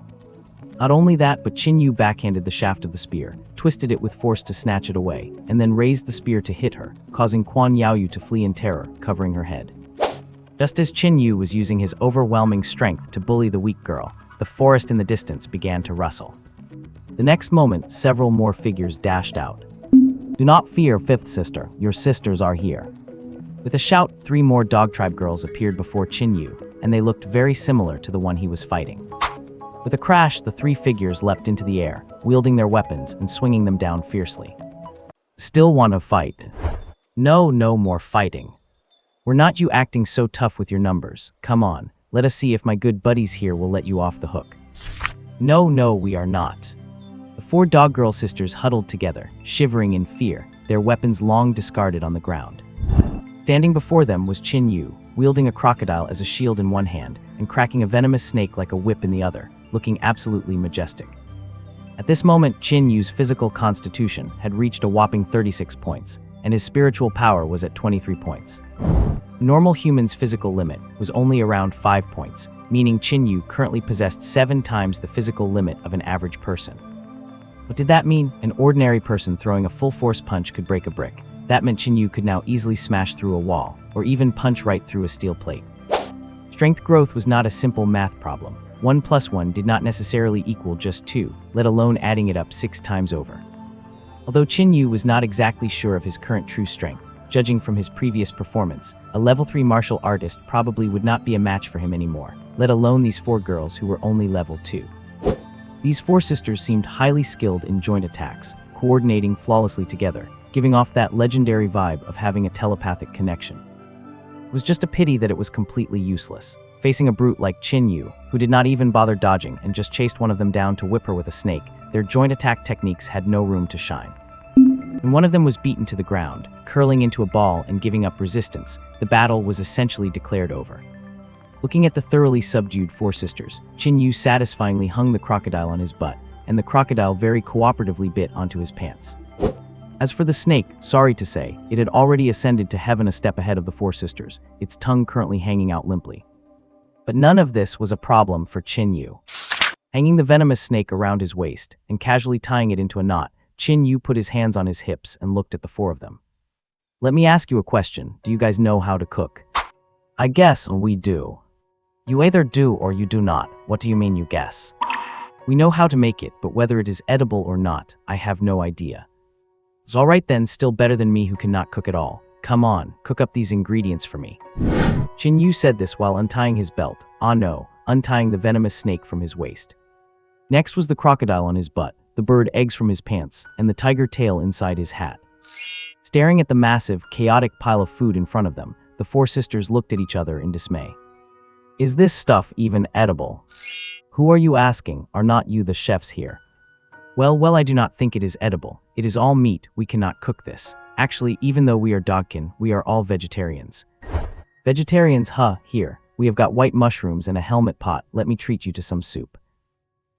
Not only that, but Qin Yu backhanded the shaft of the spear, twisted it with force to snatch it away, and then raised the spear to hit her, causing Qin Yu to flee in terror, covering her head. Just as Qin Yu was using his overwhelming strength to bully the weak girl, the forest in the distance began to rustle. The next moment, several more figures dashed out. "Do not fear, fifth sister, your sisters are here." With a shout, 3 more dog tribe girls appeared before Qin Yu, and they looked very similar to the one he was fighting. With a crash, the 3 figures leapt into the air, wielding their weapons and swinging them down fiercely. "Still want to fight? No more fighting. We're not you acting so tough with your numbers. Come on, let us see if my good buddies here will let you off the hook." No, we are not." The 4 dog girl sisters huddled together, shivering in fear, their weapons long discarded on the ground. Standing before them was Qin Yu, wielding a crocodile as a shield in one hand and cracking a venomous snake like a whip in the other, looking absolutely majestic. At this moment, Qin Yu's physical constitution had reached a whopping 36 points, and his spiritual power was at 23 points. Normal humans' physical limit was only around 5 points, meaning Qin Yu currently possessed 7 times the physical limit of an average person. What did that mean? An ordinary person throwing a full-force punch could break a brick. That meant Qin Yu could now easily smash through a wall, or even punch right through a steel plate. Strength growth was not a simple math problem. 1 + 1 did not necessarily equal just 2, let alone adding it up 6 times over. Although Qin Yu was not exactly sure of his current true strength, judging from his previous performance, a level 3 martial artist probably would not be a match for him anymore, let alone these 4 girls who were only level 2. These 4 sisters seemed highly skilled in joint attacks, coordinating flawlessly together, giving off that legendary vibe of having a telepathic connection. It was just a pity that it was completely useless. Facing a brute like Qin Yu, who did not even bother dodging and just chased one of them down to whip her with a snake, their joint attack techniques had no room to shine. When one of them was beaten to the ground, curling into a ball and giving up resistance, the battle was essentially declared over. Looking at the thoroughly subdued 4 sisters, Qin Yu satisfyingly hung the crocodile on his butt, and the crocodile very cooperatively bit onto his pants. As for the snake, sorry to say, it had already ascended to heaven a step ahead of the 4 sisters, its tongue currently hanging out limply. But none of this was a problem for Qin Yu. Hanging the venomous snake around his waist and casually tying it into a knot, Qin Yu put his hands on his hips and looked at the 4 of them. "Let me ask you a question. Do you guys know how to cook?" "I guess we do." "You either do or you do not. What do you mean you guess?" "We know how to make it, but whether it is edible or not, I have no idea." "It's all right then, still better than me who cannot cook at all. Come on, cook up these ingredients for me." Qin Yu said this while untying his belt, untying the venomous snake from his waist. Next was the crocodile on his butt, the bird eggs from his pants, and the tiger tail inside his hat. Staring at the massive, chaotic pile of food in front of them, the 4 sisters looked at each other in dismay. "Is this stuff even edible?" "Who are you asking? Are not you the chefs here?" Well, I do not think it is edible. It is all meat, we cannot cook this. Actually, even though we are dogkin, we are all vegetarians." "Vegetarians, huh? Here, we have got white mushrooms and a helmet pot, let me treat you to some soup."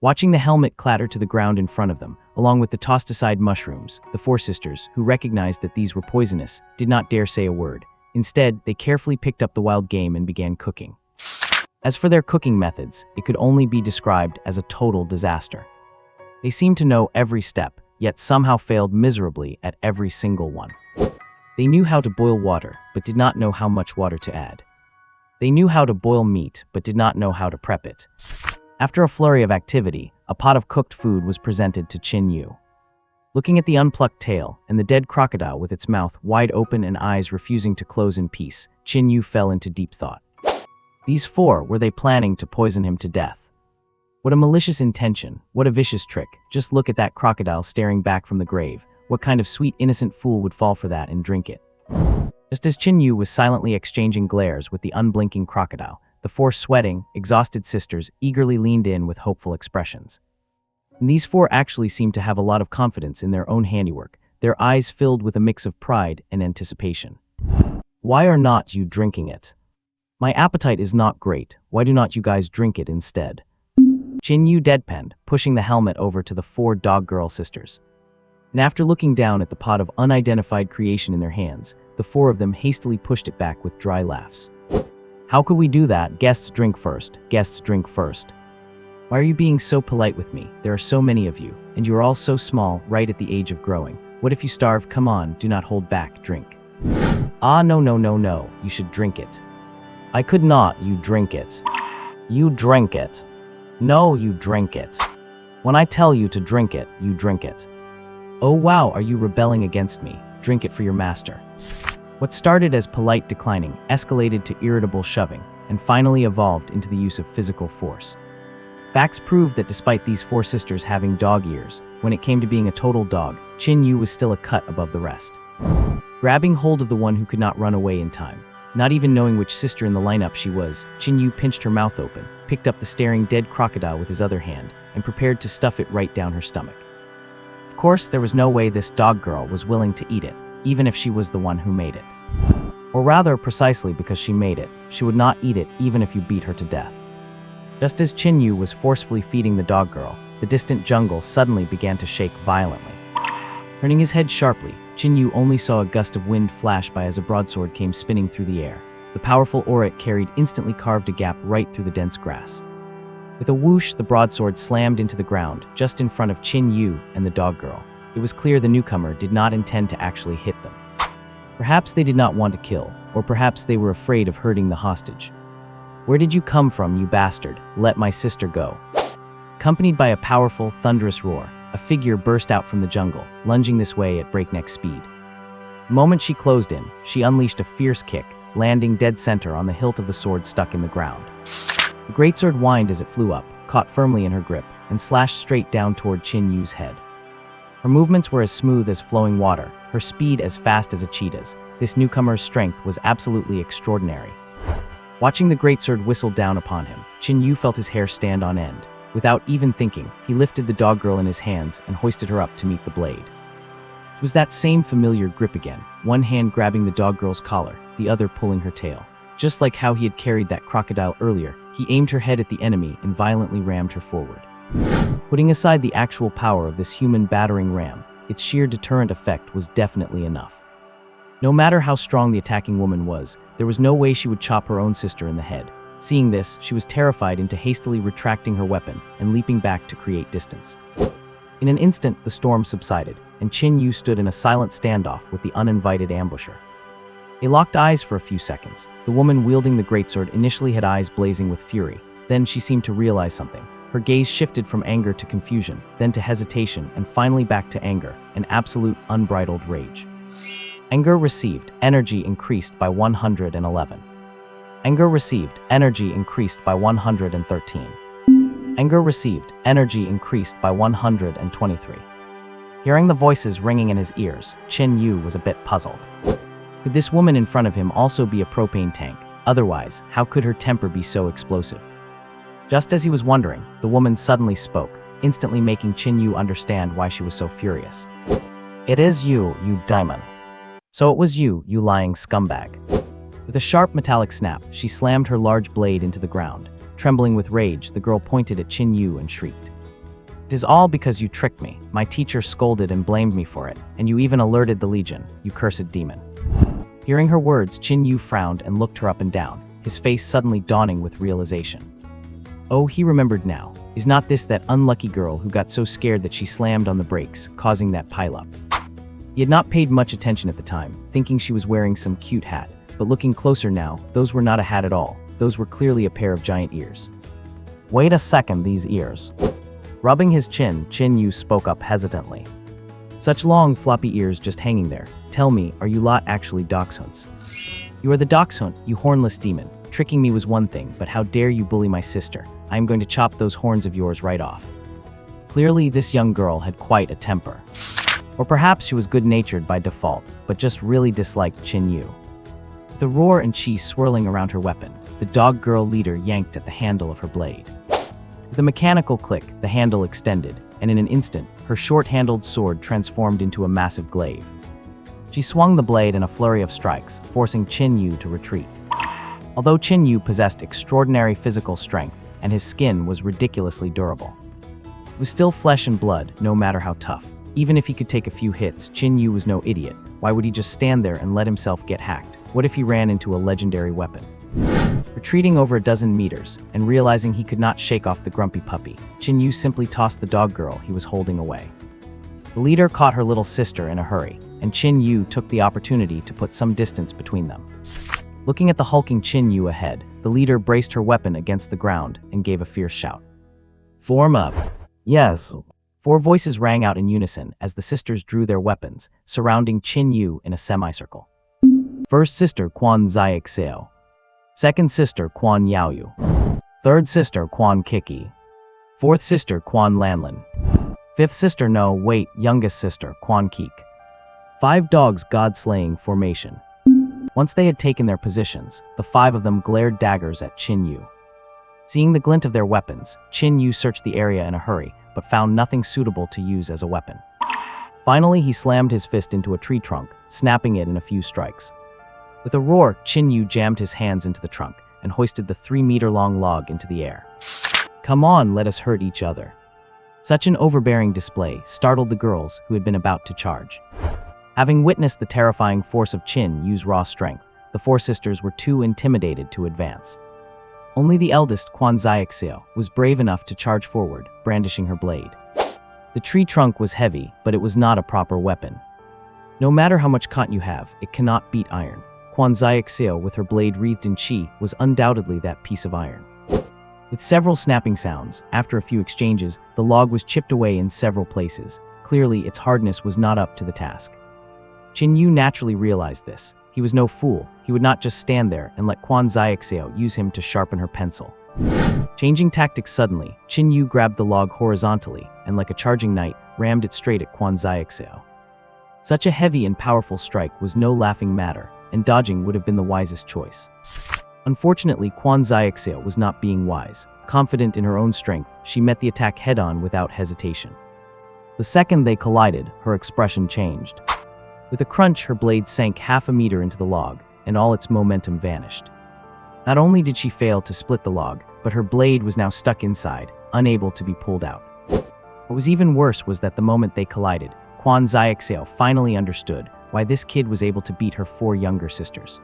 Watching the helmet clatter to the ground in front of them, along with the tossed-aside mushrooms, the 4 sisters, who recognized that these were poisonous, did not dare say a word. Instead, they carefully picked up the wild game and began cooking. As for their cooking methods, it could only be described as a total disaster. They seemed to know every step, yet somehow failed miserably at every single one. They knew how to boil water, but did not know how much water to add. They knew how to boil meat, but did not know how to prep it. After a flurry of activity, a pot of cooked food was presented to Qin Yu. Looking at the unplucked tail and the dead crocodile with its mouth wide open and eyes refusing to close in peace, Qin Yu fell into deep thought. These 4, were they planning to poison him to death? What a malicious intention, what a vicious trick. Just look at that crocodile staring back from the grave. What kind of sweet innocent fool would fall for that and drink it? Just as Qin Yu was silently exchanging glares with the unblinking crocodile, the 4 sweating, exhausted sisters eagerly leaned in with hopeful expressions. And these 4 actually seemed to have a lot of confidence in their own handiwork, their eyes filled with a mix of pride and anticipation. "Why are not you drinking it? My appetite is not great, why do not you guys drink it instead?" Qin Yu deadpanned, pushing the helmet over to the 4 dog girl sisters. And after looking down at the pot of unidentified creation in their hands, the 4 of them hastily pushed it back with dry laughs. "How could we do that? Guests drink first. Guests drink first. Why are you being so polite with me? There are so many of you, and you are all so small, right at the age of growing. What if you starve? Come on, do not hold back, drink." No, you should drink it." I could not, you drink it. You drink it. No, you drink it. When I tell you to drink it, you drink it. Oh wow, are you rebelling against me? Drink it for your master. What started as polite declining escalated to irritable shoving, and finally evolved into the use of physical force. Facts prove that despite these four sisters having dog ears, when it came to being a total dog, Qin Yu was still a cut above the rest. Grabbing hold of the one who could not run away in time, not even knowing which sister in the lineup she was, Qin Yu pinched her mouth open, picked up the staring dead crocodile with his other hand, and prepared to stuff it right down her stomach. Of course, there was no way this dog girl was willing to eat it, even if she was the one who made it. Or rather, precisely because she made it, she would not eat it even if you beat her to death. Just as Qin Yu was forcefully feeding the dog girl, the distant jungle suddenly began to shake violently. Turning his head sharply, Qin Yu only saw a gust of wind flash by as a broadsword came spinning through the air. The powerful aura it carried instantly carved a gap right through the dense grass. With a whoosh, the broadsword slammed into the ground, just in front of Qin Yu and the dog girl. It was clear the newcomer did not intend to actually hit them. Perhaps they did not want to kill, or perhaps they were afraid of hurting the hostage. Where did you come from, you bastard? Let my sister go. Accompanied by a powerful, thunderous roar, a figure burst out from the jungle, lunging this way at breakneck speed. The moment she closed in, she unleashed a fierce kick, landing dead center on the hilt of the sword stuck in the ground. The greatsword whined as it flew up, caught firmly in her grip, and slashed straight down toward Qin Yu's head. Her movements were as smooth as flowing water, her speed as fast as a cheetah's. This newcomer's strength was absolutely extraordinary. Watching the greatsword whistle down upon him, Qin Yu felt his hair stand on end. Without even thinking, he lifted the dog girl in his hands and hoisted her up to meet the blade. It was that same familiar grip again, one hand grabbing the dog girl's collar, the other pulling her tail. Just like how he had carried that crocodile earlier, he aimed her head at the enemy and violently rammed her forward. Putting aside the actual power of this human battering ram, its sheer deterrent effect was definitely enough. No matter how strong the attacking woman was, there was no way she would chop her own sister in the head. Seeing this, she was terrified into hastily retracting her weapon and leaping back to create distance. In an instant, the storm subsided, and Qin Yu stood in a silent standoff with the uninvited ambusher. They locked eyes for a few seconds. The woman wielding the greatsword initially had eyes blazing with fury. Then she seemed to realize something. Her gaze shifted from anger to confusion, then to hesitation, and finally back to anger, an absolute unbridled rage. Anger received, energy increased by 111. Anger received, energy increased by 113. Anger received, energy increased by 123. Hearing the voices ringing in his ears, Qin Yu was a bit puzzled. Could this woman in front of him also be a propane tank? Otherwise, how could her temper be so explosive? Just as he was wondering, the woman suddenly spoke, instantly making Qin Yu understand why she was so furious. It is you, you demon. So it was you, you lying scumbag. With a sharp metallic snap, she slammed her large blade into the ground. Trembling with rage, the girl pointed at Qin Yu and shrieked. It is all because you tricked me. My teacher scolded and blamed me for it, and you even alerted the Legion, you cursed demon. Hearing her words, Qin Yu frowned and looked her up and down, his face suddenly dawning with realization. Oh, he remembered now. Is not this that unlucky girl who got so scared that she slammed on the brakes, causing that pileup? He had not paid much attention at the time, thinking she was wearing some cute hat, but looking closer now, those were not a hat at all. Those were clearly a pair of giant ears. Wait a second, these ears. Rubbing his chin, Qin Yu spoke up hesitantly. Such long, floppy ears just hanging there. Tell me, are you lot actually dachshunds? You are the dachshund, you hornless demon. Tricking me was one thing, but how dare you bully my sister? I am going to chop those horns of yours right off. Clearly, this young girl had quite a temper. Or perhaps she was good-natured by default, but just really disliked Qin Yu. With a roar and chi swirling around her weapon, the dog girl leader yanked at the handle of her blade. With a mechanical click, the handle extended, and in an instant, her short-handled sword transformed into a massive glaive. She swung the blade in a flurry of strikes, forcing Qin Yu to retreat. Although Qin Yu possessed extraordinary physical strength, and his skin was ridiculously durable, it was still flesh and blood, no matter how tough. Even if he could take a few hits, Qin Yu was no idiot. Why would he just stand there and let himself get hacked? What if he ran into a legendary weapon? Retreating over a dozen meters, and realizing he could not shake off the grumpy puppy, Qin Yu simply tossed the dog girl he was holding away. The leader caught her little sister in a hurry, and Qin Yu took the opportunity to put some distance between them. Looking at the hulking Qin Yu ahead, the leader braced her weapon against the ground and gave a fierce shout. "Form up." "Yes." 4 voices rang out in unison as the sisters drew their weapons, surrounding Qin Yu in a semicircle. First sister Quan Xiaoxiao. Second sister Quan Yaoyu. Third sister Quan Kiki. Fourth sister Quan Lanlin. Fifth sister No Wait, youngest sister Quan Keek. 5 dogs god-slaying formation. Once they had taken their positions, the 5 of them glared daggers at Qin Yu. Seeing the glint of their weapons, Qin Yu searched the area in a hurry, but found nothing suitable to use as a weapon. Finally, he slammed his fist into a tree trunk, snapping it in a few strikes. With a roar, Qin Yu jammed his hands into the trunk and hoisted the 3-meter-long log into the air. "Come on, let us hurt each other." Such an overbearing display startled the girls who had been about to charge. Having witnessed the terrifying force of Qin Yu's raw strength, the 4 sisters were too intimidated to advance. Only the eldest, Quan Xiaoxiao, was brave enough to charge forward, brandishing her blade. The tree trunk was heavy, but it was not a proper weapon. No matter how much cotton you have, it cannot beat iron. Quan Xiaoxiao, with her blade wreathed in qi, was undoubtedly that piece of iron. With several snapping sounds, after a few exchanges, the log was chipped away in several places. Clearly, its hardness was not up to the task. Qin Yu naturally realized this. He was no fool. He would not just stand there and let Quan Xiaoxiao use him to sharpen her pencil. Changing tactics suddenly, Qin Yu grabbed the log horizontally and, like a charging knight, rammed it straight at Quan Xiaoxiao. Such a heavy and powerful strike was no laughing matter, and dodging would have been the wisest choice. Unfortunately, Quan Xiaoxiao was not being wise. Confident in her own strength, she met the attack head-on without hesitation. The second they collided, her expression changed. With a crunch, her blade sank half a meter into the log, and all its momentum vanished. Not only did she fail to split the log, but her blade was now stuck inside, unable to be pulled out. What was even worse was that the moment they collided, Quan Xiaoxiao finally understood why this kid was able to beat her 4 younger sisters.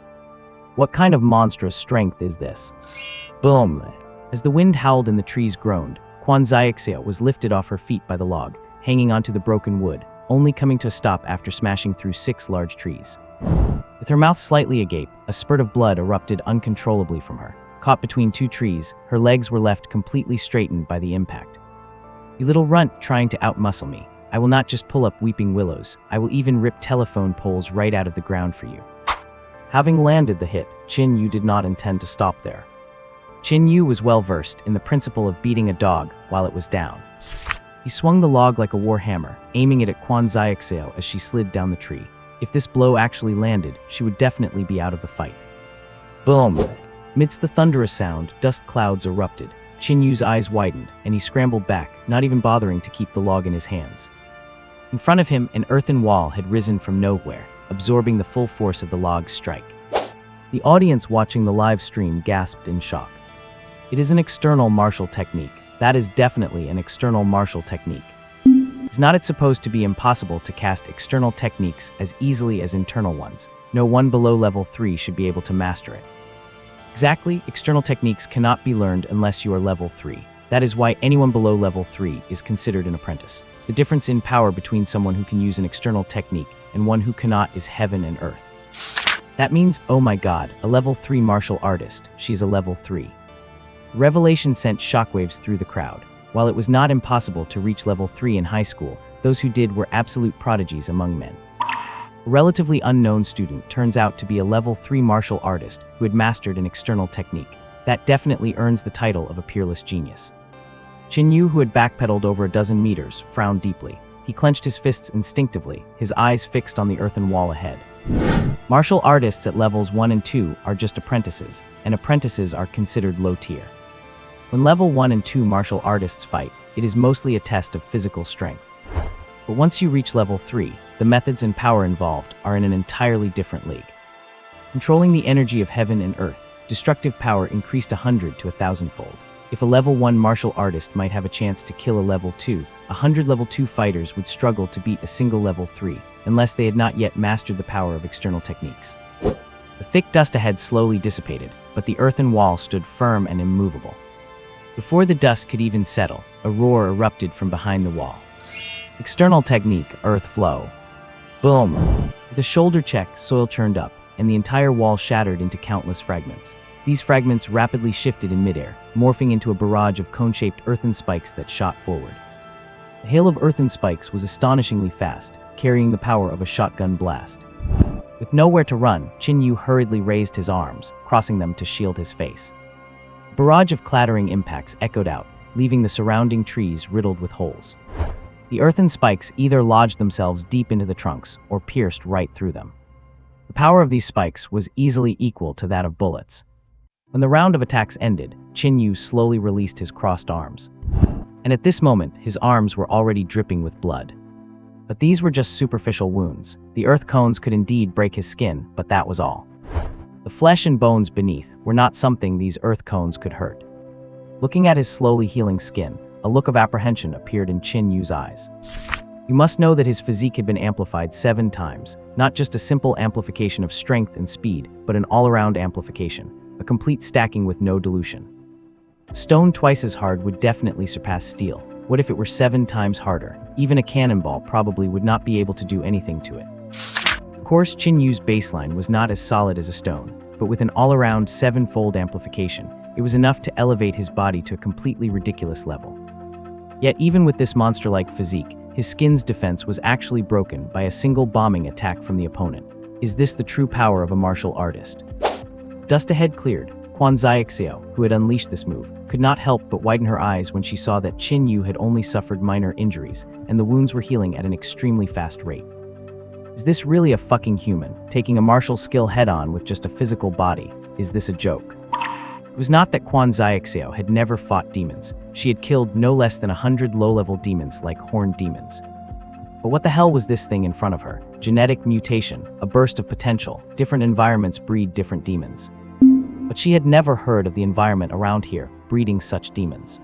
What kind of monstrous strength is this? Boom! As the wind howled and the trees groaned, Quan Xiaoxiao was lifted off her feet by the log, hanging onto the broken wood, only coming to a stop after smashing through 6 large trees. With her mouth slightly agape, a spurt of blood erupted uncontrollably from her. Caught between 2 trees, her legs were left completely straightened by the impact. "You little runt trying to outmuscle me. I will not just pull up weeping willows, I will even rip telephone poles right out of the ground for you." Having landed the hit, Qin Yu did not intend to stop there. Qin Yu was well versed in the principle of beating a dog while it was down. He swung the log like a war hammer, aiming it at Quan Xiaoxiao as she slid down the tree. If this blow actually landed, she would definitely be out of the fight. Boom! Amidst the thunderous sound, dust clouds erupted. Qin Yu's eyes widened, and he scrambled back, not even bothering to keep the log in his hands. In front of him, an earthen wall had risen from nowhere, absorbing the full force of the log's strike. The audience watching the live stream gasped in shock. It is an external martial technique. That is definitely an external martial technique. Is not it supposed to be impossible to cast external techniques as easily as internal ones? No one below level 3 should be able to master it. Exactly, external techniques cannot be learned unless you are level 3. That is why anyone below level 3 is considered an apprentice. The difference in power between someone who can use an external technique and one who cannot is heaven and earth. That means, oh my god, a level 3 martial artist, she's a level 3. Revelation sent shockwaves through the crowd. While it was not impossible to reach level 3 in high school, those who did were absolute prodigies among men. A relatively unknown student turns out to be a level 3 martial artist who had mastered an external technique. That definitely earns the title of a peerless genius. Qin Yu, who had backpedaled over a dozen meters, frowned deeply. He clenched his fists instinctively, his eyes fixed on the earthen wall ahead. Martial artists at levels 1 and 2 are just apprentices, and apprentices are considered low tier. When level 1 and 2 martial artists fight, it is mostly a test of physical strength. But once you reach level 3, the methods and power involved are in an entirely different league. Controlling the energy of heaven and earth, destructive power increased 100 to 1,000-fold. If a level 1 martial artist might have a chance to kill a level 2, 100 level 2 fighters would struggle to beat a single level 3, unless they had not yet mastered the power of external techniques. The thick dust ahead slowly dissipated, but the earthen wall stood firm and immovable. Before the dust could even settle, a roar erupted from behind the wall. External technique, earth flow. Boom! With a shoulder check, soil churned up. and the entire wall shattered into countless fragments. These fragments rapidly shifted in midair, morphing into a barrage of cone-shaped earthen spikes that shot forward. The hail of earthen spikes was astonishingly fast, carrying the power of a shotgun blast. With nowhere to run, Qin Yu hurriedly raised his arms, crossing them to shield his face. A barrage of clattering impacts echoed out, leaving the surrounding trees riddled with holes. The earthen spikes either lodged themselves deep into the trunks or pierced right through them. The power of these spikes was easily equal to that of bullets. When the round of attacks ended, Qin Yu slowly released his crossed arms. And at this moment, his arms were already dripping with blood. But these were just superficial wounds. The earth cones could indeed break his skin, but that was all. The flesh and bones beneath were not something these earth cones could hurt. Looking at his slowly healing skin, a look of apprehension appeared in Qin Yu's eyes. You must know that his physique had been amplified 7 times, not just a simple amplification of strength and speed, but an all-around amplification, a complete stacking with no dilution. Stone twice as hard would definitely surpass steel. What if it were 7 times harder? Even a cannonball probably would not be able to do anything to it. Of course, Qin Yu's baseline was not as solid as a stone, but with an all-around 7-fold amplification, it was enough to elevate his body to a completely ridiculous level. Yet even with this monster-like physique, his skin's defense was actually broken by a single bombing attack from the opponent. Is this the true power of a martial artist? Dust ahead cleared, Quan Xiaoxiao, who had unleashed this move, could not help but widen her eyes when she saw that Qin Yu had only suffered minor injuries, and the wounds were healing at an extremely fast rate. Is this really a fucking human, taking a martial skill head-on with just a physical body? Is this a joke? It was not that Quan Xiaoxiao had never fought demons. She had killed no less than 100 low-level demons like horned demons. But what the hell was this thing in front of her? Genetic mutation, a burst of potential. Different environments breed different demons. But she had never heard of the environment around here breeding such demons.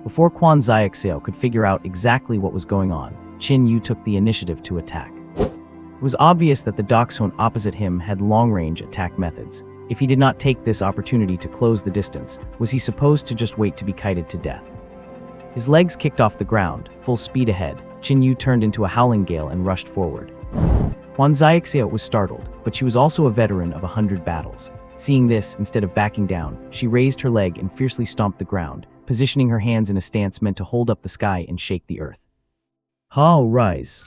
Before Quan Xiaoxiao could figure out exactly what was going on, Qin Yu took the initiative to attack. It was obvious that the Dachshund opposite him had long-range attack methods. If he did not take this opportunity to close the distance, was he supposed to just wait to be kited to death? His legs kicked off the ground, full speed ahead. Qin Yu turned into a howling gale and rushed forward. Quan Xiaoxiao was startled, but she was also a veteran of 100 battles. Seeing this, instead of backing down, she raised her leg and fiercely stomped the ground, positioning her hands in a stance meant to hold up the sky and shake the earth. "Ha, rise!"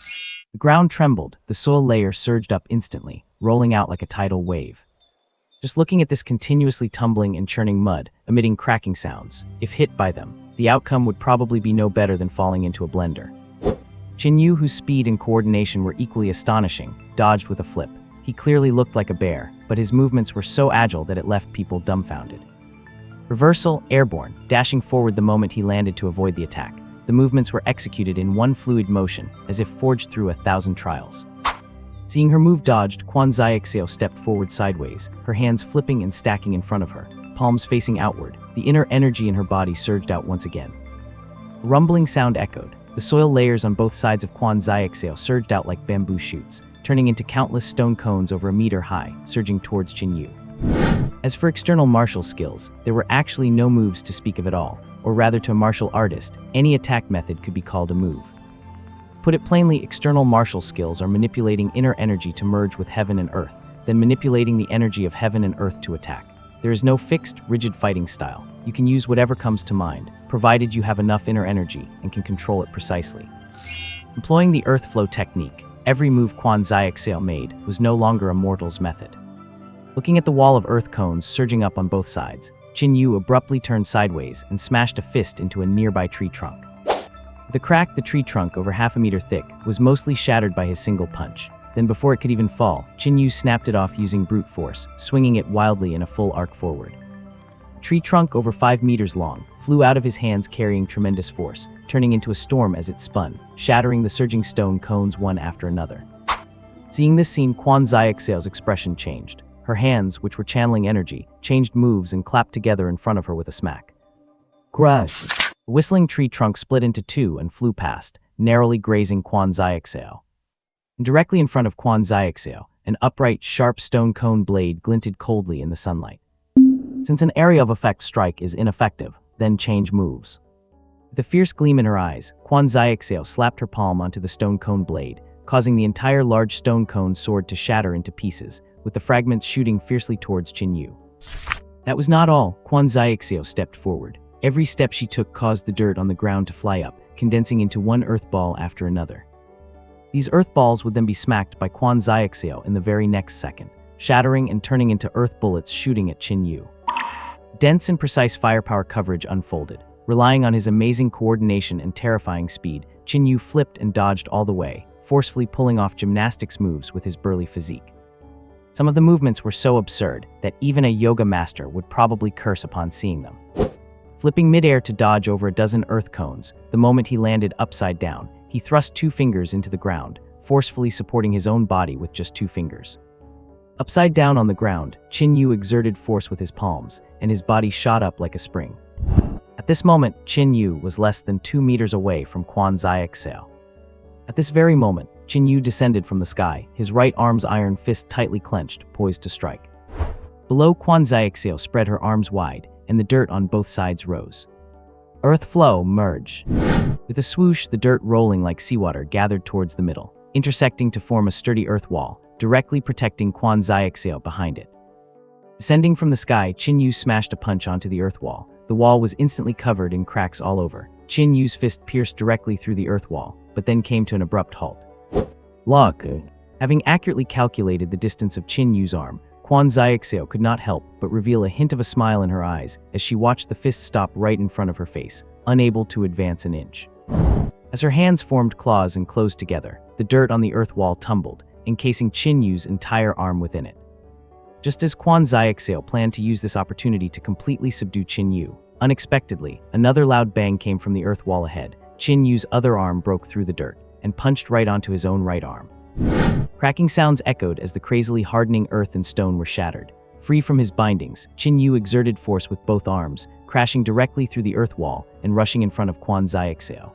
The ground trembled, the soil layer surged up instantly, rolling out like a tidal wave. Just looking at this continuously tumbling and churning mud, emitting cracking sounds, if hit by them, the outcome would probably be no better than falling into a blender. Qin Yu, whose speed and coordination were equally astonishing, dodged with a flip. He clearly looked like a bear, but his movements were so agile that it left people dumbfounded. Reversal, airborne, dashing forward the moment he landed to avoid the attack. The movements were executed in one fluid motion, as if forged through 1,000 trials. Seeing her move dodged, Quan Xiaoxiao stepped forward sideways, her hands flipping and stacking in front of her, palms facing outward. The inner energy in her body surged out once again. A rumbling sound echoed. The soil layers on both sides of Quan Xiaoxiao surged out like bamboo shoots, turning into countless stone cones over a meter high, surging towards Qin Yu. As for external martial skills, there were actually no moves to speak of at all, or rather to a martial artist, any attack method could be called a move. Put it plainly, external martial skills are manipulating inner energy to merge with heaven and earth, then manipulating the energy of heaven and earth to attack. There is no fixed, rigid fighting style. You can use whatever comes to mind, provided you have enough inner energy and can control it precisely. Employing the earth flow technique, every move Quan Xiaoxiao made was no longer a mortal's method. Looking at the wall of earth cones surging up on both sides, Qin Yu abruptly turned sideways and smashed a fist into a nearby tree trunk. With a crack, the tree trunk, over half a meter thick, was mostly shattered by his single punch. Then before it could even fall, Qin Yu snapped it off using brute force, swinging it wildly in a full arc forward. A tree trunk over 5 meters long flew out of his hands carrying tremendous force, turning into a storm as it spun, shattering the surging stone cones one after another. Seeing this scene, Quan Xiaoxiao's expression changed. Her hands, which were channeling energy, changed moves and clapped together in front of her with a smack. Crash! The whistling tree trunk split into 2 and flew past, narrowly grazing Quan Xiaoxiao. And directly in front of Quan Xiaoxiao, an upright, sharp stone cone blade glinted coldly in the sunlight. Since an area of effect strike is ineffective, then change moves. With a fierce gleam in her eyes, Quan Xiaoxiao slapped her palm onto the stone cone blade, causing the entire large stone cone sword to shatter into pieces, with the fragments shooting fiercely towards Qin Yu. That was not all. Quan Xiaoxiao stepped forward. Every step she took caused the dirt on the ground to fly up, condensing into one earth ball after another. These earth balls would then be smacked by Quan Xiaoxiao in the very next second, shattering and turning into earth bullets shooting at Qin Yu. Dense and precise firepower coverage unfolded. Relying on his amazing coordination and terrifying speed, Qin Yu flipped and dodged all the way, forcefully pulling off gymnastics moves with his burly physique. Some of the movements were so absurd that even a yoga master would probably curse upon seeing them. Flipping midair to dodge over a dozen earth cones, the moment he landed upside down, he thrust 2 fingers into the ground, forcefully supporting his own body with just 2 fingers. Upside down on the ground, Qin Yu exerted force with his palms, and his body shot up like a spring. At this moment, Qin Yu was less than 2 meters away from Quan Xiaoxiao. At this very moment, Qin Yu descended from the sky, his right arm's iron fist tightly clenched, poised to strike. Below, Quan Xiaoxiao spread her arms wide, and the dirt on both sides rose. Earth flow merge. With a swoosh, the dirt rolling like seawater gathered towards the middle, intersecting to form a sturdy earth wall, directly protecting Quan Xiaoxiao behind it. Descending from the sky, Qin Yu smashed a punch onto the earth wall. The wall was instantly covered in cracks all over. Qin Yu's fist pierced directly through the earth wall, but then came to an abrupt halt. Lock. Having accurately calculated the distance of Qin Yu's arm, Quan Xiaoxiao could not help but reveal a hint of a smile in her eyes as she watched the fist stop right in front of her face, unable to advance an inch. As her hands formed claws and closed together, the dirt on the earth wall tumbled, encasing Qin Yu's entire arm within it. Just as Quan Xiaoxiao planned to use this opportunity to completely subdue Qin Yu, unexpectedly, another loud bang came from the earth wall ahead. Qin Yu's other arm broke through the dirt and punched right onto his own right arm. Cracking sounds echoed as the crazily hardening earth and stone were shattered. Free from his bindings, Qin Yu exerted force with both arms, crashing directly through the earth wall and rushing in front of Quan Xiaoxiao.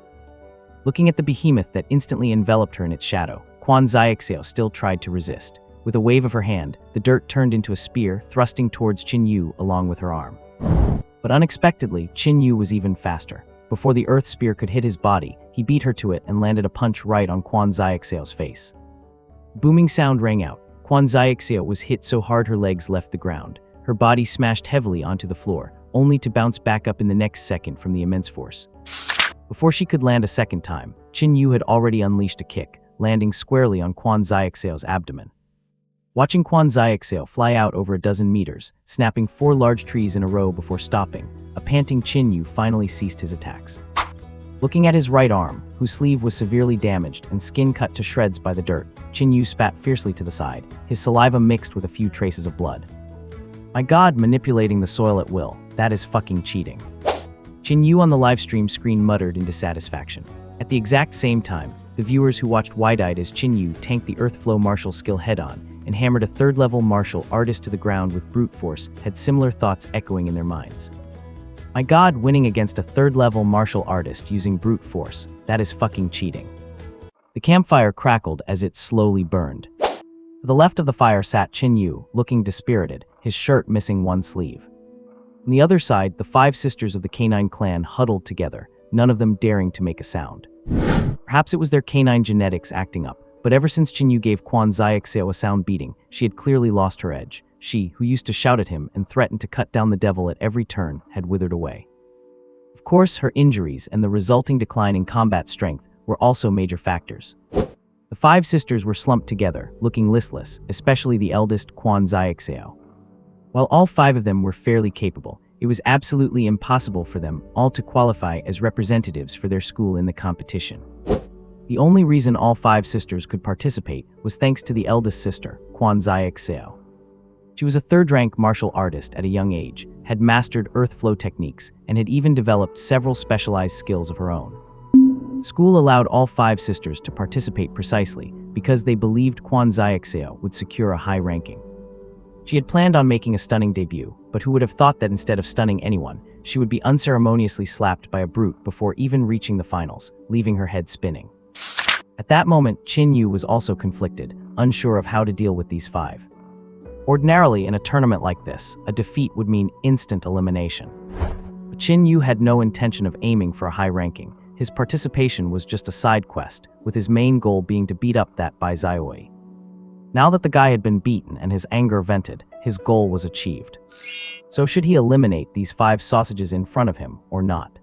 Looking at the behemoth that instantly enveloped her in its shadow, Quan Xiaoxiao still tried to resist. With a wave of her hand, the dirt turned into a spear, thrusting towards Qin Yu along with her arm. But unexpectedly, Qin Yu was even faster. Before the earth spear could hit his body, he beat her to it and landed a punch right on Quan Xiaoxiao's face. A booming sound rang out. Quan Xiaoxiao was hit so hard her legs left the ground. Her body smashed heavily onto the floor, only to bounce back up in the next second from the immense force. Before she could land a second time, Qin Yu had already unleashed a kick, landing squarely on Quan Xiaoxiao's abdomen. Watching Quan Xiaoxiao fly out over a dozen meters, snapping 4 large trees in a row before stopping, a panting Qin Yu finally ceased his attacks. Looking at his right arm, whose sleeve was severely damaged and skin cut to shreds by the dirt, Qin Yu spat fiercely to the side, his saliva mixed with a few traces of blood. My God, manipulating the soil at will, that is fucking cheating. Qin Yu on the livestream screen muttered in dissatisfaction. At the exact same time, the viewers who watched wide-eyed as Qin Yu tanked the earth flow martial skill head-on and hammered a 3rd-level martial artist to the ground with brute force had similar thoughts echoing in their minds. My God, winning against a 3rd-level martial artist using brute force, that is fucking cheating. The campfire crackled as it slowly burned. To the left of the fire sat Qin Yu, looking dispirited, his shirt missing one sleeve. On the other side, the 5 sisters of the canine clan huddled together, none of them daring to make a sound. Perhaps it was their canine genetics acting up, but ever since Qin Yu gave Quan Xiaoxiao a sound beating, she had clearly lost her edge. She, who used to shout at him and threaten to cut down the devil at every turn, had withered away. Of course, her injuries and the resulting decline in combat strength were also major factors. The 5 sisters were slumped together, looking listless, especially the eldest, Quan Xiaoxiao. While all 5 of them were fairly capable, it was absolutely impossible for them all to qualify as representatives for their school in the competition. The only reason all 5 sisters could participate was thanks to the eldest sister, Quan Xiaoxiao. She was a 3rd-rank martial artist at a young age, had mastered earth flow techniques, and had even developed several specialized skills of her own. School allowed all 5 sisters to participate precisely because they believed Quan Xiaoxiao would secure a high ranking. She had planned on making a stunning debut, but who would have thought that instead of stunning anyone, she would be unceremoniously slapped by a brute before even reaching the finals, leaving her head spinning. At that moment, Qin Yu was also conflicted, unsure of how to deal with these 5. Ordinarily, in a tournament like this, a defeat would mean instant elimination. But Qin Yu had no intention of aiming for a high ranking. His participation was just a side quest, with his main goal being to beat up that Bai Xiaoi. Now that the guy had been beaten and his anger vented, his goal was achieved. So should he eliminate these 5 sausages in front of him or not?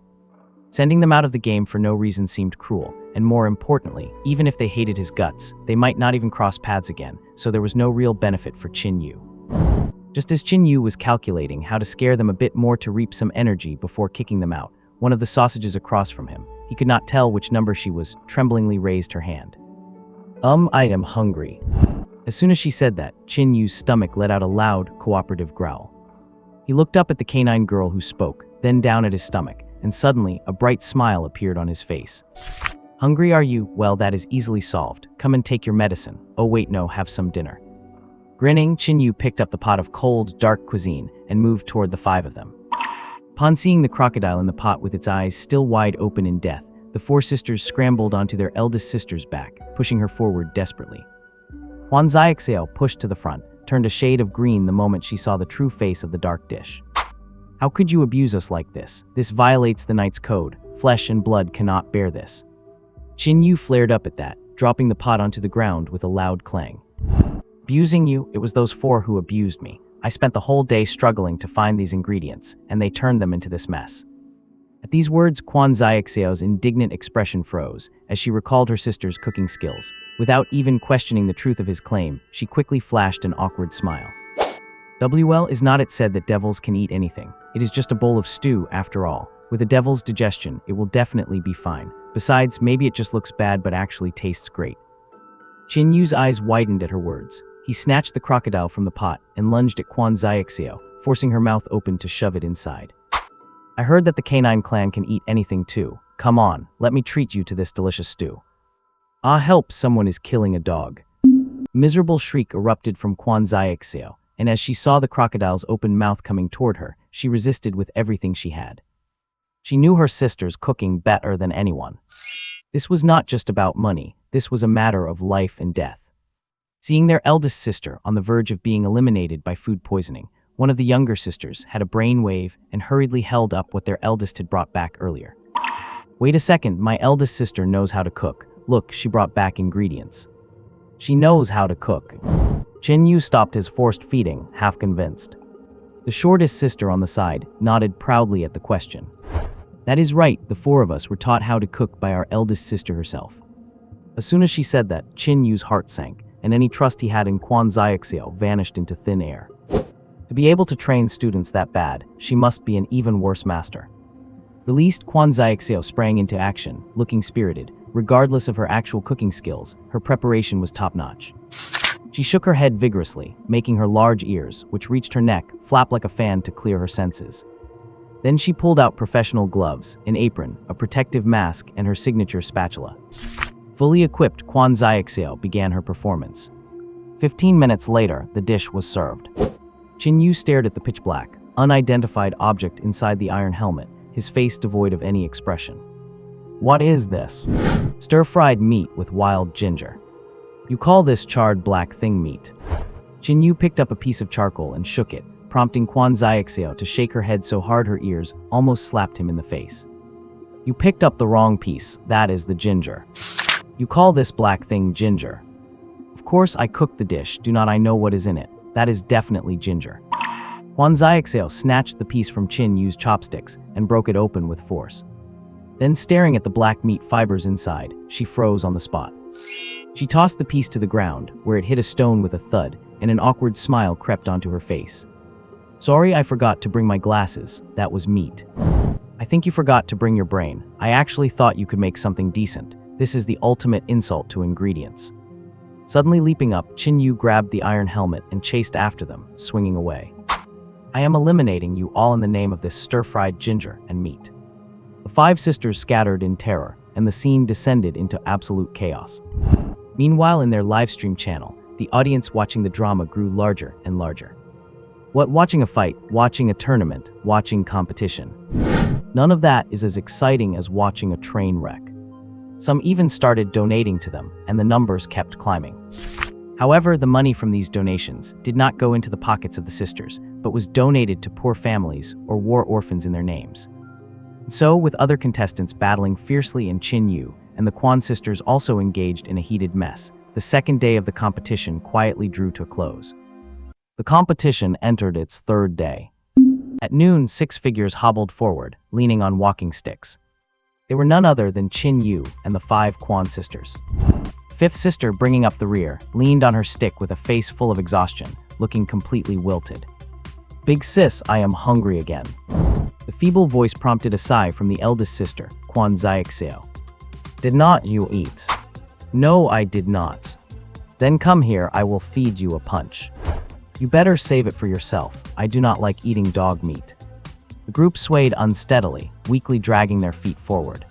Sending them out of the game for no reason seemed cruel, and more importantly, even if they hated his guts, they might not even cross paths again, so there was no real benefit for Qin Yu. Just as Qin Yu was calculating how to scare them a bit more to reap some energy before kicking them out, one of the sausages across from him, he could not tell which number she was, tremblingly raised her hand. I am hungry. As soon as she said that, Qin Yu's stomach let out a loud, cooperative growl. He looked up at the canine girl who spoke, then down at his stomach, and suddenly, a bright smile appeared on his face. Hungry are you? Well, that is easily solved. Come and take your medicine. Oh wait, no, have some dinner. Grinning, Qin Yu picked up the pot of cold, dark cuisine and moved toward the 5 of them. Upon seeing the crocodile in the pot with its eyes still wide open in death, the 4 sisters scrambled onto their eldest sister's back, pushing her forward desperately. Huan Xiaoxiao pushed to the front, turned a shade of green the moment she saw the true face of the dark dish. How could you abuse us like this? This violates the knight's code. Flesh and blood cannot bear this. Qin Yu flared up at that, dropping the pot onto the ground with a loud clang. Abusing you? It was those 4 who abused me. I spent the whole day struggling to find these ingredients, and they turned them into this mess. At these words, Huan Xiaoxiao's indignant expression froze, as she recalled her sister's cooking skills. Without even questioning the truth of his claim, she quickly flashed an awkward smile. Well, is not it said that devils can eat anything? It is just a bowl of stew, after all. With a devil's digestion, it will definitely be fine. Besides, maybe it just looks bad but actually tastes great. Qin Yu's eyes widened at her words. He snatched the crocodile from the pot and lunged at Huan Xiaoxiao, forcing her mouth open to shove it inside. I heard that the canine clan can eat anything too. Come on, let me treat you to this delicious stew. Ah, help, someone is killing a dog. A miserable shriek erupted from Huan Xiaoxiao, and as she saw the crocodile's open mouth coming toward her, she resisted with everything she had. She knew her sister's cooking better than anyone. This was not just about money, this was a matter of life and death. Seeing their eldest sister on the verge of being eliminated by food poisoning, one of the younger sisters had a brainwave and hurriedly held up what their eldest had brought back earlier. Wait a second, my eldest sister knows how to cook. Look, she brought back ingredients. She knows how to cook. Qin Yu stopped his forced feeding, half convinced. The shortest sister on the side nodded proudly at the question. That is right, the 4 of us were taught how to cook by our eldest sister herself. As soon as she said that, Qin Yu's heart sank, and any trust he had in Huan Xiaoxiao vanished into thin air. To be able to train students that bad, she must be an even worse master. Released, Huan Xiaoxiao sprang into action, looking spirited. Regardless of her actual cooking skills, her preparation was top-notch. She shook her head vigorously, making her large ears, which reached her neck, flap like a fan to clear her senses. Then she pulled out professional gloves, an apron, a protective mask, and her signature spatula. Fully equipped, Huan Xiaoxiao began her performance. 15 minutes later, the dish was served. Qin Yu stared at the pitch-black, unidentified object inside the iron helmet, his face devoid of any expression. What is this? Stir-fried meat with wild ginger. You call this charred black thing meat? Qin Yu picked up a piece of charcoal and shook it, prompting Huan Xiaoxiao to shake her head so hard her ears almost slapped him in the face. You picked up the wrong piece, that is the ginger. You call this black thing ginger? Of course I cooked the dish, do not I know what is in it? That is definitely ginger. Huan Xiaoxiao snatched the piece from Qin Yu's chopsticks and broke it open with force. Then staring at the black meat fibers inside, she froze on the spot. She tossed the piece to the ground, where it hit a stone with a thud, and an awkward smile crept onto her face. Sorry, I forgot to bring my glasses. That was meat. I think you forgot to bring your brain. I actually thought you could make something decent. This is the ultimate insult to ingredients. Suddenly leaping up, Qin Yu grabbed the iron helmet and chased after them, swinging away. I am eliminating you all in the name of this stir-fried ginger and meat. The 5 sisters scattered in terror, and the scene descended into absolute chaos. Meanwhile, in their livestream channel, the audience watching the drama grew larger and larger. What, watching a fight, watching a tournament, watching competition? None of that is as exciting as watching a train wreck. Some even started donating to them, and the numbers kept climbing. However, the money from these donations did not go into the pockets of the sisters, but was donated to poor families or war orphans in their names. So, with other contestants battling fiercely in Qin Yu, and the Quan sisters also engaged in a heated mess, the second day of the competition quietly drew to a close. The competition entered its third day. At noon, 6 figures hobbled forward, leaning on walking sticks. They were none other than Qin Yu and the 5 Quan sisters. The 5th sister, bringing up the rear, leaned on her stick with a face full of exhaustion, looking completely wilted. "Big sis, I am hungry again." The feeble voice prompted a sigh from the eldest sister, Quan Xiaoxiao. "Did not you eat?" "No, I did not." "Then come here, I will feed you a punch." "You better save it for yourself. I do not like eating dog meat." The group swayed unsteadily, weakly dragging their feet forward.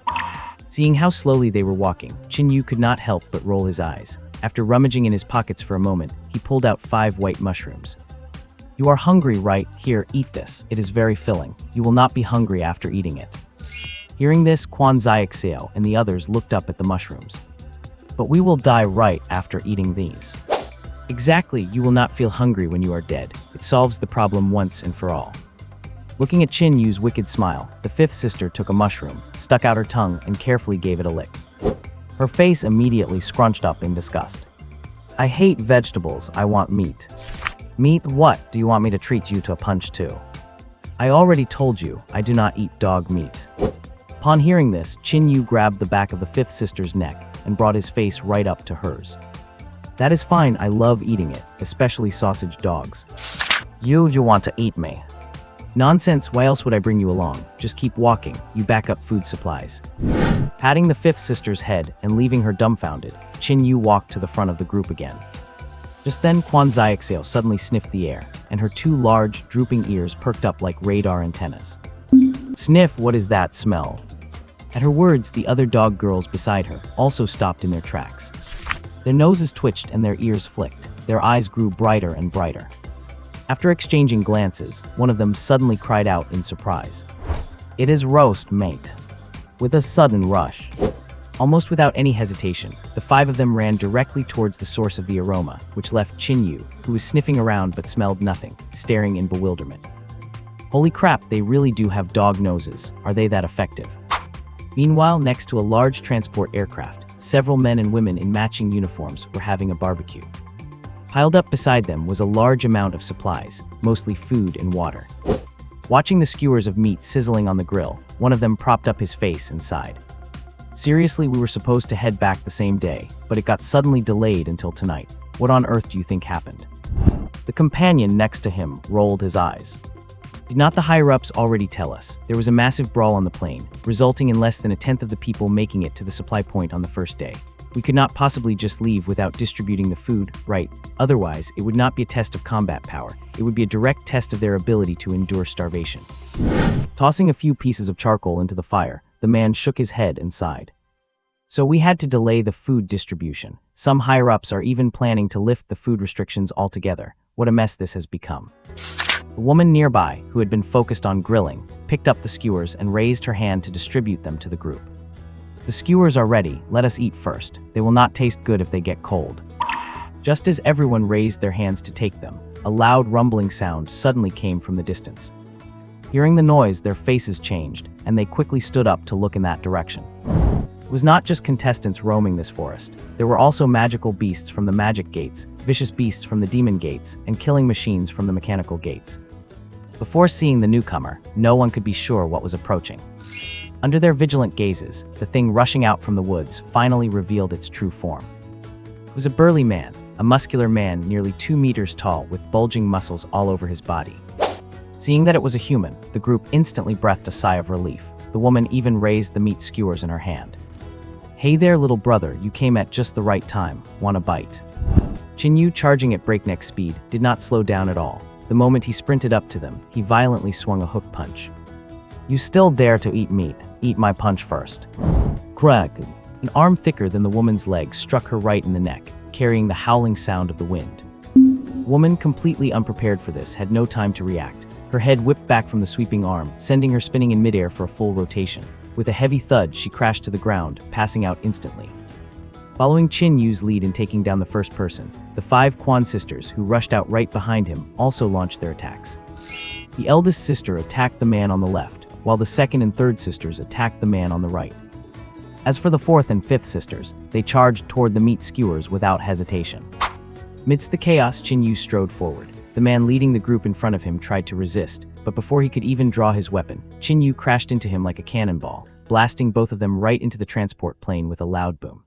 Seeing how slowly they were walking, Qin Yu could not help but roll his eyes. After rummaging in his pockets for a moment, he pulled out 5 white mushrooms. "You are hungry, right? Here, eat this. It is very filling. You will not be hungry after eating it." Hearing this, Quan Xiaoxiao and the others looked up at the mushrooms. "But we will die right after eating these." "Exactly, you will not feel hungry when you are dead. It solves the problem once and for all." Looking at Qin Yu's wicked smile, the 5th sister took a mushroom, stuck out her tongue, and carefully gave it a lick. Her face immediately scrunched up in disgust. "I hate vegetables, I want meat." "Meat what? Do you want me to treat you to a punch too?" "I already told you, I do not eat dog meat." Upon hearing this, Qin Yu grabbed the back of the 5th sister's neck and brought his face right up to hers. "That is fine, I love eating it, especially sausage dogs." You want to eat me?" "Nonsense, why else would I bring you along? Just keep walking, you back up food supplies." Patting the 5th sister's head and leaving her dumbfounded, Qin Yu walked to the front of the group again. Just then, Quan Xiaoxiao suddenly sniffed the air, and her 2 large, drooping ears perked up like radar antennas. "Sniff, what is that smell?" At her words, the other dog girls beside her also stopped in their tracks. Their noses twitched and their ears flicked. Their eyes grew brighter and brighter. After exchanging glances, one of them suddenly cried out in surprise. "It is roast, mate." With a sudden rush, almost without any hesitation, the 5 of them ran directly towards the source of the aroma, which left Qin Yu, who was sniffing around but smelled nothing, staring in bewilderment. Holy crap, they really do have dog noses. Are they that effective? Meanwhile, next to a large transport aircraft, several men and women in matching uniforms were having a barbecue. Piled up beside them was a large amount of supplies, mostly food and water. Watching the skewers of meat sizzling on the grill, one of them propped up his face and sighed. "Seriously, we were supposed to head back the same day, but it got suddenly delayed until tonight. What on earth do you think happened?" The companion next to him rolled his eyes. Did not the higher-ups already tell us? There was a massive brawl on the plane, resulting in less than a tenth of the people making it to the supply point on the first day. We could not possibly just leave without distributing the food, right? Otherwise, it would not be a test of combat power. It would be a direct test of their ability to endure starvation. Tossing a few pieces of charcoal into the fire, the man shook his head and sighed. "So we had to delay the food distribution. Some higher-ups are even planning to lift the food restrictions altogether. What a mess this has become." A woman nearby, who had been focused on grilling, picked up the skewers and raised her hand to distribute them to the group. "The skewers are ready, let us eat first. They will not taste good if they get cold." Just as everyone raised their hands to take them, a loud rumbling sound suddenly came from the distance. Hearing the noise, their faces changed, and they quickly stood up to look in that direction. It was not just contestants roaming this forest. There were also magical beasts from the magic gates, vicious beasts from the demon gates, and killing machines from the mechanical gates. Before seeing the newcomer, no one could be sure what was approaching. Under their vigilant gazes, the thing rushing out from the woods finally revealed its true form. It was a burly man, a muscular man nearly 2 meters tall with bulging muscles all over his body. Seeing that it was a human, the group instantly breathed a sigh of relief. The woman even raised the meat skewers in her hand. "Hey there, little brother, you came at just the right time. Want a bite?" Qin Yu, charging at breakneck speed, did not slow down at all. The moment he sprinted up to them, he violently swung a hook punch. "You still dare to eat meat? Eat my punch first." Crack! An arm thicker than the woman's leg struck her right in the neck, carrying the howling sound of the wind. The woman, completely unprepared for this, had no time to react. Her head whipped back from the sweeping arm, sending her spinning in midair for a full rotation. With a heavy thud, she crashed to the ground, passing out instantly. Following Qin Yu's lead in taking down the first person, the 5 Quan sisters, who rushed out right behind him, also launched their attacks. The eldest sister attacked the man on the left, while the second and third sisters attacked the man on the right. As for the fourth and fifth sisters, they charged toward the meat skewers without hesitation. Amidst the chaos, Qin Yu strode forward. The man leading the group in front of him tried to resist, but before he could even draw his weapon, Qin Yu crashed into him like a cannonball, blasting both of them right into the transport plane with a loud boom.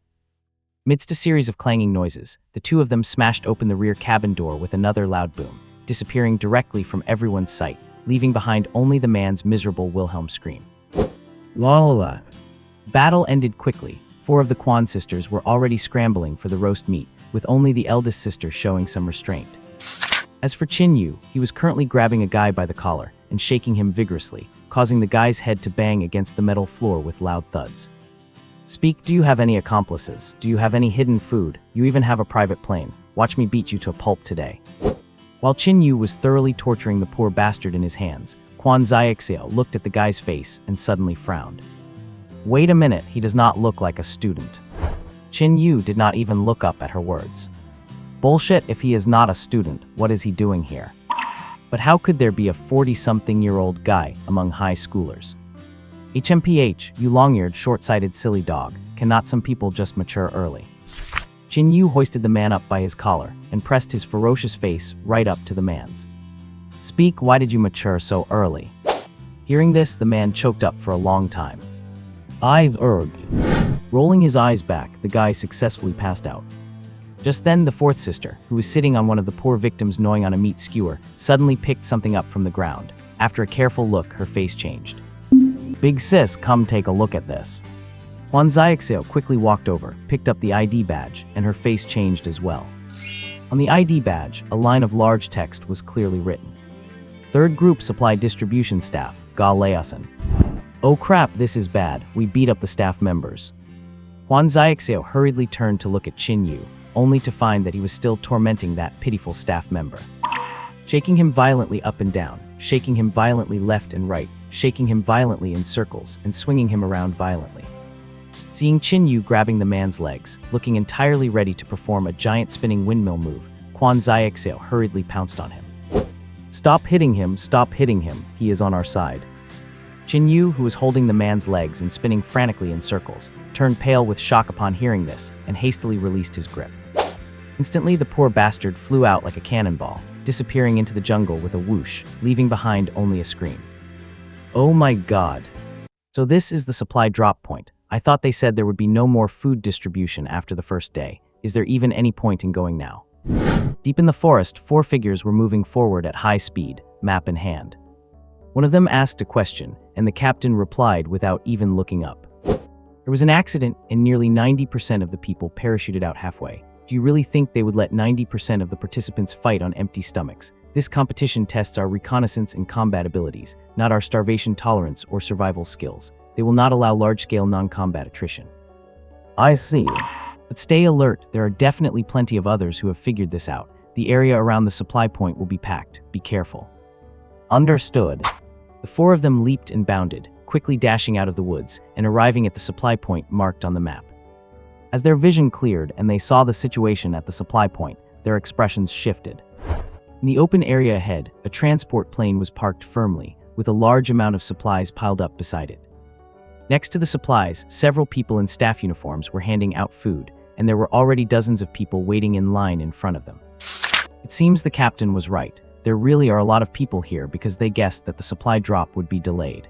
Amidst a series of clanging noises, the two of them smashed open the rear cabin door with another loud boom, disappearing directly from everyone's sight, leaving behind only the man's miserable Wilhelm scream. La. Battle ended quickly. 4 of the Quan sisters were already scrambling for the roast meat, with only the eldest sister showing some restraint. As for Qin Yu, he was currently grabbing a guy by the collar and shaking him vigorously, causing the guy's head to bang against the metal floor with loud thuds. Speak, do you have any accomplices? Do you have any hidden food? You even have a private plane. Watch me beat you to a pulp today. While Qin Yu was thoroughly torturing the poor bastard in his hands, Quan Xiaoxiao looked at the guy's face and suddenly frowned. Wait a minute, he does not look like a student. Qin Yu did not even look up at her words. Bullshit, if he is not a student, what is he doing here? But how could there be a 40-something-year-old guy among high schoolers? HMPH, you long-eared, short-sighted, silly dog. Cannot some people just mature early? Qin Yu hoisted the man up by his collar and pressed his ferocious face right up to the man's. Speak, why did you mature so early? Hearing this, the man choked up for a long time. Eyes erg. Rolling his eyes back, the guy successfully passed out. Just then, the fourth sister, who was sitting on one of the poor victims gnawing on a meat skewer, suddenly picked something up from the ground. After a careful look, her face changed. Big sis, come take a look at this. Quan Xiaoxiao quickly walked over, picked up the ID badge, and her face changed as well. On the ID badge, a line of large text was clearly written. Third Group Supply Distribution Staff, Ga Laosan. Oh crap, this is bad, we beat up the staff members. Quan Xiaoxiao hurriedly turned to look at Qin Yu, only to find that he was still tormenting that pitiful staff member. Shaking him violently up and down, shaking him violently left and right, shaking him violently in circles, and swinging him around violently. Seeing Qin Yu grabbing the man's legs, looking entirely ready to perform a giant spinning windmill move, Quan Xiaoxiao hurriedly pounced on him. Stop hitting him, he is on our side. Qin Yu, who was holding the man's legs and spinning frantically in circles, turned pale with shock upon hearing this and hastily released his grip. Instantly, the poor bastard flew out like a cannonball, disappearing into the jungle with a whoosh, leaving behind only a scream. Oh my god. So this is the supply drop point. I thought they said there would be no more food distribution after the first day. Is there even any point in going now? Deep in the forest, 4 figures were moving forward at high speed, map in hand. One of them asked a question, and the captain replied without even looking up. There was an accident, and nearly 90% of the people parachuted out halfway. Do you really think they would let 90% of the participants fight on empty stomachs? This competition tests our reconnaissance and combat abilities, not our starvation tolerance or survival skills. They will not allow large-scale non-combat attrition. I see. But stay alert, there are definitely plenty of others who have figured this out. The area around the supply point will be packed. Be careful. Understood. The 4 of them leaped and bounded, quickly dashing out of the woods and arriving at the supply point marked on the map. As their vision cleared and they saw the situation at the supply point, their expressions shifted. In the open area ahead, a transport plane was parked firmly, with a large amount of supplies piled up beside it. Next to the supplies, several people in staff uniforms were handing out food, and there were already dozens of people waiting in line in front of them. It seems the captain was right. There really are a lot of people here because they guessed that the supply drop would be delayed.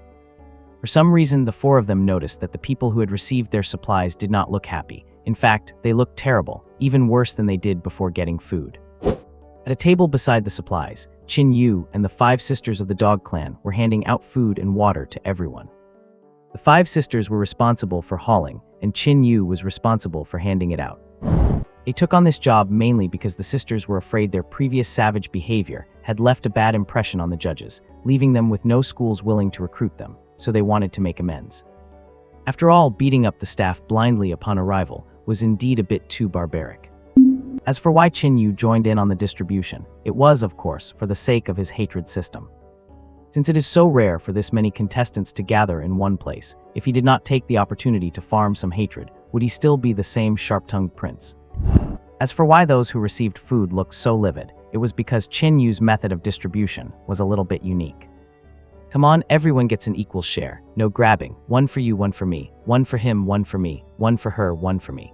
For some reason, the 4 of them noticed that the people who had received their supplies did not look happy. In fact, they looked terrible, even worse than they did before getting food. At a table beside the supplies, Qin Yu and the 5 sisters of the dog clan were handing out food and water to everyone. The 5 sisters were responsible for hauling, and Qin Yu was responsible for handing it out. They took on this job mainly because the sisters were afraid their previous savage behavior had left a bad impression on the judges, leaving them with no schools willing to recruit them, so they wanted to make amends. After all, beating up the staff blindly upon arrival was indeed a bit too barbaric. As for why Qin Yu joined in on the distribution, it was, of course, for the sake of his hatred system. Since it is so rare for this many contestants to gather in one place, if he did not take the opportunity to farm some hatred, would he still be the same sharp-tongued prince? As for why those who received food looked so livid, it was because Qin Yu's method of distribution was a little bit unique. Come on, everyone gets an equal share. No grabbing. One for you, one for me. One for him, one for me. One for her, one for me.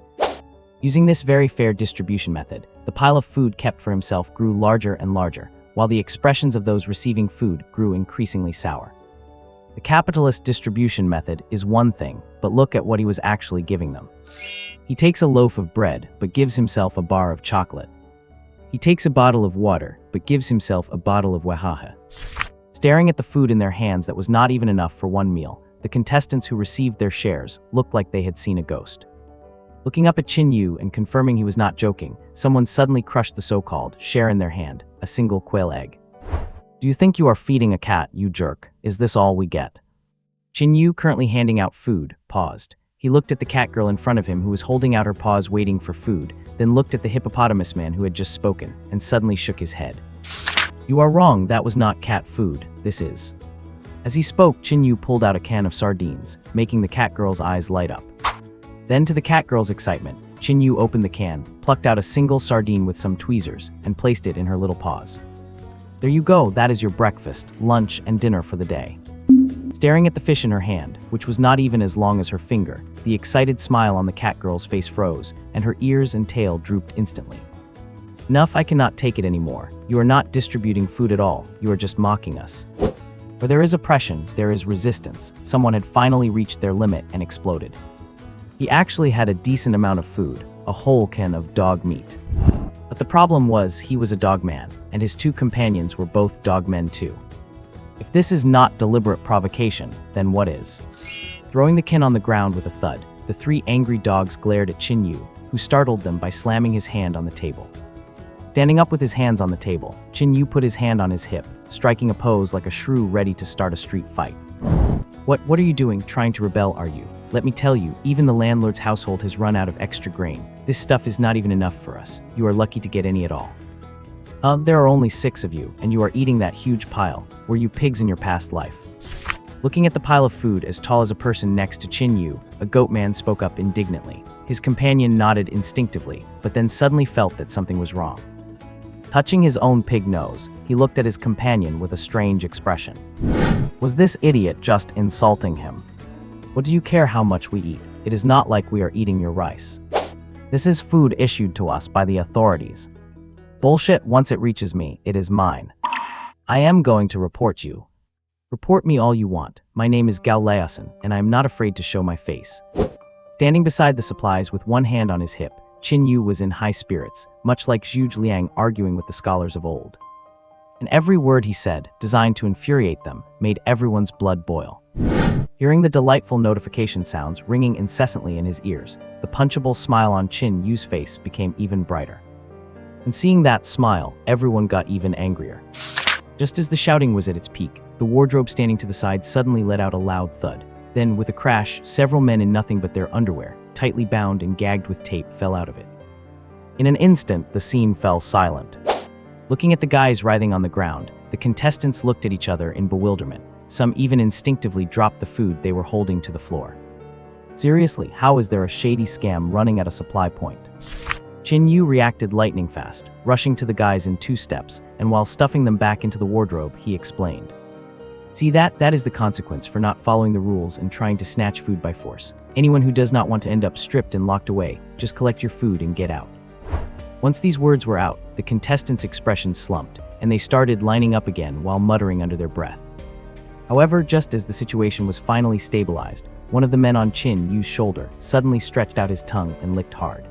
Using this very fair distribution method, the pile of food kept for himself grew larger and larger, while the expressions of those receiving food grew increasingly sour. The capitalist distribution method is one thing, but look at what he was actually giving them. He takes a loaf of bread, but gives himself a bar of chocolate. He takes a bottle of water, but gives himself a bottle of wahaha. Staring at the food in their hands that was not even enough for one meal, the contestants who received their shares looked like they had seen a ghost. Looking up at Qin Yu and confirming he was not joking, someone suddenly crushed the so-called share in their hand, a single quail egg. Do you think you are feeding a cat, you jerk? Is this all we get? Qin Yu, currently handing out food, paused. He looked at the cat girl in front of him who was holding out her paws waiting for food, then looked at the hippopotamus man who had just spoken, and suddenly shook his head. You are wrong, that was not cat food, this is. As he spoke, Qin Yu pulled out a can of sardines, making the cat girl's eyes light up. Then, to the cat girl's excitement, Qin Yu opened the can, plucked out a single sardine with some tweezers, and placed it in her little paws. There you go, that is your breakfast, lunch, and dinner for the day. Staring at the fish in her hand, which was not even as long as her finger, the excited smile on the cat girl's face froze, and her ears and tail drooped instantly. Enough, I cannot take it anymore. You are not distributing food at all, you are just mocking us. Where there is oppression, there is resistance. Someone had finally reached their limit and exploded. He actually had a decent amount of food, a whole can of dog meat. But the problem was, he was a dog man, and his two companions were both dog men too. If this is not deliberate provocation, then what is? Throwing the can on the ground with a thud, the three angry dogs glared at Qin Yu, who startled them by slamming his hand on the table. Standing up with his hands on the table, Qin Yu put his hand on his hip, striking a pose like a shrew ready to start a street fight. What are you doing, trying to rebel, are you? Let me tell you, even the landlord's household has run out of extra grain. This stuff is not even enough for us. You are lucky to get any at all. There are only 6 of you, and you are eating that huge pile. Were you pigs in your past life? Looking at the pile of food as tall as a person next to Qin Yu, a goat man spoke up indignantly. His companion nodded instinctively, but then suddenly felt that something was wrong. Touching his own pig nose, he looked at his companion with a strange expression. Was this idiot just insulting him? What do you care how much we eat? It is not like we are eating your rice. This is food issued to us by the authorities. Bullshit, once it reaches me, it is mine. I am going to report you. Report me all you want. My name is Gao Laosin, and I am not afraid to show my face. Standing beside the supplies with one hand on his hip, Qin Yu was in high spirits, much like Zhuge Liang arguing with the scholars of old. And every word he said, designed to infuriate them, made everyone's blood boil. Hearing the delightful notification sounds ringing incessantly in his ears, the punchable smile on Qin Yu's face became even brighter. And seeing that smile, everyone got even angrier. Just as the shouting was at its peak, the wardrobe standing to the side suddenly let out a loud thud. Then, with a crash, several men in nothing but their underwear, tightly bound and gagged with tape, fell out of it. In an instant, the scene fell silent. Looking at the guys writhing on the ground, the contestants looked at each other in bewilderment. Some even instinctively dropped the food they were holding to the floor. Seriously, how is there a shady scam running at a supply point? Qin Yu reacted lightning fast, rushing to the guys in 2 steps, and while stuffing them back into the wardrobe, he explained. See, that is the consequence for not following the rules and trying to snatch food by force. Anyone who does not want to end up stripped and locked away, just collect your food and get out. Once these words were out, the contestants' expressions slumped, and they started lining up again while muttering under their breath. However, just as the situation was finally stabilized, one of the men on Qin Yu's shoulder suddenly stretched out his tongue and licked hard.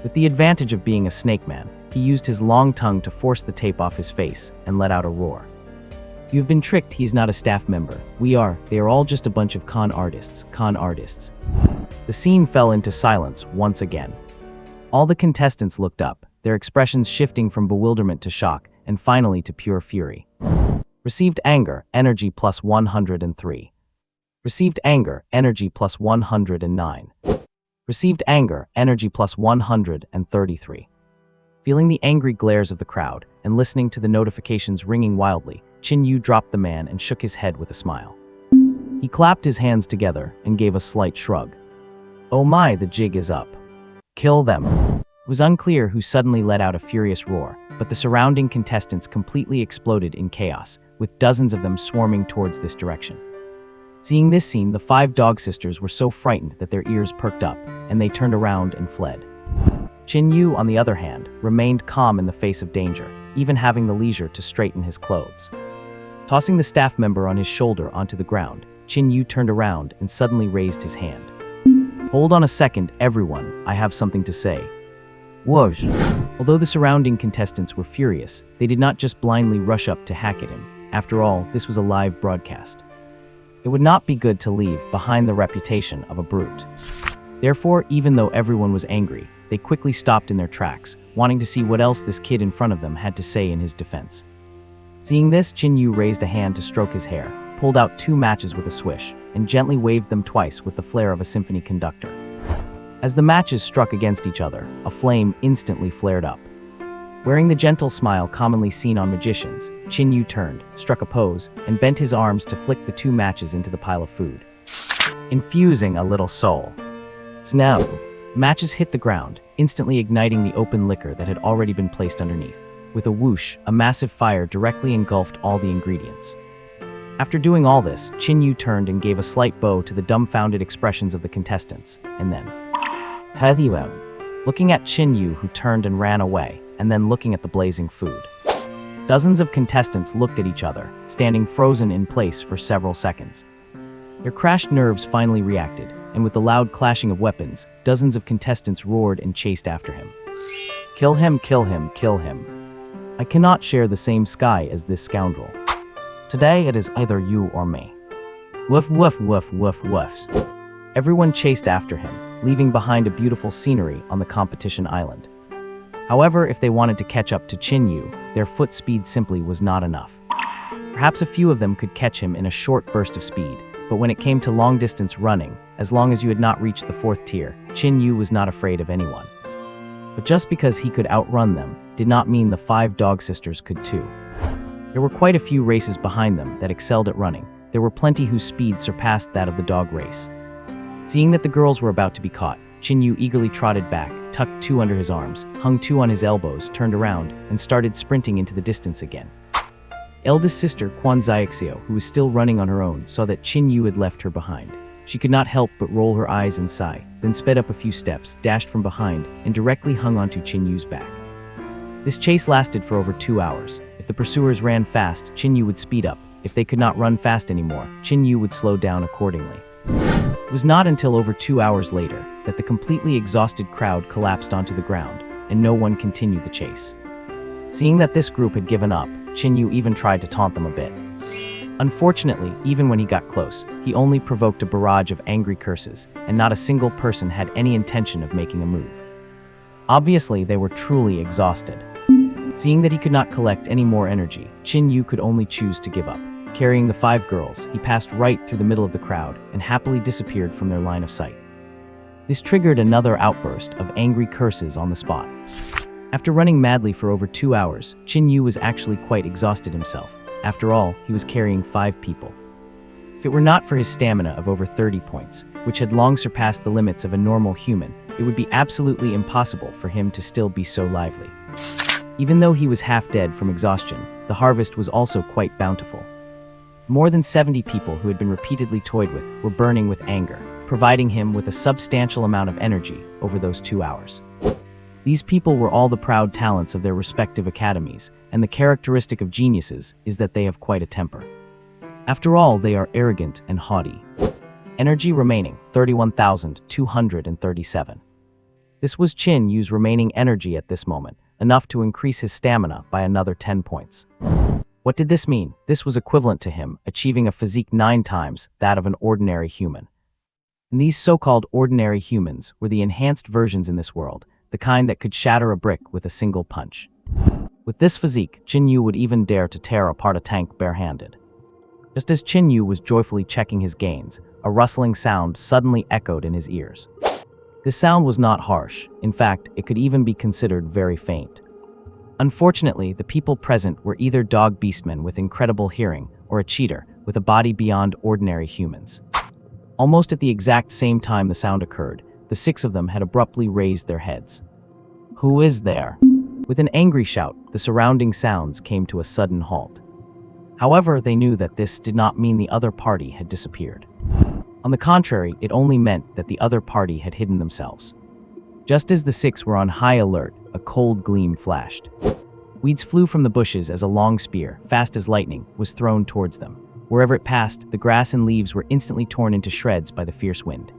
With the advantage of being a snake man, he used his long tongue to force the tape off his face and let out a roar. You've been tricked, he's not a staff member. They are all just a bunch of con artists. The scene fell into silence once again. All the contestants looked up, their expressions shifting from bewilderment to shock, and finally to pure fury. Received anger, energy plus 103. Received anger, energy plus 109. Received anger, energy plus 133. Feeling the angry glares of the crowd and listening to the notifications ringing wildly, Qin Yu dropped the man and shook his head with a smile. He clapped his hands together and gave a slight shrug. Oh my, the jig is up. Kill them. It was unclear who suddenly let out a furious roar, but the surrounding contestants completely exploded in chaos, with dozens of them swarming towards this direction. Seeing this scene, the 5 dog sisters were so frightened that their ears perked up, and they turned around and fled. Qin Yu, on the other hand, remained calm in the face of danger, even having the leisure to straighten his clothes. Tossing the staff member on his shoulder onto the ground, Qin Yu turned around and suddenly raised his hand. "Hold on a second, everyone, I have something to say." Whoosh! Although the surrounding contestants were furious, they did not just blindly rush up to hack at him. After all, this was a live broadcast. It would not be good to leave behind the reputation of a brute. Therefore, even though everyone was angry, they quickly stopped in their tracks, wanting to see what else this kid in front of them had to say in his defense. Seeing this, Qin Yu raised a hand to stroke his hair, pulled out 2 matches with a swish, and gently waved them twice with the flair of a symphony conductor. As the matches struck against each other, a flame instantly flared up. Wearing the gentle smile commonly seen on magicians, Qin Yu turned, struck a pose, and bent his arms to flick the 2 matches into the pile of food, infusing a little soul. Snap! Matches hit the ground, instantly igniting the open liquor that had already been placed underneath. With a whoosh, a massive fire directly engulfed all the ingredients. After doing all this, Qin Yu turned and gave a slight bow to the dumbfounded expressions of the contestants, and then Hadiwam, looking at Qin Yu, who turned and ran away, and then looking at the blazing food. Dozens of contestants looked at each other, standing frozen in place for several seconds. Their crashed nerves finally reacted, and with the loud clashing of weapons, dozens of contestants roared and chased after him. "Kill him, kill him, kill him. I cannot share the same sky as this scoundrel. Today it is either you or me." Woof, woof, woof, woof, woofs. Everyone chased after him, leaving behind a beautiful scenery on the competition island. However, if they wanted to catch up to Qin Yu, their foot speed simply was not enough. Perhaps a few of them could catch him in a short burst of speed, but when it came to long-distance running, as long as you had not reached the 4th tier, Qin Yu was not afraid of anyone. But just because he could outrun them did not mean the 5 dog sisters could too. There were quite a few races behind them that excelled at running. There were plenty whose speed surpassed that of the dog race. Seeing that the girls were about to be caught, Qin Yu eagerly trotted back, tucked 2 under his arms, hung 2 on his elbows, turned around, and started sprinting into the distance again. Eldest sister Quan Xiaoxiao, who was still running on her own, saw that Qin Yu had left her behind. She could not help but roll her eyes and sigh, then sped up a few steps, dashed from behind, and directly hung onto Qin Yu's back. This chase lasted for over 2 hours. If the pursuers ran fast, Qin Yu would speed up. If they could not run fast anymore, Qin Yu would slow down accordingly. It was not until over 2 hours later that the completely exhausted crowd collapsed onto the ground, and no one continued the chase. Seeing that this group had given up, Qin Yu even tried to taunt them a bit. Unfortunately, even when he got close, he only provoked a barrage of angry curses, and not a single person had any intention of making a move. Obviously, they were truly exhausted. Seeing that he could not collect any more energy, Qin Yu could only choose to give up. Carrying the 5 girls, he passed right through the middle of the crowd and happily disappeared from their line of sight. This triggered another outburst of angry curses on the spot. After running madly for over 2 hours, Qin Yu was actually quite exhausted himself. After all, he was carrying 5 people. If it were not for his stamina of over 30 points, which had long surpassed the limits of a normal human, it would be absolutely impossible for him to still be so lively. Even though he was half dead from exhaustion, the harvest was also quite bountiful. More than 70 people who had been repeatedly toyed with were burning with anger, providing him with a substantial amount of energy over those 2 hours. These people were all the proud talents of their respective academies, and the characteristic of geniuses is that they have quite a temper. After all, they are arrogant and haughty. Energy remaining, 31,237. This was Qin Yu's remaining energy at this moment, enough to increase his stamina by another 10 points. What did this mean? This was equivalent to him achieving a physique 9 times that of an ordinary human. And these so-called ordinary humans were the enhanced versions in this world, the kind that could shatter a brick with a single punch. With this physique, Qin Yu would even dare to tear apart a tank barehanded. Just as Qin Yu was joyfully checking his gains, a rustling sound suddenly echoed in his ears. This sound was not harsh. In fact, it could even be considered very faint. Unfortunately, the people present were either dog beastmen with incredible hearing or a cheater with a body beyond ordinary humans. Almost at the exact same time the sound occurred, the 6 of them had abruptly raised their heads. Who is there? With an angry shout, the surrounding sounds came to a sudden halt. However, they knew that this did not mean the other party had disappeared. On the contrary, it only meant that the other party had hidden themselves. Just as the six were on high alert, a cold gleam flashed. Weeds flew from the bushes as a long spear, fast as lightning, was thrown towards them. Wherever it passed, the grass and leaves were instantly torn into shreds by the fierce wind.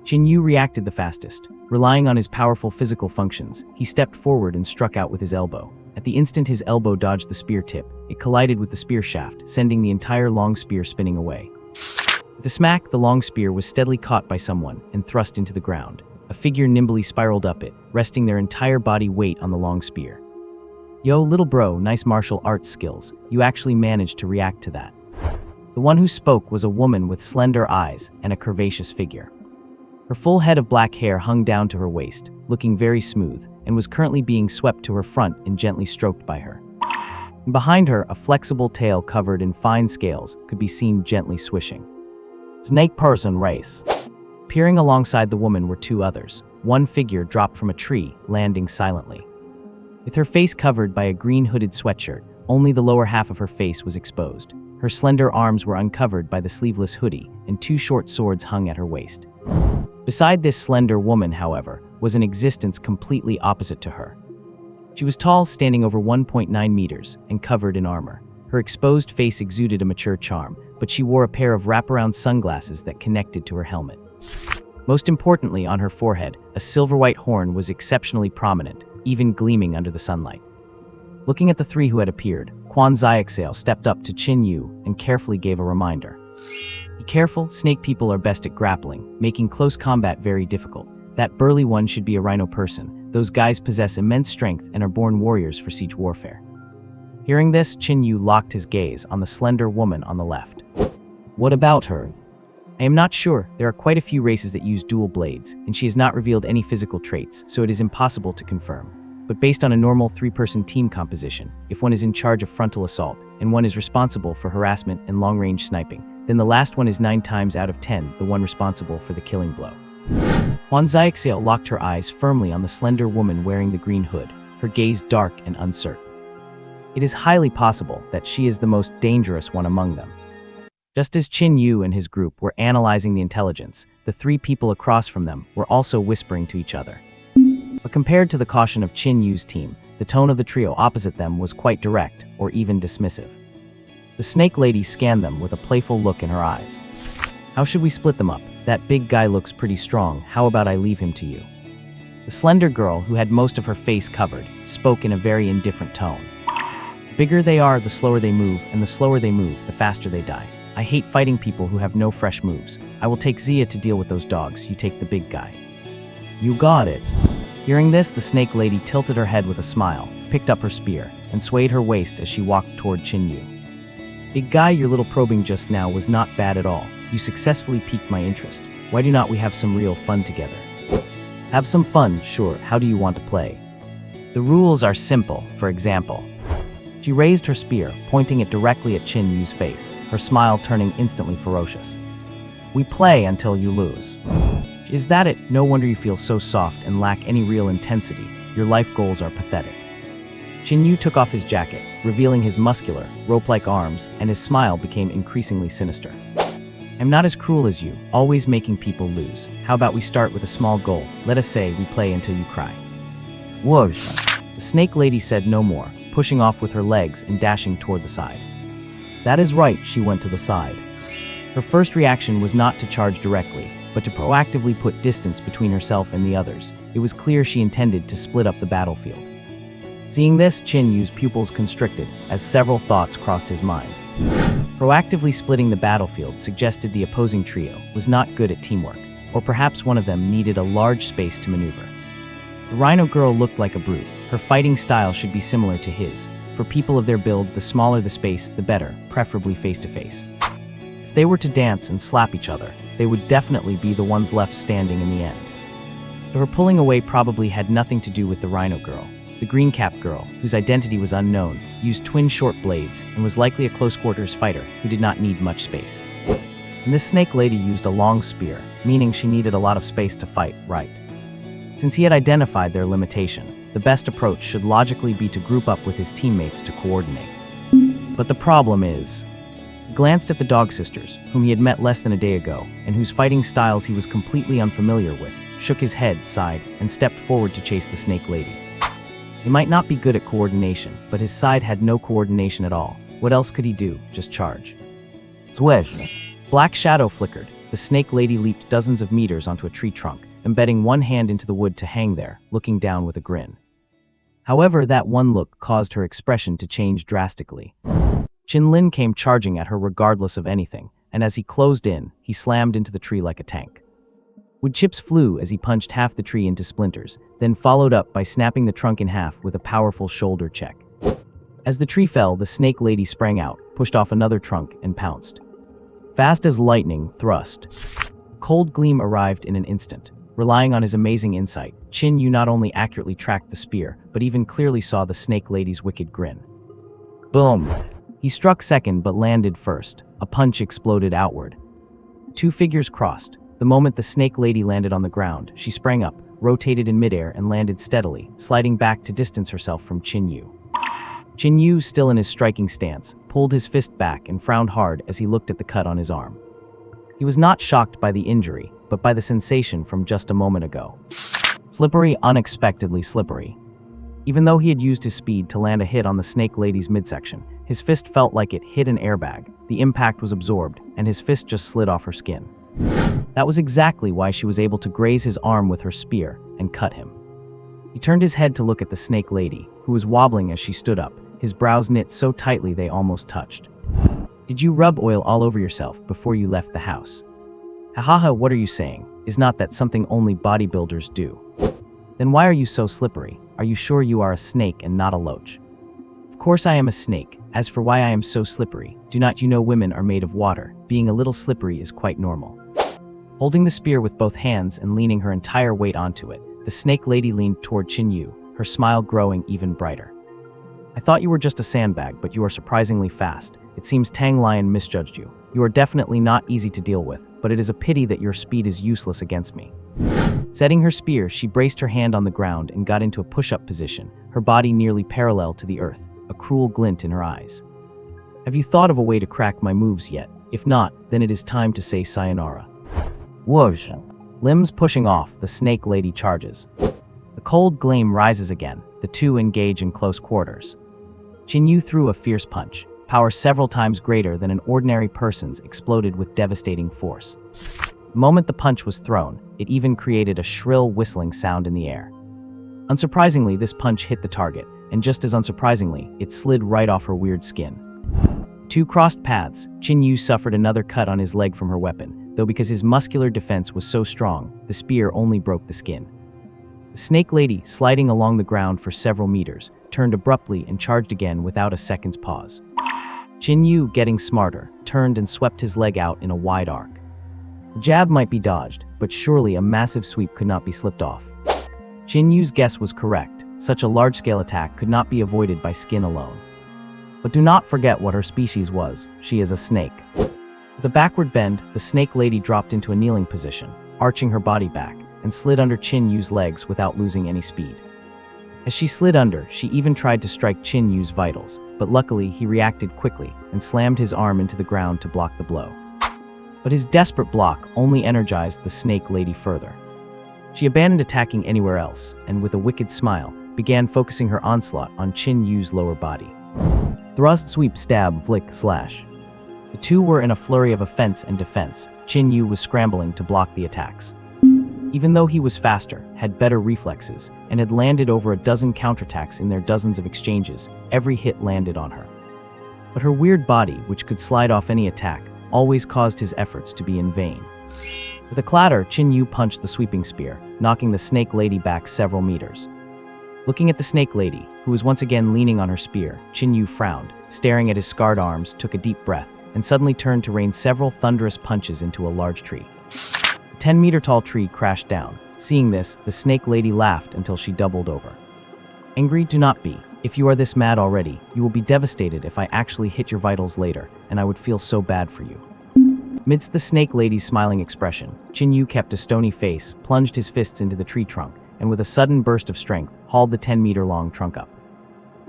Qin Yu reacted the fastest. Relying on his powerful physical functions, he stepped forward and struck out with his elbow. At the instant his elbow dodged the spear tip, it collided with the spear shaft, sending the entire long spear spinning away. With a smack, the long spear was steadily caught by someone and thrust into the ground. A figure nimbly spiraled up it, resting their entire body weight on the long spear. Yo, little bro, nice martial arts skills. You actually managed to react to that. The one who spoke was a woman with slender eyes and a curvaceous figure. Her full head of black hair hung down to her waist, looking very smooth, and was currently being swept to her front and gently stroked by her. And behind her, a flexible tail covered in fine scales could be seen gently swishing. Snake person race. Peering alongside the woman were two others. One figure dropped from a tree, landing silently. With her face covered by a green hooded sweatshirt, only the lower half of her face was exposed. Her slender arms were uncovered by the sleeveless hoodie, and two short swords hung at her waist. Beside this slender woman, however, was an existence completely opposite to her. She was tall, standing over 1.9 meters, and covered in armor. Her exposed face exuded a mature charm, but she wore a pair of wraparound sunglasses that connected to her helmet. Most importantly, on her forehead, a silver-white horn was exceptionally prominent, even gleaming under the sunlight. Looking at the three who had appeared, Quan Xiaoxiao stepped up to Qin Yu and carefully gave a reminder. Be careful, snake people are best at grappling, making close combat very difficult. That burly one should be a rhino person. Those guys possess immense strength and are born warriors for siege warfare. Hearing this, Qin Yu locked his gaze on the slender woman on the left. What about her? I am not sure. There are quite a few races that use dual blades, and she has not revealed any physical traits, so it is impossible to confirm. But based on a normal three-person team composition, if one is in charge of frontal assault, and one is responsible for harassment and long-range sniping, then the last one is 9 times out of 10 the one responsible for the killing blow. Quan Xiaoxiao locked her eyes firmly on the slender woman wearing the green hood, her gaze dark and uncertain. It is highly possible that she is the most dangerous one among them. Just as Qin Yu and his group were analyzing the intelligence, the three people across from them were also whispering to each other. But compared to the caution of Qin Yu's team, the tone of the trio opposite them was quite direct, or even dismissive. The snake lady scanned them with a playful look in her eyes. How should we split them up? That big guy looks pretty strong, how about I leave him to you? The slender girl, who had most of her face covered, spoke in a very indifferent tone. The bigger they are, the slower they move, and the slower they move, the faster they die. I hate fighting people who have no fresh moves. I will take Zia to deal with those dogs, you take the big guy. You got it. Hearing this, the snake lady tilted her head with a smile, picked up her spear, and swayed her waist as she walked toward Qin Yu. Big guy, your little probing just now was not bad at all. You successfully piqued my interest. Why do not we have some real fun together? Have some fun, sure. How do you want to play? The rules are simple. For example, she raised her spear, pointing it directly at Qin Yu's face, her smile turning instantly ferocious. We play until you lose. Is that it? No wonder you feel so soft and lack any real intensity. Your life goals are pathetic. Qin Yu took off his jacket, revealing his muscular, rope-like arms, and his smile became increasingly sinister. I'm not as cruel as you, always making people lose. How about we start with a small goal? Let us say we play until you cry. Whoosh! The snake lady said no more, pushing off with her legs and dashing toward the side. That is right, she went to the side. Her first reaction was not to charge directly, but to proactively put distance between herself and the others. It was clear she intended to split up the battlefield. Seeing this, Qin Yu's pupils constricted, as several thoughts crossed his mind. Proactively splitting the battlefield suggested the opposing trio was not good at teamwork, or perhaps one of them needed a large space to maneuver. The rhino girl looked like a brute. Her fighting style should be similar to his. For people of their build, the smaller the space, the better, preferably face-to-face. If they were to dance and slap each other, they would definitely be the ones left standing in the end. But her pulling away probably had nothing to do with the rhino girl. The green-cap girl, whose identity was unknown, used twin short blades and was likely a close-quarters fighter who did not need much space. And this snake lady used a long spear, meaning she needed a lot of space to fight, right? Since he had identified their limitation, the best approach should logically be to group up with his teammates to coordinate. But the problem is, he glanced at the dog sisters, whom he had met less than a day ago, and whose fighting styles he was completely unfamiliar with, shook his head, sighed, and stepped forward to chase the snake lady. He might not be good at coordination, but his side had no coordination at all. What else could he do? Just charge. Swish! Black shadow flickered. The snake lady leaped dozens of meters onto a tree trunk, embedding one hand into the wood to hang there, looking down with a grin. However, that one look caused her expression to change drastically. Qin Lin came charging at her regardless of anything, and as he closed in, he slammed into the tree like a tank. Wood chips flew as he punched half the tree into splinters, then followed up by snapping the trunk in half with a powerful shoulder check. As the tree fell, the snake lady sprang out, pushed off another trunk, and pounced. Fast as lightning, thrust. Cold Gleam arrived in an instant. Relying on his amazing insight, Qin Yu not only accurately tracked the spear, but even clearly saw the snake lady's wicked grin. Boom! He struck second but landed first. A punch exploded outward. Two figures crossed. The moment the snake lady landed on the ground, she sprang up, rotated in midair, and landed steadily, sliding back to distance herself from Qin Yu. Qin Yu, still in his striking stance, pulled his fist back and frowned hard as he looked at the cut on his arm. He was not shocked by the injury, but by the sensation from just a moment ago. Slippery, unexpectedly slippery. Even though he had used his speed to land a hit on the snake lady's midsection, his fist felt like it hit an airbag. The impact was absorbed, and his fist just slid off her skin. That was exactly why she was able to graze his arm with her spear and cut him. He turned his head to look at the snake lady, who was wobbling as she stood up, his brows knit so tightly they almost touched. Did you rub oil all over yourself before you left the house? Hahaha, what are you saying? Is not that something only bodybuilders do? Then why are you so slippery? Are you sure you are a snake and not a loach? Of course I am a snake. As for why I am so slippery, do not you know women are made of water? Being a little slippery is quite normal. Holding the spear with both hands and leaning her entire weight onto it, the snake lady leaned toward Qin Yu, her smile growing even brighter. I thought you were just a sandbag, but you are surprisingly fast. It seems Tang Lion misjudged you. You are definitely not easy to deal with, but it is a pity that your speed is useless against me. Setting her spear, she braced her hand on the ground and got into a push-up position, her body nearly parallel to the earth, a cruel glint in her eyes. Have you thought of a way to crack my moves yet? If not, then it is time to say sayonara. Whoosh! Limbs pushing off, the snake lady charges. The cold gleam rises again. The two engage in close quarters. Qin Yu threw a fierce punch. Power several times greater than an ordinary person's exploded with devastating force. The moment the punch was thrown, it even created a shrill whistling sound in the air. Unsurprisingly, this punch hit the target, and just as unsurprisingly, it slid right off her weird skin. Two crossed paths. Qin Yu suffered another cut on his leg from her weapon, though because his muscular defense was so strong, the spear only broke the skin. The snake lady, sliding along the ground for several meters, turned abruptly and charged again without a second's pause. Qin Yu, getting smarter, turned and swept his leg out in a wide arc. A jab might be dodged, but surely a massive sweep could not be slipped off. Qin Yu's guess was correct. Such a large-scale attack could not be avoided by skin alone. But do not forget what her species was. She is a snake. With a backward bend, the snake lady dropped into a kneeling position, arching her body back, and slid under Qin Yu's legs without losing any speed. As she slid under, she even tried to strike Qin Yu's vitals, but luckily he reacted quickly and slammed his arm into the ground to block the blow. But his desperate block only energized the snake lady further. She abandoned attacking anywhere else, and with a wicked smile, began focusing her onslaught on Qin Yu's lower body. Thrust, sweep, stab, flick, slash. The two were in a flurry of offense and defense. Qin Yu was scrambling to block the attacks. Even though he was faster, had better reflexes, and had landed over a dozen counterattacks in their dozens of exchanges, every hit landed on her. But her weird body, which could slide off any attack, always caused his efforts to be in vain. With a clatter, Qin Yu punched the sweeping spear, knocking the snake lady back several meters. Looking at the snake lady, who was once again leaning on her spear, Qin Yu frowned, staring at his scarred arms, took a deep breath, and suddenly turned to rain several thunderous punches into a large tree. A 10-meter-tall tree crashed down. Seeing this, the snake lady laughed until she doubled over. Angry, do not be. If you are this mad already, you will be devastated if I actually hit your vitals later, and I would feel so bad for you. Amidst the snake lady's smiling expression, Qin Yu kept a stony face, plunged his fists into the tree trunk, and with a sudden burst of strength, hauled the 10-meter-long trunk up.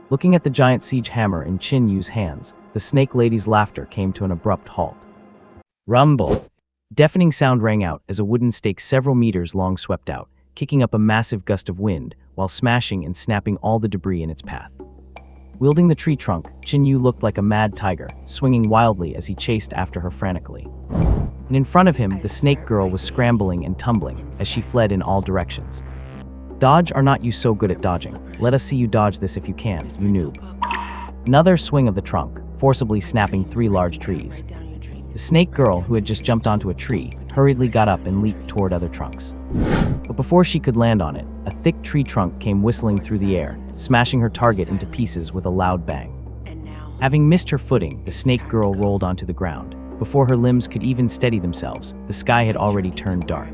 Looking at the giant siege hammer in Qin Yu's hands, the snake lady's laughter came to an abrupt halt. Rumble! Deafening sound rang out as a wooden stake several meters long swept out, kicking up a massive gust of wind while smashing and snapping all the debris in its path. Wielding the tree trunk, Qin Yu looked like a mad tiger, swinging wildly as he chased after her frantically. And in front of him, the snake girl was scrambling and tumbling as she fled in all directions. Dodge are not you so good at dodging. Let us see you dodge this if you can, you noob. Another swing of the trunk, forcibly snapping 3 large trees. The snake girl, who had just jumped onto a tree, hurriedly got up and leaped toward other trunks. But before she could land on it, a thick tree trunk came whistling through the air, smashing her target into pieces with a loud bang. Having missed her footing, the snake girl rolled onto the ground. Before her limbs could even steady themselves, the sky had already turned dark.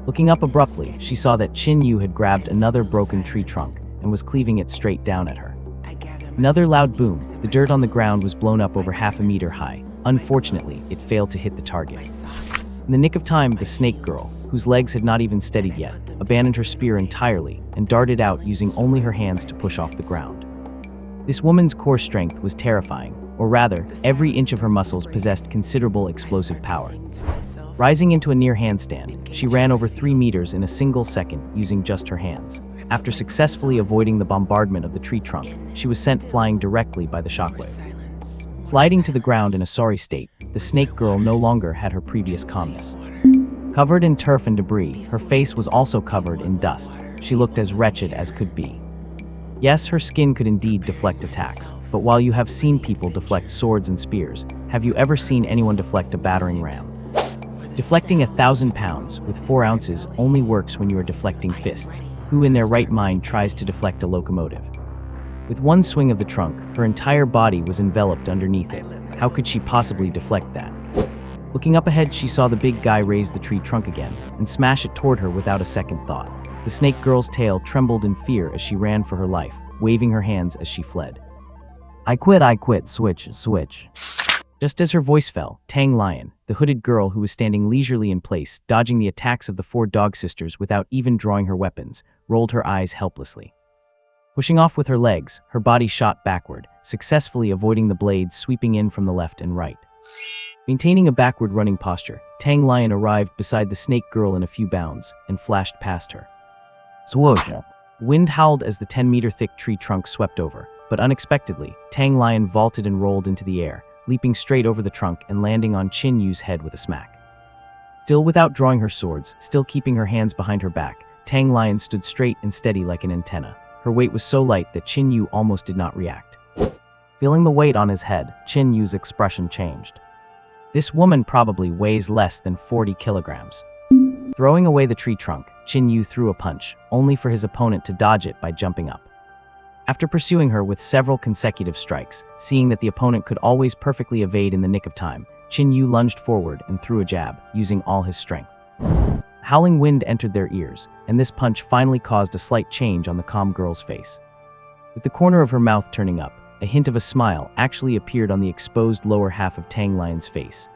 Looking up abruptly, she saw that Qin Yu had grabbed another broken tree trunk and was cleaving it straight down at her. Another loud boom, the dirt on the ground was blown up over half a meter high. Unfortunately, it failed to hit the target. In the nick of time, the snake girl, whose legs had not even steadied yet, abandoned her spear entirely and darted out using only her hands to push off the ground. This woman's core strength was terrifying, or rather, every inch of her muscles possessed considerable explosive power. Rising into a near handstand, she ran over 3 meters in a single second using just her hands. After successfully avoiding the bombardment of the tree trunk, she was sent flying directly by the shockwave. Sliding to the ground in a sorry state, the snake girl no longer had her previous calmness. Covered in turf and debris, her face was also covered in dust. She looked as wretched as could be. Yes, her skin could indeed deflect attacks, but while you have seen people deflect swords and spears, have you ever seen anyone deflect a battering ram? Deflecting 1,000 pounds with 4 ounces only works when you are deflecting fists. Who in their right mind tries to deflect a locomotive? With one swing of the trunk, her entire body was enveloped underneath it. How could she possibly deflect that? Looking up ahead, she saw the big guy raise the tree trunk again and smash it toward her without a second thought. The snake girl's tail trembled in fear as she ran for her life, waving her hands as she fled. I quit, switch. Just as her voice fell, Tang Lion, the hooded girl who was standing leisurely in place, dodging the attacks of the 4 dog sisters without even drawing her weapons, rolled her eyes helplessly. Pushing off with her legs, her body shot backward, successfully avoiding the blades sweeping in from the left and right. Maintaining a backward running posture, Tang Lion arrived beside the snake girl in a few bounds and flashed past her. Swoosh! Wind howled as the 10-meter thick tree trunk swept over, but unexpectedly, Tang Lion vaulted and rolled into the air, leaping straight over the trunk and landing on Qin Yu's head with a smack. Still without drawing her swords, still keeping her hands behind her back, Tang Lion stood straight and steady like an antenna. Her weight was so light that Qin Yu almost did not react. Feeling the weight on his head, Qin Yu's expression changed. This woman probably weighs less than 40 kilograms. Throwing away the tree trunk, Qin Yu threw a punch, only for his opponent to dodge it by jumping up. After pursuing her with several consecutive strikes, seeing that the opponent could always perfectly evade in the nick of time, Qin Yu lunged forward and threw a jab, using all his strength. Howling wind entered their ears, and this punch finally caused a slight change on the calm girl's face. With the corner of her mouth turning up, a hint of a smile actually appeared on the exposed lower half of Tang Lion's face.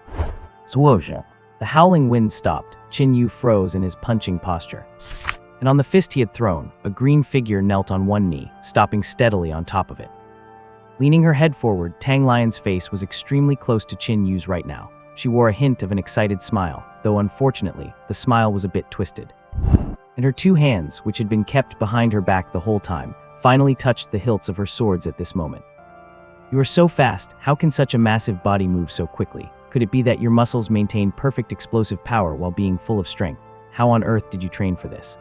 Swoosh! The howling wind stopped, Qin Yu froze in his punching posture. And on the fist he had thrown, a green figure knelt on one knee, stopping steadily on top of it. Leaning her head forward, Tang Lion's face was extremely close to Qin Yu's right now. She wore a hint of an excited smile, though unfortunately, the smile was a bit twisted. And her 2 hands, which had been kept behind her back the whole time, finally touched the hilts of her swords at this moment. You are so fast, how can such a massive body move so quickly? Could it be that your muscles maintain perfect explosive power while being full of strength? How on earth did you train for this?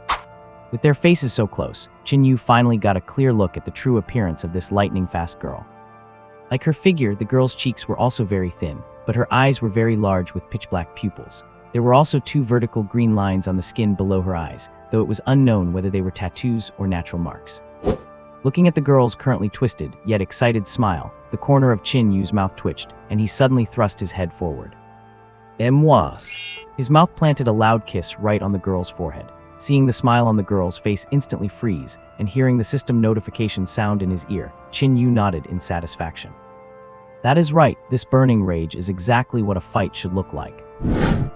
With their faces so close, Qin Yu finally got a clear look at the true appearance of this lightning-fast girl. Like her figure, the girl's cheeks were also very thin, but her eyes were very large with pitch-black pupils. There were also 2 vertical green lines on the skin below her eyes, though it was unknown whether they were tattoos or natural marks. Looking at the girl's currently twisted, yet excited smile, the corner of Qin Yu's mouth twitched, and he suddenly thrust his head forward. Moi! His mouth planted a loud kiss right on the girl's forehead. Seeing the smile on the girl's face instantly freeze, and hearing the system notification sound in his ear, Qin Yu nodded in satisfaction. That is right, this burning rage is exactly what a fight should look like.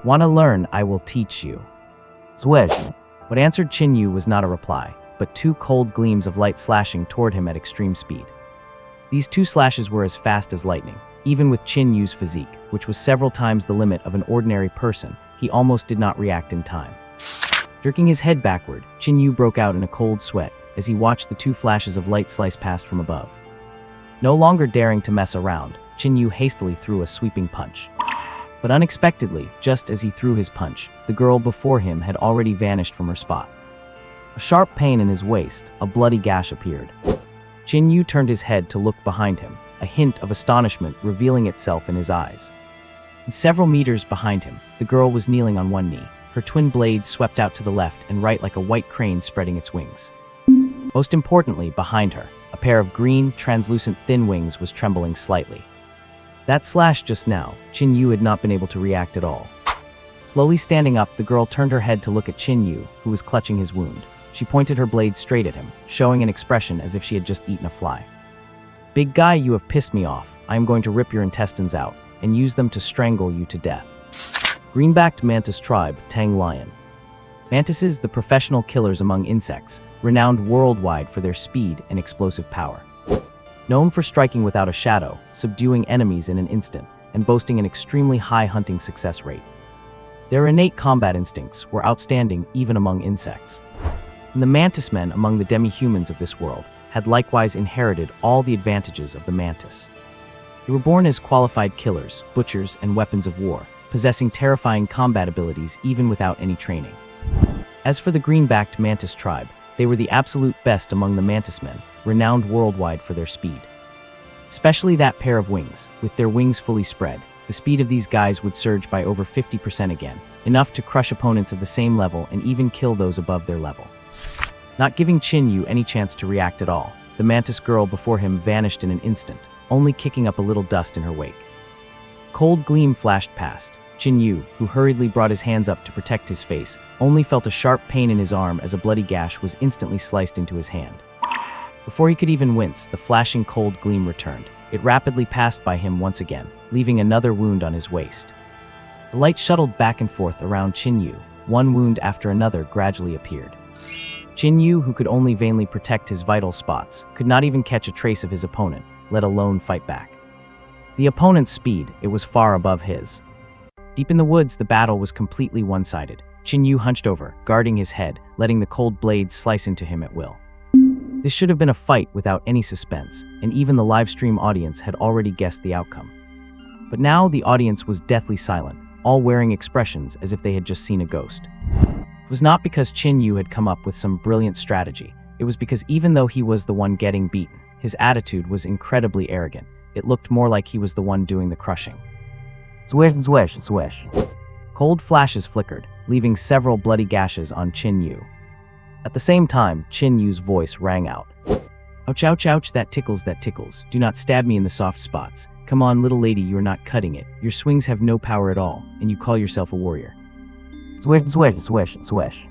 Wanna learn? I will teach you. Swish! What answered Qin Yu was not a reply, but two cold gleams of light slashing toward him at extreme speed. These two slashes were as fast as lightning. Even with Qin Yu's physique, which was several times the limit of an ordinary person, he almost did not react in time. Jerking his head backward, Qin Yu broke out in a cold sweat as he watched the two flashes of light slice past from above. No longer daring to mess around, Qin Yu hastily threw a sweeping punch. But unexpectedly, just as he threw his punch, the girl before him had already vanished from her spot. A sharp pain in his waist, a bloody gash appeared. Qin Yu turned his head to look behind him, a hint of astonishment revealing itself in his eyes. And several meters behind him, the girl was kneeling on one knee, her twin blades swept out to the left and right like a white crane spreading its wings. Most importantly, behind her, a pair of green, translucent thin wings was trembling slightly. That slash just now, Qin Yu had not been able to react at all. Slowly standing up, the girl turned her head to look at Qin Yu, who was clutching his wound. She pointed her blade straight at him, showing an expression as if she had just eaten a fly. "Big guy, you have pissed me off. I am going to rip your intestines out and use them to strangle you to death." Greenbacked mantis tribe, Tang lion. Mantises, the professional killers among insects, renowned worldwide for their speed and explosive power. Known for striking without a shadow, subduing enemies in an instant, and boasting an extremely high hunting success rate. Their innate combat instincts were outstanding even among insects. And the mantis men among the demi-humans of this world had likewise inherited all the advantages of the mantis. They were born as qualified killers, butchers, and weapons of war, possessing terrifying combat abilities even without any training. As for the green-backed mantis tribe, they were the absolute best among the mantis men, renowned worldwide for their speed. Especially that pair of wings, with their wings fully spread, the speed of these guys would surge by over 50% again, enough to crush opponents of the same level and even kill those above their level. Not giving Qin Yu any chance to react at all, the mantis girl before him vanished in an instant, only kicking up a little dust in her wake. Cold gleam flashed past. Qin Yu, who hurriedly brought his hands up to protect his face, only felt a sharp pain in his arm as a bloody gash was instantly sliced into his hand. Before he could even wince, the flashing cold gleam returned. It rapidly passed by him once again, leaving another wound on his waist. The light shuttled back and forth around Qin Yu. One wound after another gradually appeared. Qin Yu, who could only vainly protect his vital spots, could not even catch a trace of his opponent, let alone fight back. The opponent's speed, it was far above his. Deep in the woods, the battle was completely one-sided. Qin Yu hunched over, guarding his head, letting the cold blades slice into him at will. This should have been a fight without any suspense, and even the live stream audience had already guessed the outcome. But now the audience was deathly silent, all wearing expressions as if they had just seen a ghost. It was not because Qin Yu had come up with some brilliant strategy. It was because even though he was the one getting beaten, his attitude was incredibly arrogant. It looked more like he was the one doing the crushing. Swish, swish, swish. Cold flashes flickered, leaving several bloody gashes on Qin Yu. At the same time, Qin Yu's voice rang out. "Ouch, ouch, ouch, that tickles, that tickles. Do not stab me in the soft spots. Come on, little lady, you're not cutting it. Your swings have no power at all, and you call yourself a warrior." Swish, swish, swish, swish.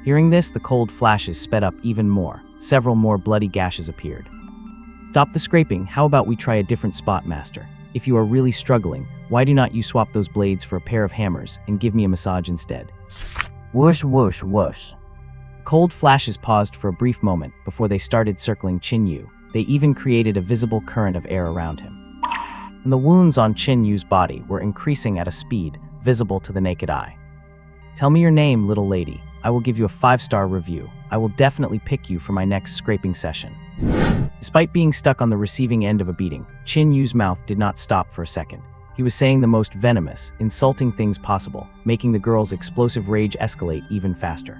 Hearing this, the cold flashes sped up even more. Several more bloody gashes appeared. "Stop the scraping. How about we try a different spot, master? If you are really struggling, why do not you swap those blades for a pair of hammers and give me a massage instead?" Whoosh, whoosh, whoosh. Cold flashes paused for a brief moment before they started circling Qin Yu. They even created a visible current of air around him. And the wounds on Qin Yu's body were increasing at a speed visible to the naked eye. "Tell me your name, little lady. I will give you a 5-star review. I will definitely pick you for my next scraping session." Despite being stuck on the receiving end of a beating, Qin Yu's mouth did not stop for a second. He was saying the most venomous, insulting things possible, making the girl's explosive rage escalate even faster.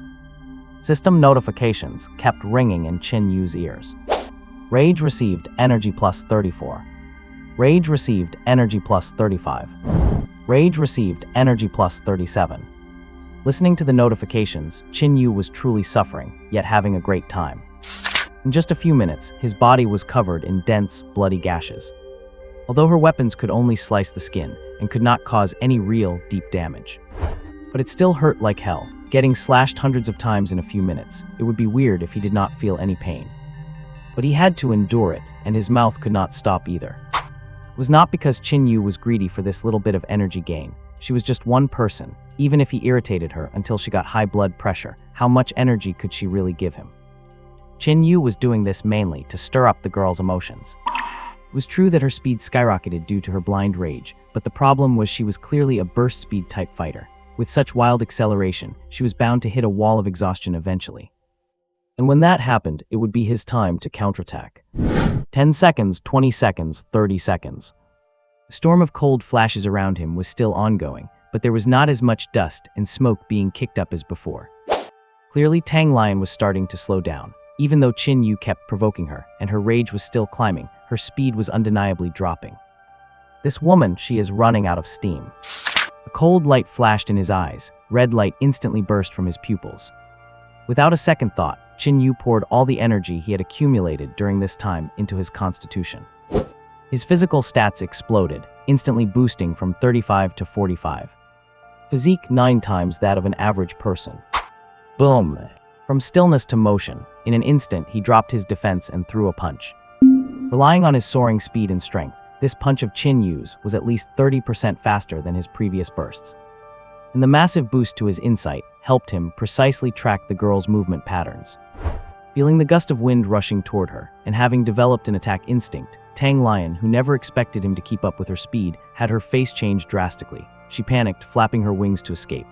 System notifications kept ringing in Qin Yu's ears. Rage received, energy plus 34. Rage received, energy plus 35. Rage received, energy plus 37. Listening to the notifications, Qin Yu was truly suffering, yet having a great time. In just a few minutes, his body was covered in dense, bloody gashes. Although her weapons could only slice the skin and could not cause any real, deep damage. But it still hurt like hell. Getting slashed hundreds of times in a few minutes, it would be weird if he did not feel any pain. But he had to endure it, and his mouth could not stop either. It was not because Qin Yu was greedy for this little bit of energy gain. She was just one person. Even if he irritated her until she got high blood pressure, how much energy could she really give him? Qin Yu was doing this mainly to stir up the girl's emotions. It was true that her speed skyrocketed due to her blind rage, but the problem was she was clearly a burst speed type fighter. With such wild acceleration, she was bound to hit a wall of exhaustion eventually. And when that happened, it would be his time to counterattack. 10 seconds, 20 seconds, 30 seconds. The storm of cold flashes around him was still ongoing, but there was not as much dust and smoke being kicked up as before. Clearly, Tang Lion was starting to slow down. Even though Qin Yu kept provoking her, and her rage was still climbing, her speed was undeniably dropping. This woman, she is running out of steam. A cold light flashed in his eyes. Red light instantly burst from his pupils. Without a second thought, Qin Yu poured all the energy he had accumulated during this time into his constitution. His physical stats exploded, instantly boosting from 35 to 45. Physique 9 times that of an average person. Boom! From stillness to motion, in an instant he dropped his defense and threw a punch. Relying on his soaring speed and strength, this punch of Qin Yu's was at least 30% faster than his previous bursts. And the massive boost to his insight helped him precisely track the girl's movement patterns. Feeling the gust of wind rushing toward her, and having developed an attack instinct, Tang Lion, who never expected him to keep up with her speed, had her face change drastically. She panicked, flapping her wings to escape.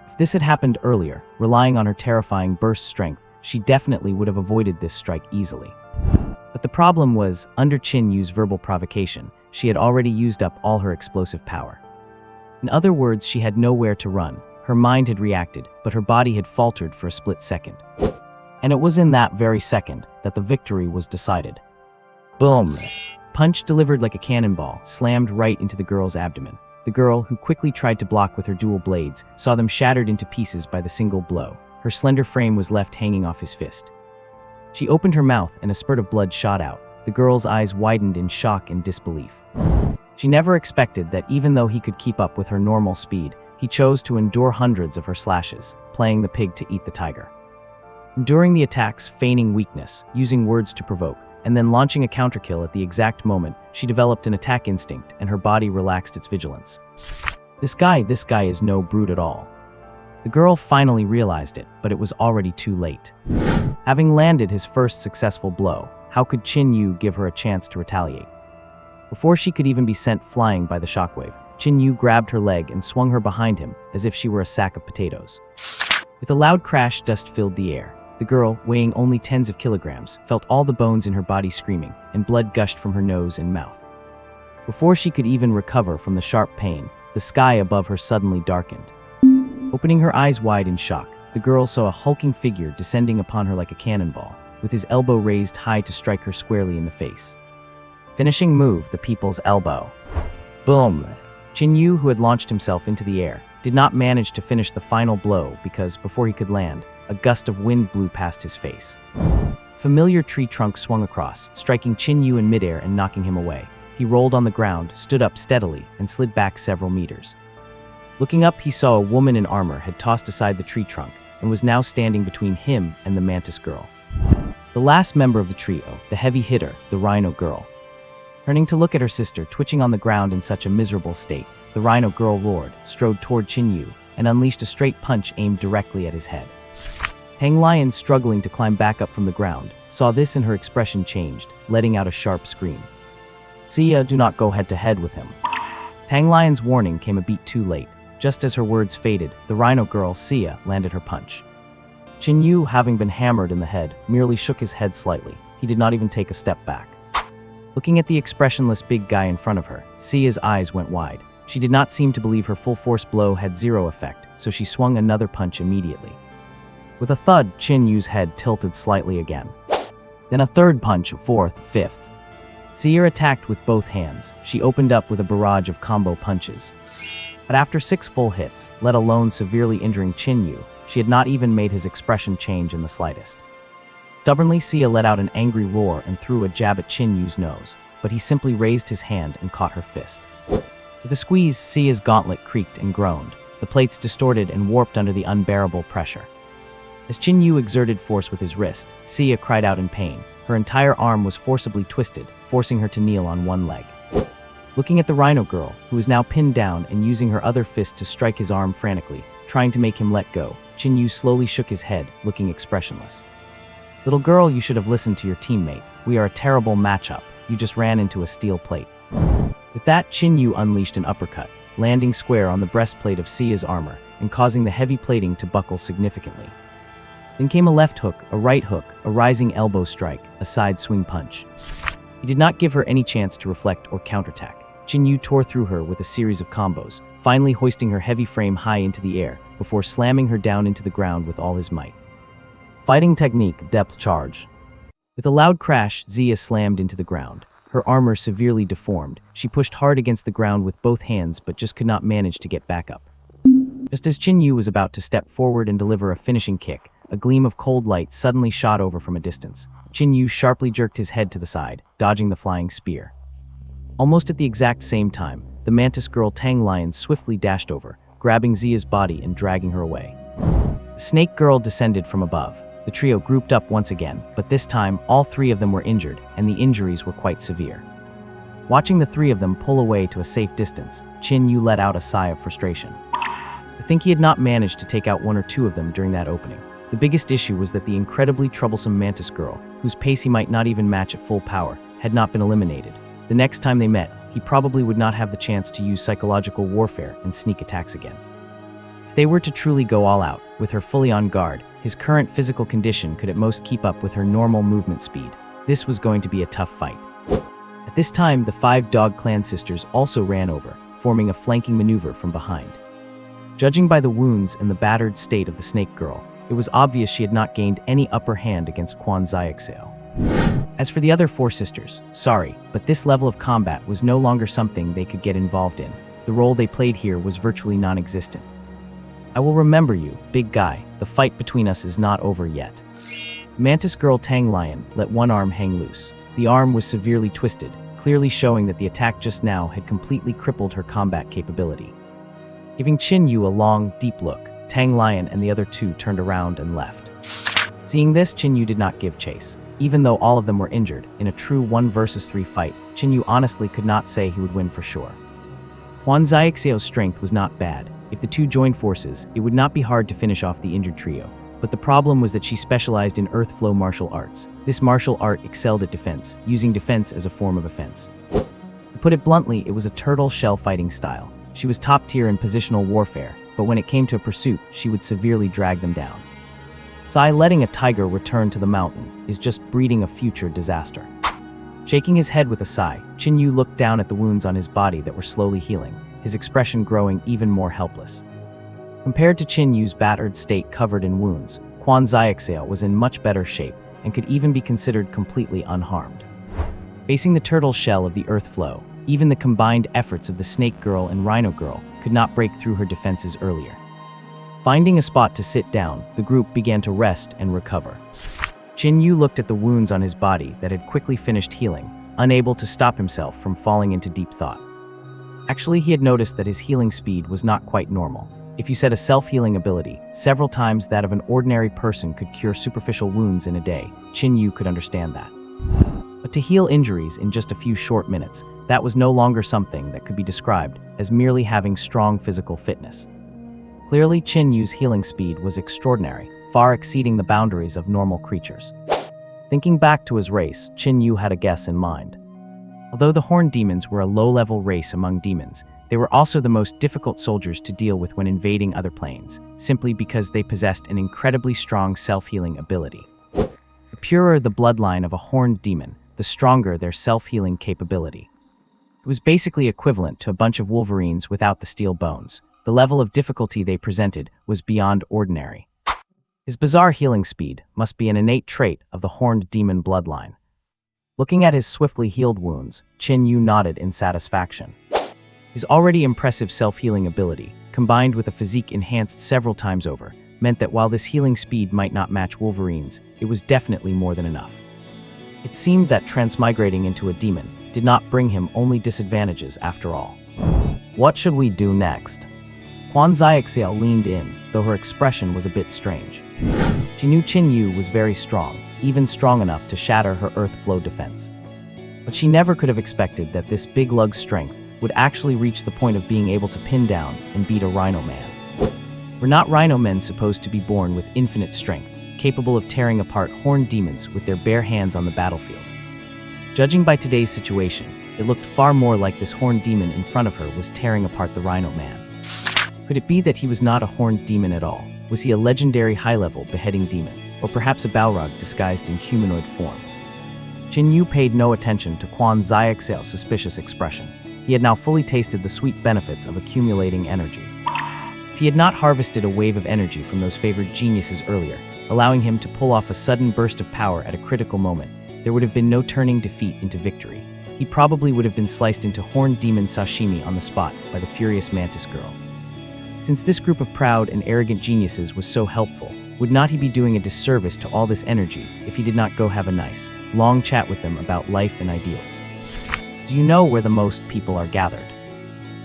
If this had happened earlier, relying on her terrifying burst strength, she definitely would have avoided this strike easily. But the problem was, under Qin Yu's verbal provocation, she had already used up all her explosive power. In other words, she had nowhere to run. Her mind had reacted, but her body had faltered for a split second. And it was in that very second that the victory was decided. Boom! Punch delivered like a cannonball, slammed right into the girl's abdomen. The girl, who quickly tried to block with her dual blades, saw them shattered into pieces by the single blow. Her slender frame was left hanging off his fist. She opened her mouth and a spurt of blood shot out. The girl's eyes widened in shock and disbelief. She never expected that even though he could keep up with her normal speed, he chose to endure hundreds of her slashes, playing the pig to eat the tiger. Enduring the attacks, feigning weakness, using words to provoke, and then launching a counterkill at the exact moment, she developed an attack instinct and her body relaxed its vigilance. This guy is no brute at all. The girl finally realized it, but it was already too late. Having landed his first successful blow, how could Qin Yu give her a chance to retaliate? Before she could even be sent flying by the shockwave, Qin Yu grabbed her leg and swung her behind him as if she were a sack of potatoes. With a loud crash, dust filled the air. The girl, weighing only tens of kilograms, felt all the bones in her body screaming, and blood gushed from her nose and mouth. Before she could even recover from the sharp pain, the sky above her suddenly darkened. Opening her eyes wide in shock, the girl saw a hulking figure descending upon her like a cannonball, with his elbow raised high to strike her squarely in the face. Finishing move, the people's elbow. Boom! Qin Yu, who had launched himself into the air, did not manage to finish the final blow because, before he could land, a gust of wind blew past his face. Familiar tree trunk swung across, striking Qin Yu in midair and knocking him away. He rolled on the ground, stood up steadily, and slid back several meters. Looking up, he saw a woman in armor had tossed aside the tree trunk and was now standing between him and the mantis girl. The last member of the trio, the heavy hitter, the rhino girl. Turning to look at her sister twitching on the ground in such a miserable state, the rhino girl roared, strode toward Qin Yu, and unleashed a straight punch aimed directly at his head. Tang Lion, struggling to climb back up from the ground, saw this and her expression changed, letting out a sharp scream. "Sia, do not go head-to-head with him." Tang Lion's warning came a beat too late. Just as her words faded, the rhino girl, Sia, landed her punch. Qin Yu, having been hammered in the head, merely shook his head slightly. He did not even take a step back. Looking at the expressionless big guy in front of her, Sia's eyes went wide. She did not seem to believe her full-force blow had zero effect, so she swung another punch immediately. With a thud, Qin Yu's head tilted slightly again. Then a third punch, fourth, fifth. Sia attacked with both hands. She opened up with a barrage of combo punches. But after 6 full hits, let alone severely injuring Qin Yu, she had not even made his expression change in the slightest. Stubbornly, Sia let out an angry roar and threw a jab at Qin Yu's nose, but he simply raised his hand and caught her fist. With a squeeze, Sia's gauntlet creaked and groaned. The plates distorted and warped under the unbearable pressure. As Qin Yu exerted force with his wrist, Sia cried out in pain. Her entire arm was forcibly twisted, forcing her to kneel on one leg. Looking at the rhino girl, who was now pinned down and using her other fist to strike his arm frantically, trying to make him let go, Qin Yu slowly shook his head, looking expressionless. Little girl, you should have listened to your teammate. We are a terrible matchup. You just ran into a steel plate. With that, Qin Yu unleashed an uppercut, landing square on the breastplate of Sia's armor and causing the heavy plating to buckle significantly. Then came a left hook, a right hook, a rising elbow strike, a side swing punch. He did not give her any chance to reflect or counterattack. Qin Yu tore through her with a series of combos, finally hoisting her heavy frame high into the air before slamming her down into the ground with all his might. Fighting technique, depth charge. With a loud crash, Xia slammed into the ground. Her armor severely deformed. She pushed hard against the ground with both hands but just could not manage to get back up. Just as Qin Yu was about to step forward and deliver a finishing kick, a gleam of cold light suddenly shot over from a distance. Qin Yu sharply jerked his head to the side, dodging the flying spear. Almost at the exact same time, the mantis girl Tang Lion swiftly dashed over, grabbing Xia's body and dragging her away. The snake girl descended from above. The trio grouped up once again, but this time all three of them were injured, and the injuries were quite severe. Watching the three of them pull away to a safe distance, Qin Yu let out a sigh of frustration. To think he had not managed to take out one or two of them during that opening. The biggest issue was that the incredibly troublesome mantis girl, whose pace he might not even match at full power, had not been eliminated. The next time they met, he probably would not have the chance to use psychological warfare and sneak attacks again. If they were to truly go all out, with her fully on guard, his current physical condition could at most keep up with her normal movement speed. This was going to be a tough fight. At this time, the 5 Dog Clan sisters also ran over, forming a flanking maneuver from behind. Judging by the wounds and the battered state of the snake girl, it was obvious she had not gained any upper hand against Quan Xiaoxiao. As for the other 4 sisters, sorry, but this level of combat was no longer something they could get involved in. The role they played here was virtually non-existent. I will remember you, big guy. The fight between us is not over yet. Mantis girl Tang Lion let one arm hang loose. The arm was severely twisted, clearly showing that the attack just now had completely crippled her combat capability. Giving Qin Yu a long, deep look, Tang Lion and the other 2 turned around and left. Seeing this, Qin Yu did not give chase. Even though all of them were injured, in a true 1 versus 3 fight, Qin Yu honestly could not say he would win for sure. Quan Xiaoxiao's strength was not bad. If the 2 joined forces, it would not be hard to finish off the injured trio. But the problem was that she specialized in earth flow martial arts. This martial art excelled at defense, using defense as a form of offense. To put it bluntly, it was a turtle shell fighting style. She was top tier in positional warfare, but when it came to a pursuit, she would severely drag them down. Sai letting a tiger return to the mountain is just breeding a future disaster. Shaking his head with a sigh, Qin Yu looked down at the wounds on his body that were slowly healing, his expression growing even more helpless. Compared to Qin Yu's battered state covered in wounds, Quan Xiaoxiao was in much better shape and could even be considered completely unharmed. Facing the turtle shell of the earth flow, even the combined efforts of the snake girl and rhino girl could not break through her defenses earlier. Finding a spot to sit down, the group began to rest and recover. Qin Yu looked at the wounds on his body that had quickly finished healing, unable to stop himself from falling into deep thought. Actually, he had noticed that his healing speed was not quite normal. If you set a self-healing ability, several times that of an ordinary person could cure superficial wounds in a day, Qin Yu could understand that. But to heal injuries in just a few short minutes, that was no longer something that could be described as merely having strong physical fitness. Clearly, Qin Yu's healing speed was extraordinary, far exceeding the boundaries of normal creatures. Thinking back to his race, Qin Yu had a guess in mind. Although the horned demons were a low-level race among demons, they were also the most difficult soldiers to deal with when invading other planes, simply because they possessed an incredibly strong self-healing ability. The purer the bloodline of a horned demon, the stronger their self-healing capability. It was basically equivalent to a bunch of wolverines without the steel bones. The level of difficulty they presented was beyond ordinary. His bizarre healing speed must be an innate trait of the horned demon bloodline. Looking at his swiftly healed wounds, Qin Yu nodded in satisfaction. His already impressive self-healing ability, combined with a physique enhanced several times over, meant that while this healing speed might not match Wolverine's, it was definitely more than enough. It seemed that transmigrating into a demon did not bring him only disadvantages after all. What should we do next? Quan Xiaoxiao leaned in, though her expression was a bit strange. She knew Qin Yu was very strong, even strong enough to shatter her earth flow defense. But she never could have expected that this big lug's strength would actually reach the point of being able to pin down and beat a rhino man. Were not rhino men supposed to be born with infinite strength, capable of tearing apart horned demons with their bare hands on the battlefield? Judging by today's situation, it looked far more like this horned demon in front of her was tearing apart the rhino man. Could it be that he was not a horned demon at all? Was he a legendary high-level beheading demon, or perhaps a Balrog disguised in humanoid form? Qin Yu paid no attention to Quan Xiaoxiao's suspicious expression. He had now fully tasted the sweet benefits of accumulating energy. If he had not harvested a wave of energy from those favored geniuses earlier, allowing him to pull off a sudden burst of power at a critical moment, there would have been no turning defeat into victory. He probably would have been sliced into horned demon sashimi on the spot by the furious mantis girl. Since this group of proud and arrogant geniuses was so helpful, would not he be doing a disservice to all this energy if he did not go have a nice, long chat with them about life and ideals? Do you know where the most people are gathered?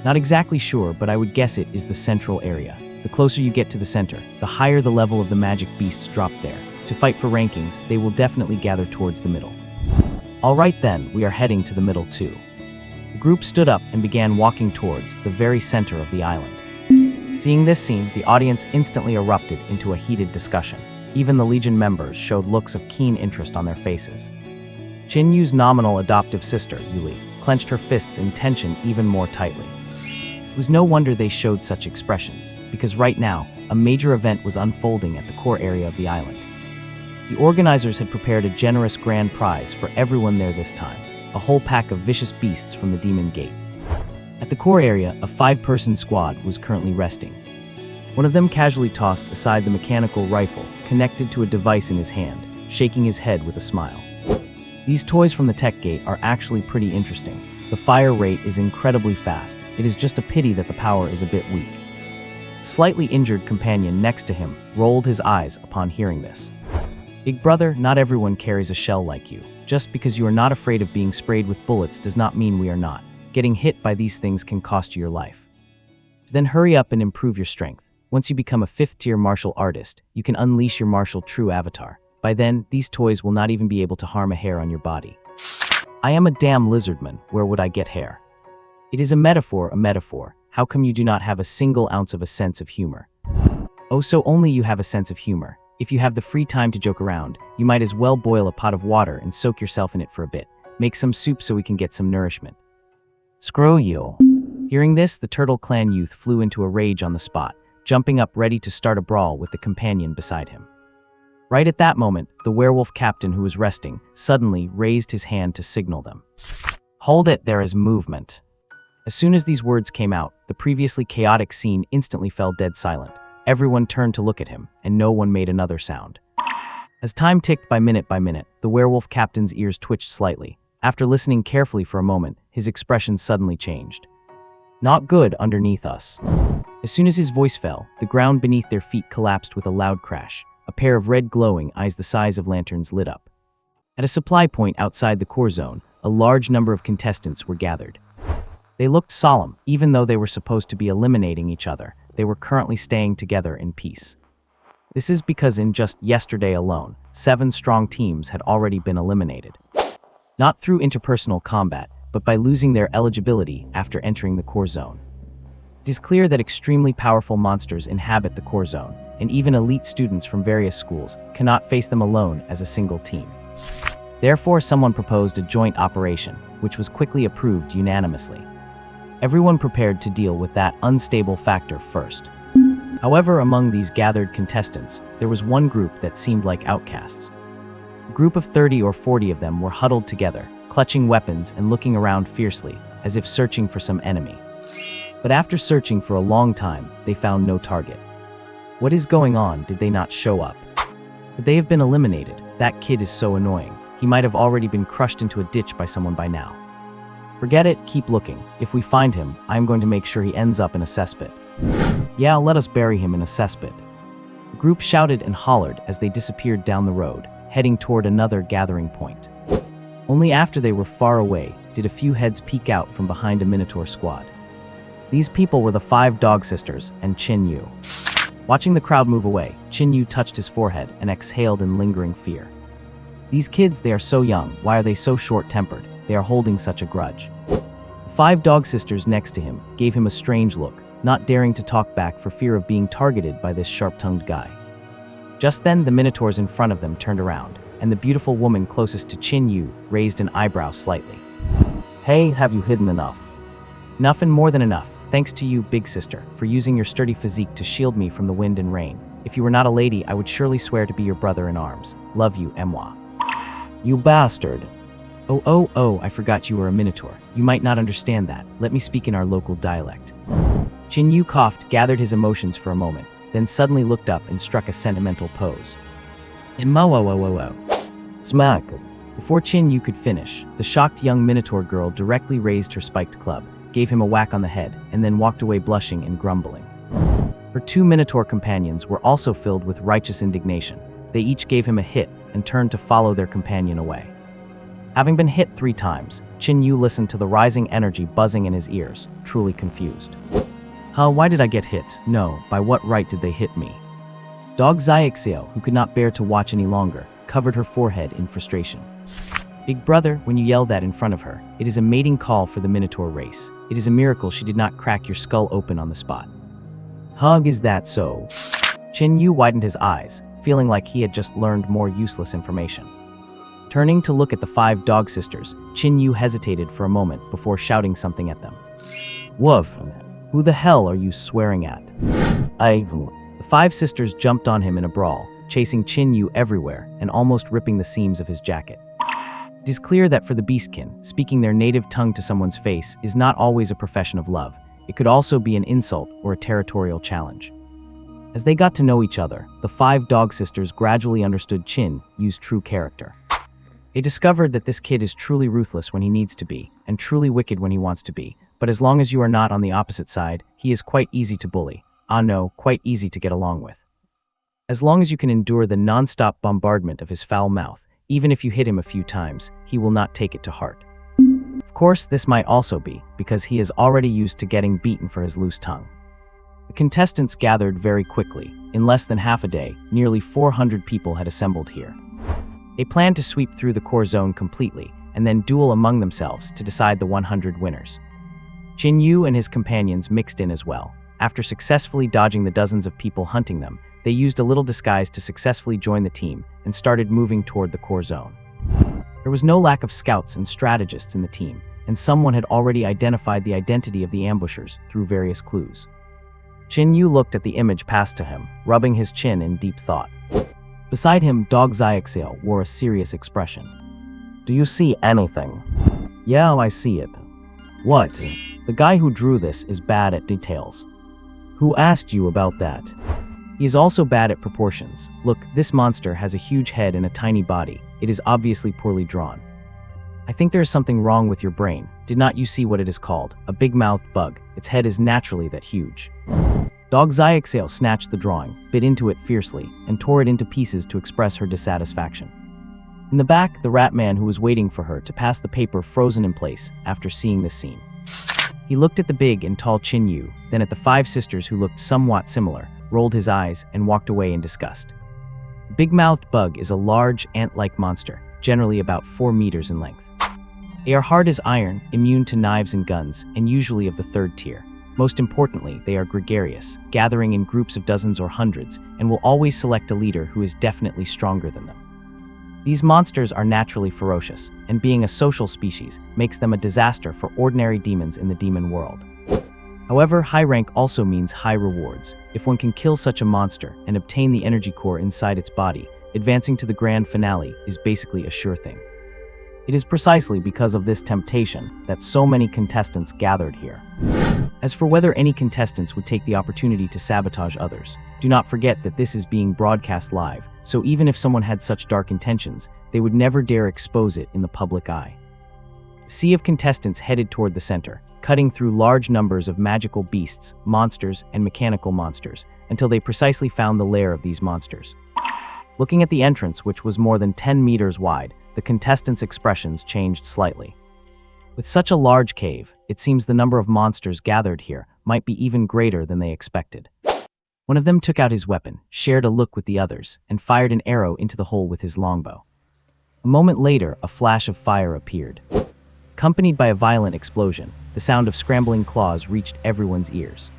Not exactly sure, but I would guess it is the central area. The closer you get to the center, the higher the level of the magic beasts drop there. To fight for rankings, they will definitely gather towards the middle. Alright then, we are heading to the middle too. The group stood up and began walking towards the very center of the island. Seeing this scene, the audience instantly erupted into a heated discussion. Even the Legion members showed looks of keen interest on their faces. Qin Yu's nominal adoptive sister, Yuli, clenched her fists in tension even more tightly. It was no wonder they showed such expressions, because right now, a major event was unfolding at the core area of the island. The organizers had prepared a generous grand prize for everyone there this time, a whole pack of vicious beasts from the Demon Gate. At the core area, a 5-person squad was currently resting. One of them casually tossed aside the mechanical rifle connected to a device in his hand, shaking his head with a smile. These toys from the tech gate are actually pretty interesting. The fire rate is incredibly fast. It is just a pity that the power is a bit weak. A slightly injured companion next to him rolled his eyes upon hearing this. Big brother, not everyone carries a shell like you. Just because you are not afraid of being sprayed with bullets does not mean we are not. Getting hit by these things can cost you your life. Then hurry up and improve your strength. Once you become a 5th-tier martial artist, you can unleash your martial true avatar. By then, these toys will not even be able to harm a hair on your body. I am a damn lizardman, where would I get hair? It is a metaphor. How come you do not have a single ounce of a sense of humor? Oh, so only you have a sense of humor. If you have the free time to joke around, you might as well boil a pot of water and soak yourself in it for a bit. Make some soup so we can get some nourishment. Screw you. Hearing this, the Turtle Clan youth flew into a rage on the spot, jumping up ready to start a brawl with the companion beside him. Right at that moment, the werewolf captain who was resting suddenly raised his hand to signal them. Hold it, there is movement. As soon as these words came out, the previously chaotic scene instantly fell dead silent. Everyone turned to look at him, and no one made another sound. As time ticked by minute, the werewolf captain's ears twitched slightly. After listening carefully for a moment, his expression suddenly changed. Not good underneath us. As soon as his voice fell, the ground beneath their feet collapsed with a loud crash. A pair of red glowing eyes the size of lanterns lit up. At a supply point outside the core zone, a large number of contestants were gathered. They looked solemn, even though they were supposed to be eliminating each other. They were currently staying together in peace. This is because in just yesterday alone, 7 strong teams had already been eliminated. Not through interpersonal combat, but by losing their eligibility after entering the core zone. It is clear that extremely powerful monsters inhabit the core zone, and even elite students from various schools cannot face them alone as a single team. Therefore, someone proposed a joint operation, which was quickly approved unanimously. Everyone prepared to deal with that unstable factor first. However, among these gathered contestants, there was one group that seemed like outcasts. A group of 30 or 40 of them were huddled together, clutching weapons and looking around fiercely, as if searching for some enemy. But after searching for a long time, they found no target. What is going on? Did they not show up? But they have been eliminated. That kid is so annoying. He might have already been crushed into a ditch by someone by now. Forget it, keep looking. If we find him, I'm going to make sure he ends up in a cesspit. Yeah, let us bury him in a cesspit. The group shouted and hollered as they disappeared down the road, heading toward another gathering point. Only after they were far away did a few heads peek out from behind a Minotaur squad. These people were the 5 dog sisters and Qin Yu. Watching the crowd move away, Qin Yu touched his forehead and exhaled in lingering fear. These kids, they are so young. Why are they so short-tempered? They are holding such a grudge. The 5 dog sisters next to him gave him a strange look, not daring to talk back for fear of being targeted by this sharp-tongued guy. Just then, the minotaurs in front of them turned around, and the beautiful woman closest to Qin Yu raised an eyebrow slightly. "Hey, have you hidden enough?" "Enough and more than enough, thanks to you, big sister, for using your sturdy physique to shield me from the wind and rain. If you were not a lady, I would surely swear to be your brother in arms. Love you, moi." "You bastard." Oh, I forgot you were a minotaur. You might not understand that. Let me speak in our local dialect." Qin Yu coughed, gathered his emotions for a moment, then suddenly looked up and struck a sentimental pose. Smack. Before Qin Yu could finish, the shocked young minotaur girl directly raised her spiked club, gave him a whack on the head, and then walked away blushing and grumbling. Her 2 minotaur companions were also filled with righteous indignation. They each gave him a hit and turned to follow their companion away. Having been hit 3 times, Qin Yu listened to the rising energy buzzing in his ears, truly confused. Why did I get hit? No, by what right did they hit me? Dog Xiaoxiao, who could not bear to watch any longer, covered her forehead in frustration. Big brother, when you yell that in front of her, it is a mating call for the minotaur race. It is a miracle she did not crack your skull open on the spot. Is that so? Qin Yu widened his eyes, feeling like he had just learned more useless information. Turning to look at the 5 dog sisters, Qin Yu hesitated for a moment before shouting something at them. "Woof! Who the hell are you swearing at?" The 5 sisters jumped on him in a brawl, chasing Qin Yu everywhere and almost ripping the seams of his jacket. It is clear that for the beastkin, speaking their native tongue to someone's face is not always a profession of love. It could also be an insult or a territorial challenge. As they got to know each other, the 5 dog sisters gradually understood Qin Yu's true character. They discovered that this kid is truly ruthless when he needs to be, and truly wicked when he wants to be, but as long as you are not on the opposite side, he is quite easy to bully. No, quite easy to get along with. As long as you can endure the non-stop bombardment of his foul mouth, even if you hit him a few times, he will not take it to heart. Of course, this might also be because he is already used to getting beaten for his loose tongue. The contestants gathered very quickly. In less than half a day, nearly 400 people had assembled here. They planned to sweep through the core zone completely and then duel among themselves to decide the 100 winners. Qin Yu and his companions mixed in as well. After successfully dodging the dozens of people hunting them, they used a little disguise to successfully join the team and started moving toward the core zone. There was no lack of scouts and strategists in the team, and someone had already identified the identity of the ambushers through various clues. Qin Yu looked at the image passed to him, rubbing his chin in deep thought. Beside him, Dog Xiaoxiao wore a serious expression. "Do you see anything?" "Yeah, I see it." "What?" "The guy who drew this is bad at details." "Who asked you about that?" "He is also bad at proportions. Look, this monster has a huge head and a tiny body. It is obviously poorly drawn. I think there is something wrong with your brain. Did not you see what it is called? A big-mouthed bug. Its head is naturally that huge." Dog Xiaoxiao snatched the drawing, bit into it fiercely, and tore it into pieces to express her dissatisfaction. In the back, the rat man who was waiting for her to pass the paper frozen in place after seeing this scene. He looked at the big and tall Qin Yu, then at the 5 sisters who looked somewhat similar, rolled his eyes, and walked away in disgust. The big-mouthed bug is a large, ant-like monster, generally about 4 meters in length. They are hard as iron, immune to knives and guns, and usually of the 3rd tier. Most importantly, they are gregarious, gathering in groups of dozens or hundreds, and will always select a leader who is definitely stronger than them. These monsters are naturally ferocious, and being a social species makes them a disaster for ordinary demons in the demon world. However, high rank also means high rewards. If one can kill such a monster and obtain the energy core inside its body, advancing to the grand finale is basically a sure thing. It is precisely because of this temptation that so many contestants gathered here. As for whether any contestants would take the opportunity to sabotage others, do not forget that this is being broadcast live, so even if someone had such dark intentions, they would never dare expose it in the public eye. A sea of contestants headed toward the center, cutting through large numbers of magical beasts, monsters, and mechanical monsters, until they precisely found the lair of these monsters. Looking at the entrance, which was more than 10 meters wide, the contestants' expressions changed slightly. With such a large cave, it seems the number of monsters gathered here might be even greater than they expected. One of them took out his weapon, shared a look with the others, and fired an arrow into the hole with his longbow. A moment later, a flash of fire appeared. accompanied by a violent explosion. The sound of scrambling claws reached everyone's ears.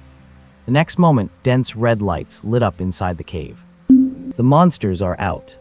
The next moment, dense red lights lit up inside the cave. The monsters are out.